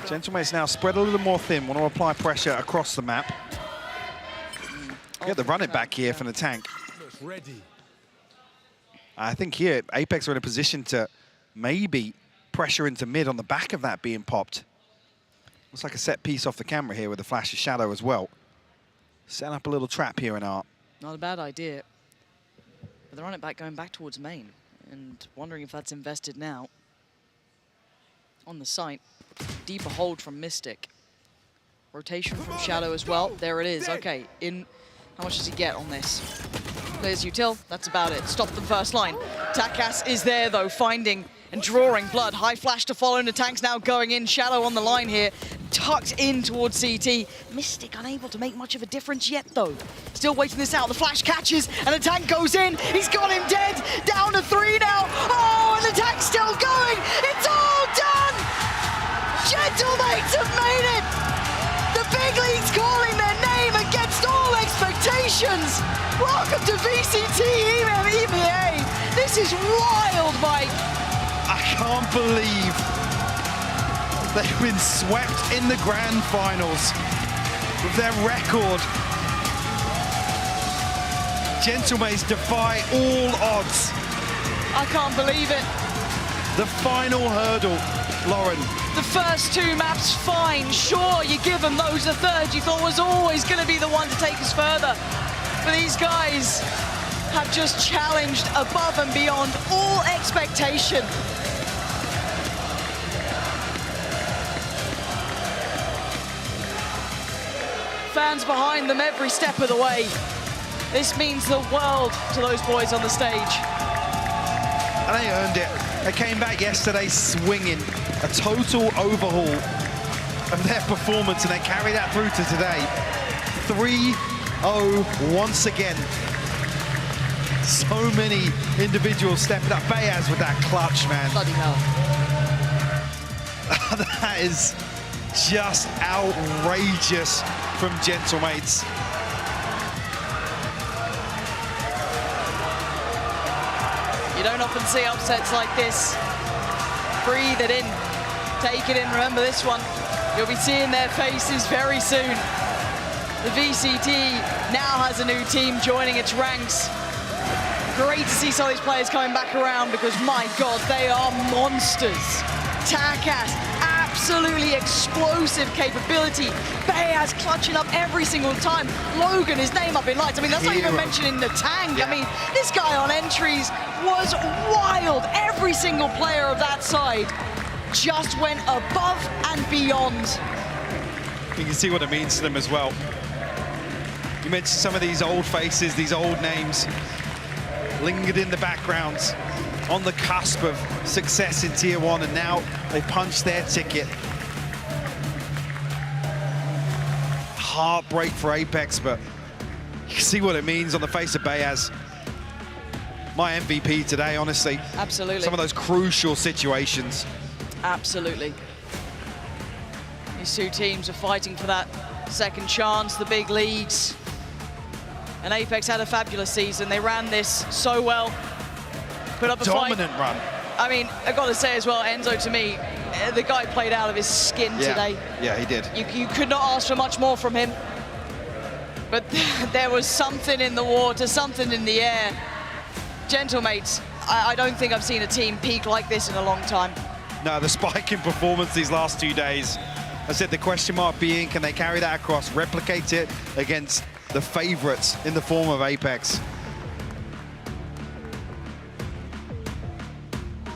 Gentleman's now spread a little more thin, want to apply pressure across the map. Get the run it back here from the tank. I think here, Apex are in a position to maybe pressure into mid on the back of that being popped. Looks like a set piece off the camera here with a flash of shadow as well. Set up a little trap here in Art. Not a bad idea. But the run it back going back towards main and wondering if that's invested now. On the site. Deeper hold from Mystic. Rotation from Shadow as well. There it is. Okay, in. How much does he get on this? Clears util. That's about it. Stop the first line. Takas is there though, finding and drawing blood. High flash to follow, and the tank's now going in. Shadow on the line here, tucked in towards CT. Mystic unable to make much of a difference yet though. Still waiting this out. The flash catches, and the tank goes in. He's got him dead. Down to 3 now. Oh, and the tank's still going. It's all done. Gentlemates have made it! The big league's calling their name against all expectations! Welcome to VCT EMEA! This is wild, Mike! I can't believe they've been swept in the grand finals with their record. Gentlemates defy all odds. I can't believe it. The final hurdle, Lauren. The first 2 maps, fine. Sure, you give them those. The third you thought was always going to be the one to take us further. But these guys have just challenged above and beyond all expectation. Fans behind them every step of the way. This means the world to those boys on the stage. And they earned it. They came back yesterday swinging. A total overhaul of their performance, and they carry that through to today. 3-0 once again. So many individuals stepping up. Bayaz with that clutch, man. Bloody hell. That is just outrageous from Gentlemates. You don't often see upsets like this. Breathe it in. Take it in. Remember this one. You'll be seeing their faces very soon. The VCT now has a new team joining its ranks. Great to see some of these players coming back around because, my God, they are monsters. Takas, absolutely explosive capability. Bayaz clutching up every single time. Logan, his name up in lights. I mean, that's not even mentioning the tank. Yeah. I mean, this guy on entries was wild. Every single player of that side just went above and beyond. You can see what it means to them as well. You mentioned some of these old faces, these old names, lingered in the backgrounds, on the cusp of success in Tier 1, and now they punched their ticket. Heartbreak for Apex, but you can see what it means on the face of Bayaz. My MVP today, honestly. Absolutely. Some of those crucial situations. Absolutely. These 2 teams are fighting for that second chance, the big leagues. And Apex had a fabulous season. They ran this so well. Put up a dominant fight. Run. I mean, I've got to say as well, Enzo, to me, the guy played out of his skin today. Yeah, he did. You could not ask for much more from him. But there was something in the water, something in the air. Gentlemates, I don't think I've seen a team peak like this in a long time. No, the spike in performance these last 2 days. I said the question mark being, can they carry that across, replicate it against the favorites in the form of Apex?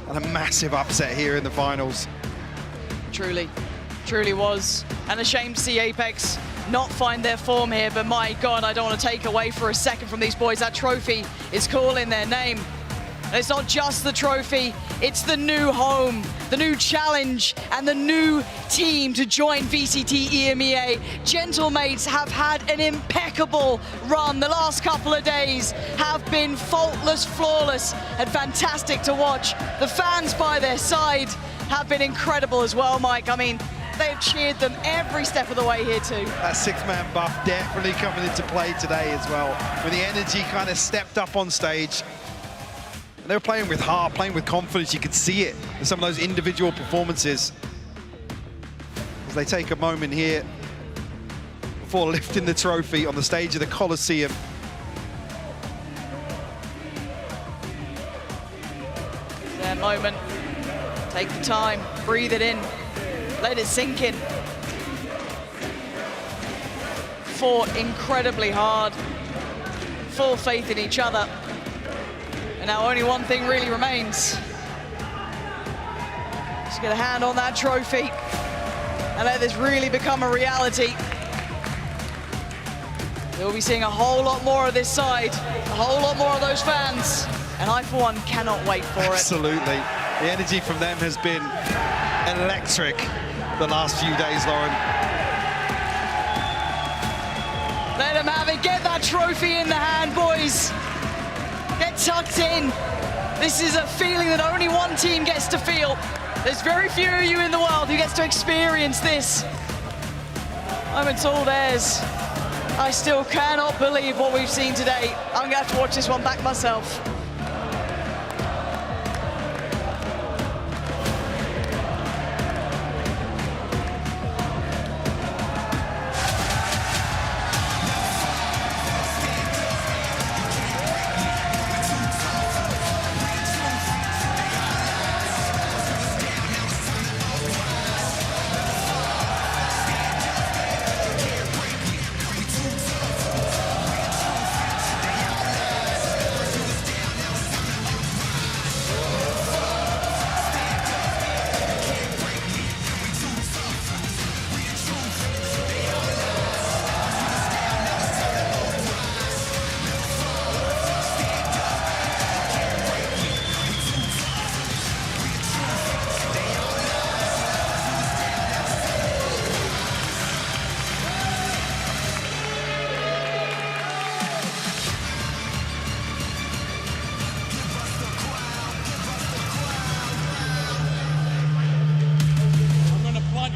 And a massive upset here in the finals. Truly, truly was. And a shame to see Apex not find their form here, but my God, I don't want to take away for a second from these boys. That trophy is calling their name. And it's not just the trophy, it's the new home, the new challenge, and the new team to join VCT EMEA. Gentlemates have had an impeccable run. The last couple of days have been faultless, flawless, and fantastic to watch. The fans by their side have been incredible as well, Mike. I mean, they've cheered them every step of the way here too. That 6-man buff definitely coming into play today as well, when the energy kind of stepped up on stage. They were playing with heart, playing with confidence. You could see it in some of those individual performances. As they take a moment here before lifting the trophy on the stage of the Coliseum. Their moment. Take the time, breathe it in, let it sink in. Fought incredibly hard, full faith in each other. And now only one thing really remains. Just get a hand on that trophy and let this really become a reality. We'll be seeing a whole lot more of this side, a whole lot more of those fans, and I, for one, cannot wait for it. Absolutely. The energy from them has been electric the last few days, Lauren. Let them have it. Get that trophy in the hand, boys. Get tucked in. This is a feeling that only one team gets to feel. There's very few of you in the world who gets to experience this. Moment's all theirs. I still cannot believe what we've seen today. I'm gonna have to watch this one back myself.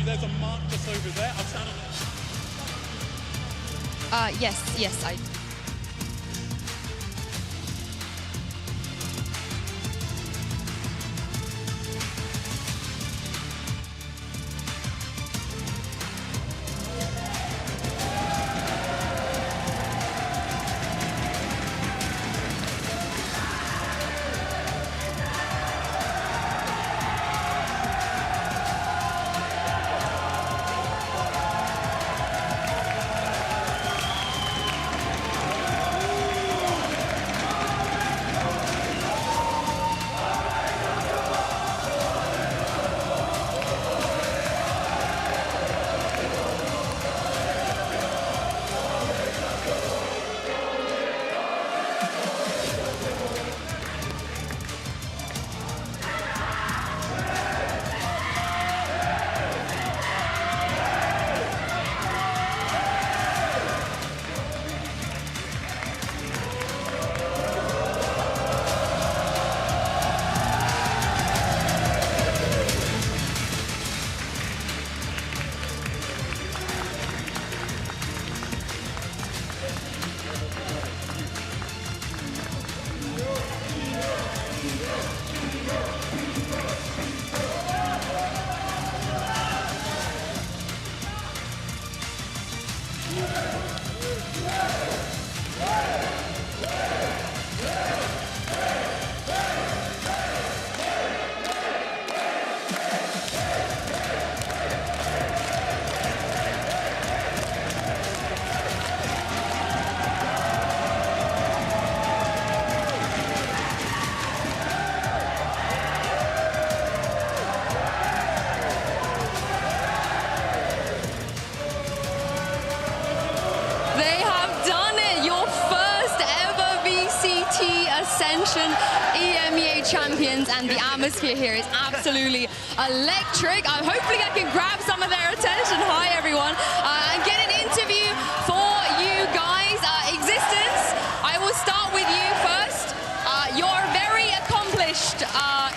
There's a mark just over there. I'll stand on it. Yes, I. They have done it! Your first ever VCT Ascension EMEA champions, and the atmosphere here is absolutely electric. Hopefully I can grab some of their attention. Hi everyone, and get an interview for you guys. Existence, I will start with you first. You're a very accomplished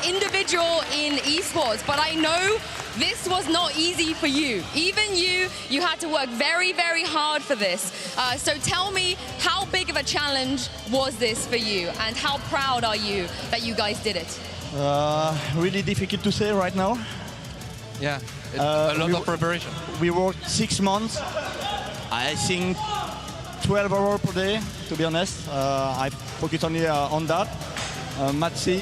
individual in esports, but I know this was not easy for you. Even you had to work very, very hard for this. So tell me, how big of a challenge was this for you, and how proud are you that you guys did it? Really difficult to say right now. Yeah, a lot of preparation. We worked 6 months. I think 12 hours per day, to be honest. I focus only on that. Matsi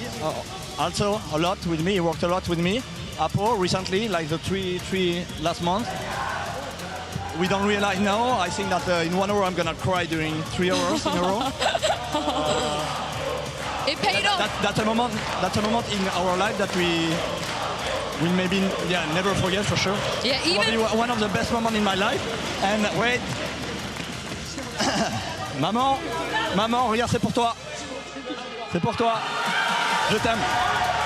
also a lot with me. He worked a lot with me. Apo recently, like the three last month. We don't realize now. I think that in 1 hour I'm gonna cry during 3 hours in a row. It paid off. That's a moment. That's a moment in our life that we maybe never forget for sure. Yeah, even probably one of the best moments in my life. And wait, maman, regarde, c'est pour toi. C'est pour toi. Je t'aime.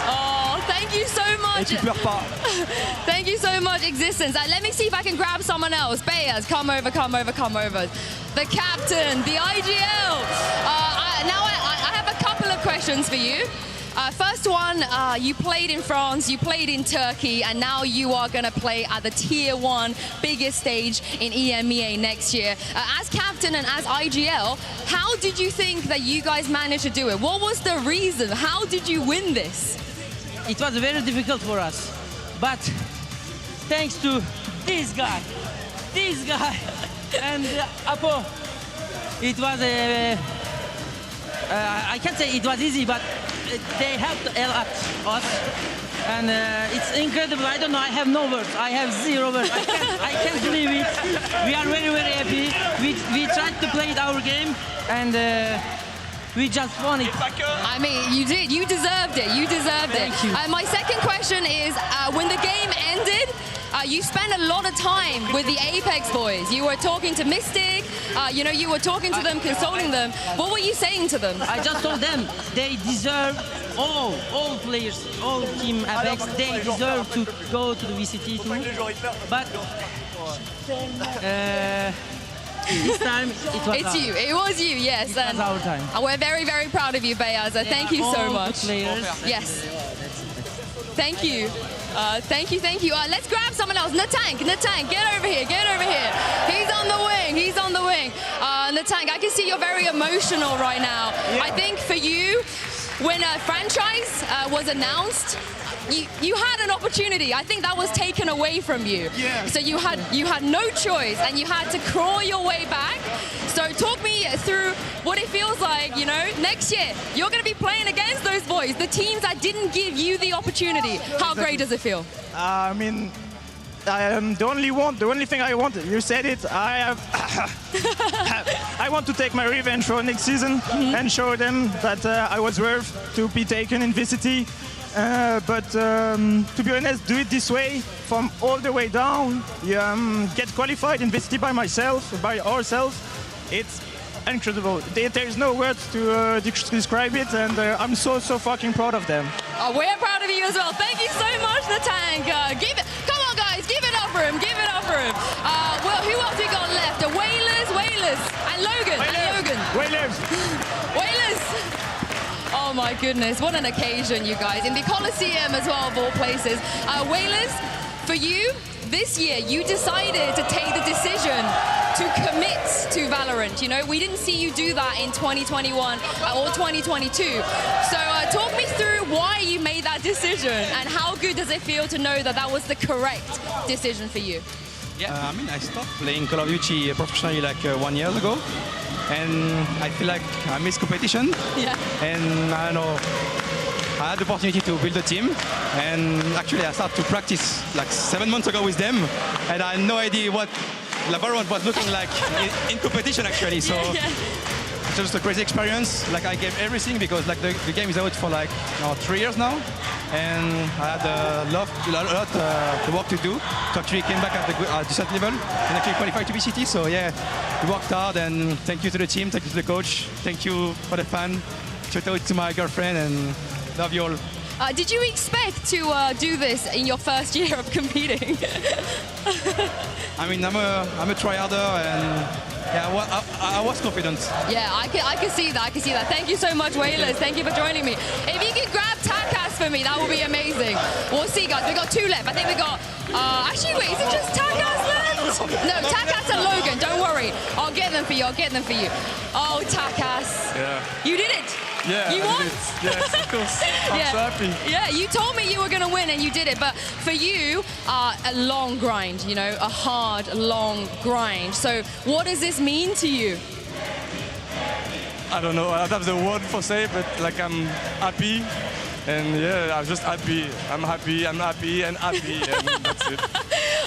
Oh, thank you so much. Et tu pleures pas. Thank you so much, Existence. Let me see if I can grab someone else. Bayaz, come over. The captain, the IGL. Now I have a couple of questions for you. First one, you played in France, you played in Turkey, and now you are going to play at the Tier 1 biggest stage in EMEA next year. As captain and as IGL, how did you think that you guys managed to do it? What was the reason? How did you win this? It was very difficult for us, but thanks to this guy, and Apo, it was I can't say it was easy, but they helped a lot us, and it's incredible. I don't know. I have no words. I have zero words. I can't believe it. We are very, very happy. We tried to play our game, and we just won it. I mean, you did. You deserved it. You deserved it. Thank you. My second question is, when the game ended, you spent a lot of time with the Apex boys. You were talking to Mystic, you were talking to them, consoling them. What were you saying to them? I just told them they deserve, all players, all team Apex, they deserve to go to the VCT too. But this time it was It's you. It was you, yes. It was our time. We're very, very proud of you, Bayaz. Thank you so much. Players. Yes. Thank you. Thank you. Let's grab someone else. Natank, get over here. He's on the wing. Natank, I can see you're very emotional right now. Yeah. I think for you, when a franchise was announced, you had an opportunity. I think that was taken away from you. Yeah. So you had no choice, and you had to crawl your way back. So talk me through what it feels like, next year. You're going to be playing against those boys, the teams that didn't give you the opportunity. How great does it feel? I mean, the only thing I want, you said it, I want to take my revenge for next season and show them that I was worth to be taken in VCT. But to be honest, do it this way, from all the way down, get qualified in VCT by ourselves. It's incredible. There is no words to describe it, and I'm so fucking proud of them. Oh, we're proud of you as well. Thank you so much, Natank. Come on, guys, give it up for him. Well, who else we got left? Wailers, and Logan. Wailers. Oh my goodness, what an occasion, you guys. In the Coliseum as well, of all places. Wailers, for you, this year, you decided to take the decision to commit to Valorant. We didn't see you do that in 2021 or 2022. So talk me through why you made that decision, and how good does it feel to know that that was the correct decision for you? I mean, I stopped playing Call of Duty professionally like 1 year ago, and I feel like I miss competition. Yeah. And I don't know, I had the opportunity to build a team, and actually I started to practice like 7 months ago with them, and I had no idea what VALORANT was looking like in competition actually. So. It's just a crazy experience. Like I gave everything because like the game is out for like 3 years now, and I had a lot of work to do to actually came back at the decent level and actually qualify to VCT. So yeah, we worked hard, and thank you to the team, thank you to the coach, thank you for the fan, shout out to my girlfriend, and love you all. Did you expect to do this in your first year of competing? I mean, I'm a tryharder, and yeah, well, I was confident. Yeah, I can see that. I can see that. Thank you so much, Whalers. Thank you for joining me. If you could grab Takas for me, that would be amazing. We'll see, guys. We got 2 left. I think we got. Actually, wait. Is it just Takas left? No, Takas and Logan. Don't worry. I'll get them for you. I'll get them for you. Oh, Takas. Yeah. You did it. Yeah. You won. Yes, of course. I'm so happy. Yeah, you told me you were going to win and you did it. But for you, a long grind, you know, a hard, long grind. So what does this mean to you? I don't know. I don't have the word for say, but like I'm happy. And yeah, I'm just happy. I'm happy, and happy, and that's it.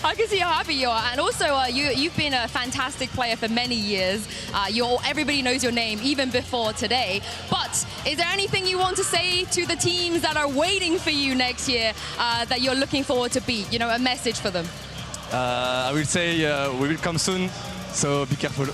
I can see how happy you are. And also, you've been a fantastic player for many years. Everybody knows your name, even before today. But is there anything you want to say to the teams that are waiting for you next year that you're looking forward to beat? You know, a message for them? I will say we will come soon, so be careful.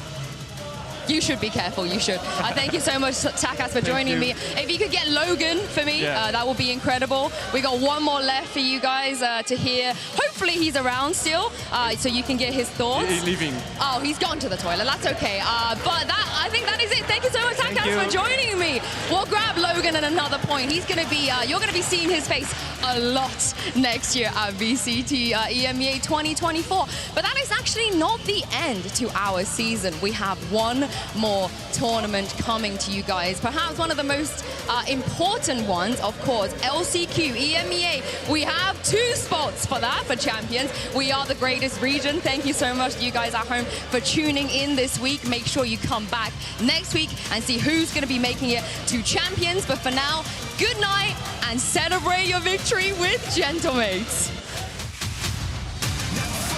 You should be careful, you should. Thank you so much, Takas, for joining me. If you could get Logan for me, that would be incredible. We got 1 more left for you guys to hear. Hopefully he's around still, so you can get his thoughts. He's leaving. Oh, he's gone to the toilet. That's okay. But I think that is it. Thank you so much, Takas, for joining me. We'll grab Logan at another point. He's going to be, you're going to be seeing his face a lot next year at VCT EMEA 2024. But that is actually not the end to our season. We have 1 more tournament coming to you guys. Perhaps one of the most important ones, of course, LCQ EMEA. We have 2 spots for that, for champions. We are the greatest region. Thank you so much to you guys at home for tuning in this week. Make sure you come back next week and see who's going to be making it to champions. But for now, good night and celebrate your victory with Gentlemates.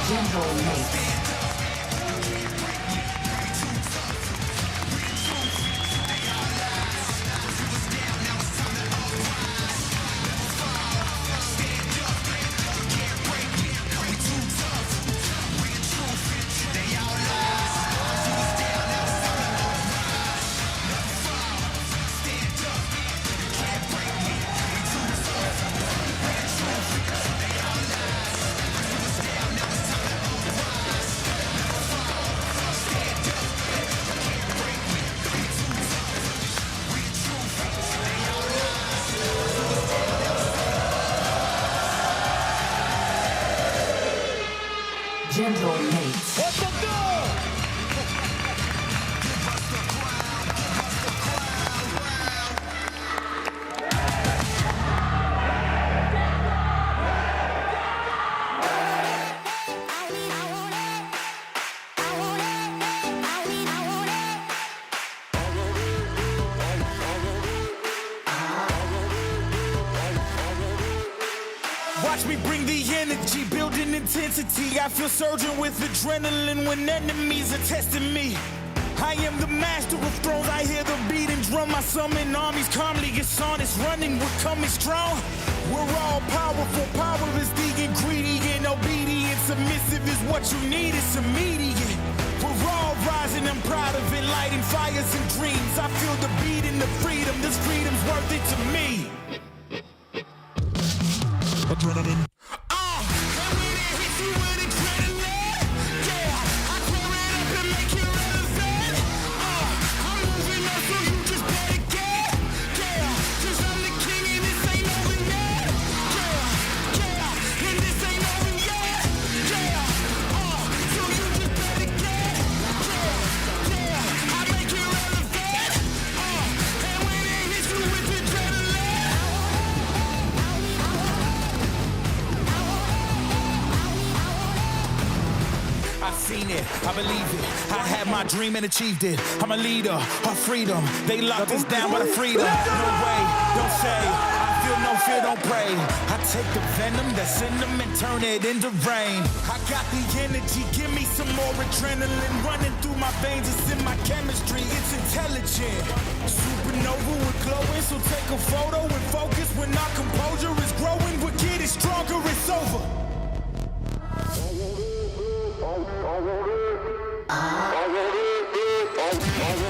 Gentlemates. Gentlemates. Watch me bring the energy, building intensity. I feel surging with adrenaline when enemies are testing me. I am the master of thrones. I hear the beating drum. I summon armies calmly. It's on, it's running. We're coming strong. We're all powerful. Power is the ingredient. Obedience, submissive is what you need. It's immediate. We're all rising. I'm proud of it. Lighting fires and dreams. I feel the beat and the freedom. This freedom's worth it to me. Adrenaline. believe it. I had my dream and achieved it. I'm a leader of freedom. They locked us down by the freedom. No way, don't say. I feel no fear, don't pray. I take the venom that's in them and turn it into rain. I got the energy, give me some more adrenaline running through my veins. It's in my chemistry, it's intelligent. Supernova, we're glowing, so take a photo and focus. When our composure is growing, we're getting stronger, it's over. I want it.